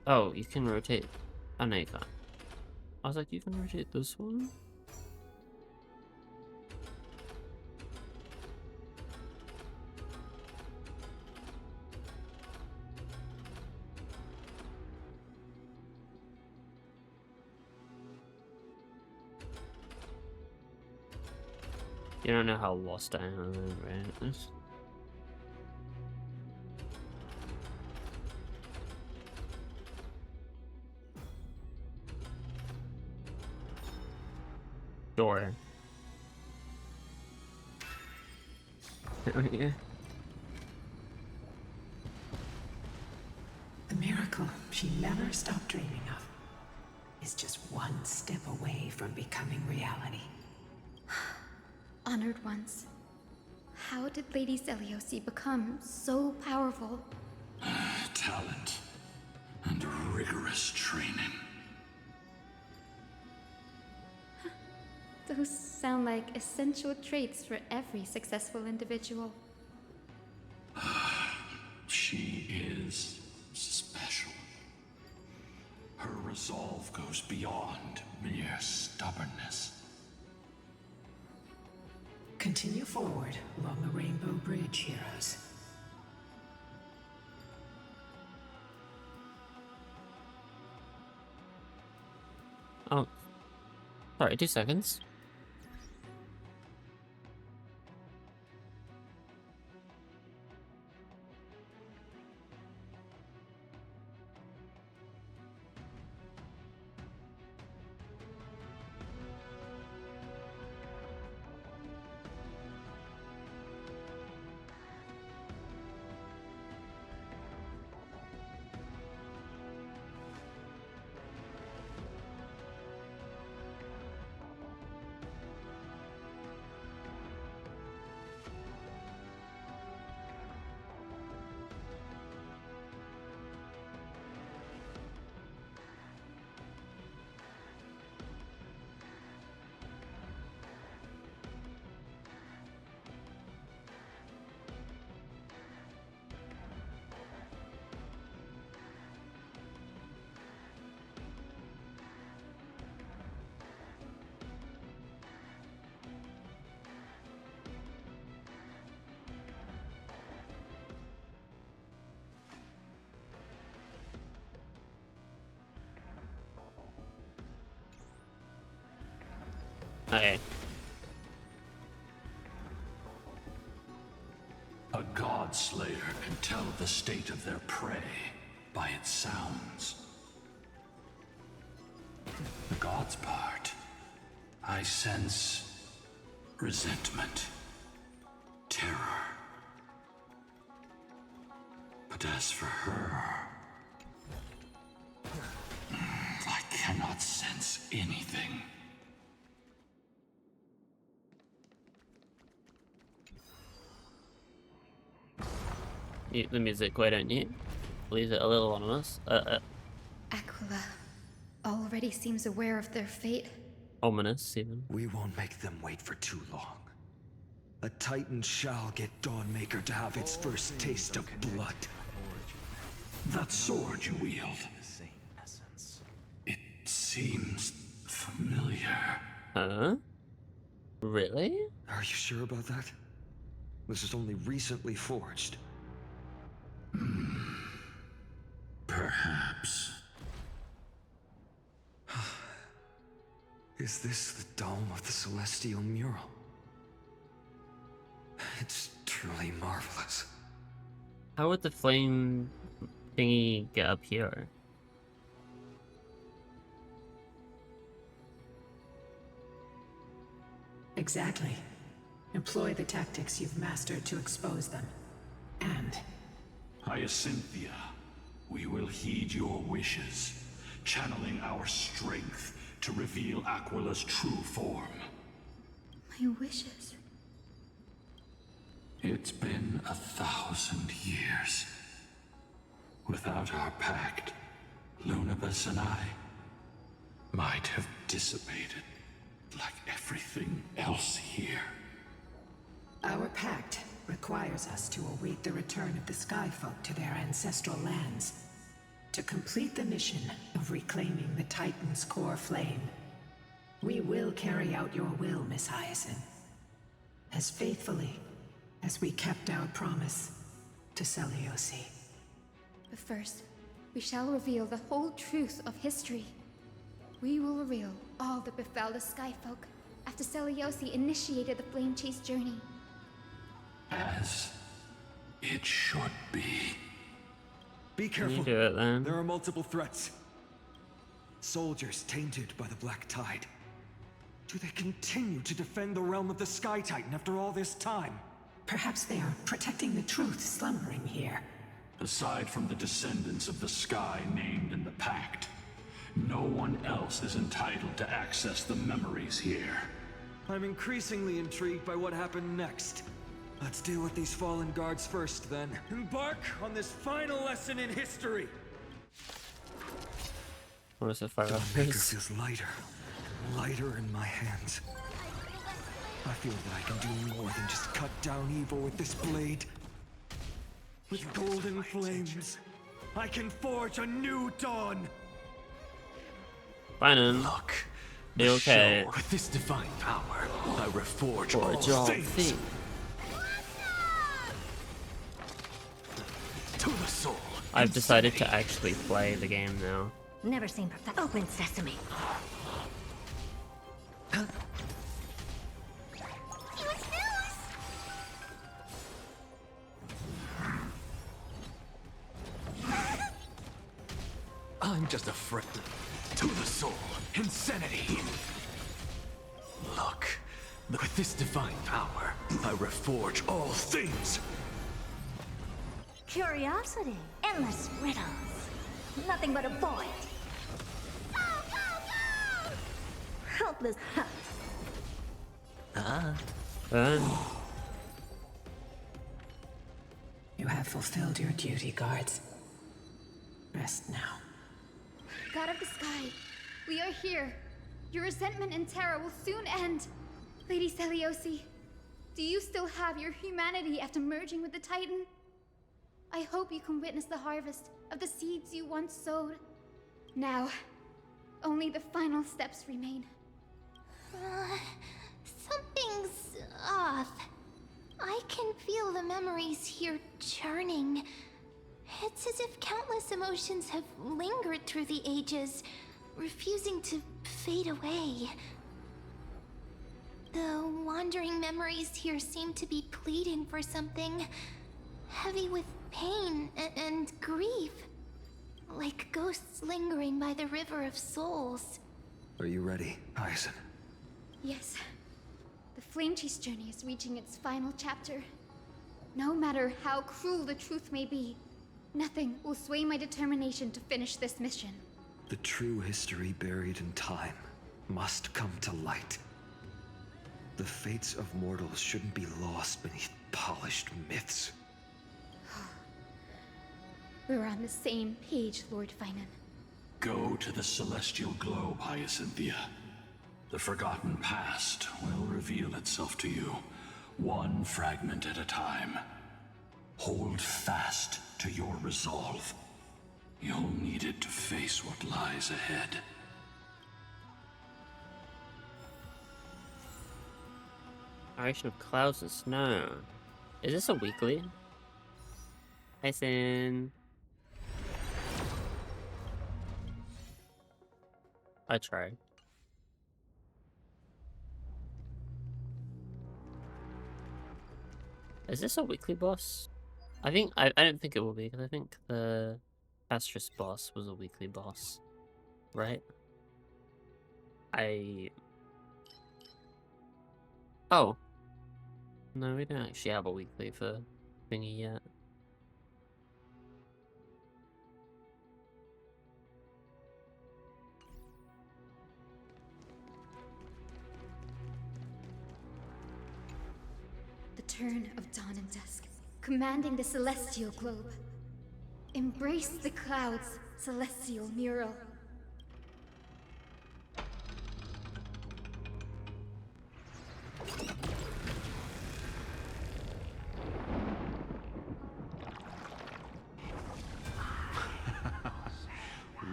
Oh, you can rotate. Oh, no, you can't. I was like, you can rotate this one? You don't know how lost I am, right? Sure. Yeah. The miracle she never stopped dreaming of is just one step away from becoming reality. Honored ones, how did Lady Zeliosi become so powerful? Talent and rigorous training. Those sound like essential traits for every successful individual. She is special. Her resolve goes beyond mere stubbornness. Continue forward along the Rainbow Bridge, heroes. Oh, sorry, 2 seconds. Okay. A god slayer can tell the state of their prey by its sounds. The god's part, I sense resentment, terror. But as for her, I cannot sense anything. Mute the music, why don't you? Leave it a little ominous. Aquila already seems aware of their fate. Ominous, even. We won't make them wait for too long. A Titan shall get Dawnmaker to have its first taste of blood. That sword you wield, it seems familiar. Huh? Really? Are you sure about that? This is only recently forged. Perhaps. Is this the dome of the celestial mural? It's truly marvelous. How would the flame thingy get up here? Exactly. Employ the tactics you've mastered to expose them. And Hyacinthia, we will heed your wishes, channeling our strength to reveal Aquila's true form. My wishes. It's been 1,000 years. Without our pact, Lunabus and I might have dissipated like everything else here. our pact requires us to await the return of the Skyfolk to their ancestral lands, to complete the mission of reclaiming the Titan's core flame. We will carry out your will, Miss Hyacinth, as faithfully as we kept our promise to Seliosi. But first, we shall reveal the whole truth of history. We will reveal all that befell the Skyfolk after Seliosi initiated the Flame Chase journey. As it should be. Be careful. You do it then. There are multiple threats. Soldiers tainted by the Black Tide. Do they continue to defend the realm of the Sky Titan after all this time? Perhaps they are protecting the truth slumbering here. Aside from the descendants of the Sky named in the Pact, no one else is entitled to access the memories here. I'm increasingly intrigued by what happened next. Let's deal with these fallen guards first, then. Embark on this final lesson in history! What is the fire? The maker feels lighter. Lighter in my hands. I feel that I can do more than just cut down evil with this blade. With golden flames, I can forge a new dawn! Finan. Look. You okay? With this divine power, I reforge all things. To the soul. I've decided to actually play the game now. Never seen perfect. Open sesame. I'm just a friend. To the soul. Insanity. Look. With this divine power, I reforge all things. Curiosity. Endless riddles. Nothing but a void. Helpless. You have fulfilled your duty, guards. Rest now. God of the Sky, we are here. Your resentment and terror will soon end. Lady Seliosi, do you still have your humanity after merging with the Titan? I hope you can witness the harvest of the seeds you once sowed. Now, only the final steps remain. Something's off. I can feel the memories here churning. It's as if countless emotions have lingered through the ages, refusing to fade away. The wandering memories here seem to be pleading for something heavy with pain and grief. Like ghosts lingering by the River of Souls. Are you ready, Hyacinth? Yes. The Flame Chase journey is reaching its final chapter. No matter how cruel the truth may be, nothing will sway my determination to finish this mission. The true history buried in time must come to light. The fates of mortals shouldn't be lost beneath polished myths. We're on the same page, Lord Finan. Go to the celestial globe, Hyacinthia. The forgotten past will reveal itself to you, one fragment at a time. Hold fast to your resolve. You'll need it to face what lies ahead. Direction of clouds and snow. Is this a weekly? Hyson. I tried. Is this a weekly boss? I don't think it will be, because I think the Astris boss was a weekly boss, right? Oh. No, we don't actually have a weekly for thingy yet. The turn of dawn and dusk, commanding the celestial globe. Embrace the clouds, celestial mural.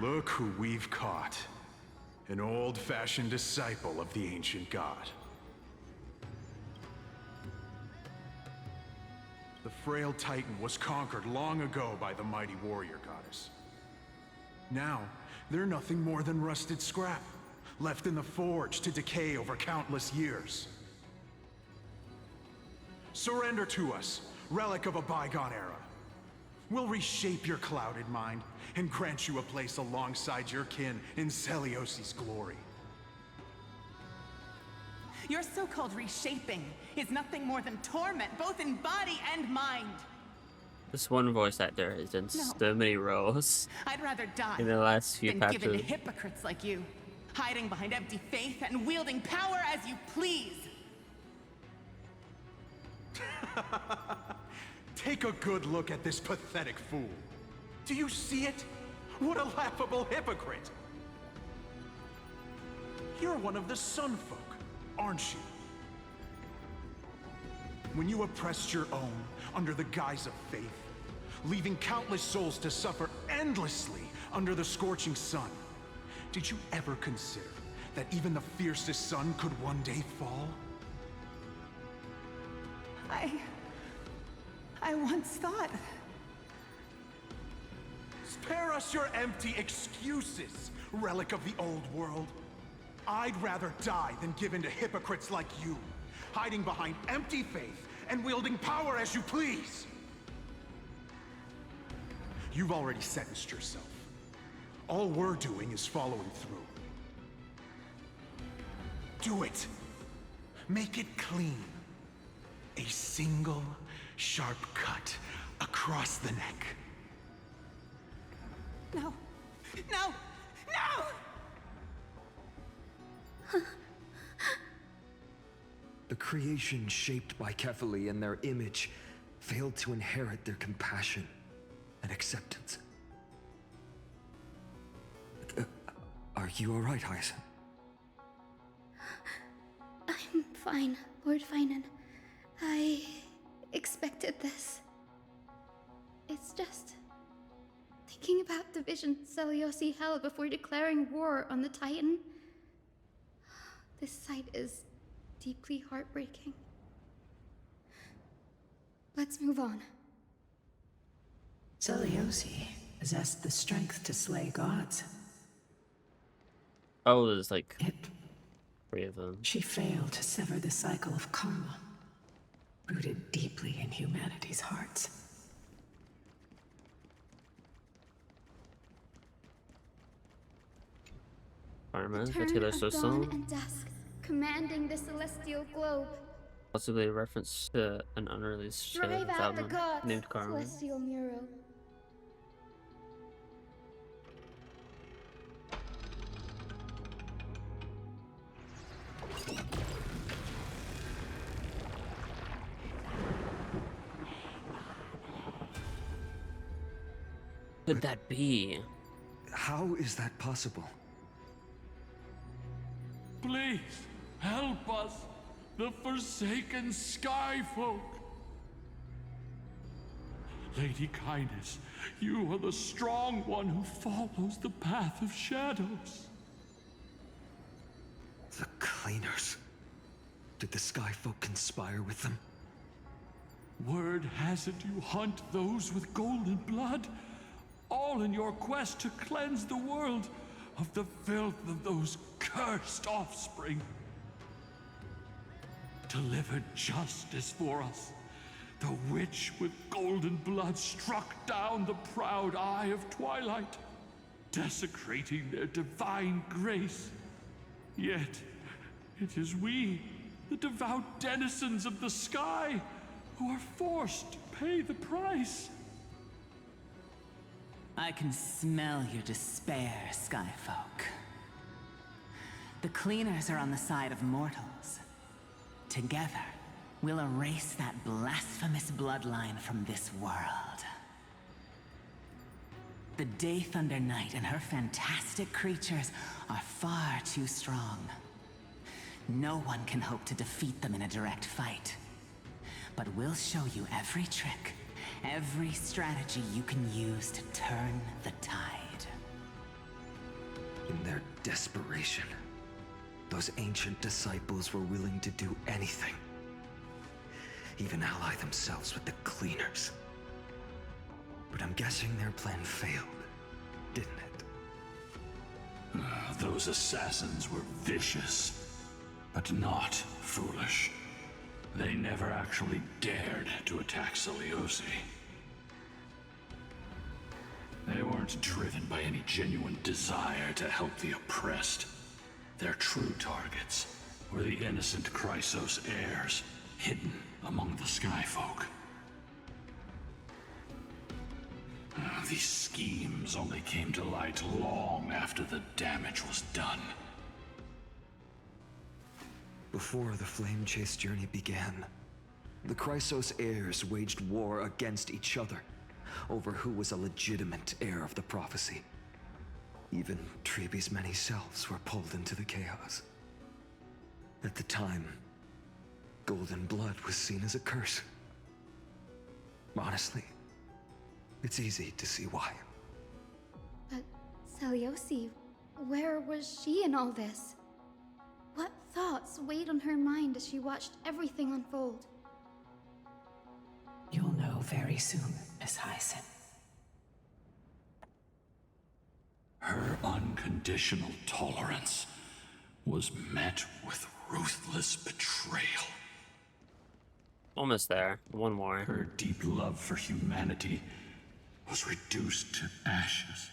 Look who we've caught. An old-fashioned disciple of the ancient god. The frail titan was conquered long ago by the mighty warrior goddess. Now, they're nothing more than rusted scrap, left in the forge to decay over countless years. Surrender to us, relic of a bygone era. We'll reshape your clouded mind and grant you a place alongside your kin in Celiosi's glory. Your so-called reshaping is nothing more than torment, both in body and mind. This one voice actor has done so many roles I'd rather die in the last few than patches. given to hypocrites like you, hiding behind empty faith and wielding power as you please. Take a good look at this pathetic fool. Do you see it? What a laughable hypocrite! You're one of the Sun Folk, aren't you? When you oppressed your own under the guise of faith, leaving countless souls to suffer endlessly under the scorching sun, did you ever consider that even the fiercest sun could one day fall? I once thought... Spare us your empty excuses, relic of the old world. I'd rather die than give in to hypocrites like you, hiding behind empty faith and wielding power as you please. You've already sentenced yourself. All we're doing is following through. Do it. Make it clean. A single sharp cut across the neck. No! No! No! The creation shaped by Kefali and their image failed to inherit their compassion and acceptance. Are you alright, Hyacinth? I'm fine, Lord Finan. I expected this. It's just... thinking about the vision Celiosi held before declaring war on the Titan. This sight is deeply heartbreaking. Let's move on. Celiosi possessed the strength to slay gods. Oh, there's like 3 of them. She failed to sever the cycle of karma, rooted deeply in humanity's hearts. Karma, The turn particular of dawn system. and dusk, commanding the celestial globe. Possibly a reference to an unreleased Drive out the album gods, named Karma. celestial mural. Could that be? How is that possible? Please, help us, the forsaken sky folk. Lady Kindness, you are the strong one who follows the path of shadows. The cleaners. Did the sky folk conspire with them? Word has it you hunt those with golden blood, all in your quest to cleanse the world of the filth of those cursed offspring. Delivered justice for us. The witch with golden blood struck down the proud eye of twilight, desecrating their divine grace. Yet, it is we, the devout denizens of the sky, who are forced to pay the price. I can smell your despair, Skyfolk. The cleaners are on the side of mortals. Together, we'll erase that blasphemous bloodline from this world. The Day Thunder Knight and her fantastic creatures are far too strong. No one can hope to defeat them in a direct fight. But we'll show you every trick, every strategy you can use to turn the tide. In their desperation, those ancient disciples were willing to do anything. Even ally themselves with the cleaners. But I'm guessing their plan failed, didn't it? Those assassins were vicious, but not foolish. They never actually dared to attack Celiosi. They weren't driven by any genuine desire to help the oppressed. Their true targets were the innocent Chrysos heirs, hidden among the Skyfolk. These schemes only came to light long after the damage was done. Before the Flame Chase journey began, the Chrysos heirs waged war against each other over who was a legitimate heir of the prophecy. Even Treeby's many selves were pulled into the chaos. At the time, golden blood was seen as a curse. Honestly, it's easy to see why. But Celiosi, where was she in all this? What thoughts weighed on her mind as she watched everything unfold? You'll know very soon, Miss Hyson. Her unconditional tolerance was met with ruthless betrayal. Almost there. One more. Her deep love for humanity was reduced to ashes,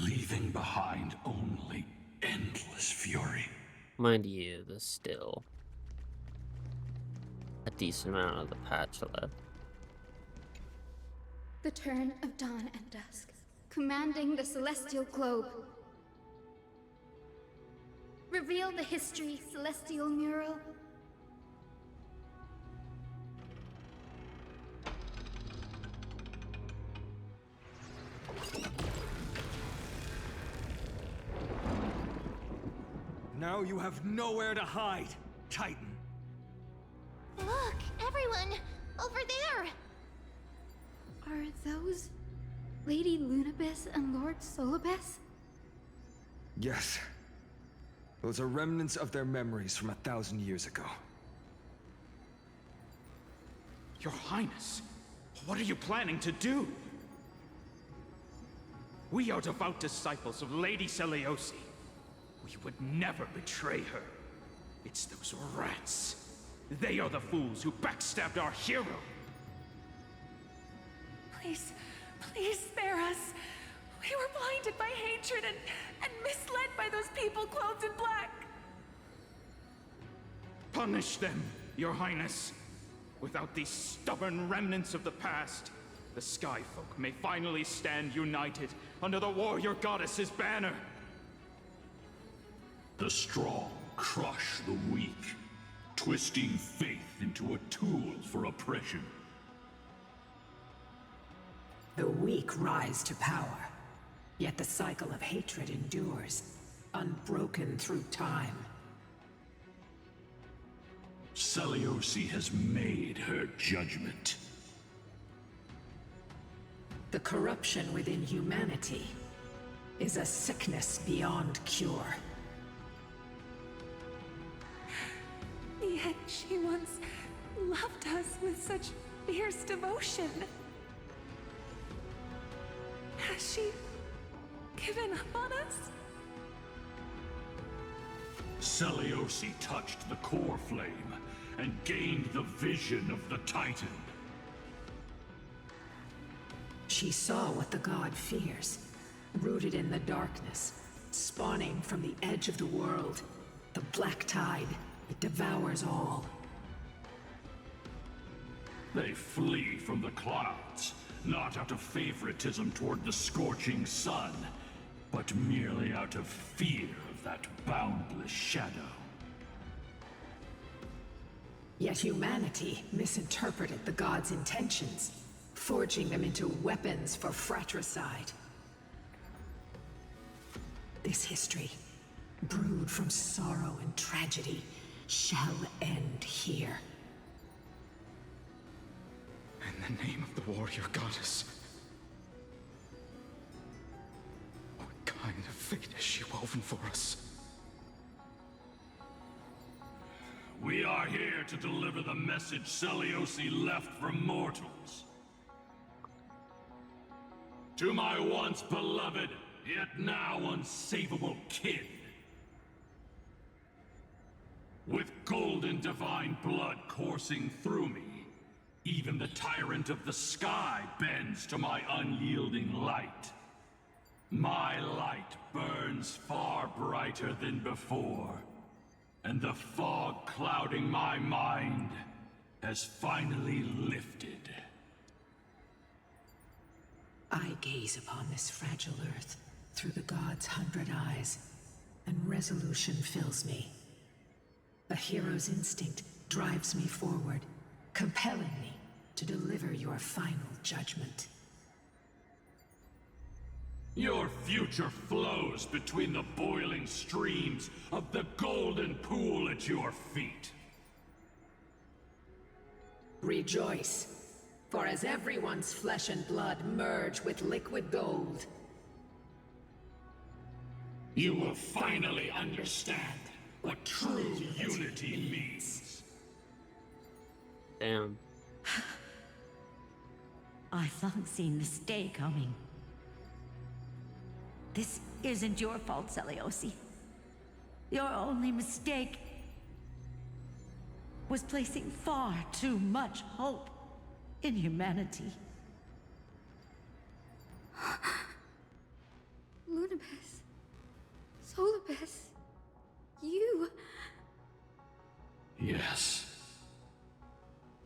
leaving behind only endless fury. Mind you, there's still a decent amount of the patch left. The turn of dawn and dusk, commanding the celestial globe. Reveal the history, celestial mural. Now you have nowhere to hide, Titan. Look, everyone! Over there! Are those Lady Lunabis and Lord Solibus? Yes. Those are remnants of their memories from 1,000 years ago. Your Highness, what are you planning to do? We are devout disciples of Lady Celiosi. We would never betray her. It's those rats. They are the fools who backstabbed our hero. Please, please spare us. We were blinded by hatred and misled by those people clothed in black. Punish them, Your Highness. Without these stubborn remnants of the past, the Skyfolk may finally stand united under the warrior goddess's banner. The strong crush the weak, twisting faith into a tool for oppression. The weak rise to power, yet the cycle of hatred endures, unbroken through time. Seliosi has made her judgment. The corruption within humanity is a sickness beyond cure. Yet she once loved us with such fierce devotion. Has she given up on us? Seliosi touched the core flame and gained the vision of the Titan. She saw what the god fears, rooted in the darkness, spawning from the edge of the world. The black tide, it devours all. They flee from the clouds, not out of favoritism toward the scorching sun, but merely out of fear of that boundless shadow. Yet humanity misinterpreted the gods' intentions, forging them into weapons for fratricide. This history, brewed from sorrow and tragedy, shall end here. In the name of the warrior goddess. What kind of fate has she woven for us? We are here to deliver the message Seliosi left for mortals. To my once beloved, yet now unsavable kin. With golden divine blood coursing through me, even the tyrant of the sky bends to my unyielding light. My light burns far brighter than before, and the fog clouding my mind has finally lifted. I gaze upon this fragile earth through the gods' 100 eyes, and resolution fills me. A hero's instinct drives me forward, compelling me to deliver your final judgment. Your future flows between the boiling streams of the golden pool at your feet. Rejoice, for as everyone's flesh and blood merge with liquid gold, you will finally understand what true unity means. Damn. I've long seen this day coming. This isn't your fault, Seliosi. Your only mistake was placing far too much hope in humanity. Lunabes. Solibes. You. Yes.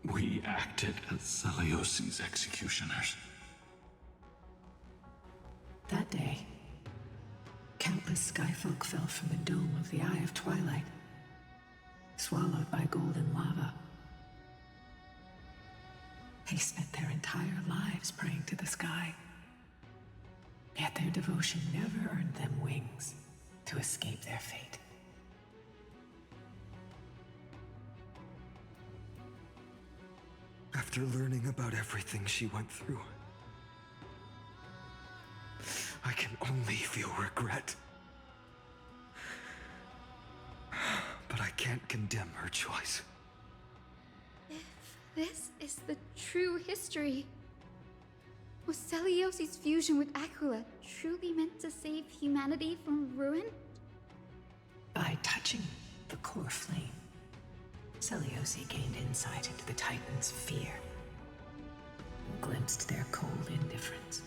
We acted as Seliosi's executioners. that day, countless skyfolk fell from the dome of the Eye of Twilight, swallowed by golden lava. They spent their entire lives praying to the sky, yet their devotion never earned them wings to escape their fate. After learning about everything she went through, I can only feel regret. But I can't condemn her choice. If this is the true history, was Celiosi's fusion with Aquila truly meant to save humanity from ruin? By touching the core flame, Seliosi gained insight into the Titans' fear, and glimpsed their cold indifference.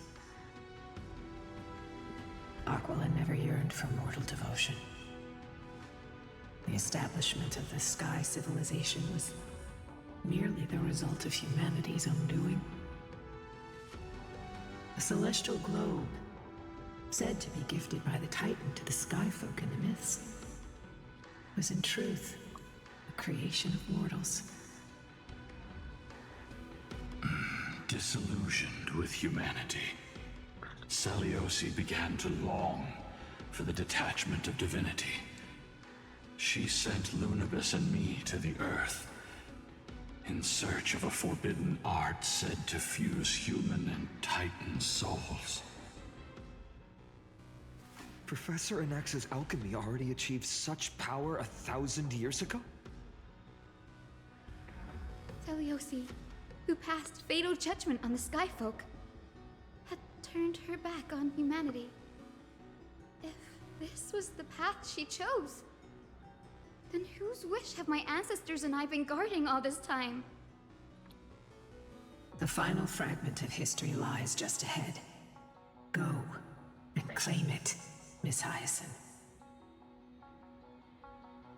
Aquila never yearned for mortal devotion. The establishment of the Sky civilization was merely the result of humanity's own doing. The celestial globe, said to be gifted by the Titan to the Skyfolk in the myths, was in truth a creation of mortals. Disillusioned with humanity, Seliosi began to long for the detachment of divinity. She sent Lunabis and me to the Earth in search of a forbidden art said to fuse human and Titan souls. Professor Anaxa's alchemy already achieved such power 1,000 years ago? Seliosi, who passed fatal judgment on the Skyfolk, had turned her back on humanity. If this was the path she chose, then whose wish have my ancestors and I been guarding all this time? The final fragment of history lies just ahead. Go and claim it, Miss Hyacinth.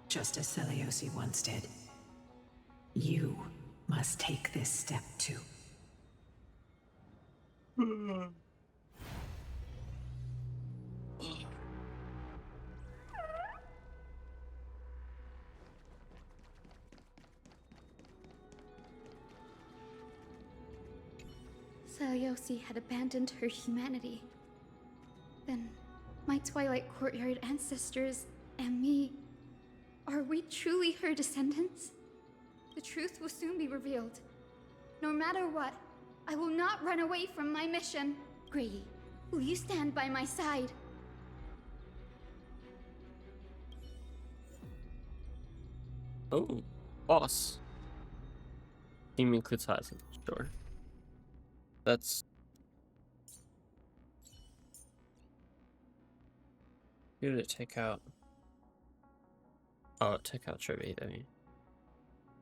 Just as Seliosi once did, you must take this step too. Seliosi had abandoned her humanity. Then, my Twilight Courtyard ancestors and me, are we truly her descendants? The truth will soon be revealed. No matter what, I will not run away from my mission. Grady, will you stand by my side? Oh, boss. Team includes Hyacinth, sure. That's... Who did it take out? Oh, it took out Trivy, I mean.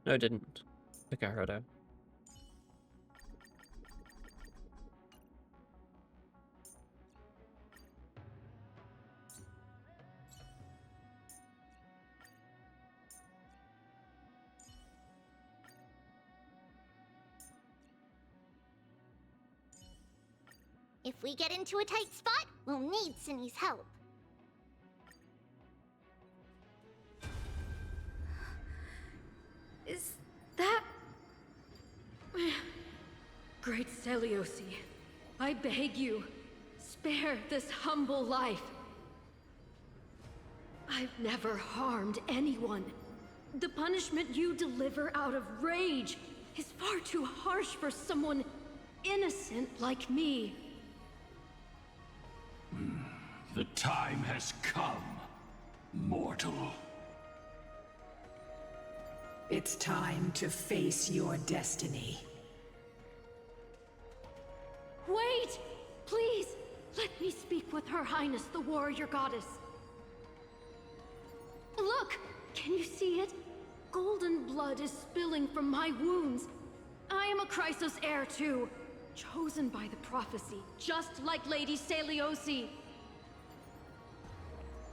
No, it didn't. Took out Rodo. If we get into a tight spot, we'll need Cindy's help. Is that... Great Seliosi, I beg you, spare this humble life. I've never harmed anyone. The punishment you deliver out of rage is far too harsh for someone innocent like me. The time has come, mortal. It's time to face your destiny. Wait! Please! Let me speak with Her Highness, the warrior goddess. Look! Can you see it? Golden blood is spilling from my wounds. I am a Chrysos heir too, chosen by the prophecy, just like Lady Seliosi.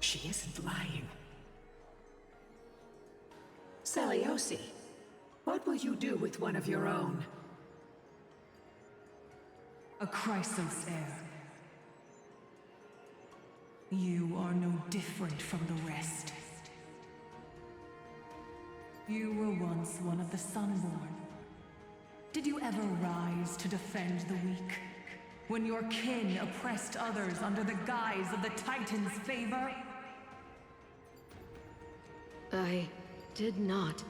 She isn't lying. Seliosi, what will you do with one of your own? A Chrysos heir. You are no different from the rest. You were once one of the Sunborn. Did you ever rise to defend the weak? When your kin oppressed others under the guise of the Titan's favor? I did not.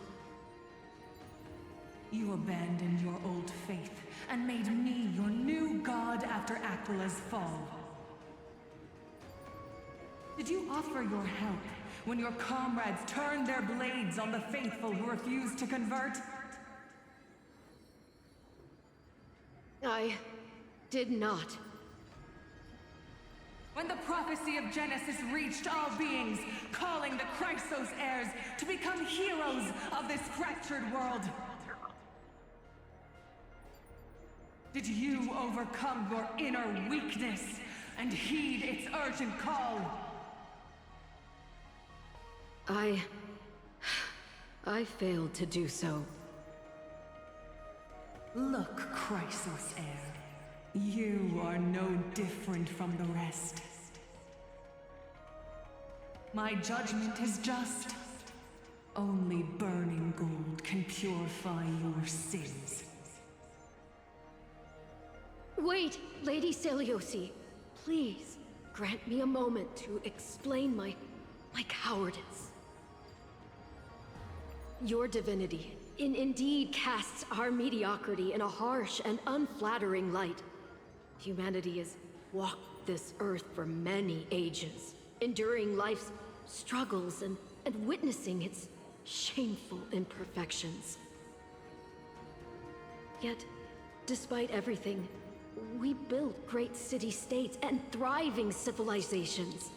You abandoned your old faith and made me your new god after Aquila's fall. Did you offer your help when your comrades turned their blades on the faithful who refused to convert? I did not. when the prophecy of Genesis reached all beings, calling the Chrysos heirs to become heroes of this fractured world. Did you overcome your inner weakness and heed its urgent call? I failed to do so. Look, Chrysos heir. You are no different from the rest. My judgment is just. Only burning gold can purify your sins. Wait, Lady Celiosi. Please, grant me a moment to explain my cowardice. Your divinity indeed casts our mediocrity in a harsh and unflattering light. Humanity has walked this earth for many ages, enduring life's struggles and witnessing its shameful imperfections. Yet, despite everything, we built great city-states and thriving civilizations.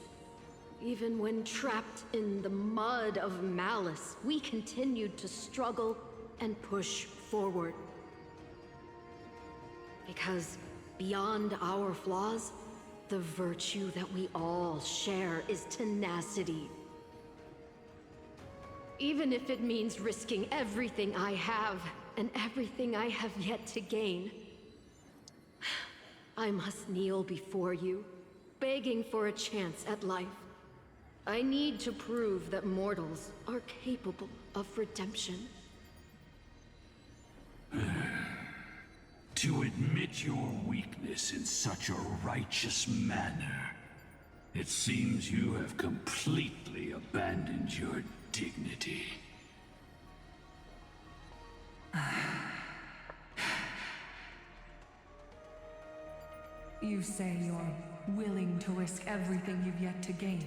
Even when trapped in the mud of malice, we continued to struggle and push forward. Because beyond our flaws, the virtue that we all share is tenacity. Even if it means risking everything I have and everything I have yet to gain, I must kneel before you, begging for a chance at life. I need to prove that mortals are capable of redemption. To admit your weakness in such a righteous manner, it seems you have completely abandoned your dignity. You say you're willing to risk everything you've yet to gain.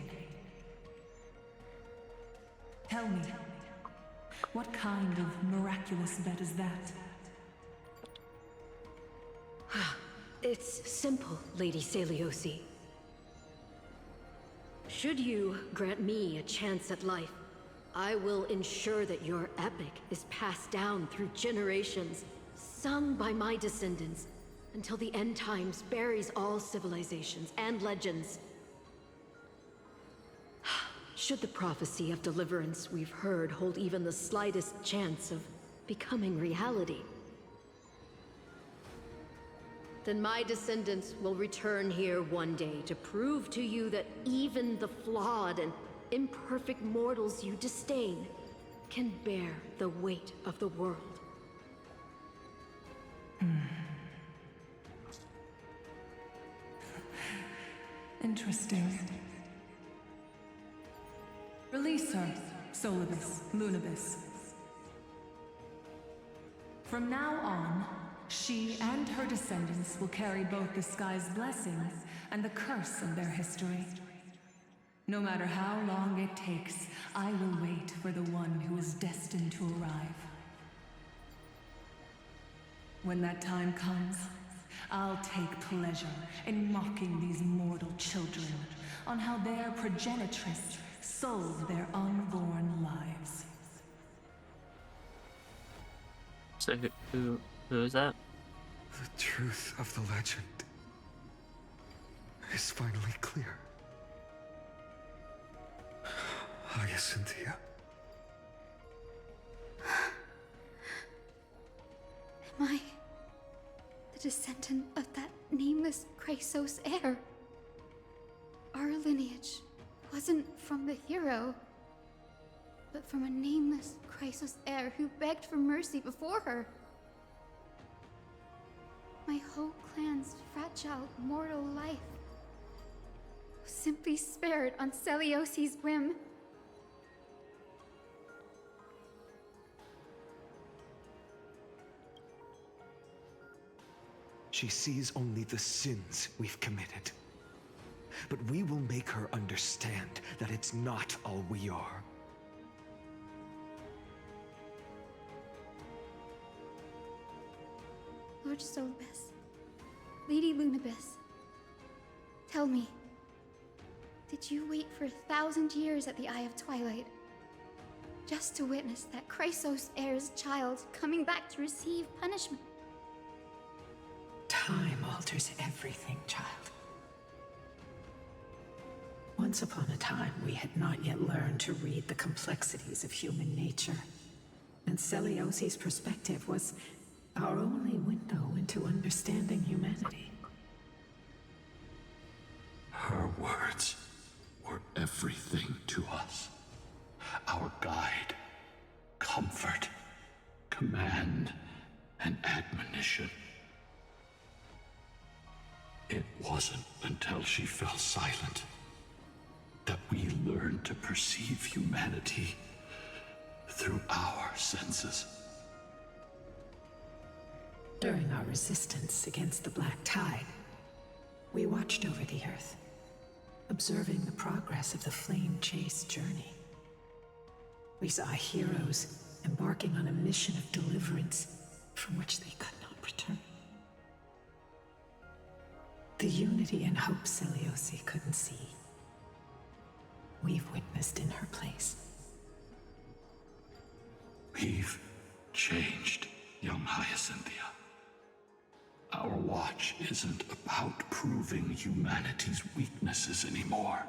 Tell me, what kind of miraculous bet is that? It's simple, Lady Celiosi. Should you grant me a chance at life, I will ensure that your epic is passed down through generations, sung by my descendants, until the end times buries all civilizations and legends. Should the prophecy of deliverance we've heard hold even the slightest chance of becoming reality, then my descendants will return here one day to prove to you that even the flawed and imperfect mortals you disdain can bear the weight of the world. Interesting. Release her, Solibus, Lunibus. From now on, she and her descendants will carry both the sky's blessings and the curse of their history. No matter how long it takes, I will wait for the one who is destined to arrive. When that time comes, I'll take pleasure in mocking these mortal children on how their progenitress sold their unborn lives. So who is that? The truth of the legend is finally clear. Hyacinthia. Am I the descendant of that nameless Chrysos heir? Our lineage wasn't from the hero, but from a nameless Chrysos heir who begged for mercy before her. My whole clan's fragile mortal life was simply spared on Celiosi's whim. She sees only the sins we've committed. But we will make her understand that it's not all we are. Lord Solibus, Lady Lunibus, tell me, Did you wait for 1,000 years at the Eye of Twilight? Just to witness that Chrysos heir's child coming back to receive punishment? Time alters everything, child. Once upon a time, we had not yet learned to read the complexities of human nature. And Celiosi's perspective was our only window into understanding humanity. Her words were everything to us. Our guide, comfort, command, and admonition. It wasn't until she fell silent that we learned to perceive humanity through our senses. During our resistance against the Black Tide, we watched over the Earth, observing the progress of the Flame Chase journey. We saw heroes embarking on a mission of deliverance from which they could not return. The unity and hope Celiosi couldn't see, we've witnessed in her place. We've changed, young Hyacinthia. Our watch isn't about proving humanity's weaknesses anymore.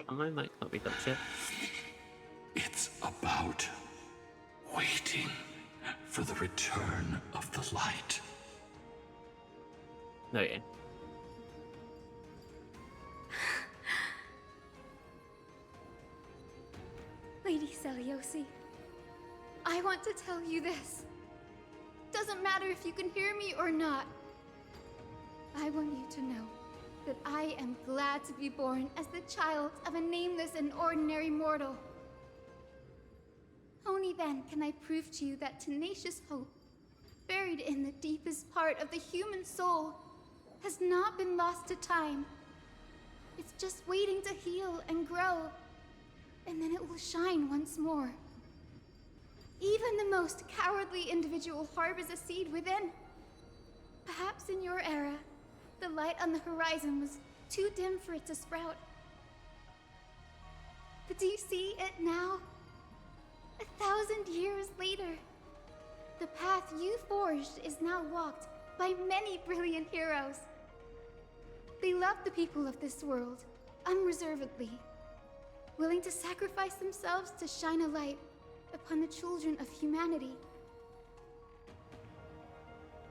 I might not be that shit. It's about waiting for the return of the light. Okay. Lady Celiosi, I want to tell you this. Doesn't matter if you can hear me or not. I want you to know that I am glad to be born as the child of a nameless and ordinary mortal. Only then can I prove to you that tenacious hope, buried in the deepest part of the human soul, has not been lost to time. It's just waiting to heal and grow, and then it will shine once more. Even the most cowardly individual harbors a seed within. Perhaps in your era, the light on the horizon was too dim for it to sprout. But do you see it now? 1,000 years later, the path you forged is now walked by many brilliant heroes. They love the people of this world, unreservedly, willing to sacrifice themselves to shine a light upon the children of humanity.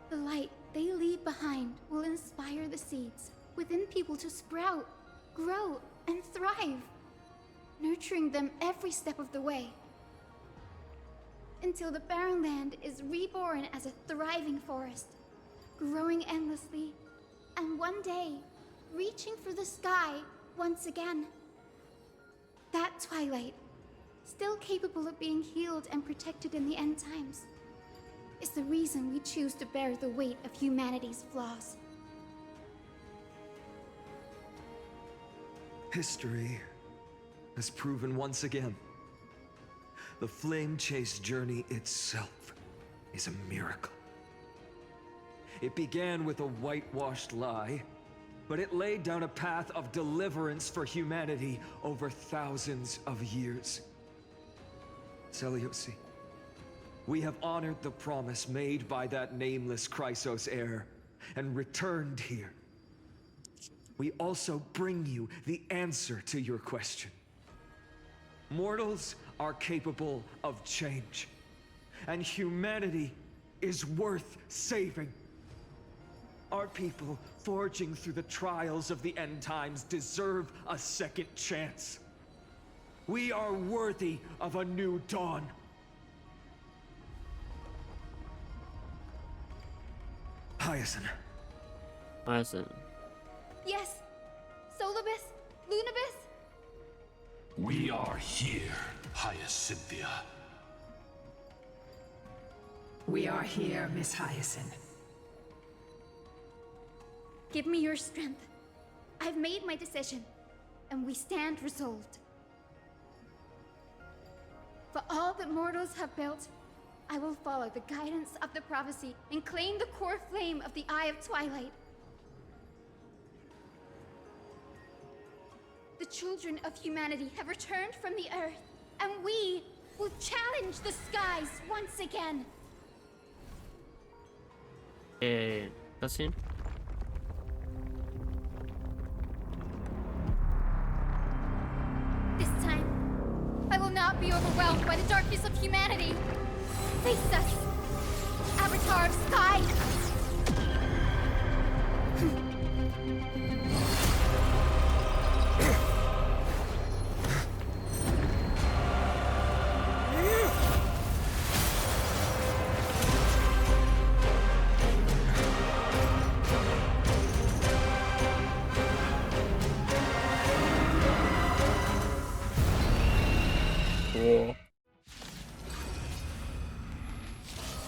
The light they leave behind will inspire the seeds within people to sprout, grow, and thrive, nurturing them every step of the way, until the barren land is reborn as a thriving forest, growing endlessly, and one day, reaching for the sky once again. That twilight, still capable of being healed and protected in the end times, is the reason we choose to bear the weight of humanity's flaws. History has proven once again, the Flame Chase journey itself is a miracle. It began with a whitewashed lie, but it laid down a path of deliverance for humanity over thousands of years. Celiosi, we have honored the promise made by that nameless Chrysos heir and returned here. We also bring you the answer to your question. Mortals are capable of change, and humanity is worth saving. Our people, forging through the trials of the end times, deserve a second chance. We are worthy of a new dawn. Hyacinth. Hyacinth. Yes! Solibus? Lunibus? We are here, Hyacinthia. We are here, Miss Hyacinth. Give me your strength. I've made my decision, and we stand resolved. For all that mortals have built, I will follow the guidance of the prophecy and claim the core flame of the Eye of Twilight. children of humanity have returned from the earth, and we will challenge the skies once again. That's him. This time, I will not be overwhelmed by the darkness of humanity. Face us, Avatar of Sky!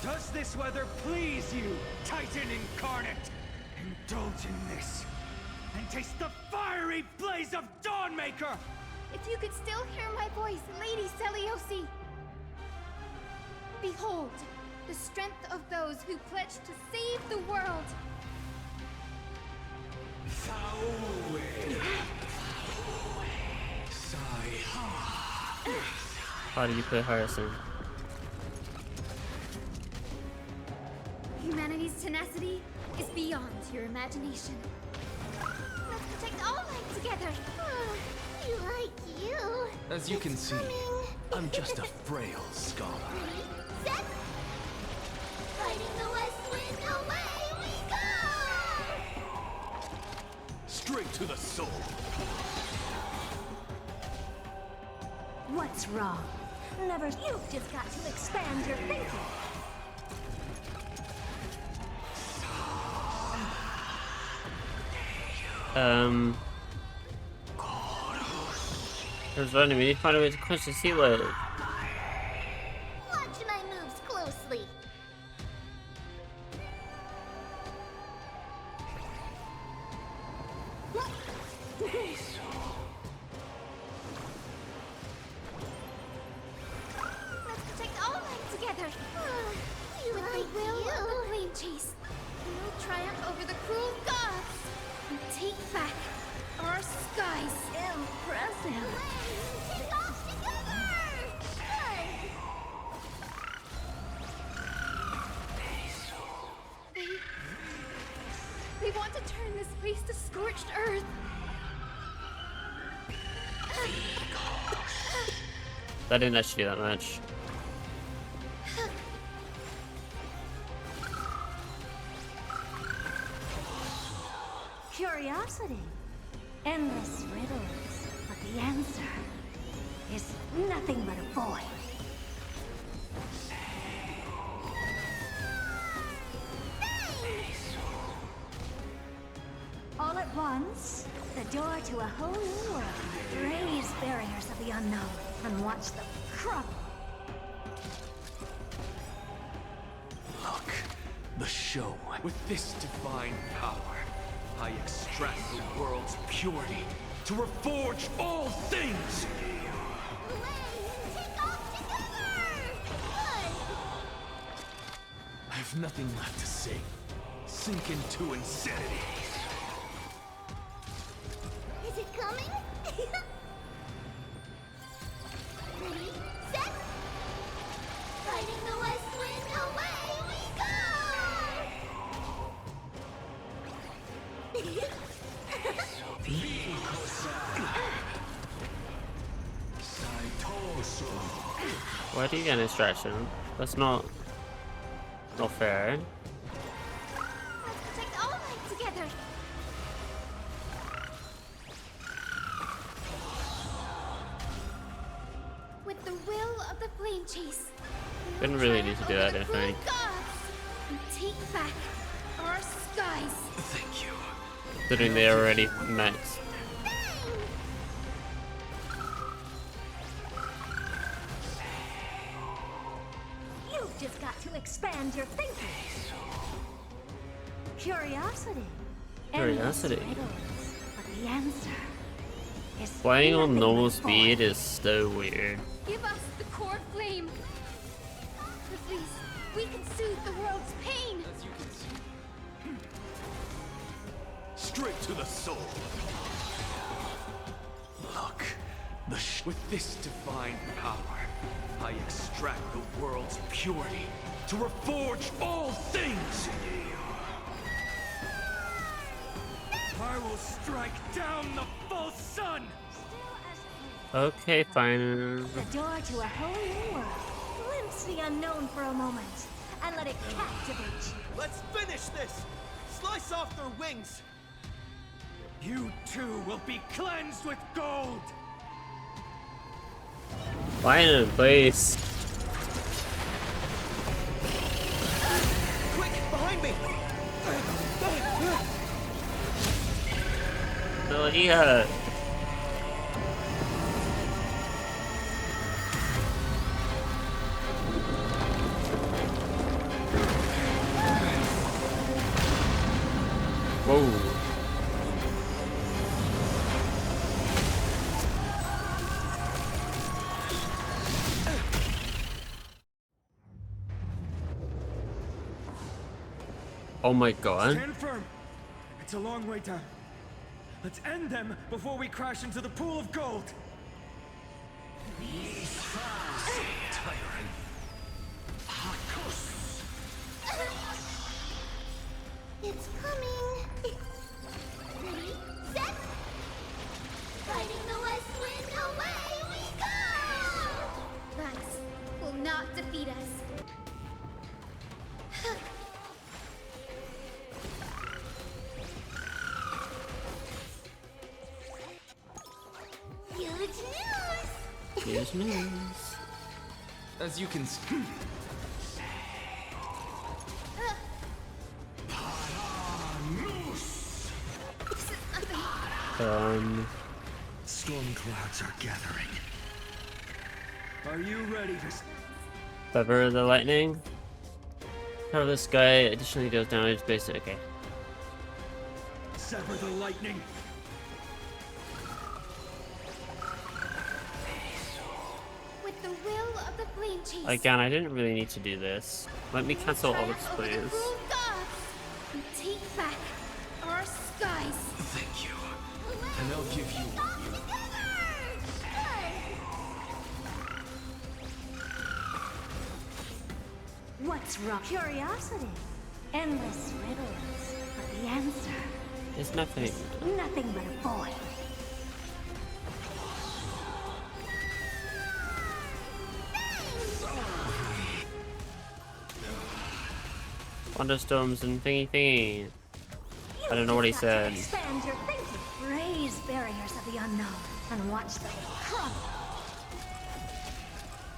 Does this weather please you, Titan incarnate? Indulge in this, and taste the fiery blaze of Dawnmaker! If you could still hear my voice, Lady Seliosi! Behold, the strength of those who pledge to save the world! How do you put Harrison? Humanity's tenacity is beyond your imagination. Let's protect all life together! You like you. As you can see, I'm just a frail scholar. Set. Fighting the west wind, away we go! Straight to the soul. What's wrong? Never. You've just got to expand your thinking. There's running. We need to find a way to quench the sea load. Watch my moves closely. Let's protect all life together! You With like the will you. of the flame chase, we will triumph over the cruel gods and take back our skies! Impressive! Take off together! They want to turn this place to scorched earth! That didn't actually do that much. Curiosity. Endless riddles. But the answer is nothing but a void. All at once, the door to a whole new world. Raise barriers of the unknown and watch them crumble. Look, the show. With this divine power, I extract the world's purity to reforge all things! Take off together! I have nothing left to say. Sink into insanity. Is it coming? Ready, set. Fighting the west wind, away we Why do you get an distraction? That's not fair. Let's protect all life together! With the will of the flame chase, we Didn't will really need triumph to do over that, the I think. cruel gods and take back our skies! Thank you. Considering they already met. You've just got to expand your thinking. Curiosity. Curiosity. Endless riddles, but the answer is Playing on nothing normal but speed void. is so weird. Give us the core flame! Please, we can soothe the world's pain! As you can see. Straight to the soul. With this divine power, I extract the world's purity to reforge all things. I will strike down the false sun. Okay, fine. The door to a whole new world. Glimpse the unknown for a moment, and let it captivate you. Let's finish this! Slice off their wings! You too will be cleansed with gold! Fine, please. Quick, behind me! Celia. Whoa. Oh my god. Stand firm. It's a long way down. Let's end them before we crash into the pool of gold. It's coming. Ready, set. Fighting the west wind, away we go! Rex will not defeat us. Huge news! Huge news. As you can see. Storm clouds are gathering. Are you ready to... Feather the lightning. Cover the sky, additionally deals damage based. Okay. sever the lightning? With the will of the flame chase. Again, I didn't really need to do this. Let me cancel all this, Over the please. cruel gods, we take back our skies. Thank you. And I'll give you What's wrong? Curiosity. Endless riddles. But the answer There's nothing. is nothing but a void. Thunderstorms and thingy. I don't know what he said. Expand your thinking. Raise barriers of the unknown and watch them crumble.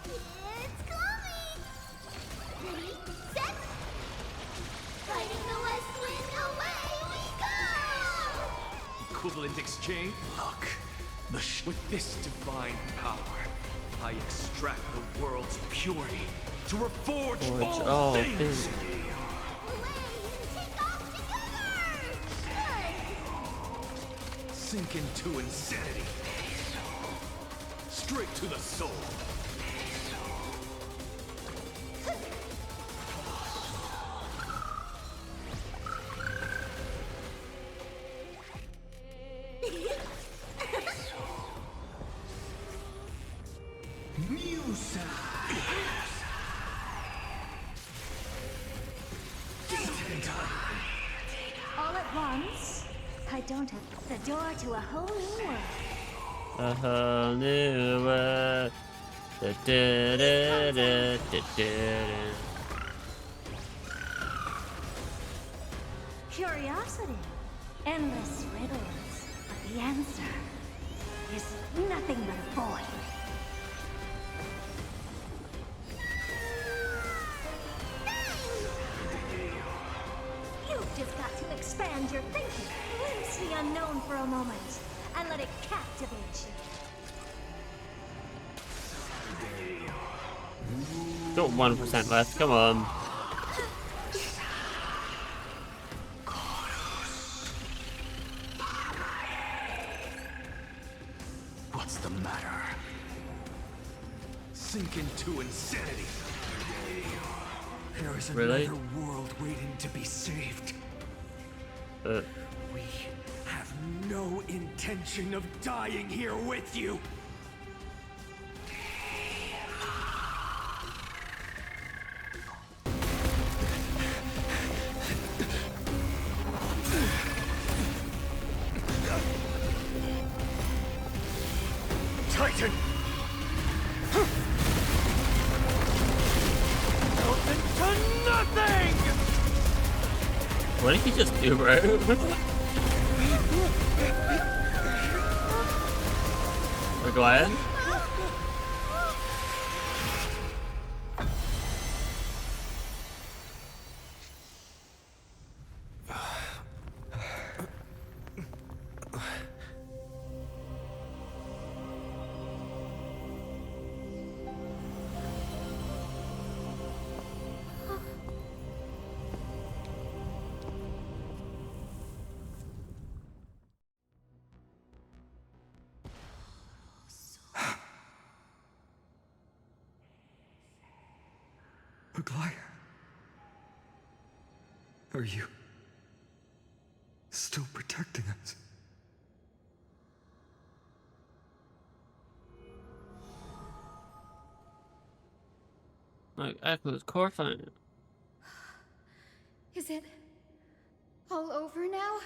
It's coming! Ready, set! Fighting the west wind, away we go! Equivalent exchange? Look, with this divine power, I extract the world's purity to reforge all things. Sink into insanity. Straight to the soul. All at once? I don't have the door to a whole new world. A whole new world. Da, da, da, da, da, da. Curiosity. Endless riddles. But the answer is nothing but a void. You've just got to expand your thinking. Glimpse the unknown for a moment and let it captivate you. Got 1% left. Come on. What's the matter? Sink into insanity. There is Really? another world waiting to be saved. We have no intention of dying here with you. Titan! Into nothing! What did he just do, bro? We're glad. Aglaia, are you still protecting us? Like, Echo's core phone. Is it all over now?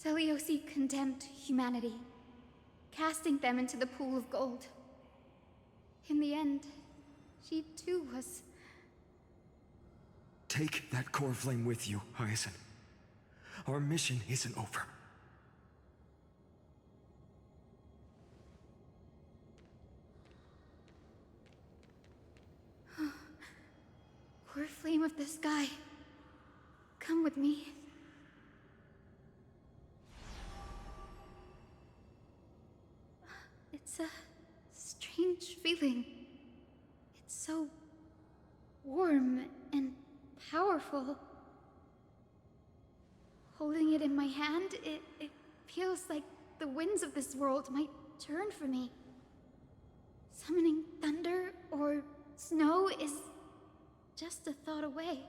Seliosi condemned humanity, casting them into the pool of gold. In the end, she too was... Take that core flame with you, Hyacinth. Our mission isn't over. Core flame of the sky, come with me. It's a strange feeling. It's so warm and powerful. Holding it in my hand, it feels like the winds of this world might turn for me. Summoning thunder or snow is just a thought away.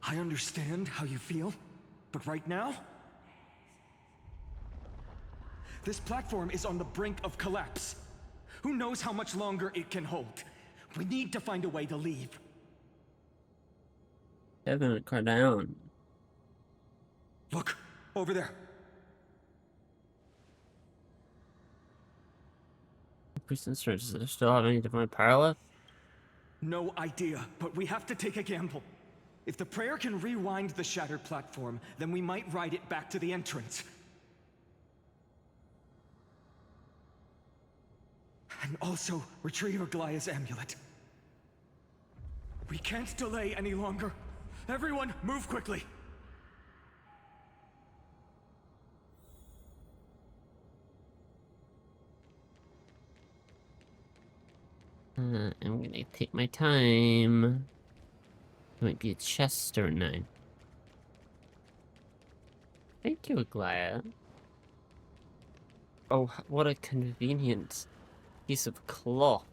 I understand how you feel, but right now, this platform is on the brink of collapse. Who knows how much longer it can hold? We need to find a way to leave. They're gonna cut down. Look, over there. Priest instruments, does it still have any divine power left? No idea, but we have to take a gamble. If the prayer can rewind the shattered platform, then we might ride it back to the entrance. And also retrieve Aglaia's amulet. We can't delay any longer. Everyone, move quickly. I'm gonna take my time. It might be a chest or nine. Thank you, Aglaia. Oh, what a convenient piece of cloth.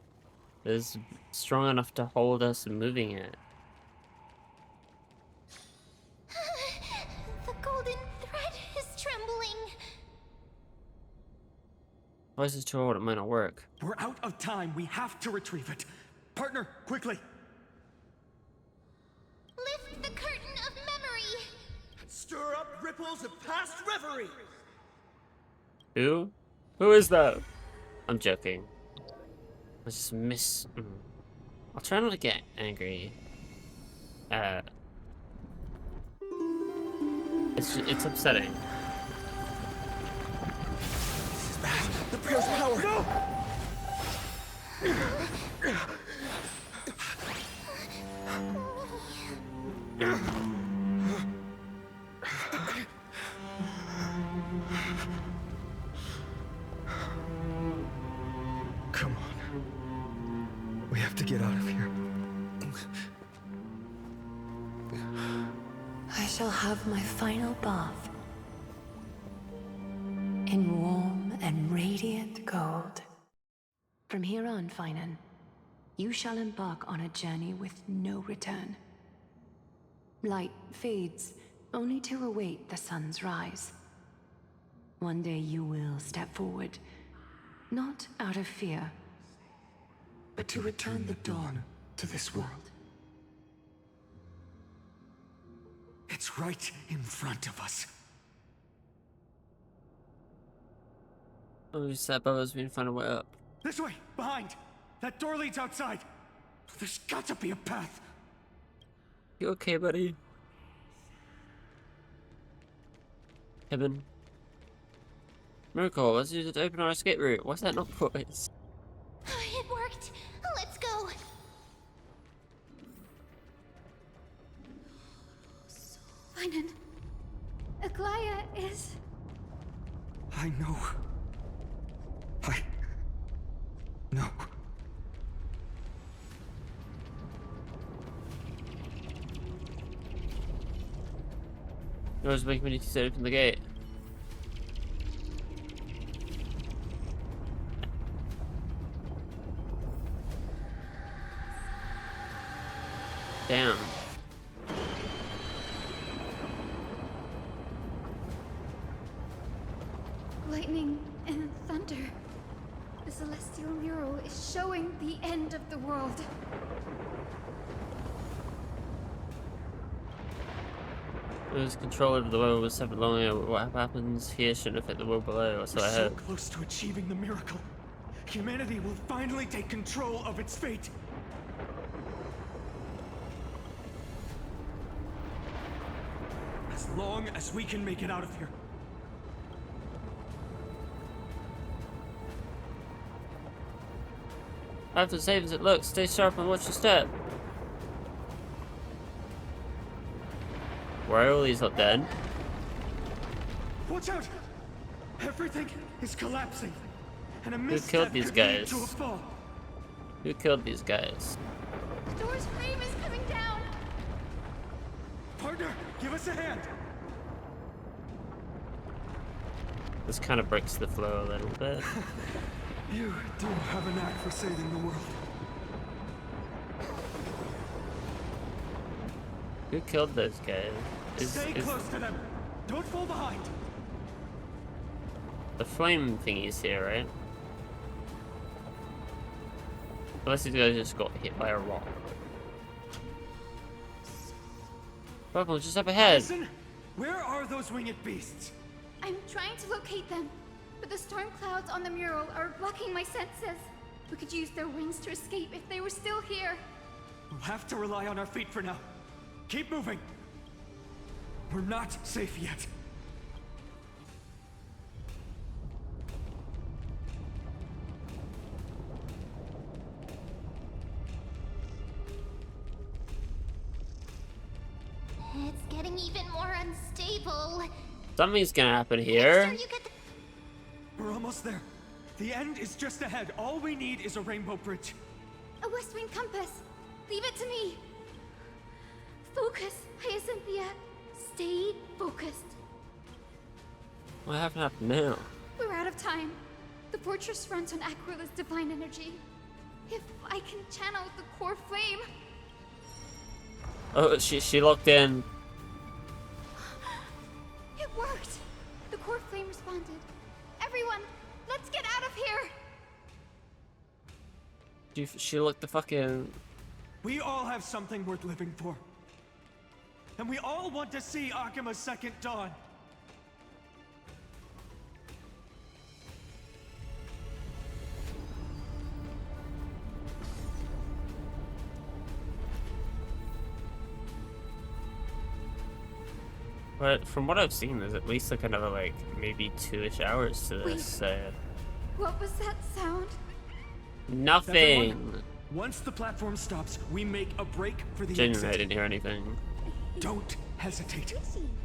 It is strong enough to hold us moving it. The golden thread is trembling. Voice is too old, it might not work. We're out of time. We have to retrieve it. Partner, quickly. Lift the curtain of memory. Stir up ripples of past reverie. Who? Who is that? I'm joking. I just miss... I'll try not to get angry. It's upsetting. This is bad. The prayer's power. No! Come on. We have to get out of here. I shall have my final bath in warm and radiant gold. From here on, Finan, you shall embark on a journey with no return. Light fades, only to await the sun's rise. One day you will step forward, not out of fear, but to return the dawn to this world. It's right in front of us. Oh, you said Bubba's been finding a way up. This way, behind. That door leads outside. There's got to be a path. You okay, buddy? Kevin. Miracle, let's use it to open our escape route. Why's that not poised? It worked. Let's go. Finan, Aglaya is... I know. No. You always make me need to open the gate. Damn. Lightning and thunder. The celestial mural is showing the end of the world. Lose control over the world was separate long ago. What happens here shouldn't affect the world below, or so I We're so heard. close to achieving the miracle. Humanity will finally take control of its fate. As long as we can make it out of here. Life as safe as it looks. Stay sharp and watch your step. Why are all these not dead? Watch out! Everything is collapsing. And a Who misstep killed these could lead guys? to a fall. Who killed these guys? The door's frame is coming down. Partner, give us a hand. This kind of breaks the flow a little bit. You do have a knack for saving the world. Who killed those guys? Stay close to them. Don't fall behind. The flame thingy's here, right? Unless these guys just got hit by a rock. Purple, just up ahead. Listen, where are those winged beasts? I'm trying to locate them, but the storm clouds on the mural are blocking my senses. We could use their wings to escape if they were still here. We'll have to rely on our feet for now. Keep moving. We're not safe yet. It's getting even more unstable. Something's gonna happen Make here. sure you get the We're almost there. The end is just ahead. All we need is a rainbow bridge. A west wind compass. Leave it to me. Focus, Hyacinthia. Stay focused. What happened now? We're out of time. The fortress runs on Aquila's divine energy. If I can channel the core flame. Oh, she locked in. It worked. The core flame responded. Everyone, let's get out of here. She looked the fucking. We all have something worth living for. And we all want to see Akima's second dawn. But from what I've seen, there's at least like another like maybe 2-ish hours to Wait. this. So What was that sound? nothing. Everyone, once the platform stops, we make a break for the Genuinely, I exit. didn't hear anything. Don't hesitate.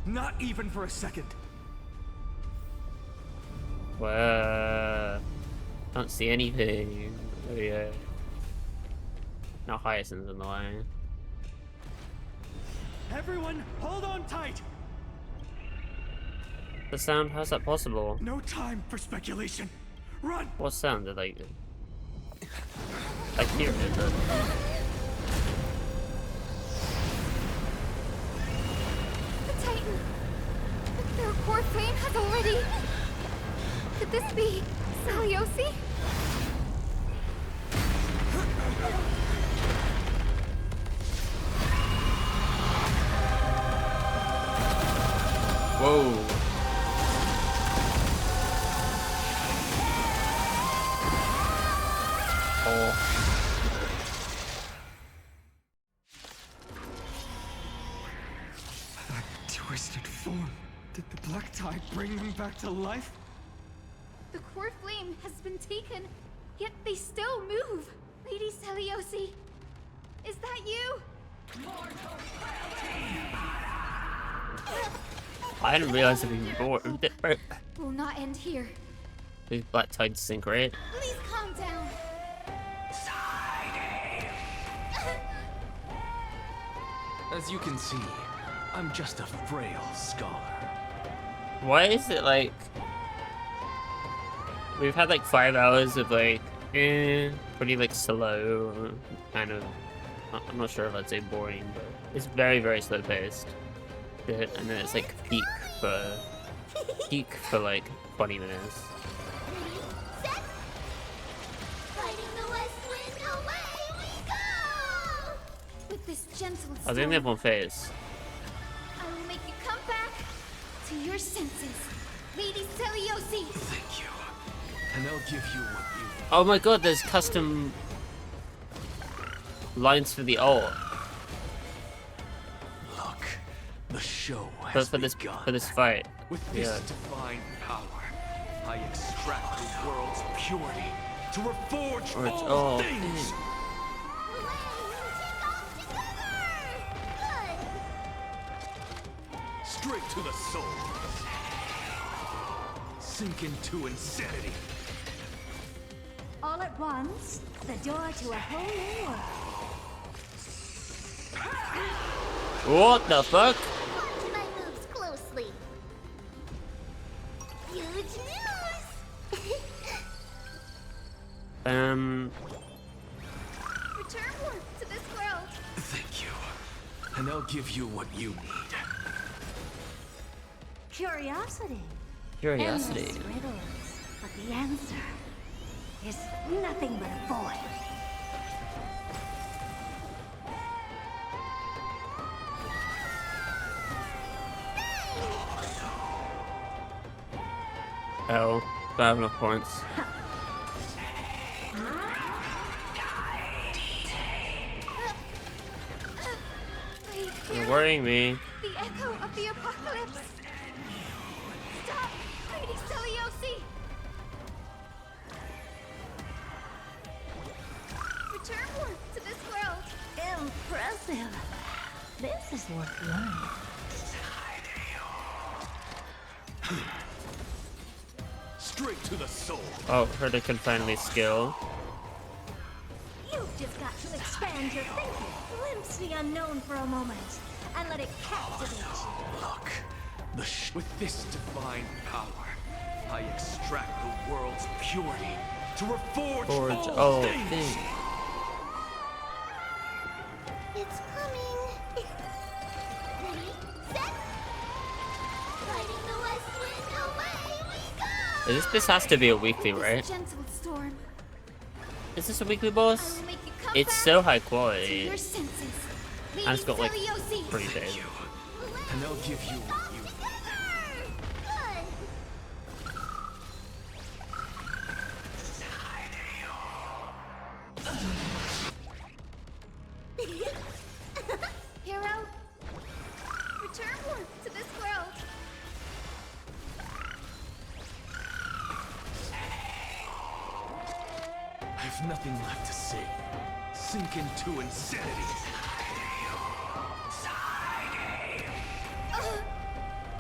Not even for a second. Well, can't see anything. Oh yeah. Now Hyacinth's in the way. Everyone, hold on tight. The sound? How's that possible? No time for speculation. Run! What sound did I hear it, but... The Titan. Their core flame has already. Could this be Saliosi? Whoa. Oh. That twisted form. Did the black tide bring them back to life? The core flame has been taken, yet they still move. Lady Seliosi, is that you? I didn't realize it before. Will not end here. These black tides sink, right? Please calm down. As you can see, I'm just a frail scholar. Why is it like we've had like 5 hours of like pretty like slow kind of, I'm not sure if I'd say boring, but it's very, very slow paced. And then it's like peak for like 20 minutes. With this gentle I think they have one phase. I will make you come back to your senses, Lady Seliosi. Thank you. And I'll give you what you... Oh my god, there's custom lines for the ult. Look, the show has for this fight. With this divine power, I extract the world's purity to reforge all things. Straight to the soul. Sink into insanity. All at once, the door to a whole new world. What the fuck? Watch my moves closely. Huge news! Return warp to this world. Thank you. And I'll give you what you need. Curiosity. Curiosity. Endless riddles, but the answer is nothing but a void. Oh, I have enough points. You're worrying me. The echo of the apocalypse. Stop, Lady Seliosi. Return warp to this world. Impressive. This is worth learning. Straight to the soul. Oh, heard I can finally skill. You've just got to expand your thinking, glimpse the unknown for a moment, and let it captivate you. Look, with this divine power, I extract the world's purity to reforge all things. It's coming. Ready, set. Riding the west wind, away we go. This has to be a weekly, right? Gentle storm. Is this a weekly boss? It's so high quality. Your senses. And it's got like Seliosi. 3 days. And I'll give you what you Hero, return warp to this world. I've nothing left to say. Sink into insanity.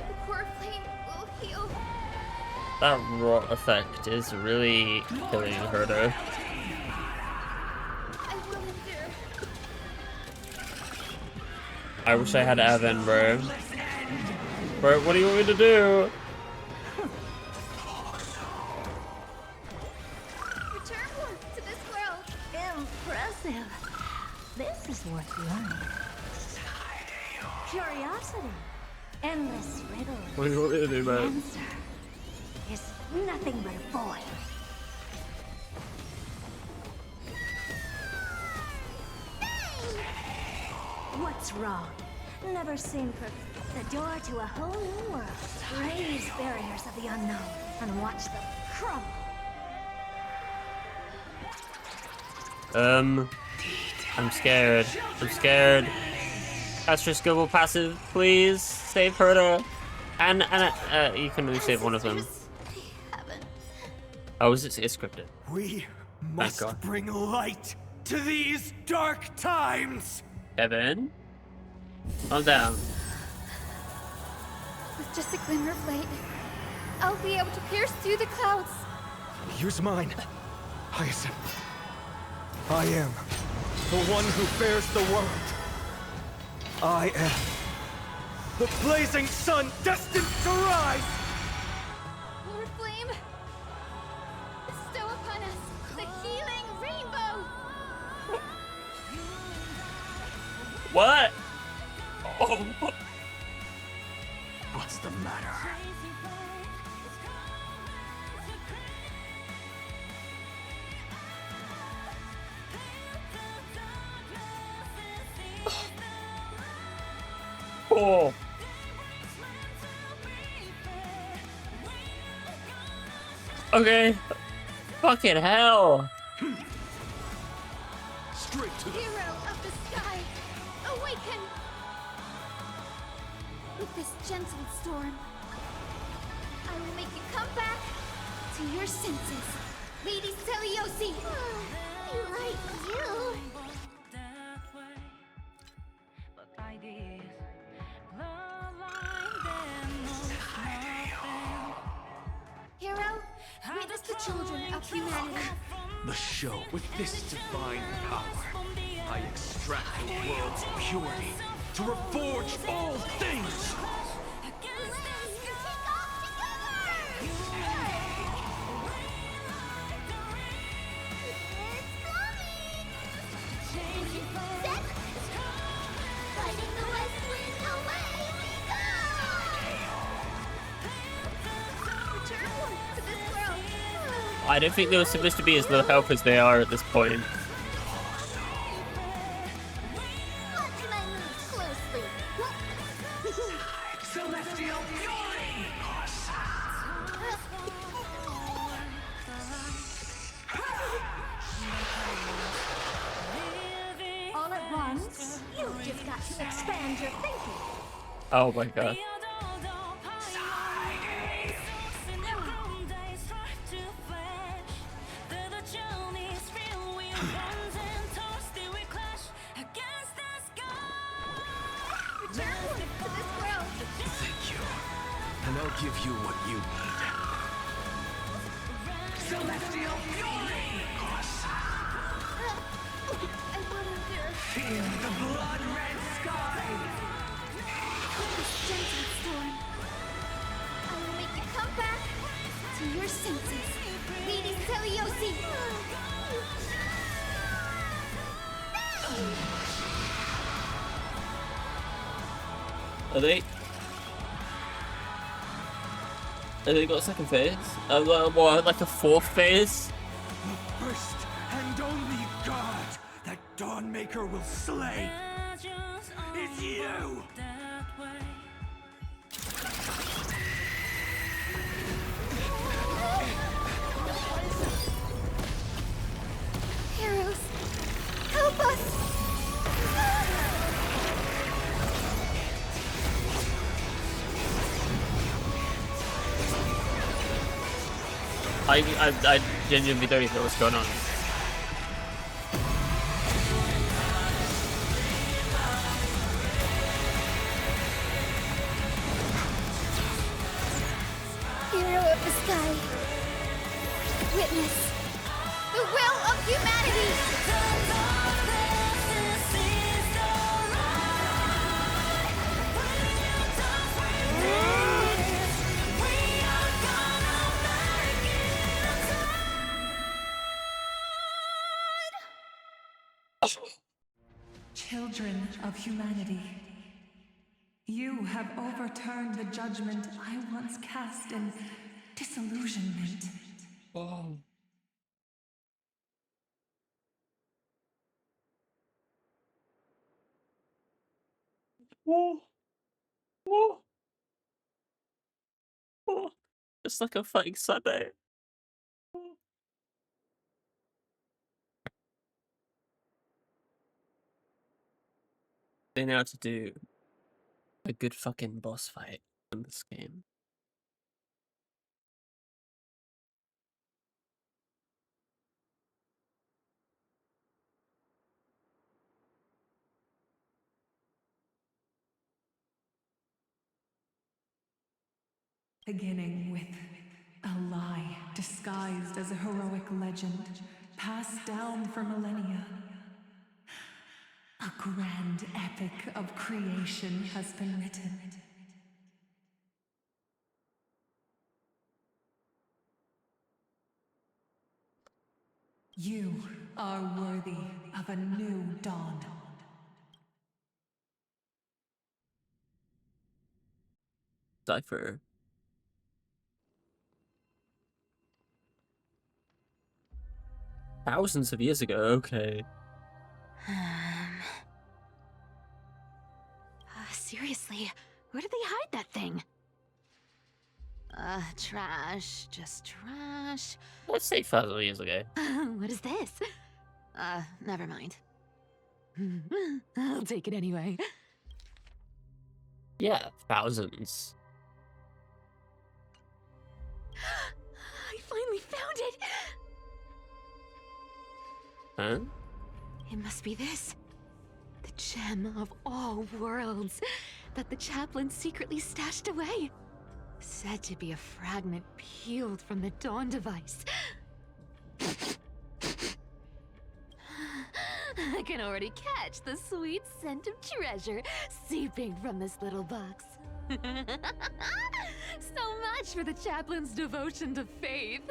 The core flame will heal. That rot effect is really killing Herder. I will endure. I wish I had Evan, bro. Bro, what do you want me to do? Return warp to this world. Impressive. This is worth learning. Curiosity. Endless riddles. What do you want me to do, The man? answer is nothing but a void. What's wrong? Never seem perfect. The door to a whole new world. Raise barriers of the unknown and watch them crumble. I'm scared. I'm scared. Astro Skibble passive, please save Herta. And you can only save one of them. Oh, it's scripted. We Thank must God. bring light to these dark times. Kevin, calm down. With just a glimmer of light, I'll be able to pierce through the clouds. Use mine, Hyacinth. I am the one who bears the world. I am the blazing sun destined to rise. Lord Flame, bestow upon us the healing rainbow. What? Oh. What's the matter? Oh. Okay. Fucking hell. Straight to the Hero of the sky, awaken! With this gentle storm, I will make you come back to your senses, Lady Celiosi. You like you. Hero, witness the children of humanity. The show. With this divine power, I extract the world's purity to reforge all things. Fighting the west wind, away we go! Return to this world. I don't think they were supposed to be as low health as they are at this point. Watch my moves closely. Celestial fury. All at once? You've just got to expand your thinking. Oh my god. Thank you. And I'll give you what you need. Celestial fury. I will endure. Feel the blood-red sky. This gentle storm, I will make you come back to your senses, Lady Celiosi. Are they? Have they got a second phase? What, like a fourth phase? The first and only god that Dawnmaker will slay is you! Heroes, help us! I genuinely don't even know what's going on. Hero of the sky, witness the will of humanity! Children of humanity, you have overturned the judgment I once cast in disillusionment. Oh. Oh, oh, oh. It's like a fucking Sunday. Oh. They know how to do a good fucking boss fight in this game. Beginning with a lie disguised as a heroic legend, passed down for millennia. A grand epic of creation has been written. You are worthy of a new dawn. Cypher. Thousands of years ago, okay. Seriously, where did they hide that thing? Trash. Just trash. Let's say thousands of years ago. What is this? Never mind. I'll take it anyway. Yeah, thousands. I finally found it! Huh? It must be this. The gem of all worlds that the chaplain secretly stashed away. Said to be a fragment peeled from the Dawn device. I can already catch the sweet scent of treasure seeping from this little box. So much for the chaplain's devotion to faith.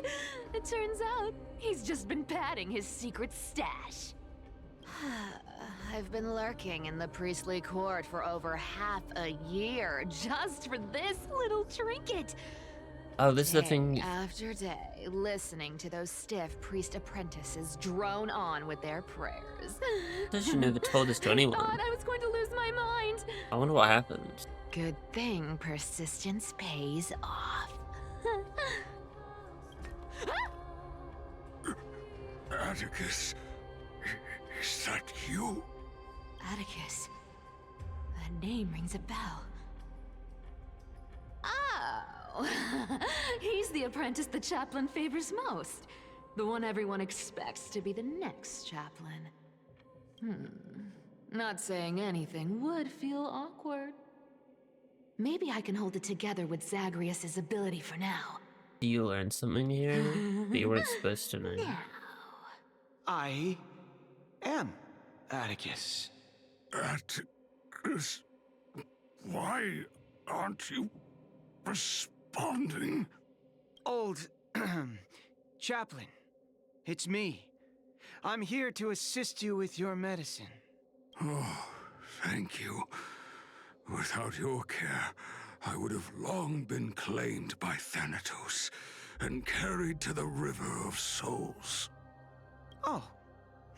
It turns out he's just been padding his secret stash. I've been lurking in the priestly court for over half a year just for this little trinket. Oh, this is the Day thing. after day, listening to those stiff priest apprentices drone on with their prayers. Does she never told this to anyone? I thought I was going to lose my mind. I wonder what happened. Good thing persistence pays off. Atticus, is that you? Atticus. That name rings a bell. Oh, he's the apprentice the chaplain favors most. The one everyone expects to be the next chaplain. Not saying anything would feel awkward. Maybe I can hold it together with Zagreus's ability for now. Do you learn something here that you weren't supposed to know? I am Atticus. Atticus, why aren't you responding? Old chaplain, it's me. I'm here to assist you with your medicine. Oh, thank you. Without your care, I would have long been claimed by Thanatos and carried to the River of Souls. Oh,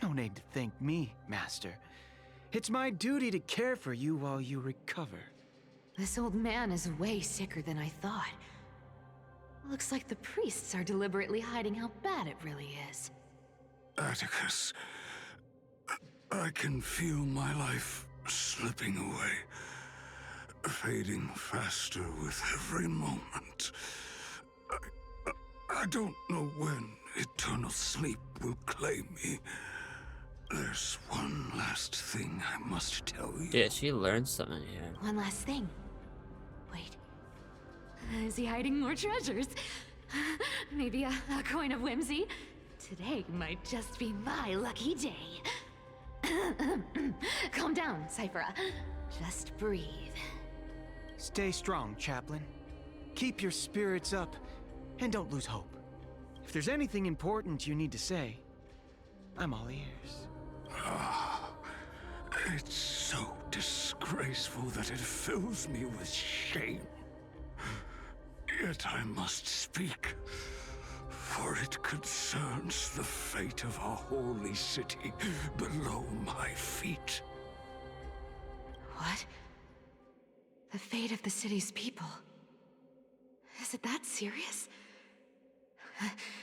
no need to thank me, Master. It's my duty to care for you while you recover. This old man is way sicker than I thought. Looks like the priests are deliberately hiding how bad it really is. Atticus, I can feel my life slipping away, fading faster with every moment. I don't know when eternal sleep will claim me. There's one last thing I must tell you. Yeah, she learned something here. One last thing. Wait. Is he hiding more treasures? Maybe a coin of whimsy? Today might just be my lucky day. Calm down, Cyphera. Just breathe. Stay strong, Chaplain. Keep your spirits up, and don't lose hope. If there's anything important you need to say, I'm all ears. It's so disgraceful that it fills me with shame. Yet I must speak, for it concerns the fate of our holy city below my feet. What? The fate of the city's people. Is it that serious?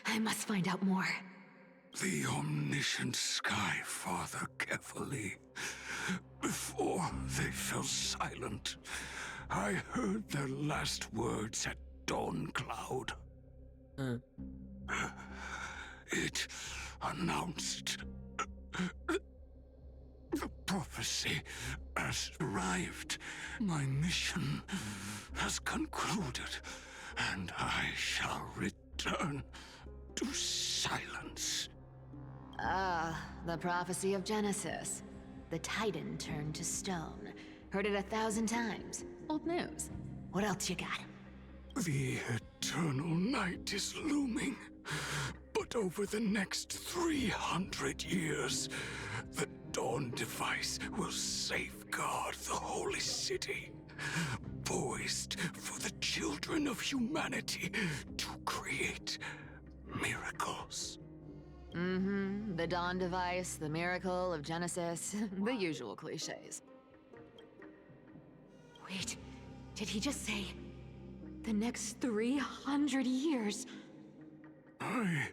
I must find out more. The omniscient Sky Father carefully. Before they fell silent, I heard their last words at Dawn Cloud. It announced the prophecy has arrived. My mission has concluded, and I shall return to silence. The prophecy of Genesis. The Titan turned to stone. Heard it 1,000 times. Old news. What else you got? The eternal night is looming. But over the next 300 years, the Dawn device will safeguard the holy city, poised for the children of humanity to create miracles. The Dawn device, the miracle of Genesis, the usual cliches. Wait, did he just say the next 300 years? I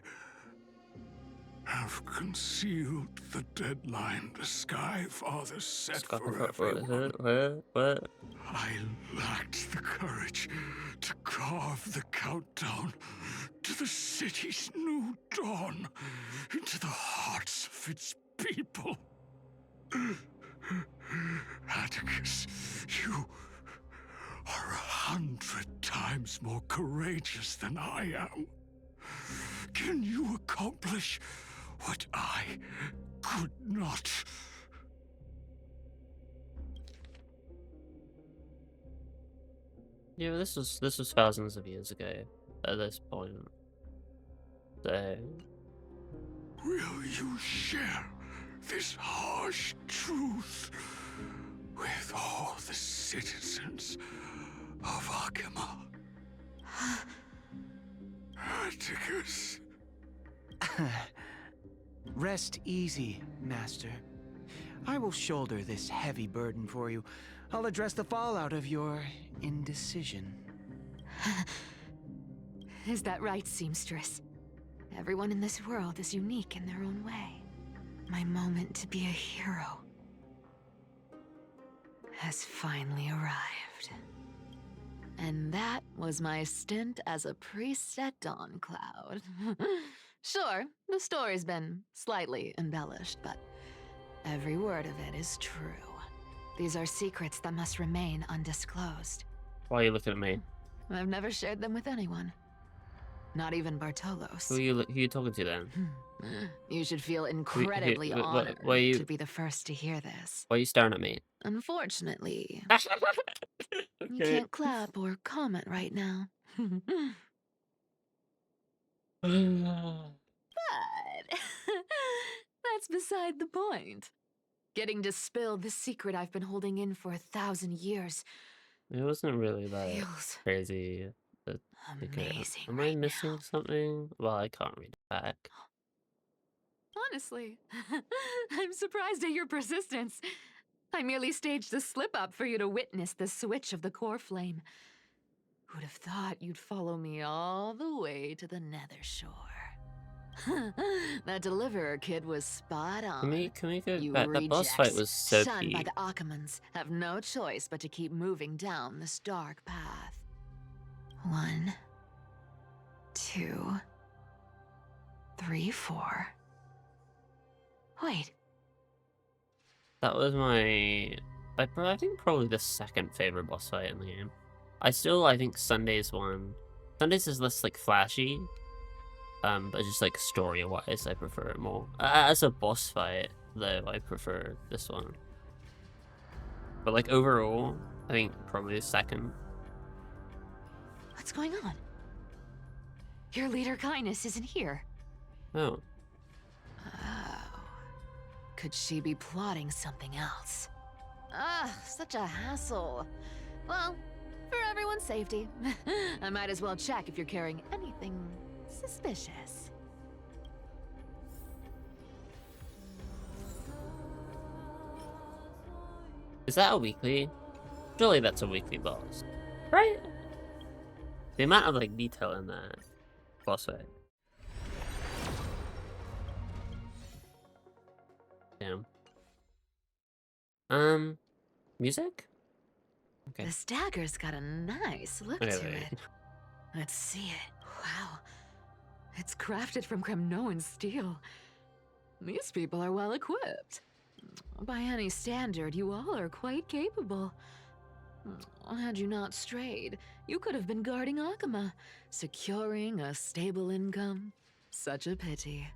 have concealed the deadline the Sky Father set for everyone. What? I lacked the courage to carve the countdown to the city's new dawn into the hearts of its people. Atticus, you are 100 times more courageous than I am. Can you accomplish what I could not? Yeah, this was thousands of years ago at this point. So Will you share this harsh truth with all the citizens of Akima? Atticus. Rest easy, Master. I will shoulder this heavy burden for you. I'll address the fallout of your indecision. Is that right, seamstress? Everyone in this world is unique in their own way. My moment to be a hero has finally arrived. And that was my stint as a priest at Dawn Cloud. Sure, the story's been slightly embellished, but every word of it is true. These are secrets that must remain undisclosed. why are you looking at me? I've never shared them with anyone. Not even Bartolos. Who are you talking to then? You should feel incredibly honored to be the first to hear this. Why are you staring at me? Unfortunately, you Okay. can't clap or comment right now. But that's beside the point. Getting to spill the secret I've been holding in for 1,000 years. It wasn't really that Feels crazy. amazing Am I missing something? Well, I can't read it back. Honestly, I'm surprised at your persistence. I merely staged the slip-up for you to witness the switch of the core flame. Who'd have thought you'd follow me all the way to the Nether Shore? That deliverer kid was spot on. Can we go You back? That boss fight rejects, was so shunned by peak. the Akamans, have no choice but to keep moving down this dark path. 1, 2, 3, 4. Wait. That was my, I think probably the second favorite boss fight in the game. I think Sunday's one. Sunday's is less like flashy, but just like story-wise, I prefer it more. As a boss fight, though, I prefer this one. But like overall, I think probably the second. What's going on? Your leader Kindness isn't here. Oh. Could she be plotting something else? Ah, such a hassle. Well, for everyone's safety, I might as well check if you're carrying anything suspicious. Is that a weekly? Surely that's a weekly boss, right? The amount of like detail in that boss fight. Damn. Music? Okay. This dagger's got a nice look Okay, to wait. it. Let's see it. Wow. It's crafted from Kremnoan steel. These people are well equipped. By any standard, you all are quite capable. Had you not strayed, you could have been guarding Akama, securing a stable income. Such a pity.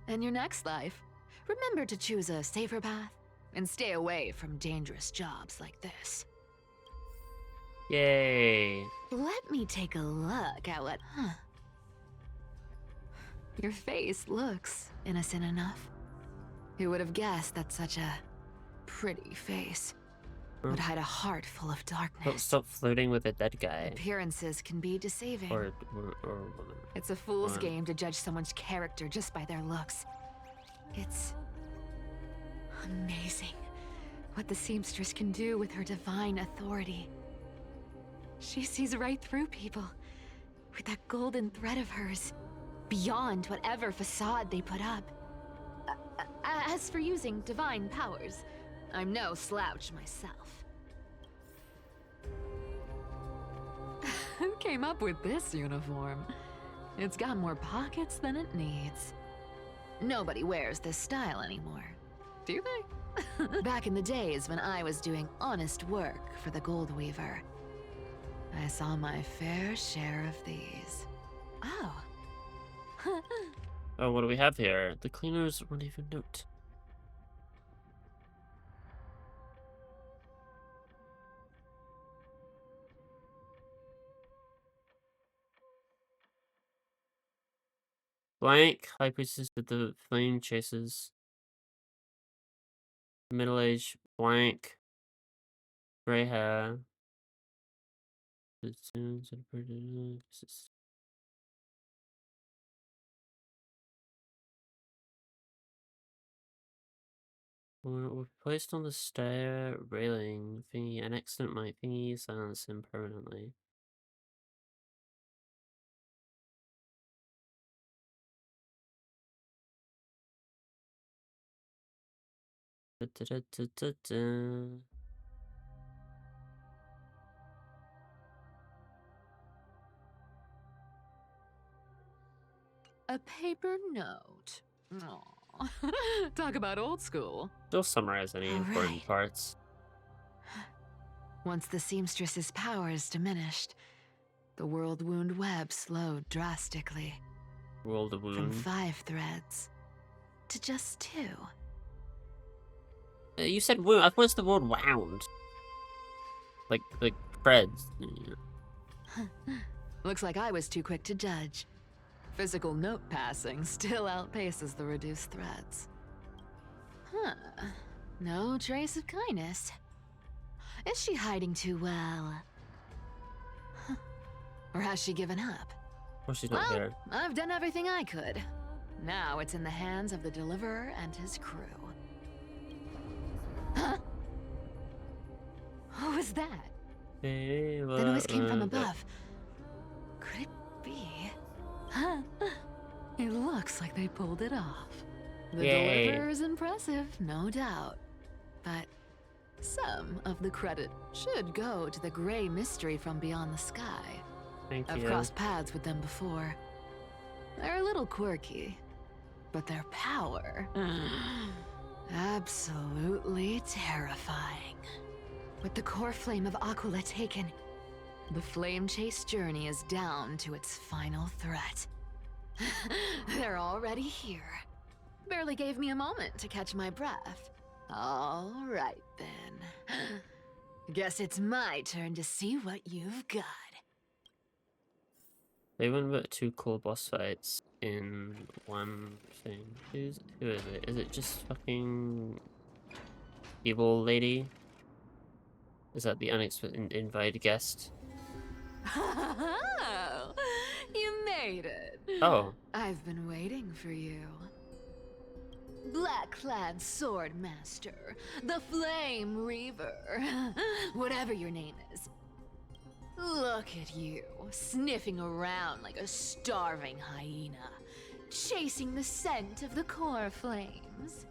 In your next life, remember to choose a safer path and stay away from dangerous jobs like this. Yay. Let me take a look at what... Your face looks innocent enough. Who would have guessed that such a pretty face would hide a heart full of darkness? Stop flirting with a dead guy. Appearances can be deceiving. Or woman. It's a fool's Woman. game to judge someone's character just by their looks. It's amazing what the seamstress can do with her divine authority. She sees right through people with that golden thread of hers, beyond whatever facade they put up. As for using divine powers, I'm no slouch myself. Who came up with this uniform? It's got more pockets than it needs. Nobody wears this style anymore, do they? Back in the days when I was doing honest work for the Gold Weaver, I saw my fair share of these. Oh. Oh, what do we have here? The cleaners won't even note. Blank, High Priestess did the flame chases. Middle age, blank. Gray hair. We're placed on the stair railing thingy. An accident might thingy silence him permanently. Da, da, da, da, da, da. A paper note. Aw. Talk about old school. Don't summarize any important parts. Once the seamstress's power is diminished, the world wound web slowed drastically. World of From wound. 5 threads to just 2. You said wound. What's the word wound? Like threads. Looks like I was too quick to judge. Physical note passing still outpaces the reduced threads. Huh. No trace of kindness. Is she hiding too well? Huh. Or has she given up? Well, she's not here. I've done everything I could. Now it's in the hands of the Deliverer and his crew. Huh? What was that? The noise came from above. Could it be? Huh? It looks like they pulled it off. The Yay. Deliverer is impressive, no doubt. But some of the credit should go to the gray mystery from beyond the sky. Thank I've you. crossed paths with them before. They're a little quirky, but their power... absolutely terrifying. With the core flame of Aquila taken, the flame chase journey is down to its final threat. They're already here. Barely gave me a moment to catch my breath. All right then. Guess it's my turn to see what you've got. They went with 2 cool boss fights in one thing. Who is it? Is it just fucking evil lady? Is that the unexpected invited guest? Oh, you made it. Oh. I've been waiting for you. Black-clad sword master, the Flame Reaver, whatever your name is. Look at you, sniffing around like a starving hyena, chasing the scent of the core flames.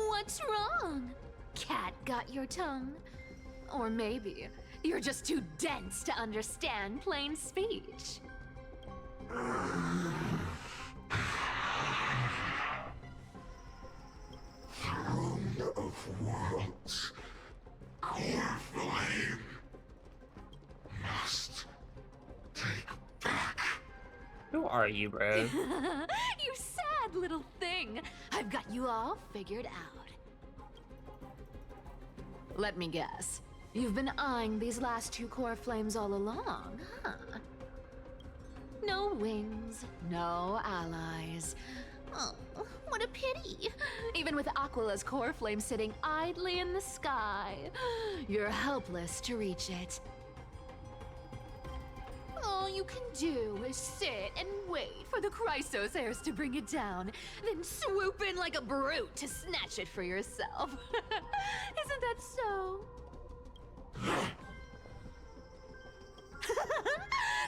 What's wrong? Cat got your tongue? Or maybe you're just too dense to understand plain speech. Throne of worlds, core flame must take back. Who are you, bro? You sad little thing. I've got you all figured out. Let me guess. You've been eyeing these last two core flames all along, huh? No wings, no allies. Oh, what a pity. Even with Aquila's core flame sitting idly in the sky, you're helpless to reach it. All you can do is sit and wait for the Chrysos heirs to bring it down, then swoop in like a brute to snatch it for yourself. Isn't that so?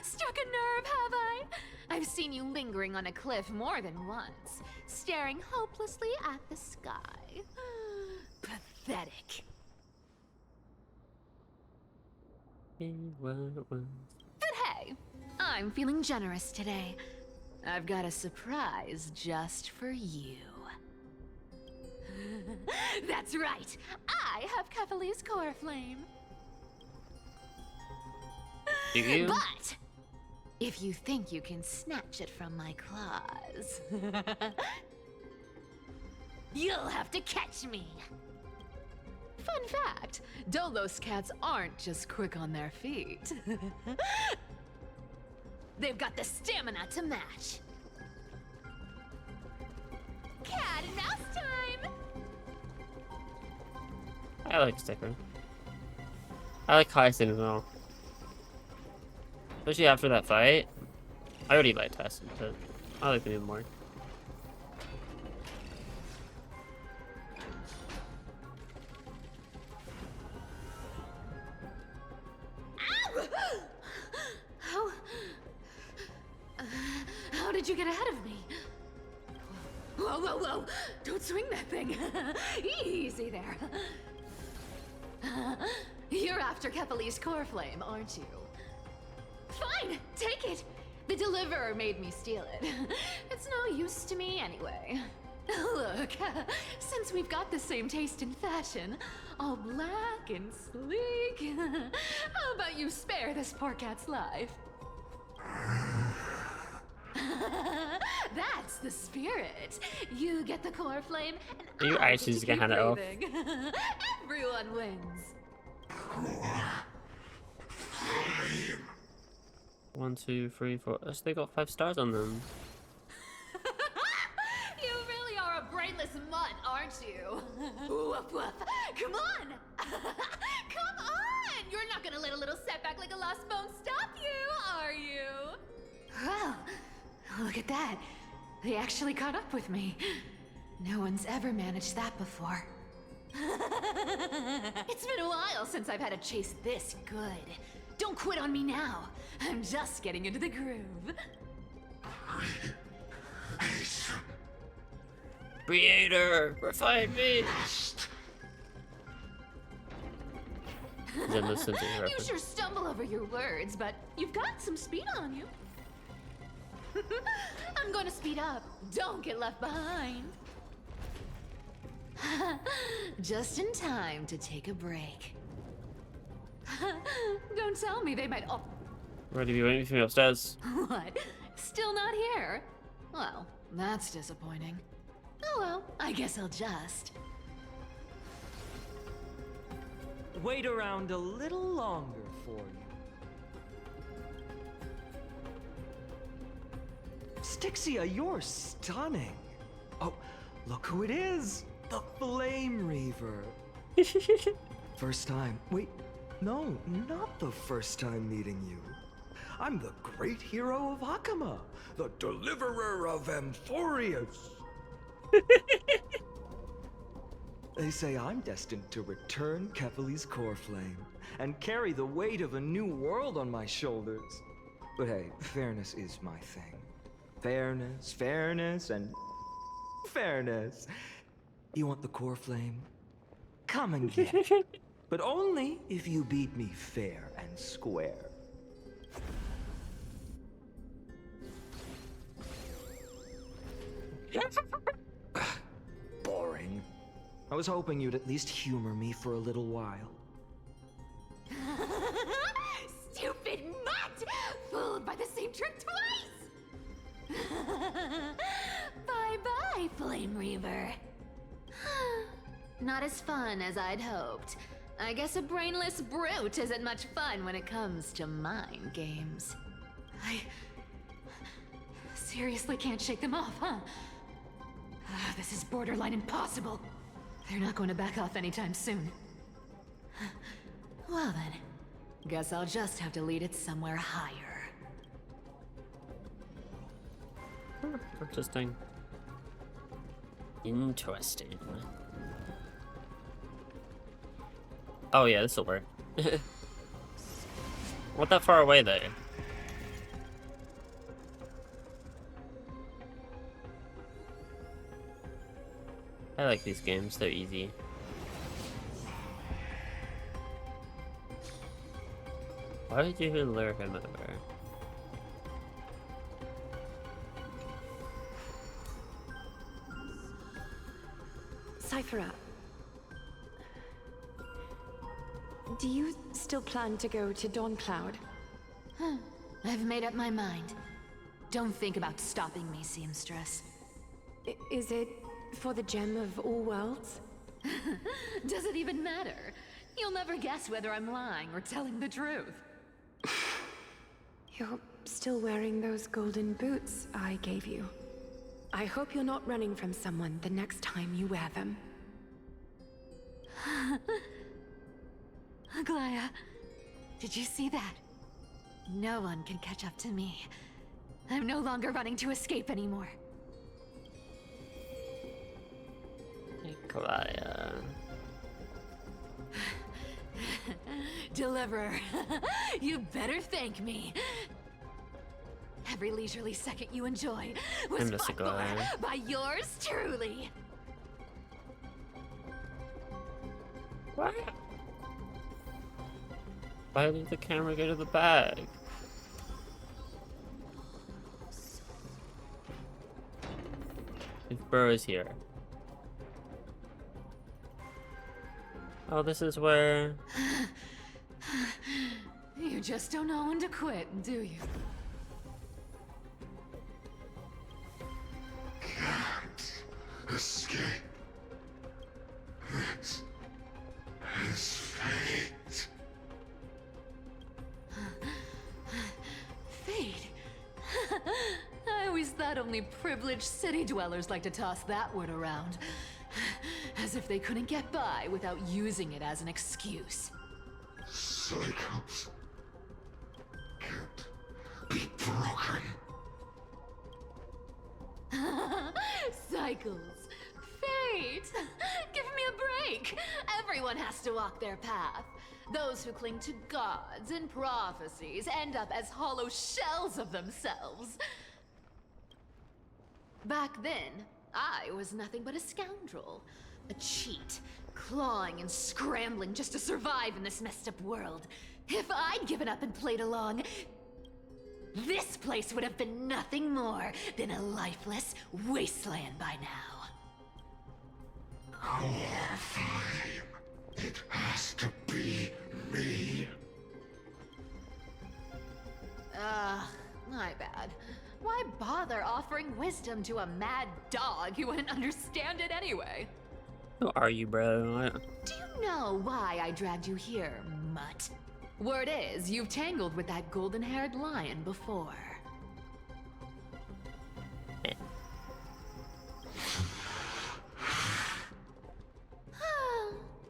Struck a nerve, have I? I've seen you lingering on a cliff more than once, staring hopelessly at the sky. Pathetic. But hey, I'm feeling generous today. I've got a surprise just for you. That's right, I have Kefali's core flame. Do you? But if you think you can snatch it from my claws, you'll have to catch me. Fun fact, Dolos cats aren't just quick on their feet. They've got the stamina to match. Cat and mouse time! I like Sticker. I like Hyacinth as well. Especially after that fight. I already like Tessin, but I like him even more. How did you get ahead of me? Whoa, whoa, whoa! Don't swing that thing! Easy there. You're after Kefali's core flame, aren't you? Fine, take it! The deliverer made me steal it. It's no use to me anyway. Look, since we've got the same taste in fashion, all black and sleek, how about you spare this poor cat's life? That's the spirit. You get the core flame, and You I actually get to just get keep handed off. breathing. Everyone wins. 1, 2, 3, 4. Oh, so they got 5 stars on them. You really are a brainless mutt, aren't you? Woof woof. Come on! Come on! You're not gonna let a little setback like a lost bone stop you, are you? Well, look at that. They actually caught up with me. No one's ever managed that before. It's been a while since I've had a chase this good. Don't quit on me now. I'm just getting into the groove. Creator, refine me! Then listen to your You reference. sure stumble over your words, but you've got some speed on you. I'm going to speed up. Don't get left behind. Just in time to take a break. Don't tell me they might. Oh, Ready to be waiting for me upstairs. what? Still not here? Well, that's disappointing. Oh well, I guess I'll just. Wait around a little longer for you. Styxia, you're stunning. Oh, look who it is. The Flame Reaver. First time. Wait, no, not the first time meeting you. I'm the great hero of Hakama, the deliverer of Amphorius. They say I'm destined to return Kefali's core flame and carry the weight of a new world on my shoulders. But hey, fairness is my thing. Fairness, and fairness. You want the core flame? Come and get it. But only if you beat me fair and square. Boring. I was hoping you'd at least humor me for a little while. Stupid mutt! Fooled by the same trick twice! Bye-bye, Flame Reaver. Not as fun as I'd hoped. I guess a brainless brute isn't much fun when it comes to mind games. I seriously can't shake them off, huh? This is borderline impossible. They're not going to back off anytime soon. Well then, guess I'll just have to lead it somewhere higher. Interesting. Interesting. Oh yeah, this'll work. Not that far away though. I like these games, they're easy. Why did you lure him over? Cypher, do you still plan to go to Dawncloud? I've made up my mind. Don't think about stopping me, Seamstress. Is it for the gem of all worlds? Does it even matter? You'll never guess whether I'm lying or telling the truth. You're still wearing those golden boots I gave you. I hope you're not running from someone the next time you wear them. Aglaya, did you see that? No one can catch up to me. I'm no longer running to escape anymore. Aglaya. Deliverer, you better thank me. Every leisurely second you enjoy was fought for by yours truly. What? Why did the camera go to the bag? If Burrow's here. Oh, this is where... You just don't know when to quit, do you? Can't escape. This is fate. Fate? I always thought only privileged city dwellers like to toss that word around. As if they couldn't get by without using it as an excuse. Cycles can't be broken. Cycles. Fate! Give me a break! Everyone has to walk their path. Those who cling to gods and prophecies end up as hollow shells of themselves. Back then, I was nothing but a scoundrel. A cheat, clawing and scrambling just to survive in this messed up world. If I'd given up and played along, this place would have been nothing more than a lifeless wasteland by now. Core flame. It has to be me. My bad. Why bother offering wisdom to a mad dog who wouldn't understand it anyway? Who are you, bro? Do you know why I dragged you here, mutt? Word is, you've tangled with that golden-haired lion before.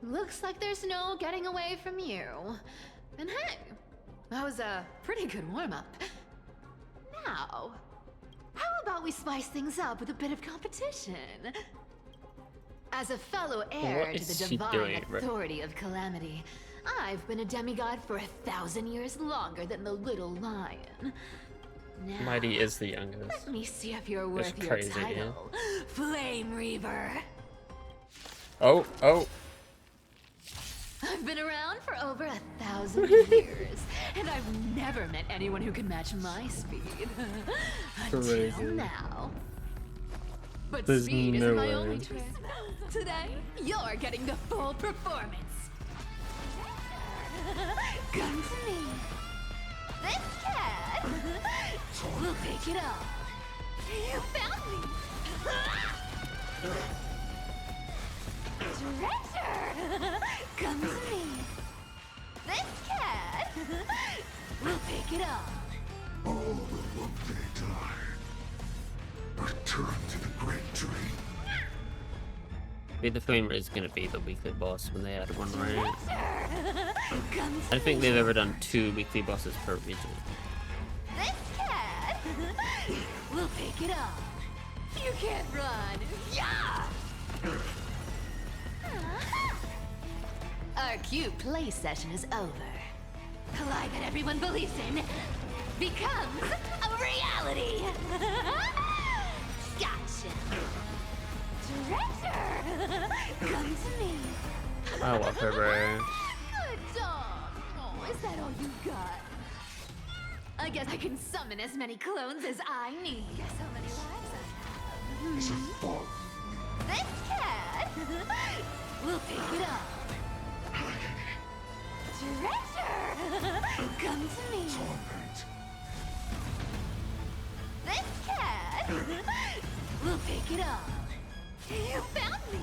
Looks like there's no getting away from you. And hey, That was a pretty good warm-up. Now, how about we spice things up with a bit of competition? As a fellow heir to the divine authority of Calamity, I've been a demigod for 1,000 years longer than the little lion. Now, Mighty is the youngest. let me see if you're worth It's your crazy, title, Flame Reaver. Oh, oh. I've been around for over 1,000 years, and I've never met anyone who can match my speed. Crazy. Until now. But There's speed no isn't my way. only trick. Today, you're getting the full performance. Come to me. This cat will take it all. You found me. Treasure! Come to me. This cat will take it all. All will one day die. Return to the great dream. The Flame is gonna be the weekly boss when they add one, right? Come I think they've ever done 2 weekly bosses per region. This cat will take it all. You can't run. Yeah! Our cute play session is over. The lie that everyone believes in becomes a reality. Gotcha. Treasure, come to me. I love her, bro. Good dog. Oh, is that all you got? I guess I can summon as many clones as I need. Guess how many lives I have. Is it fun? This cat will take it all. Treasure, come to me. This cat will take it all. You found me.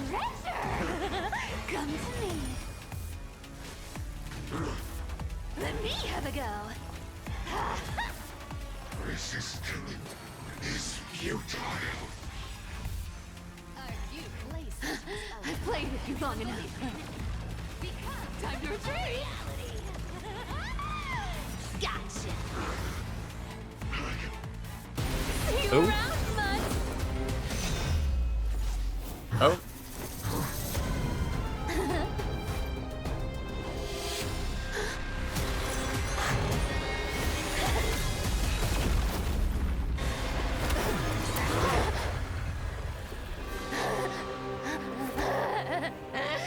Treasure, come to me. Let me have a go. Resisting is futile. I've played with you long enough. Time to retreat. Gotcha. See you Oh. around, bud. Oh.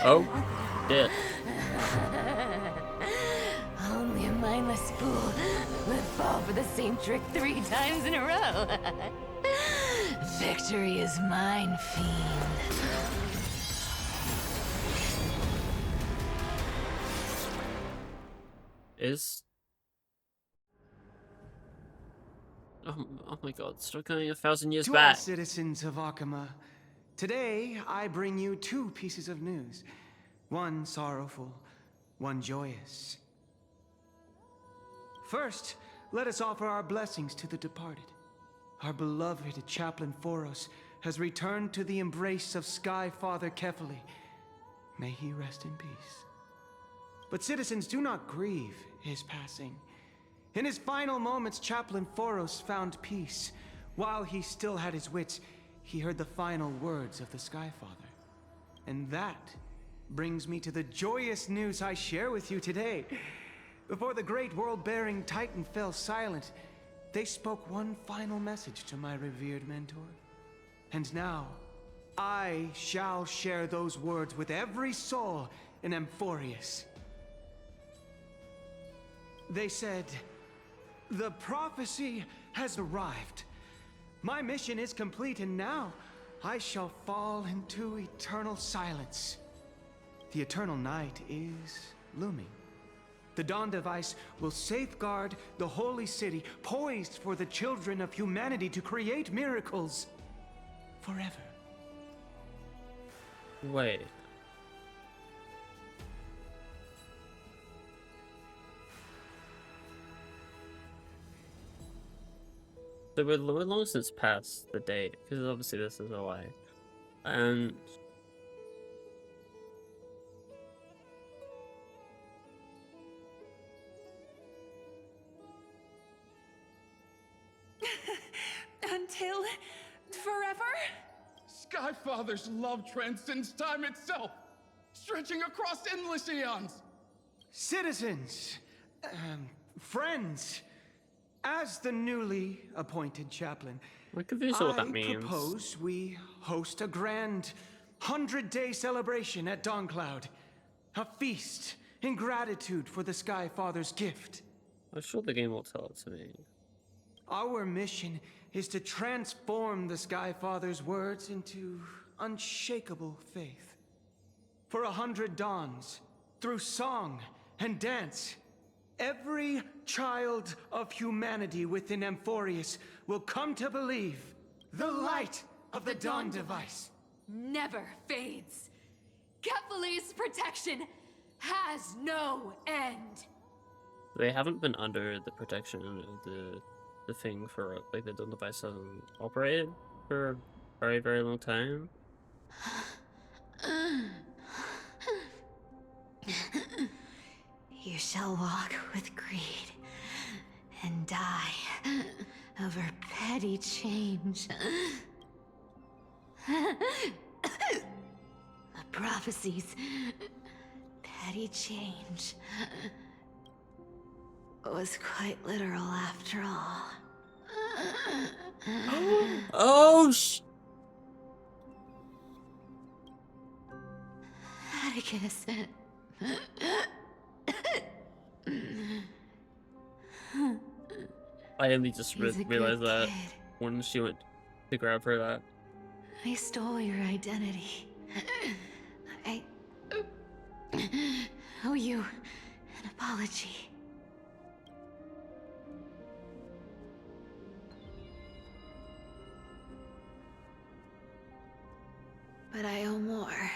Oh, shit. Only a mindless fool would fall for the same trick 3 times in a row. Victory is mine, fiend. Is... Oh my god, stop going 1,000 years To all back. citizens of Akama, today I bring you 2 pieces of news. One sorrowful, one joyous. First, let us offer our blessings to the departed. Our beloved Chaplain Foros has returned to the embrace of Sky Father Kefali. May he rest in peace. But citizens, do not grieve his passing. In his final moments, Chaplain Foros found peace. While he still had his wits, he heard the final words of the Sky Father. And that brings me to the joyous news I share with you today. Before the great world-bearing Titan fell silent, they spoke one final message to my revered mentor. And now, I shall share those words with every soul in Amphorius. They said, "The prophecy has arrived. My mission is complete, and now I shall fall into eternal silence. The eternal night is looming. The dawn device will safeguard the holy city, poised for the children of humanity to create miracles forever." Wait. So we're long since past the date, because obviously this is away. And Skyfather's love transcends time itself, stretching across endless eons. Citizens, friends, as the newly appointed chaplain, I'm confused what that means. I propose we host a grand 100-day celebration at Dawncloud. A feast in gratitude for the Skyfather's gift. I'm sure the game will tell it to me. Our mission is to transform the Skyfather's words into unshakable faith. For 100 dawns, through song and dance, every child of humanity within Amphorius will come to believe the light of the Dawn Device never fades. Kephal's protection has no end. They haven't been under the protection of the thing for, like, the Dawn Device hasn't operated for a very, very long time. You shall walk with greed and die over petty change. The prophecies, petty change, was quite literal after all. Oh, Atticus. I only just He's a good realized that kid. when she went to grab her that. I stole your identity. I owe you an apology. But I owe more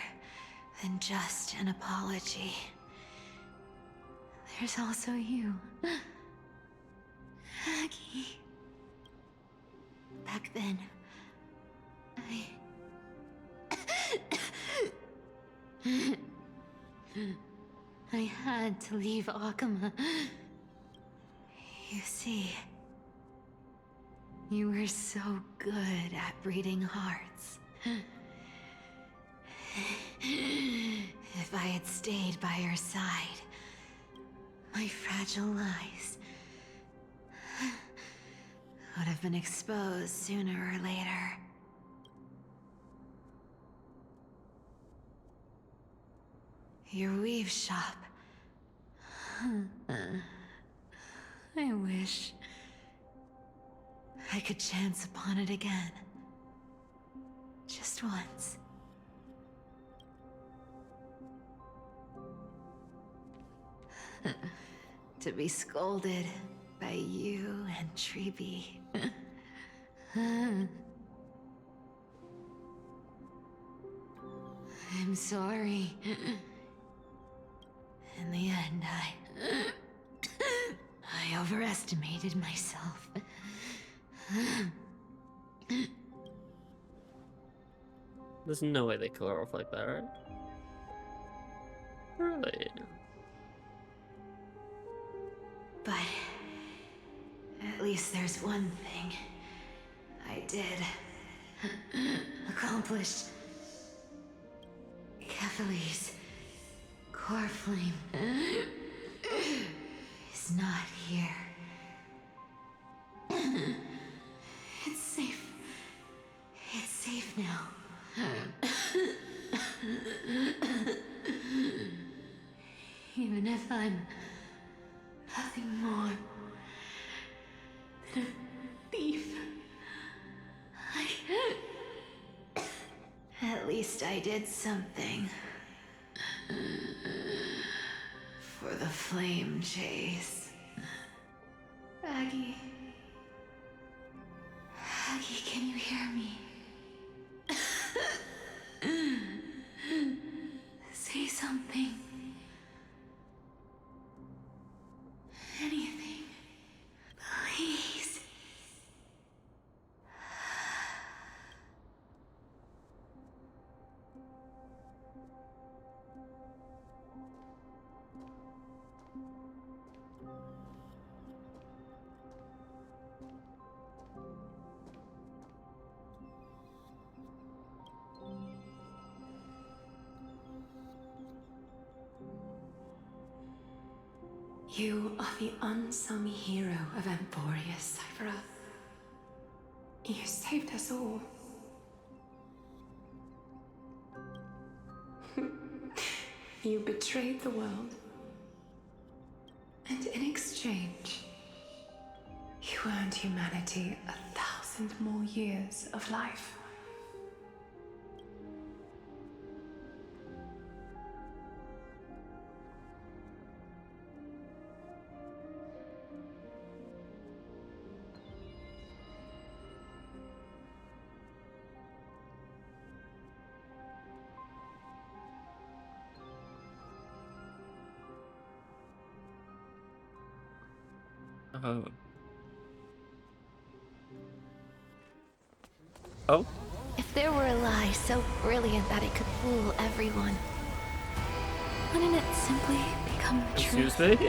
than just an apology. There's also you, Aggie. Back then, I had to leave Akama. You see, you were so good at breeding hearts. If I had stayed by your side, my fragile lies would have been exposed sooner or later. Your weave shop. I wish I could chance upon it again. Just once. To be scolded by you and Treeby. I'm sorry. In the end, I overestimated myself. There's no way they kill her off like that, right? Really? But at least there's one thing I did accomplish. Kephal's core flame is not here. It's safe. It's safe now. Even if I'm nothing more than a thief, at least I did something for the flame chase. Aggie. Aggie, can you hear me? Say something. Anything. Please. You are the unsung hero of Emporius, Cypher. You saved us all. You betrayed the world. And in exchange, you earned humanity 1,000 more years of life. Oh. Oh? If there were a lie so brilliant that it could fool everyone, wouldn't it simply become the Excuse truth? me?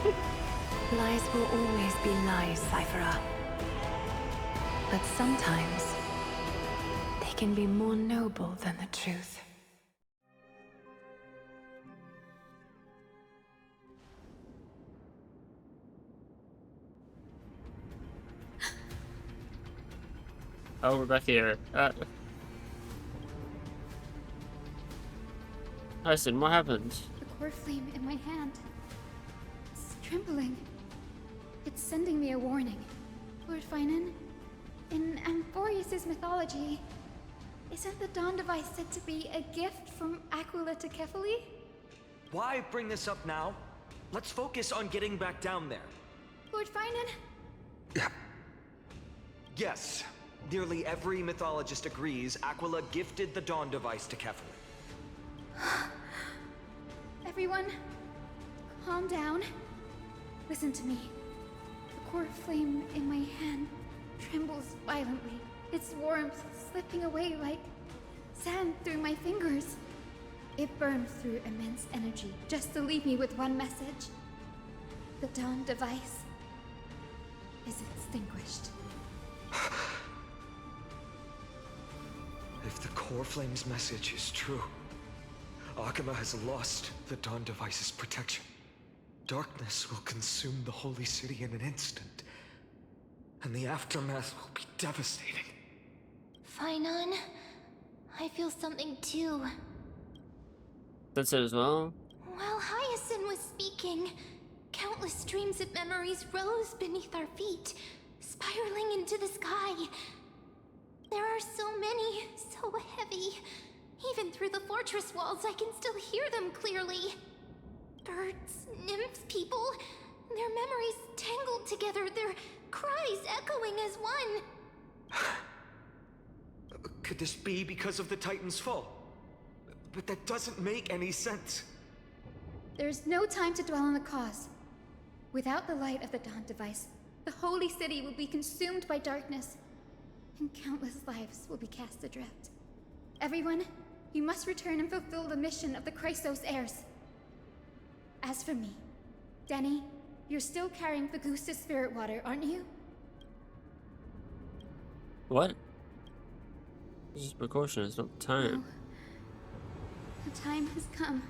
Lies will always be lies, Cypher. But sometimes, they can be more noble than the truth. Oh, we're back here. Listen, what happened? The core flame in my hand. It's trembling. It's sending me a warning. Lord Finan, in Amphorius' mythology, isn't the Dawn device said to be a gift from Aquila to Kefali? Why bring this up now? Let's focus on getting back down there. Lord Finan? Yes. Nearly every mythologist agrees Aquila gifted the Dawn device to Kefali. Everyone, calm down. Listen to me. The core flame in my hand trembles violently. Its warmth slipping away like sand through my fingers. It burns through immense energy just to leave me with one message. The Dawn device is extinguished. If the core flame's message is true, Akama has lost the Dawn device's protection. Darkness will consume the holy city in an instant, and the aftermath will be devastating. Finan, I feel something too. That's it as well? While Hyacinth was speaking, countless streams of memories rose beneath our feet, spiraling into the sky. There are so many, so heavy. Even through the fortress walls, I can still hear them clearly. Birds, nymphs, people, their memories tangled together, their cries echoing as one. Could this be because of the Titan's fall? But that doesn't make any sense. There's no time to dwell on the cause. Without the light of the Dawn device, the holy city will be consumed by darkness, and countless lives will be cast adrift. Everyone, you must return and fulfill the mission of the Chrysos heirs. As for me, Denny, you're still carrying the Gusta's spirit water, aren't you? What? This is precaution, it's not time. No. The time has come.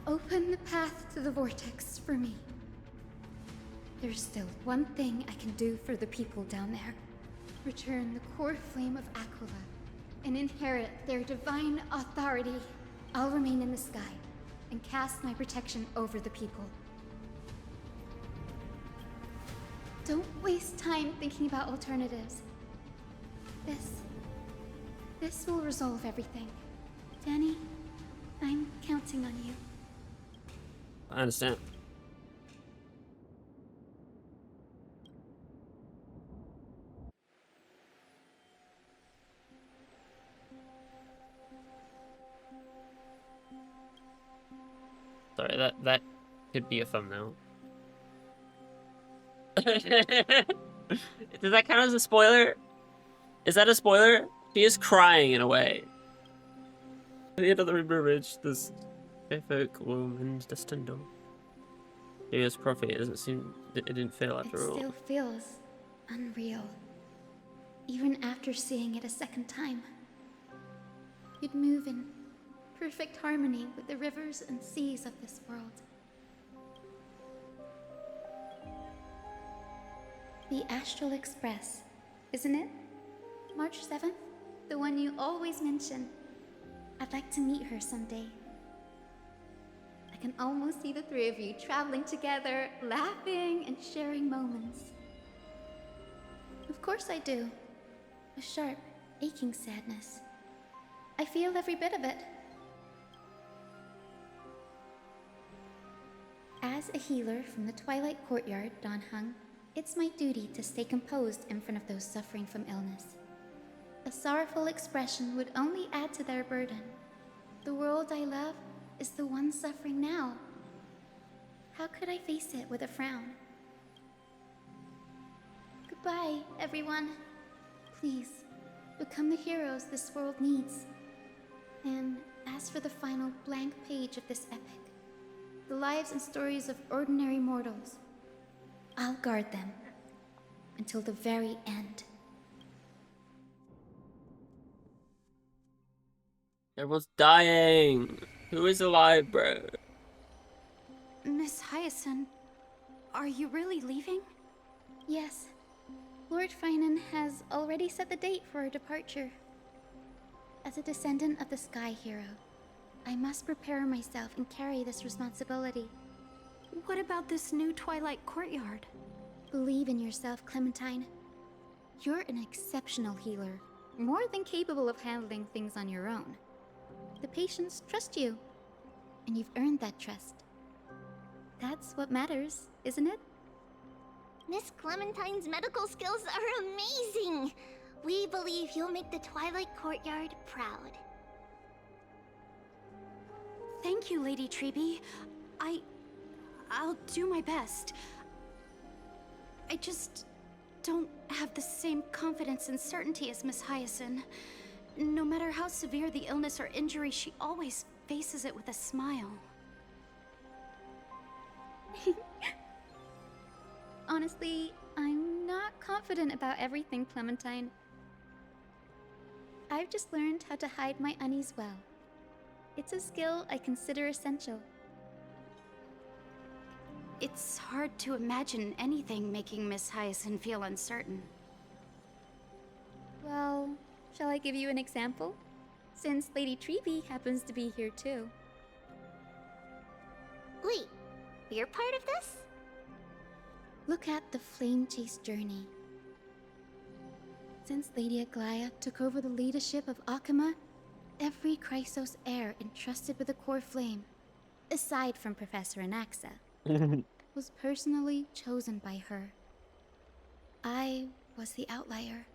Open the path to the vortex for me. There's still one thing I can do for the people down there. Return the core flame of Aquila and inherit their divine authority. I'll remain in the sky and cast my protection over the people. Don't waste time thinking about alternatives. This will resolve everything. Danny, I'm counting on you. I understand. Sorry, that could be a thumbnail. Does that count as a spoiler? Is that a spoiler? She is crying in a way. At the end of the bridge, this folk woman destined. Yes, prophet. It doesn't seem. It didn't fail after all. It still feels unreal, even after seeing it a second time. You'd move in perfect harmony with the rivers and seas of this world. The Astral Express, isn't it? March 7th? The one you always mention. I'd like to meet her someday. I can almost see the three of you traveling together, laughing and sharing moments. Of course I do. A sharp, aching sadness. I feel every bit of it. As a healer from the Twilight Courtyard, Dan Heng, it's my duty to stay composed in front of those suffering from illness. A sorrowful expression would only add to their burden. The world I love is the one suffering now. How could I face it with a frown? Goodbye, everyone. Please, become the heroes this world needs. And as for the final blank page of this epic, the lives and stories of ordinary mortals, I'll guard them until the very end. Everyone's dying. Who is alive, bro? Miss Hyacinth, are you really leaving? Yes. Lord Finan has already set the date for our departure. As a descendant of the Sky Hero, I must prepare myself and carry this responsibility. What about this new Twilight Courtyard? Believe in yourself, Clementine. You're an exceptional healer, more than capable of handling things on your own. The patients trust you, and you've earned that trust. That's what matters, isn't it? Miss Clementine's medical skills are amazing! We believe you'll make the Twilight Courtyard proud. Thank you, Lady Treby. I'll do my best. I just don't have the same confidence and certainty as Miss Hyacinth. No matter how severe the illness or injury, she always faces it with a smile. Honestly, I'm not confident about everything, Clementine. I've just learned how to hide my unease well. It's a skill I consider essential. It's hard to imagine anything making Miss Hyacinth feel uncertain. Well, shall I give you an example? Since Lady Treby happens to be here too. Wait, you're part of this? Look at the Flame Chase journey. Since Lady Aglaya took over the leadership of Akama, every Chrysos heir entrusted with the core flame, aside from Professor Anaxa, was personally chosen by her. I was the outlier.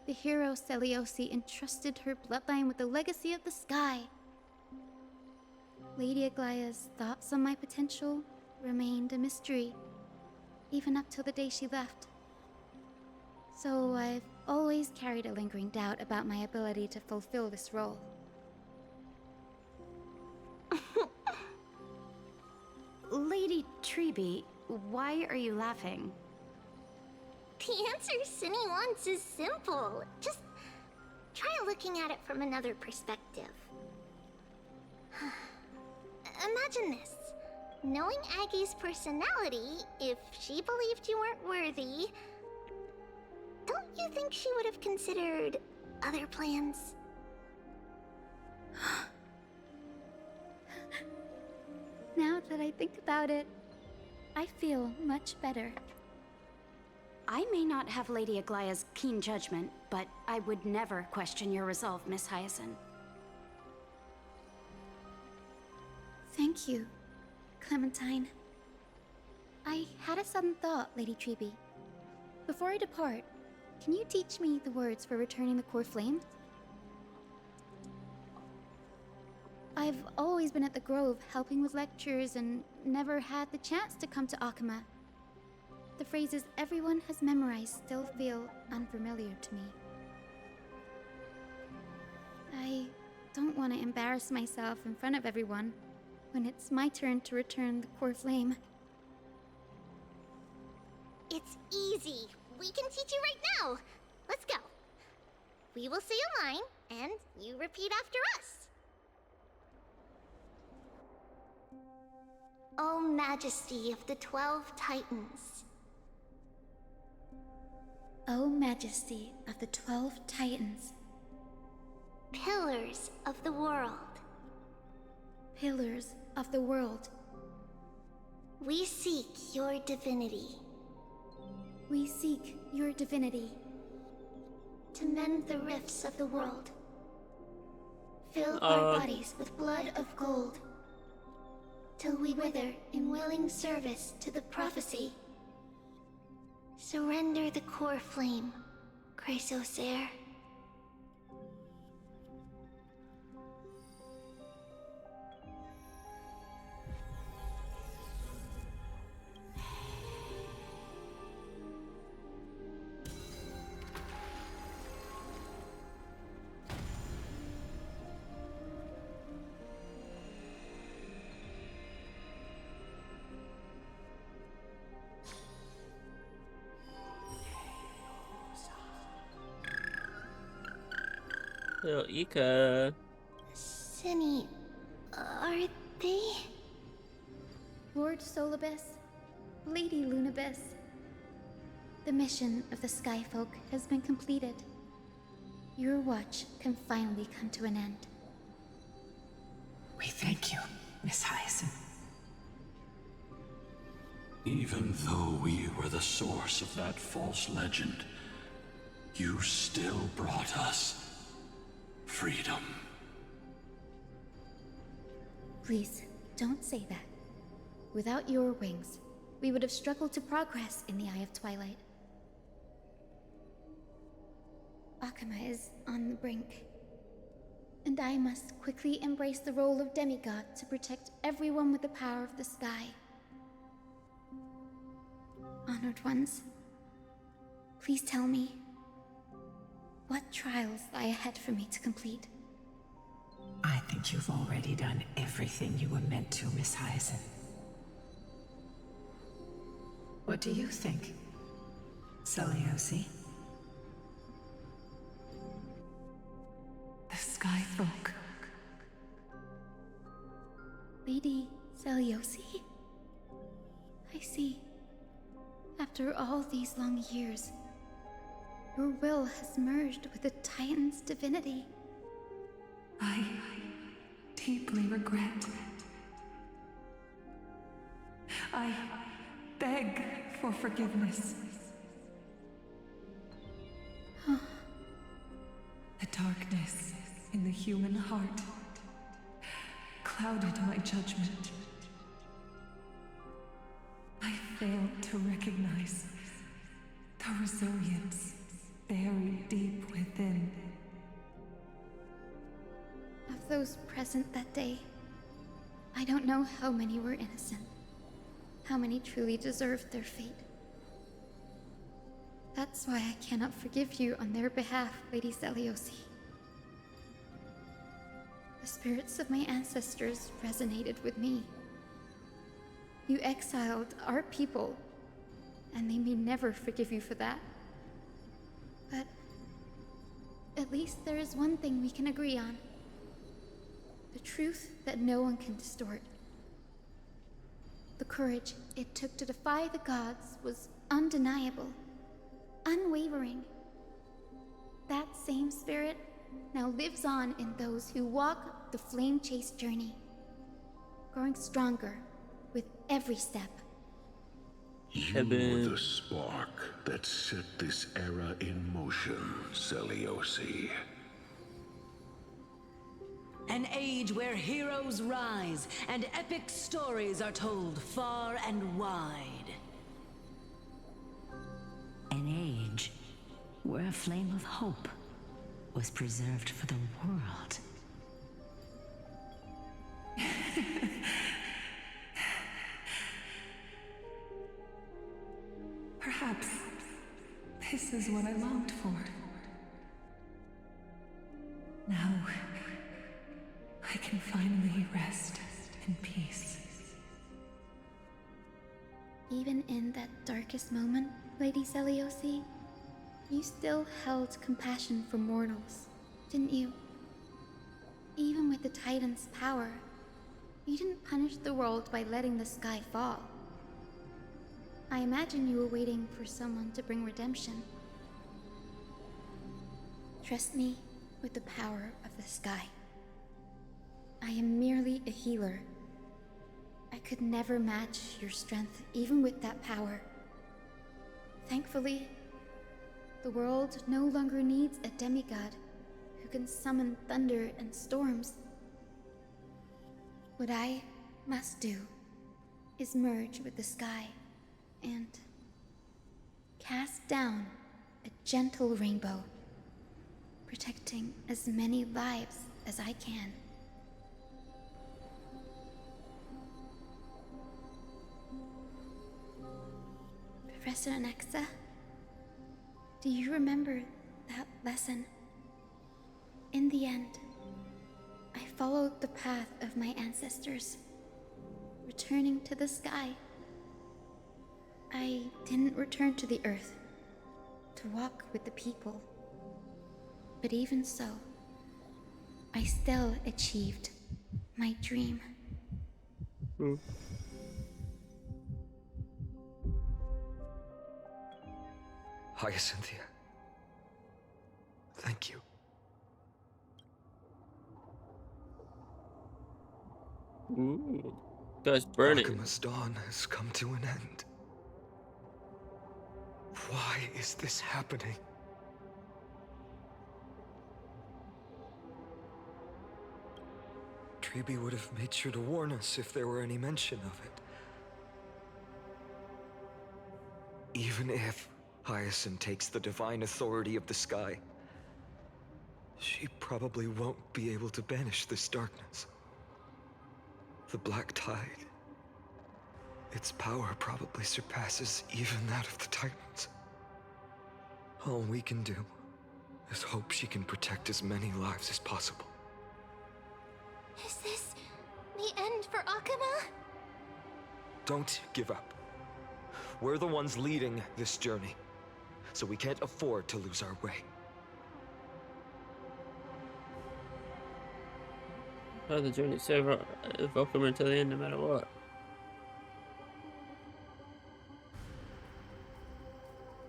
The hero Celiosi entrusted her bloodline with the legacy of the sky. Lady Aglaya's thoughts on my potential remained a mystery, even up till the day she left. So I've always carried a lingering doubt about my ability to fulfill this role. Lady Treby, why are you laughing? The answer Cindy wants is simple. Just try looking at it from another perspective. Imagine this. Knowing Aggie's personality, if she believed you weren't worthy, don't you think she would have considered other plans? Now that I think about it, I feel much better. I may not have Lady Aglaya's keen judgment, but I would never question your resolve, Miss Hyacinth. Thank you, Clementine. I had a sudden thought, Lady Treby. Before I depart, can you teach me the words for returning the core flame? I've always been at the Grove helping with lectures and never had the chance to come to Akama. The phrases everyone has memorized still feel unfamiliar to me. I don't want to embarrass myself in front of everyone when it's my turn to return the core flame. It's easy. We can teach you right now. Let's go. We will say a line, and you repeat after us. O Majesty of the 12 Titans. O Majesty of the 12 Titans. Pillars of the world. Pillars of the world. We seek your divinity. We seek your divinity. To mend the rifts of the world. Fill our bodies with blood of gold. Till we wither in willing service to the prophecy. Surrender the core flame, Chrysos heir. Little ICA. Cinny, are they? Lord Solibus, Lady Lunabis. The mission of the Skyfolk has been completed. Your watch can finally come to an end. We thank you, Miss Hyacinth. Even though we were the source of that false legend, you still brought us freedom. Please, don't say that. Without your wings, we would have struggled to progress in the Eye of Twilight. Akama is on the brink, and I must quickly embrace the role of demigod to protect everyone with the power of the sky. Honored ones, please tell me, what trials lie ahead for me to complete? I think you've already done everything you were meant to, Miss Hyacinth. What do you think, Celiosi? The Skyfolk. Lady Celiosi? I see. After all these long years, your will has merged with the Titan's divinity. I deeply regret. I beg for forgiveness. The darkness in the human heart clouded my judgment. I failed to recognize the resilience buried deep within. Of those present that day, I don't know how many were innocent, how many truly deserved their fate. That's why I cannot forgive you on their behalf, Lady Celiosi. The spirits of my ancestors resonated with me. You exiled our people, and they may never forgive you for that. But at least there is one thing we can agree on. The truth that no one can distort. The courage it took to defy the gods was undeniable, unwavering. That same spirit now lives on in those who walk the flame-chased journey, growing stronger with every step. You were the spark that set this era in motion, Celiosi. An age where heroes rise and epic stories are told far and wide. An age where a flame of hope was preserved for the world. Perhaps this is what I longed for. Now, I can finally rest in peace. Even in that darkest moment, Lady Celiosi, you still held compassion for mortals, didn't you? Even with the Titan's power, you didn't punish the world by letting the sky fall. I imagine you were waiting for someone to bring redemption. Trust me with the power of the sky. I am merely a healer. I could never match your strength, even with that power. Thankfully, the world no longer needs a demigod who can summon thunder and storms. What I must do is merge with the sky and cast down a gentle rainbow, protecting as many lives as I can. Professor Anaxa, do you remember that lesson? In the end, I followed the path of my ancestors, returning to the sky. I didn't return to the earth to walk with the people. But even so, I still achieved my dream. Hyacinthia. Thank you. Ooh. Guy's burning. Akima's dawn has come to an end. Why is this happening? Treeby would have made sure to warn us if there were any mention of it. Even if Hyacinth takes the divine authority of the sky, she probably won't be able to banish this darkness. The Black Tide, its power probably surpasses even that of the Titans. All we can do is hope she can protect as many lives as possible. Is this the end for Akuma? Don't give up. We're the ones leading this journey, so we can't afford to lose our way. Oh, the journey's over. Welcome until the end, no matter what.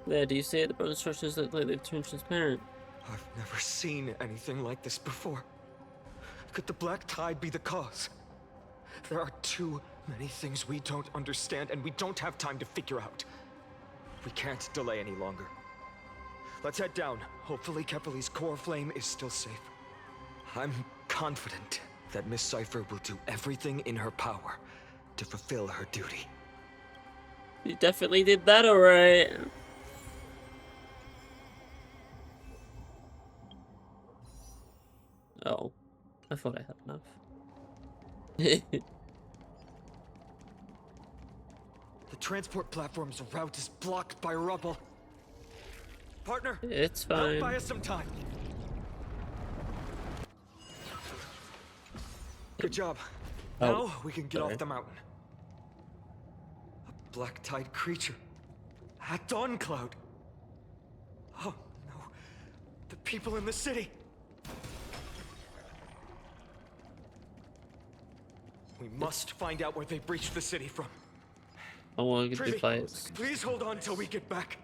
There, do you see it? The bone structures look like they've turned transparent. I've never seen anything like this before. Could the Black Tide be the cause? There are too many things we don't understand, and we don't have time to figure out. We can't delay any longer. Let's head down. Hopefully Kefali's core flame is still safe. I'm confident that Miss Cypher will do everything in her power to fulfill her duty. You definitely did that alright. Oh, I thought I had enough. The transport platform's route is blocked by rubble. Partner, it's fine. Buy us some time. Good job. Now we can get off the mountain. A Black Tide creature. At Dawn Cloud. Oh no. The people in the city. We must find out where they breached the city from. I want to get the Treeby, fights. please hold on till we get back.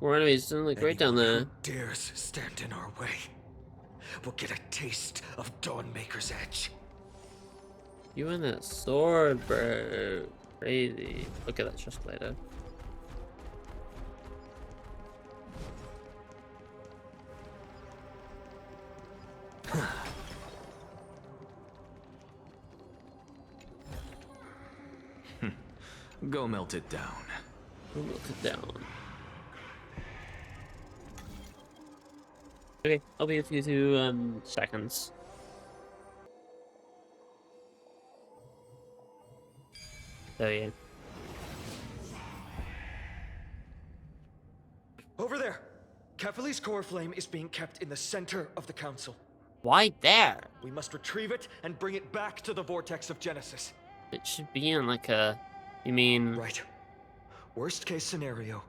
We're enemies, doesn't look great down there. Who dares stand in our way will get a taste of Dawnmaker's edge. You and that sword, bro. Crazy. Look at that chest later. Go melt it down. Go melt it down. Okay, I'll be with you 2 seconds. Oh yeah. Over there! Kefali's core flame is being kept in the center of the council. Why there? We must retrieve it and bring it back to the vortex of Genesis. It should be in like a... You mean... Right. Worst case scenario,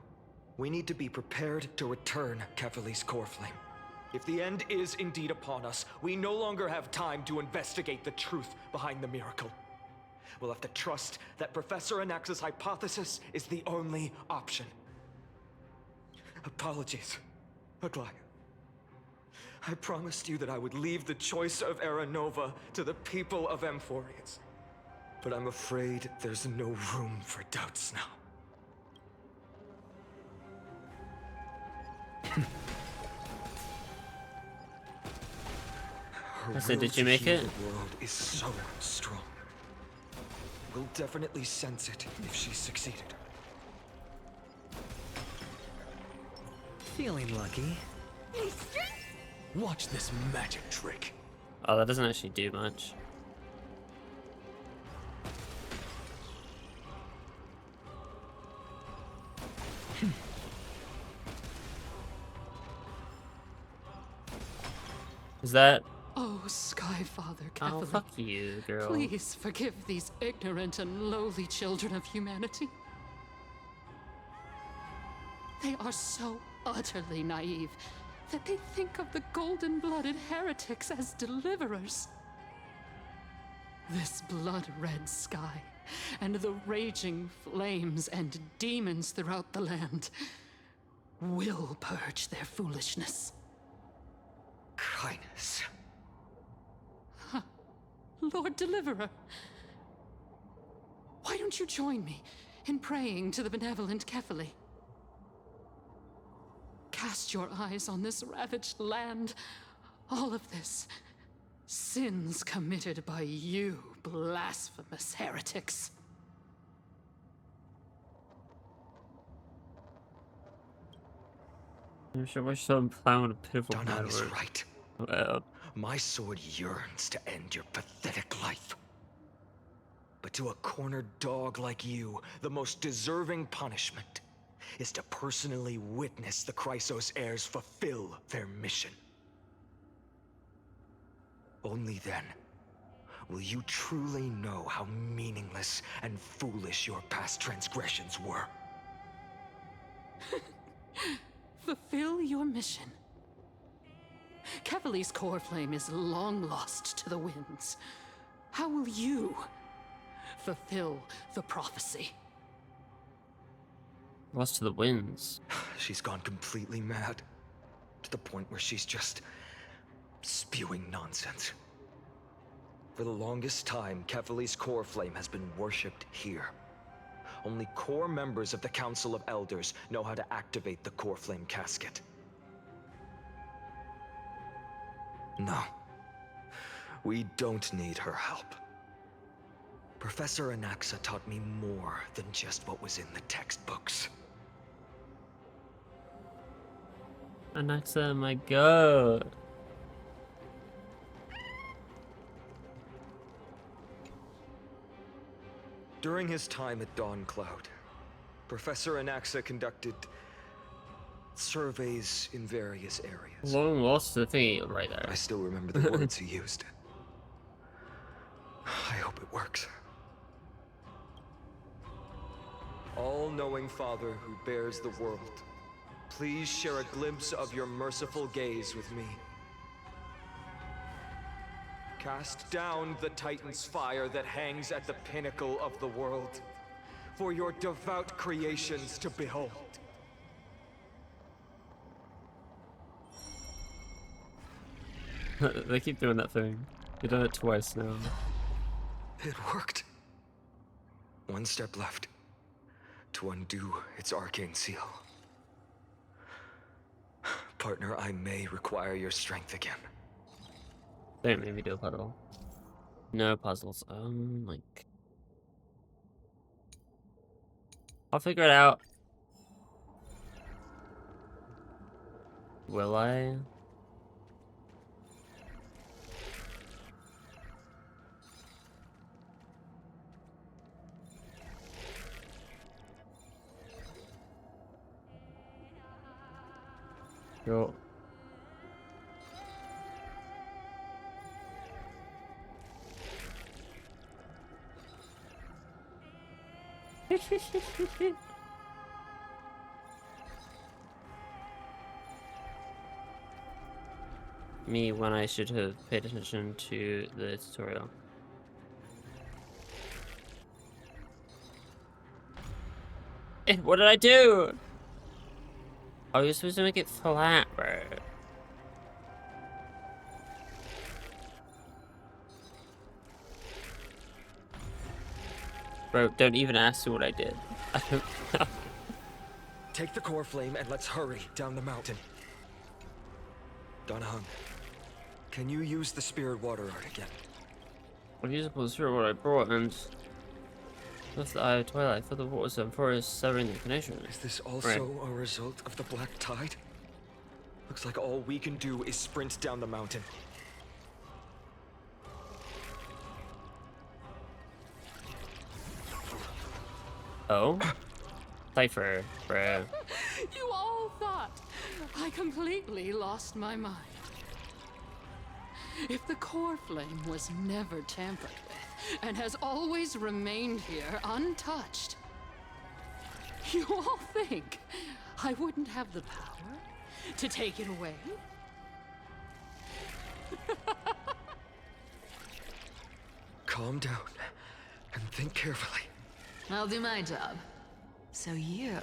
we need to be prepared to return Kefali's core flame. If the end is indeed upon us, we no longer have time to investigate the truth behind the miracle. we'll have to trust that Professor Anaxa's hypothesis is the only option. Apologies, Aglaia. I promised you that I would leave the choice of Era Nova to the people of Amphorius. But I'm afraid there's no room for doubts now. I said, did you make it? The world is so strong. We'll definitely sense it if she succeeded. Feeling lucky. Watch this magic trick. Oh, that doesn't actually do much. Is that? Oh, Skyfather Oh, Kefali. fuck you, girl. Please forgive these ignorant and lowly children of humanity. They are so utterly naive that they think of the golden-blooded heretics as deliverers. This blood-red sky, and the raging flames and demons throughout the land will purge their foolishness. Highness. Lord Deliverer, why don't you join me in praying to the benevolent Kefali? Cast your eyes on this ravaged land. All of this, sins committed by you, blasphemous heretics. I'm sure we're so plowing a pitiful Danan is word. right. Well, My sword yearns to end your pathetic life. But to a cornered dog like you, the most deserving punishment is to personally witness the Chrysos heirs fulfill their mission. Only then will you truly know how meaningless and foolish your past transgressions were. Fulfill your mission. Kefali's core flame is long lost to the winds. How will you fulfill the prophecy? lost to the winds. She's gone completely mad. To the point where she's just spewing nonsense. For the longest time, Kefali's core flame has been worshipped here. Only core members of the Council of Elders know how to activate the core flame casket. No. We don't need her help. Professor Anaxa taught me more than just what was in the textbooks. Anaxa, my god. During his time at Dawn Cloud, Professor Anaxa conducted surveys in various areas. Long lost to the thingy right there. I still remember the words he used. I hope it works. All-knowing Father who bears the world, please share a glimpse of your merciful gaze with me. Cast down the Titan's fire that hangs at the pinnacle of the world, for your devout creations to behold. They keep doing that thing. They've done it twice now. It worked. One step left to undo its arcane seal. Partner, I may require your strength again. Don't make me do a puzzle. No puzzles. Like... I'll figure it out. Will I? Yo. Me when I should have paid attention to the tutorial. What did I do? Oh, you're supposed to make it flat, bro. Bro, don't even ask me what I did. I don't know. Take the core flame and let's hurry down the mountain. Donahung, can you use the spirit water art again? I've used the spirit what I brought and with the Eye of Twilight for the waters and forest severing the connection. Is this also a result of the Black Tide? Looks like all we can do is sprint down the mountain. Oh? Cypher, bro. You all thought I completely lost my mind. If the core flame was never tampered with and has always remained here untouched, you all think I wouldn't have the power to take it away? Calm down and think carefully. I'll do my job. So you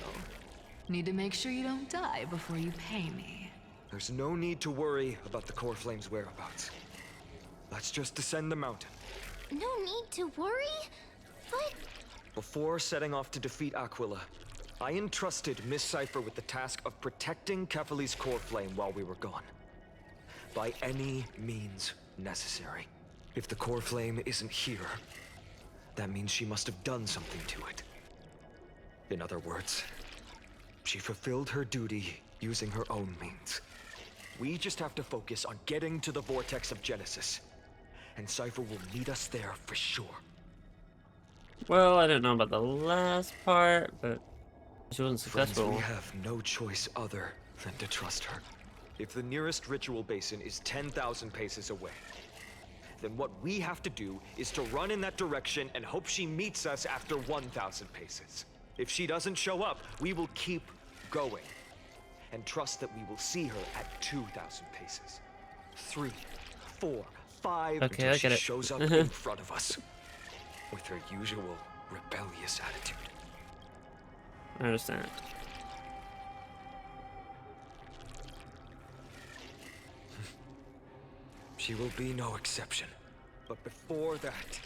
need to make sure you don't die before you pay me. There's no need to worry about the core flame's whereabouts. Let's just descend the mountain. No need to worry? But... Before setting off to defeat Aquila, I entrusted Miss Cypher with the task of protecting Kefali's core flame while we were gone. By any means necessary. If the core flame isn't here, that means she must have done something to it. In other words, she fulfilled her duty using her own means. We just have to focus on getting to the vortex of Genesis, and Cypher will meet us there for sure. Well, I don't know about the last part, but she wasn't successful. Friends, we have no choice other than to trust her. If the nearest ritual basin is 10,000 paces away, then what we have to do is to run in that direction and hope she meets us after 1,000 paces. If she doesn't show up, we will keep going and trust that we will see her at 2,000 paces. 3, 4, 5 Okay, until I she get it. shows up in front of us with her usual rebellious attitude. I understand. She will be no exception. But before that,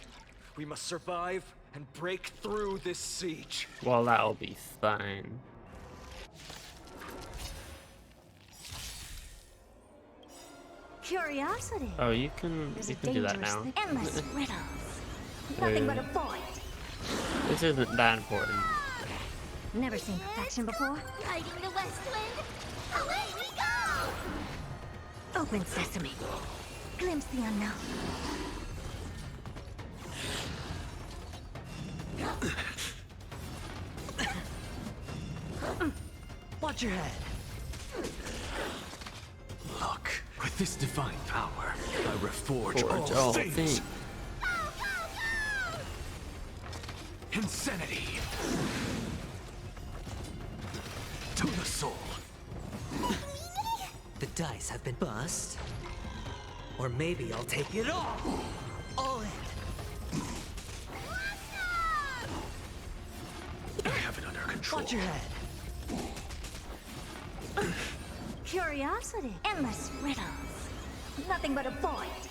we must survive and break through this siege. Well, that'll be fine. Curiosity. Oh, you can do that now. Endless riddles. Nothing but a void. This isn't that important. Never seen perfection before. Riding the west wind. Away we go! Open sesame. Glimpse the unknown. Watch your head. Look, with this divine power, I reforge all things. Insanity. To the soul. The dice have been bust. Or maybe I'll take it all in. I have it under control. Watch your head. Curiosity. Endless riddles. Nothing but a void.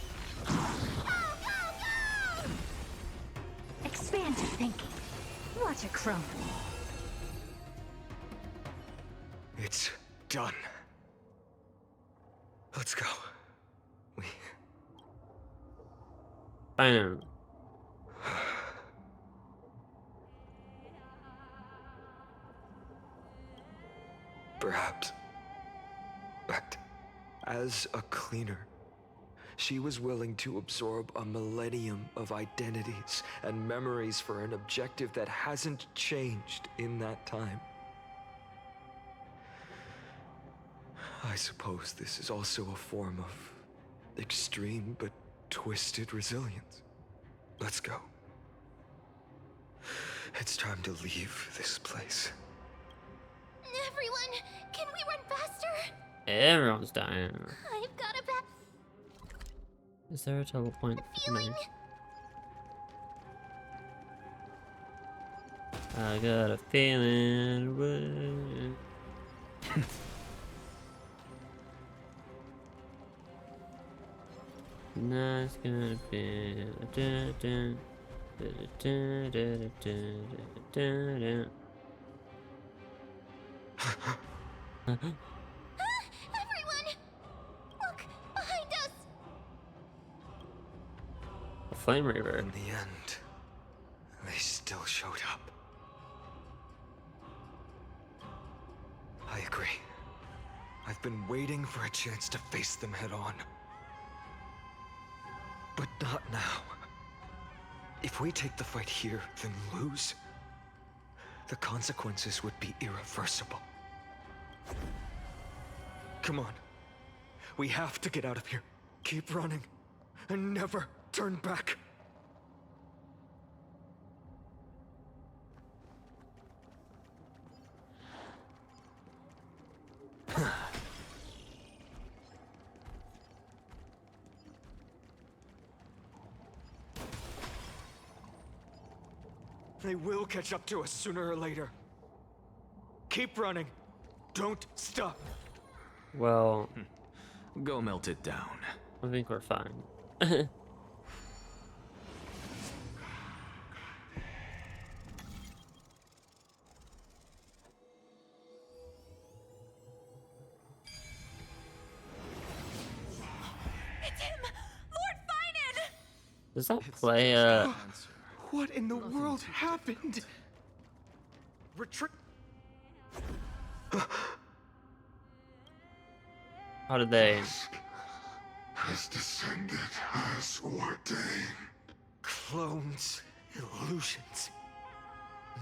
Expand your thinking. Watch it crumble. It's done. Let's go. I know. Perhaps. But as a cleaner, she was willing to absorb a millennium of identities and memories for an objective that hasn't changed in that time. I suppose this is also a form of extreme but twisted resilience. Let's go. It's time to leave this place. Everyone, can we run faster? Everyone's dying. I've got a bad Is there a teleport for me? I got a feeling. That's gonna be. Everyone! Look! Behind us! A flame reaver. In the end, they still showed up. I agree. I've been waiting for a chance to face them head on. But not now. If we take the fight here, then lose, the consequences would be irreversible. Come on. We have to get out of here. Keep running, and never turn back. They will catch up to us sooner or later. Keep running. Don't stop. Well, go melt it down. I think we're fine. It's him! Lord Finan! Does that play What in the world happened? Retreat. How did they? Has descended as ordained. Clones, illusions.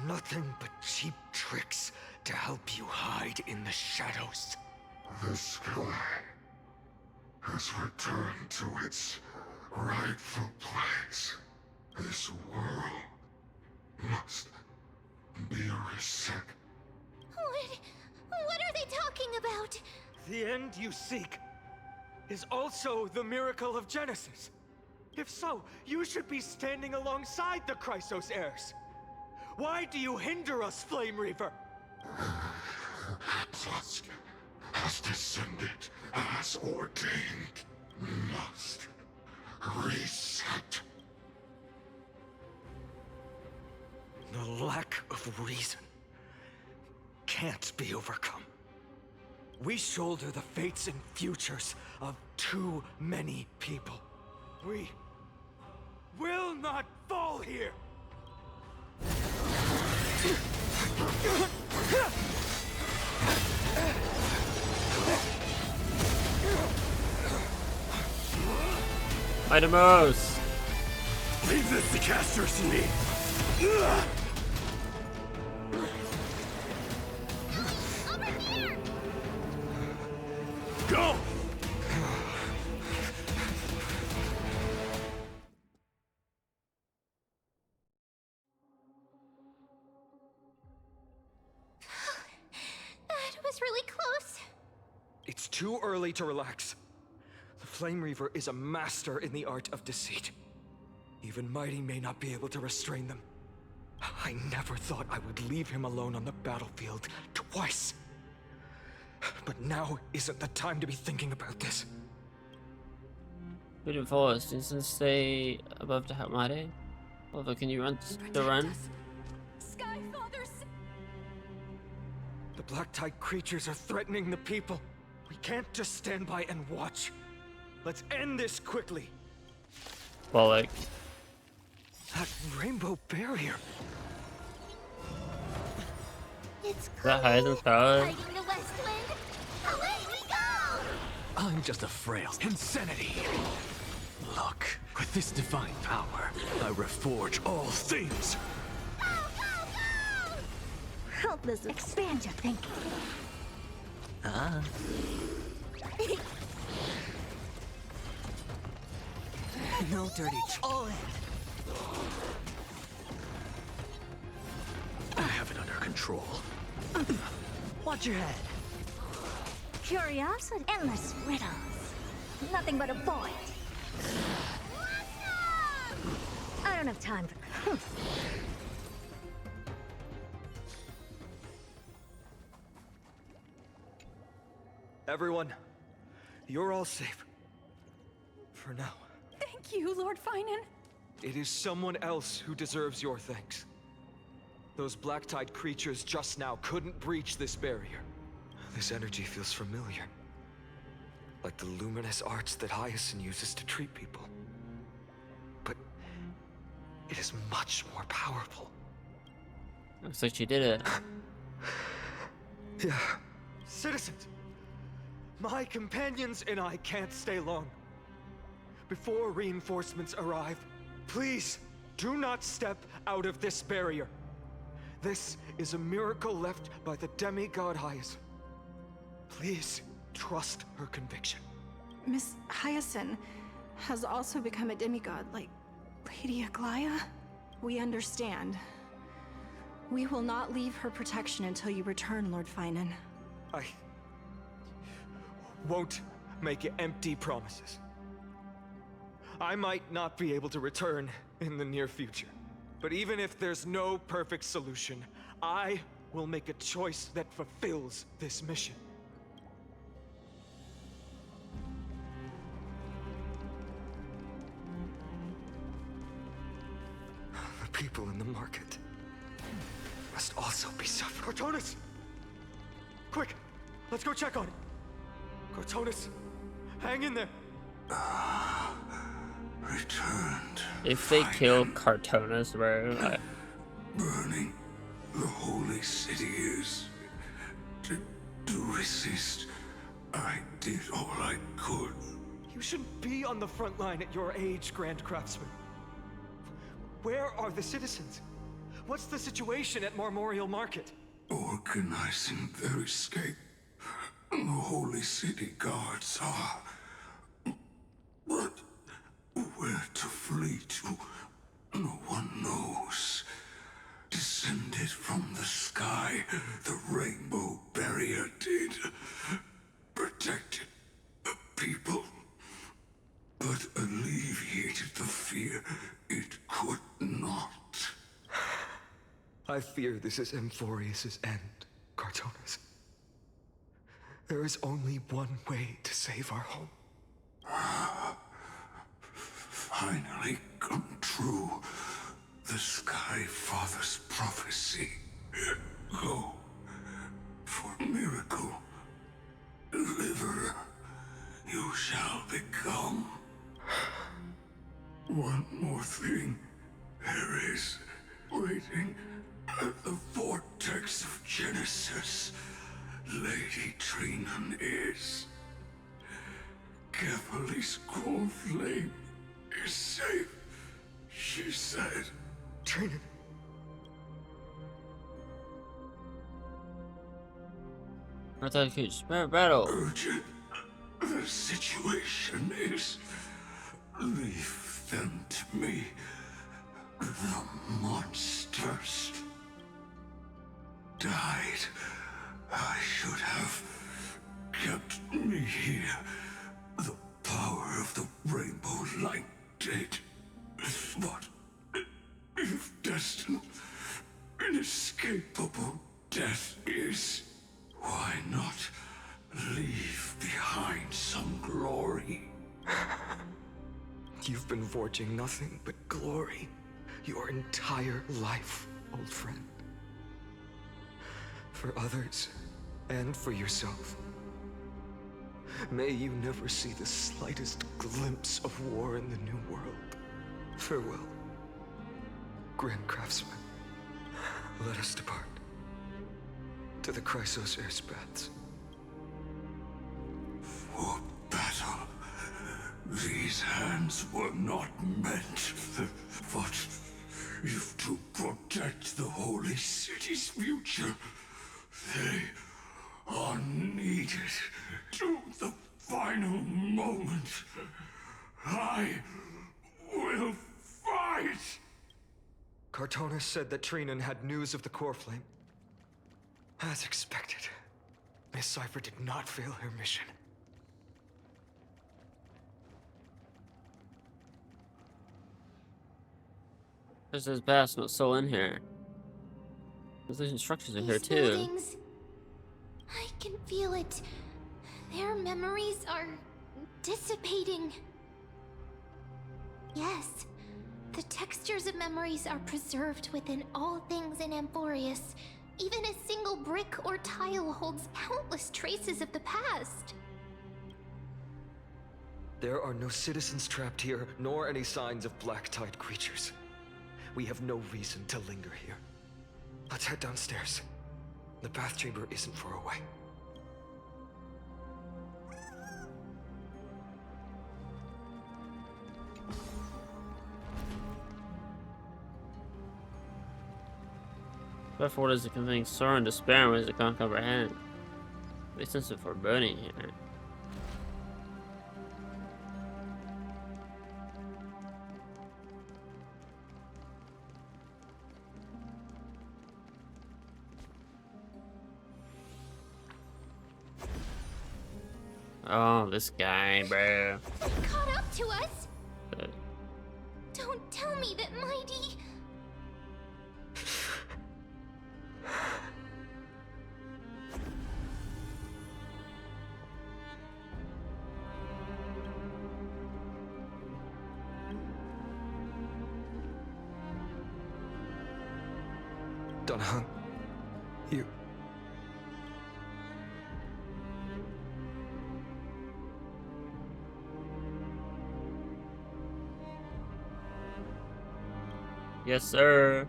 Nothing but cheap tricks to help you hide in the shadows. The sky has returned to its rightful place. This world must be reset. What are they talking about? The end you seek is also the miracle of Genesis. If so, you should be standing alongside the Chrysos heirs. Why do you hinder us, Flame Reaver? Tusk has descended as ordained. Must reset. The lack of reason can't be overcome. We shoulder the fates and futures of too many people. We will not fall here! Itemos! Leave this to casters and me! Go! That was really close. It's too early to relax. The Flame Reaver is a master in the art of deceit. Even Mighty may not be able to restrain them. I never thought I would leave him alone on the battlefield twice. But now isn't the time to be thinking about this. We didn't follow us. Doesn't stay above to help Mighty. Although, can you run the run? The black-tide creatures are threatening the people. We can't just stand by and watch. Let's end this quickly. Well, like that rainbow barrier. It's that higher than power. fighting the West Wind. Away we go! I'm just a frail insanity. Look, with this divine power, I reforge all things. Help this expand your thinking. Ah. No dirty. All in. I have it under control. Watch your head. Curiosity, endless riddles. Nothing but a void. I don't have time for. Everyone, you're all safe. For now. Thank you, Lord Finan. It is someone else who deserves your thanks. Those black-tide creatures just now couldn't breach this barrier. This energy feels familiar. Like the luminous arts that Hyacinth uses to treat people. But it is much more powerful. Looks like she did it. Yeah. Citizens! My companions and I can't stay long. Before reinforcements arrive, please do not step out of this barrier. This is a miracle left by the demigod Hyacinth. Please trust her conviction. Miss Hyacinth has also become a demigod, like Lady Aglaya. We understand. We will not leave her protection until you return, Lord Finan. I won't make empty promises. I might not be able to return in the near future. But even if there's no perfect solution, I will make a choice that fulfills this mission. The people in the market must also be suffering. Cortonis! Quick! Let's go check on it! Cortonis! Hang in there! Returned. If they kill Cartonis, bro, Burning the holy city is to resist. I did all I could. You shouldn't be on the front line at your age, Grand Craftsman. Where are the citizens? What's the situation at Marmorial Market? Organizing their escape. The holy city guards are. But where to flee to, no one knows. Descended from the sky, the rainbow barrier did. Protected people, but alleviated the fear it could not. I fear this is Amphorius's end, Cartonis. There is only one way to save our home. Finally come true. The Sky Father's prophecy. Go. For miracle. Deliverer. You shall become. One more thing. There is, waiting at the vortex of Genesis, Lady Trinan is. Kefali's core flame is safe, she said. Trinan. I thought you could spare battle. Urgent. The situation is. Leave them to me. The monsters died. I should have kept me here. The power of the rainbow light did. But if destined, inescapable death is, why not leave behind some glory? You've been forging nothing but glory your entire life, old friend. For others, and for yourself. May you never see the slightest glimpse of war in the New World. Farewell, Grand Craftsman. Let us depart. To the Chrysos Airspaths. For battle. These hands were not meant, but if to protect the holy city's future, they are needed to the final moment. I will fight! Cartonis said that Trinan had news of the core flame. As expected, Miss Cipher did not fail her mission. There's this basketball still in here. Those instructions are here These too. buildings, I can feel it. Their memories are dissipating. Yes, the textures of memories are preserved within all things in Amphorius. Even a single brick or tile holds countless traces of the past. There are no citizens trapped here, nor any signs of black tide creatures. We have no reason to linger here. Let's head downstairs. The bath chamber isn't far away. Therefore, does it conveying sorrow and despair in ways it can't comprehend? A sense of foreboding here. Oh, this guy, bro. They caught up to us. Don't tell me that Mighty. Dunhung, you... Yes, sir.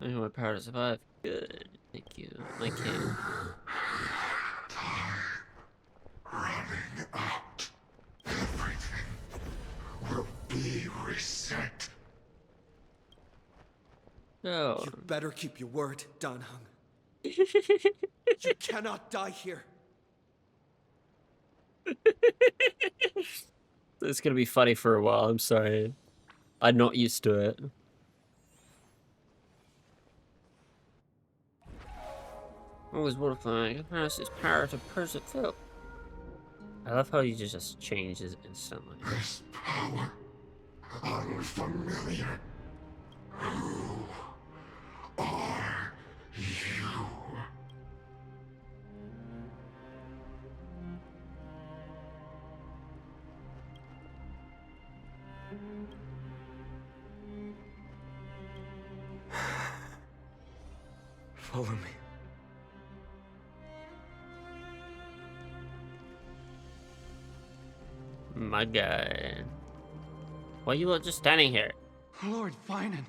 I want my power to survive. Good. Thank you. My king. Running out. Everything will be reset. No. You better keep your word, Danhung. You cannot die here. It's gonna be funny for a while, I'm sorry. I'm not used to it. Always mortifying. Compares his power to persevere. I love how he just changes instantly. This power, unfamiliar. Who are you? Follow me. My guy. Why are you all just standing here? Lord Finan.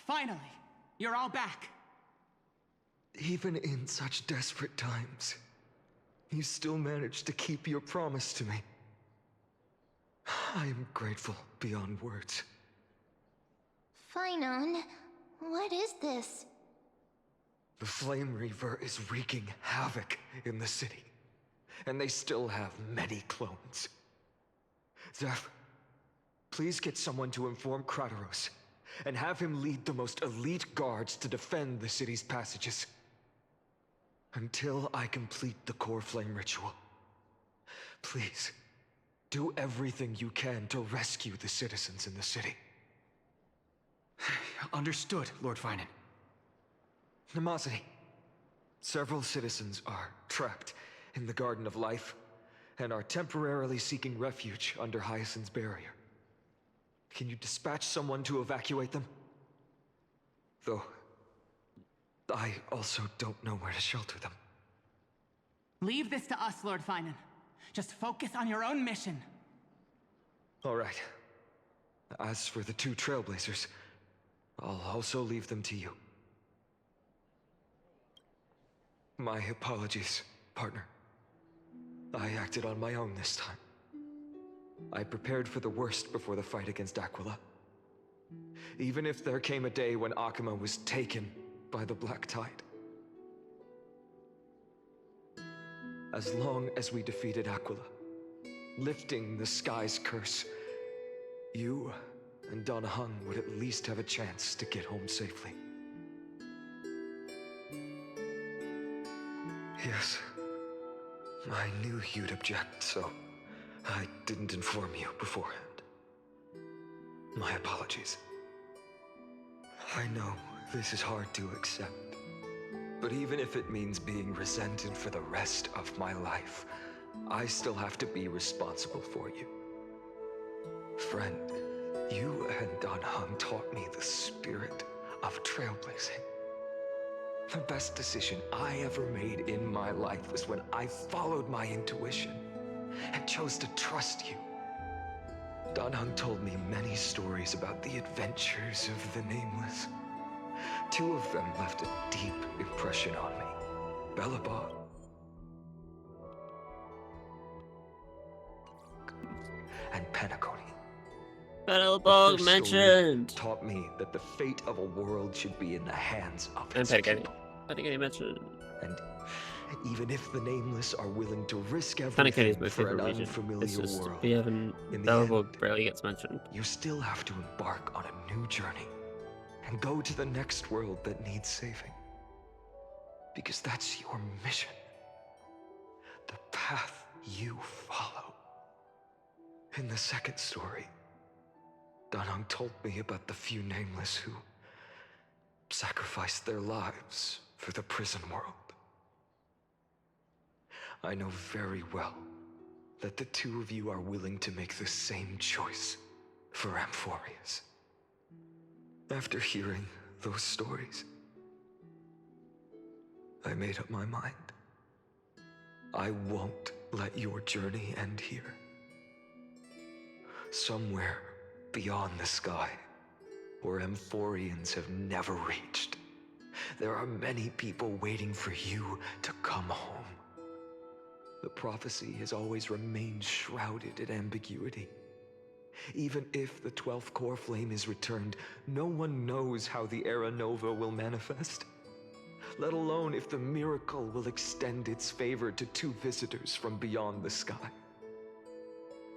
Finally, you're all back. Even in such desperate times, you still managed to keep your promise to me. I am grateful beyond words. Finon, what is this? The Flame Reaver is wreaking havoc in the city, and they still have many clones. Zeph, please get someone to inform Krateros, and have him lead the most elite guards to defend the city's passages. Until I complete the core flame ritual. Please, do everything you can to rescue the citizens in the city. Understood, Lord Finan. Nemosity, several citizens are trapped in the Garden of Life and are temporarily seeking refuge under Hyacinth's barrier. Can you dispatch someone to evacuate them? Though, I also don't know where to shelter them. Leave this to us, Lord Finan. Just focus on your own mission. All right. As for the two Trailblazers, I'll also leave them to you. My apologies, partner. I acted on my own this time. I prepared for the worst before the fight against Aquila. Even if there came a day when Akuma was taken by the Black Tide. As long as we defeated Aquila, lifting the sky's curse, you and Donahung would at least have a chance to get home safely. Yes, I knew you'd object, so I didn't inform you beforehand. My apologies. I know this is hard to accept, but even if it means being resented for the rest of my life, I still have to be responsible for you. Friend, you and Dan Heng taught me the spirit of trailblazing. The best decision I ever made in my life was when I followed my intuition and chose to trust you. Dan Heng told me many stories about the adventures of the Nameless. 2 of them left a deep impression on me. Bellabog and Penacony. Bellabog mentioned! Taught me that the fate of a world should be in the hands of And its Penacony. people. Penacony mentioned. And even if the Nameless are willing to risk Penacony is everything my for an favorite region. unfamiliar It's just, world, we haven't, in the Bellabog end, barely gets mentioned. you still have to embark on a new journey and go to the next world that needs saving. Because that's your mission. The path you follow. In the second story, Dan Heng told me about the few Nameless who sacrificed their lives for the prison world. I know very well that the 2 of you are willing to make the same choice for Amphorius. After hearing those stories, I made up my mind. I won't let your journey end here. Somewhere beyond the sky, where Amphorians have never reached, there are many people waiting for you to come home. The prophecy has always remained shrouded in ambiguity. Even if the 12th core flame is returned, no one knows how the Era Nova will manifest, let alone if the miracle will extend its favor to 2 visitors from beyond the sky.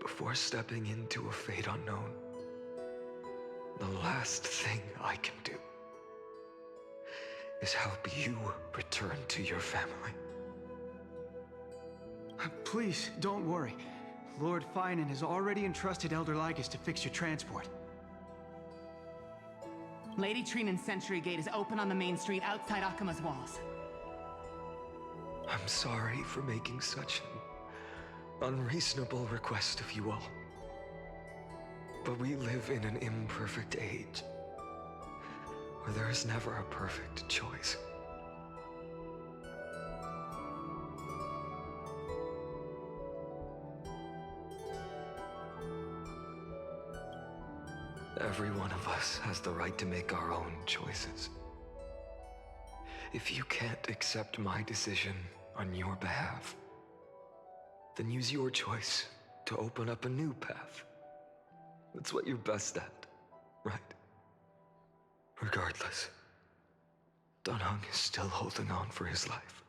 Before stepping into a fate unknown, the last thing I can do is help you return to your family. Please, don't worry. Lord Finan has already entrusted Elder Lygus to fix your transport. Lady Trinan's Century Gate is open on the main street outside Akima's walls. I'm sorry for making such an unreasonable request of you all. But we live in an imperfect age, where there is never a perfect choice. Every one of us has the right to make our own choices. If you can't accept my decision on your behalf, then use your choice to open up a new path. That's what you're best at, right? Regardless, Dan Heng is still holding on for his life.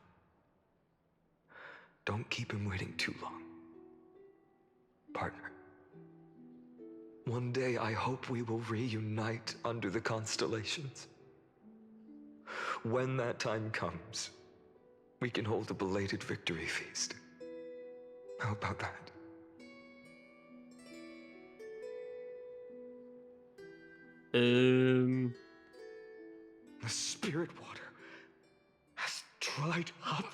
Don't keep him waiting too long, partner. One day I hope we will reunite under the constellations. When that time comes, we can hold a belated victory feast. How about that? The spirit water has dried up.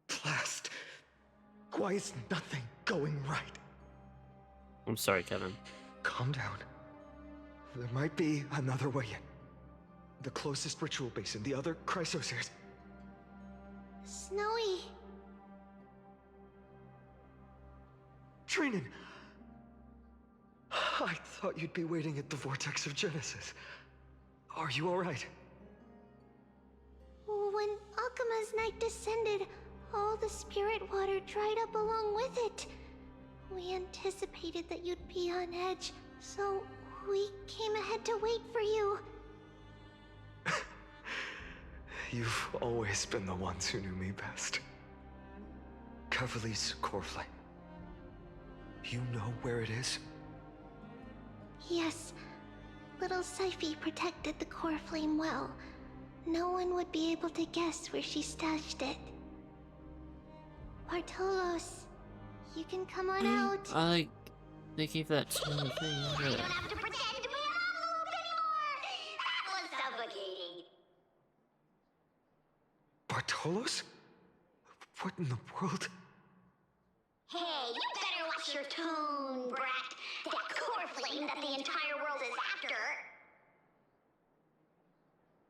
Blast. Why is nothing going right? I'm sorry, Kevin. Calm down. There might be another way in. The closest ritual basin, the other chrysosers. Snowy. Trinan! I thought you'd be waiting at the Vortex of Genesis. Are you alright? When Akima's night descended, all the spirit water dried up along with it. We anticipated that you'd be on edge, so we came ahead to wait for you. You've always been the ones who knew me best. Cavalli's core flame. You know where it is? Yes. Little Syphie protected the core flame well. No one would be able to guess where she stashed it. Bartolos, you can come on out. They gave that to the thing. You don't have to pretend to be an envelope anymore. That was suffocating. Bartolos? What in the world? Hey, you better watch your tone, brat. That core flame that the entire world is after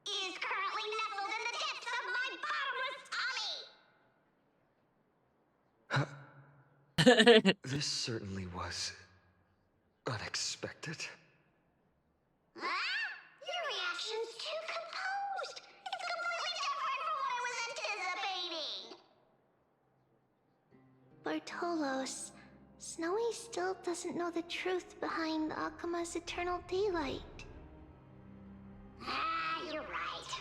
is currently nestled in the depths of my bottomless tummy. This certainly was unexpected. Huh? Your reaction's too composed. It's completely different from what I was anticipating. Bartolos, Snowy still doesn't know the truth behind Akuma's eternal daylight. Ah, you're right.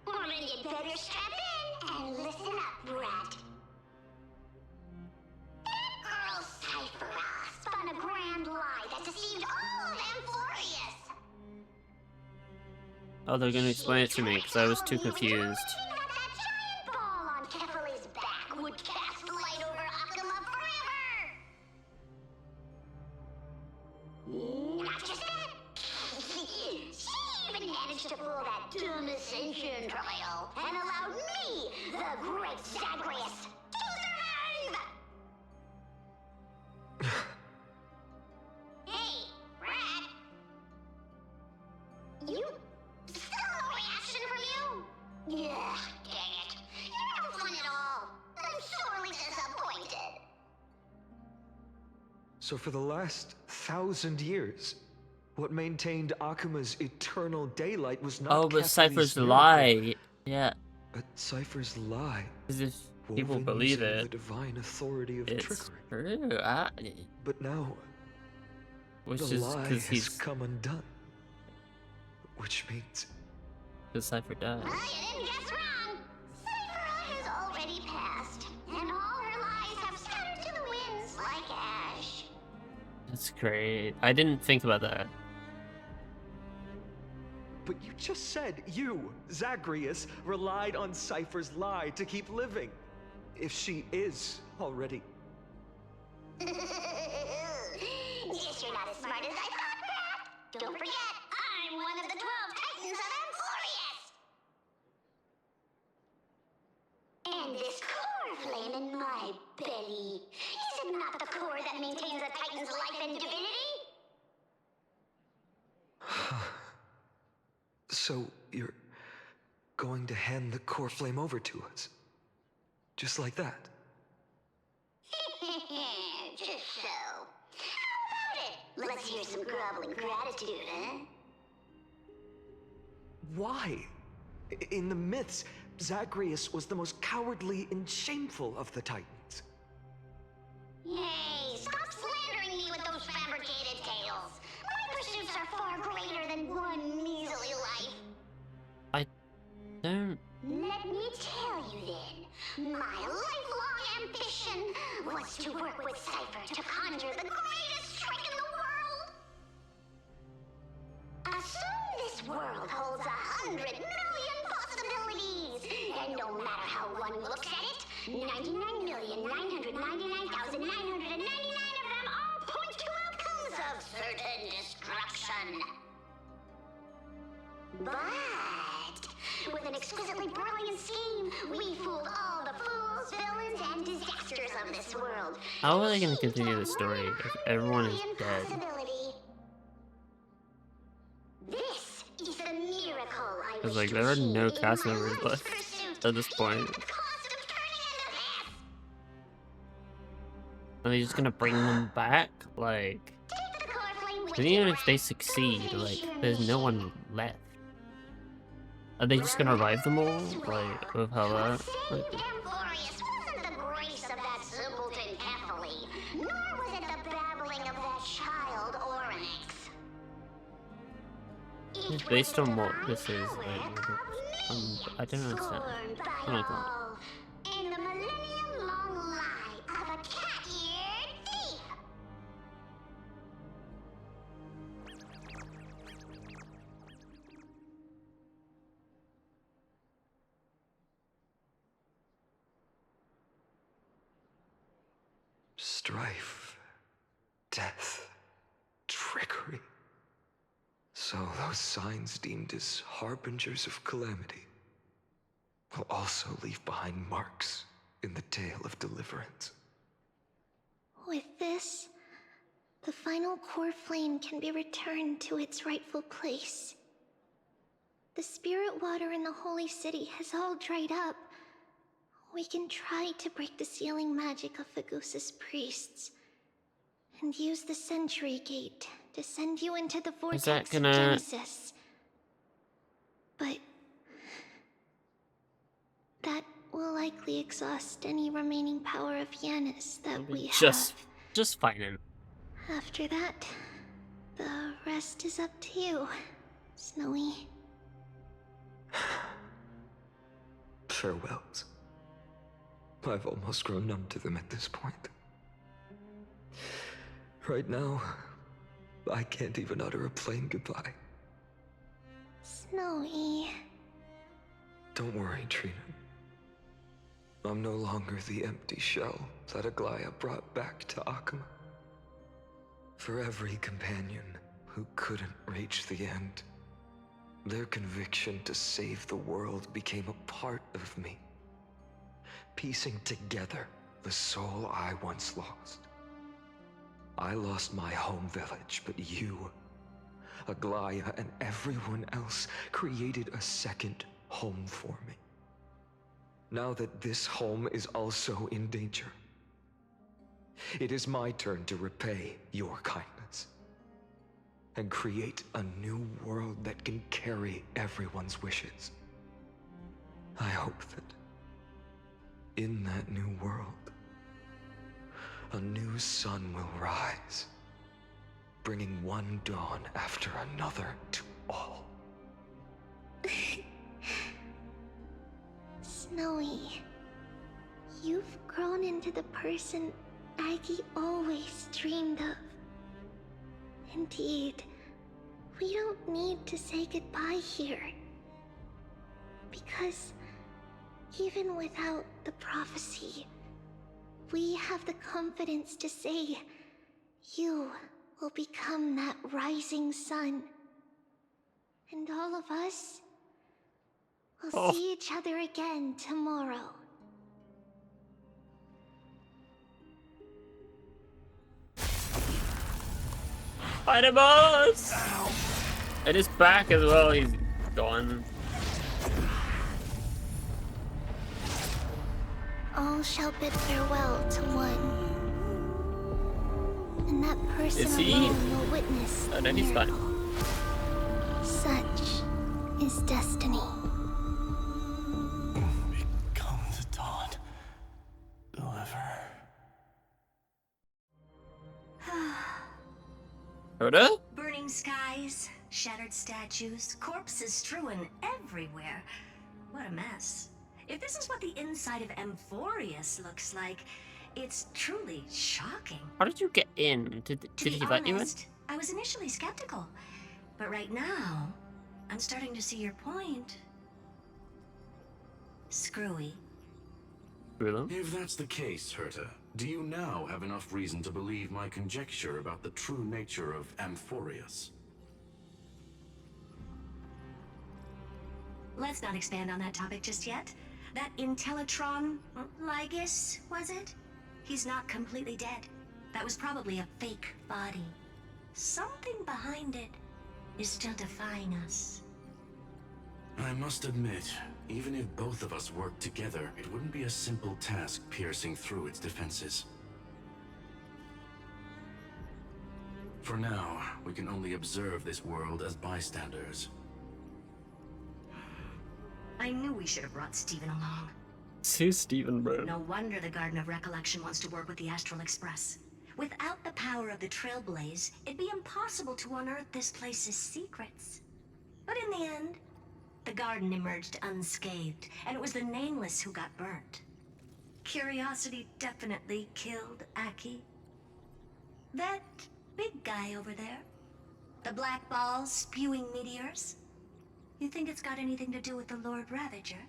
Well, then you'd better strap in and listen up, brat. That girl Cyphera spun a grand lie that deceived all of Amphorius. Oh, they're gonna explain it to me because I was too confused. That giant ball on Kefali's back would cast light over Akuma forever. Not just that. She even managed to pull that dumb ascension trial and allowed me, the great Zagreus, to survive. Hey, Brad. You still no reaction from you? Yeah, dang it. You're no fun at all. I'm sorely disappointed. So for the last 1,000 years, what maintained Akuma's eternal daylight was not Oh, but Kefali's Cypher's miracle, lie. Yeah. but Cypher's lie. As if people woven believe using it. the divine authority of It's trickery. true. But now, Which the is lie because has he's come undone. Which means because Cypher died. You didn't guess wrong. Cyphera has already passed, and all her lies have scattered to the winds like ash. That's great. I didn't think about that. But you just said you, Zagreus, relied on Cypher's lie to keep living. If she is already. Guess you're not as smart as I thought, Pat. Don't forget, I'm one of the 12 Titans of Amphorius. And this core flame in my belly, is it not the core that maintains a Titan's life and divinity? So you're going to hand the core flame over to us? Just like that? Just so. How about it? Let's hear some groveling gratitude, huh? Why? In the myths, Zagreus was the most cowardly and shameful of the Titans. Hey, stop slandering me with those fabricated tales. My pursuits are far greater than one measly life. I don't. Let me tell you then, my lifelong ambition was to work with Cypher to conjure the greatest trick in the world. Assume this world holds 100 million possibilities, and no matter how one looks at it, 99,999,999 of them all point to outcomes of certain destruction. But with an exquisitely brilliant scheme, we fooled all the fools, villains, and disasters of this world. How are they going to continue the story if everyone is dead? This is the miracle I Because wish like there are no cast members left at this point. Are they just gonna bring them back? Like, and even if they succeed, like, there's no one left. Are they just gonna revive them all? Like, with how that? Like, Amphorius wasn't the grace of that simpleton Kefali, nor was it the babbling of that child Oryx. based on what this is, like, I don't understand. Oh my god. In the millennium-long lie of a cat-eared thief. strife, death, trickery. So those signs deemed as harbingers of calamity will also leave behind marks in the tale of deliverance. With this, the final core flame can be returned to its rightful place. The spirit water in the holy city has all dried up. We can try to break the sealing magic of Fagusa's priests and use the Century Gate to send you into the vortex of Genesis. But that will likely exhaust any remaining power of Yanis that we have. Just fighting. After that, the rest is up to you, Snowy. Farewells. I've almost grown numb to them at this point. Right now, I can't even utter a plain goodbye. Snowy. Don't worry, Trina. I'm no longer the empty shell that Aglaya brought back to Akama. For every companion who couldn't reach the end, their conviction to save the world became a part of me, piecing together the soul I once lost. I lost my home village, but you, Aglaya, and everyone else created a second home for me. Now that this home is also in danger, it is my turn to repay your kindness and create a new world that can carry everyone's wishes. I hope that in that new world, a new sun will rise, bringing one dawn after another to all. Snowy, you've grown into the person Aggie always dreamed of. Indeed, we don't need to say goodbye here. Because even without the prophecy, we have the confidence to say you will become that rising sun. And all of us will see each other again tomorrow. Fight him, boss! And his back as well, he's gone. All shall bid farewell to one. And that person alone will witness the miracle. Such is destiny. Become the dawn. Deliver. Hoda? Burning skies, shattered statues, corpses strewn everywhere. What a mess. If this is what the inside of Amphorius looks like, it's truly shocking. How did you get in? Did he let you in? I was initially skeptical, but right now, I'm starting to see your point. Screwy. If that's the case, Herta, do you now have enough reason to believe my conjecture about the true nature of Amphorius? Let's not expand on that topic just yet. That Intellitron, Lygus, was it? He's not completely dead. That was probably a fake body. Something behind it is still defying us. I must admit, even if both of us worked together, it wouldn't be a simple task piercing through its defenses. For now, we can only observe this world as bystanders. I knew we should have brought Steven along. Sue Steven, bro. No wonder the Garden of Recollection wants to work with the Astral Express. Without the power of the Trailblaze, it'd be impossible to unearth this place's secrets. But in the end, the garden emerged unscathed, and it was the Nameless who got burnt. Curiosity definitely killed Aki. That big guy over there, the black ball spewing meteors, you think it's got anything to do with the Lord Ravager?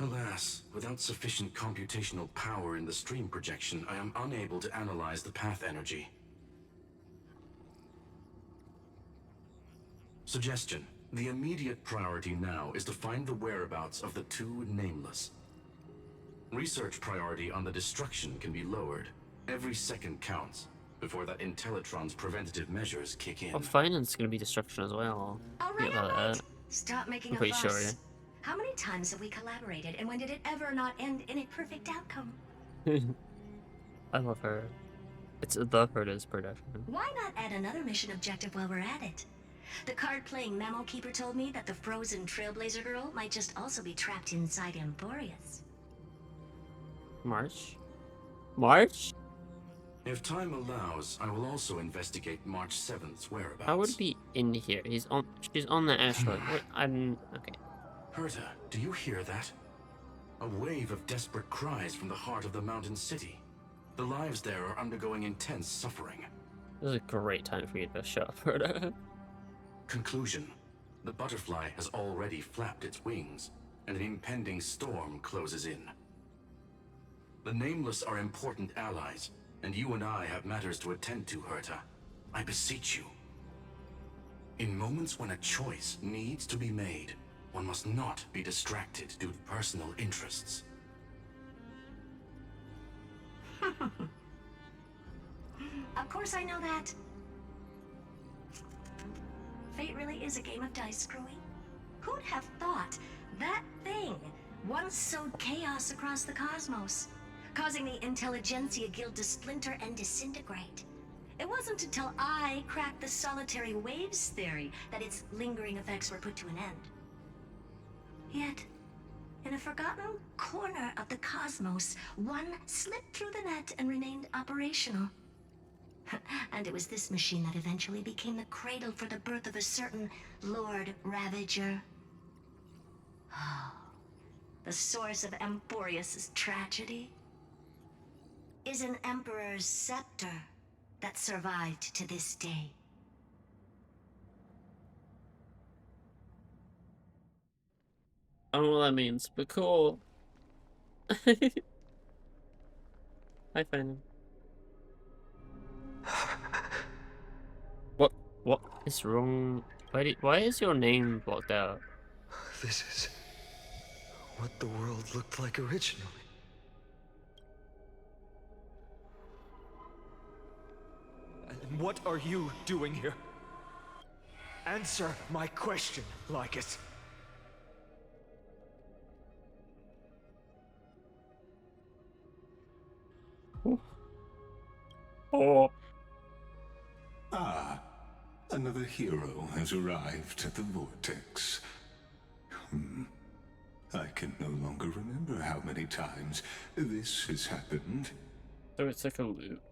Alas, without sufficient computational power in the stream projection, I am unable to analyze the path energy. Suggestion. The immediate priority now is to find the whereabouts of the two Nameless. Research priority on the destruction can be lowered. Every second counts before that Intellitron's preventative measures kick in. Well, finance gonna be destruction as well. All right, Forget about all right. that. Stop making I'm a pretty fuss. sure, yeah. How many times have we collaborated, and when did it ever not end in a perfect outcome? I love her. It's above her as production. Why not add another mission objective while we're at it? The card-playing memo keeper told me that the frozen Trailblazer girl might just also be trapped inside Emporius. March? March? If time allows, I will also investigate March 7th's whereabouts. How would it be in here? She's on the asteroid. Wait, okay. Herta, do you hear that? A wave of desperate cries from the heart of the mountain city. The lives there are undergoing intense suffering. This is a great time for you to shut up, Herta. Conclusion. The butterfly has already flapped its wings, and an impending storm closes in. The Nameless are important allies, and you and I have matters to attend to, Herta. I beseech you. In moments when a choice needs to be made, one must not be distracted due to personal interests. Of course I know that. Fate really is a game of dice, Screwy. Who'd have thought that thing once sowed chaos across the cosmos, causing the Intelligentsia Guild to splinter and disintegrate? It wasn't until I cracked the solitary waves theory that its lingering effects were put to an end. Yet, in a forgotten corner of the cosmos, one slipped through the net and remained operational. And it was this machine that eventually became the cradle for the birth of a certain Lord Ravager. The source of Emporius' tragedy is an Emperor's scepter that survived to this day. I don't know what that means, but cool. Hi, Finn. What is wrong? Why is your name blocked out? This is what the world looked like originally. And what are you doing here? Answer my question, Lycus. Oh. Ah, another hero has arrived at the vortex. I can no longer remember how many times this has happened. So it's like a loop.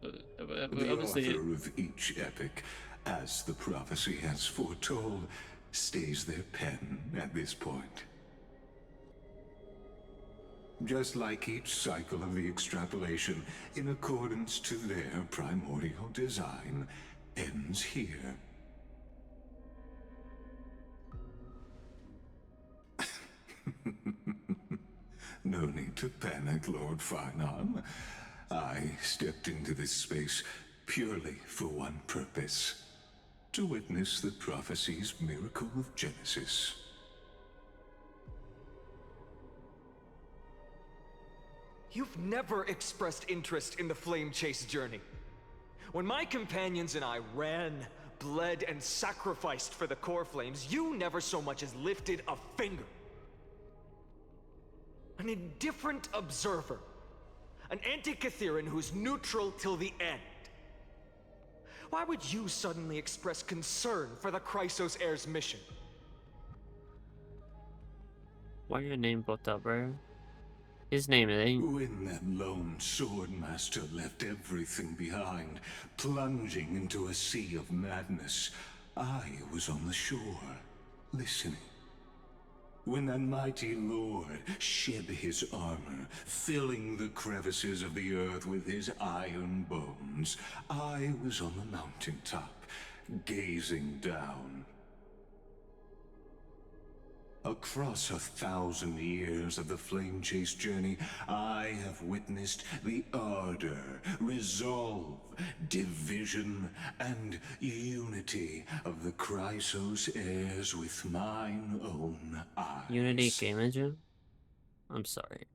The Obviously, author of each epic, as the prophecy has foretold, stays their pen at this point. Just like each cycle of the extrapolation, in accordance to their primordial design, ends here. No need to panic, Lord Farnham. I stepped into this space purely for one purpose: to witness the prophecy's miracle of Genesis. You've never expressed interest in the Flame Chase journey. When my companions and I ran, bled, and sacrificed for the core flames, you never so much as lifted a finger. An indifferent observer. An anti-Catheran who's neutral till the end. Why would you suddenly express concern for the Chrysos Heir's mission? why your name blocked out, bro? His name, it ain't. When that lone swordmaster left everything behind, plunging into a sea of madness, I was on the shore, listening. When that mighty lord shed his armor, filling the crevices of the earth with his iron bones, I was on the mountaintop, gazing down. A Across 1,000 years of the Flame Chase journey, I have witnessed the ardor, resolve, division, and unity of the Chrysos heirs with mine own eyes. Unity Game Engine? I'm sorry.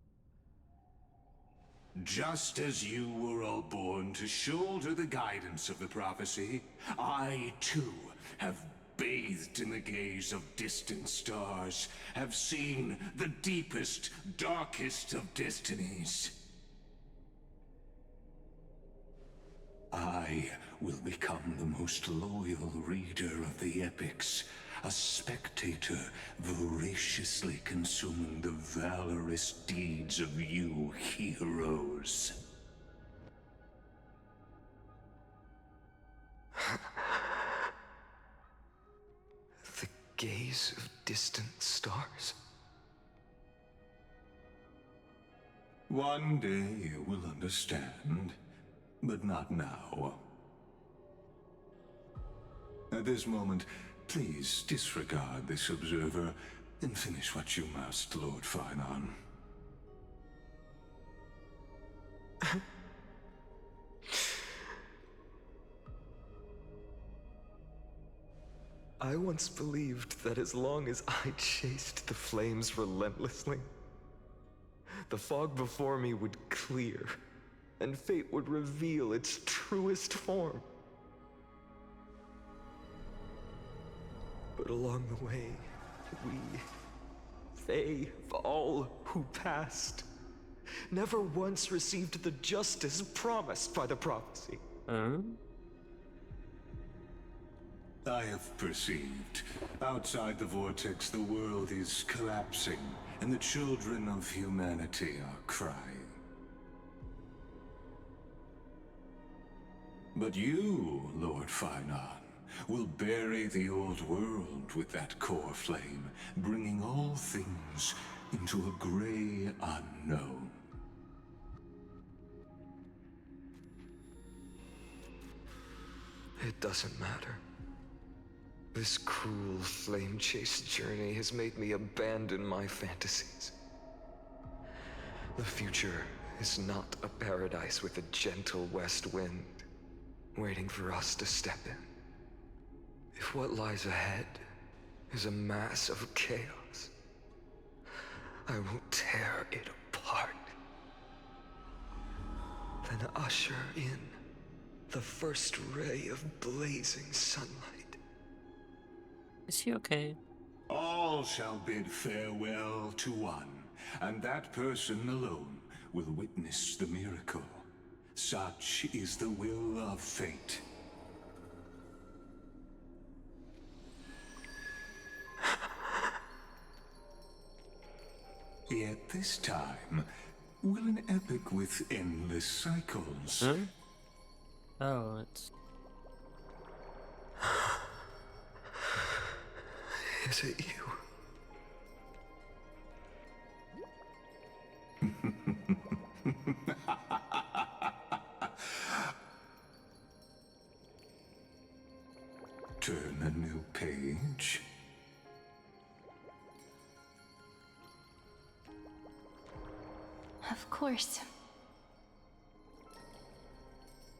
Just as you were all born to shoulder the guidance of the prophecy, I too have bathed in the gaze of distant stars, have seen the deepest, darkest of destinies. I will become the most loyal reader of the epics, a spectator voraciously consuming the valorous deeds of you heroes. The gaze of distant stars. One day you will understand, but not now. At this moment, please disregard this observer and finish what you must, Lord Finon. I once believed that as long as I chased the flames relentlessly, the fog before me would clear, and fate would reveal its truest form. But along the way, they, all who passed, never once received the justice promised by the prophecy. I have perceived. Outside the vortex, the world is collapsing, and the children of humanity are crying. But you, Lord Finon, will bury the old world with that core flame, bringing all things into a gray unknown. It doesn't matter. This cruel flame chase journey has made me abandon my fantasies. The future is not a paradise with a gentle west wind, waiting for us to step in. If what lies ahead is a mass of chaos, I will tear it apart. Then usher in the first ray of blazing sunlight. Is he okay? All shall bid farewell to one, and that person alone will witness the miracle. Such is the will of fate. Yet this time, will an epic with endless cycles. Huh? Oh, it's... Is it you? Turn a new page. Of course.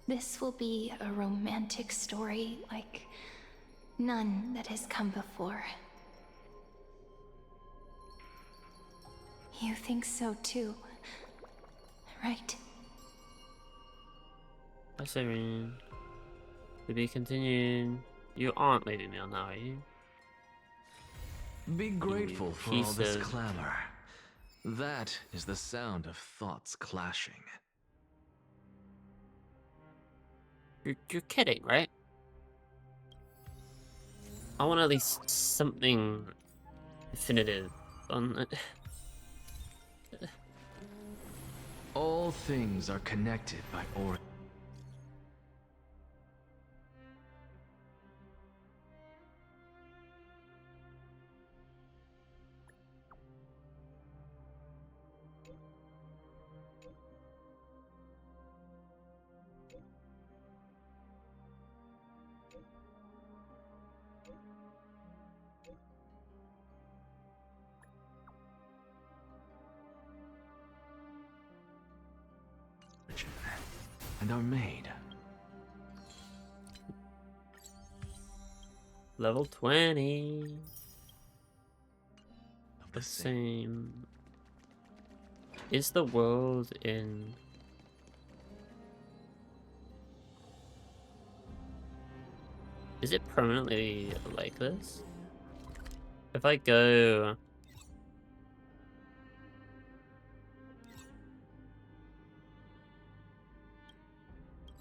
This will be a romantic story like none that has come before. You think so too, right? I say, to be continued. You aren't leaving me on that, are you? Be grateful for all piece this of- clamor. That is the sound of thoughts clashing. You're kidding, right? I want at least something definitive on it. All things are connected by order. and are made. Level 20. Of The same. Is the world in... Is it permanently like this? If I go...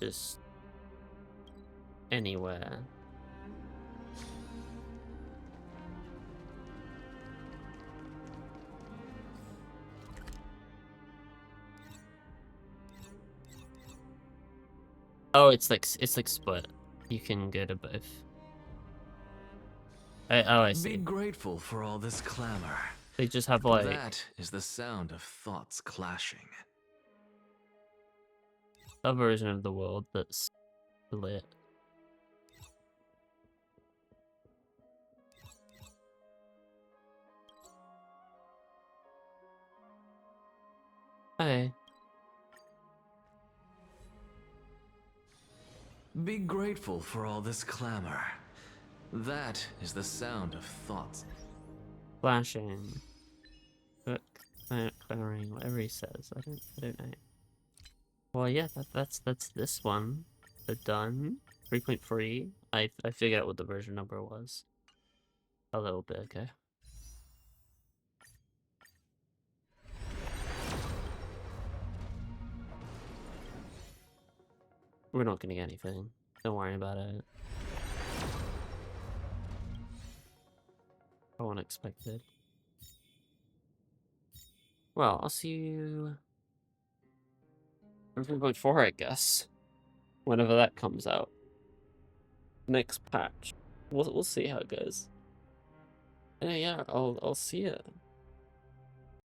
just anywhere. Oh, it's like split. You can go to both. I see. Be grateful for all this clamor. They just have like That is the sound of thoughts clashing. a version of the world that's lit. Hey. Be grateful for all this clamor. That is the sound of thoughts. Flashing. Clearing, whatever he says. I don't know. Well, yeah, that's this one. The done. 3.3. I figured out what the version number was. A little bit, okay. We're not gonna get anything. Don't worry about it. Unexpected. Well, I'll see you... 3.4, I guess. Whenever that comes out. Next patch. We'll see how it goes. Yeah, I'll see you.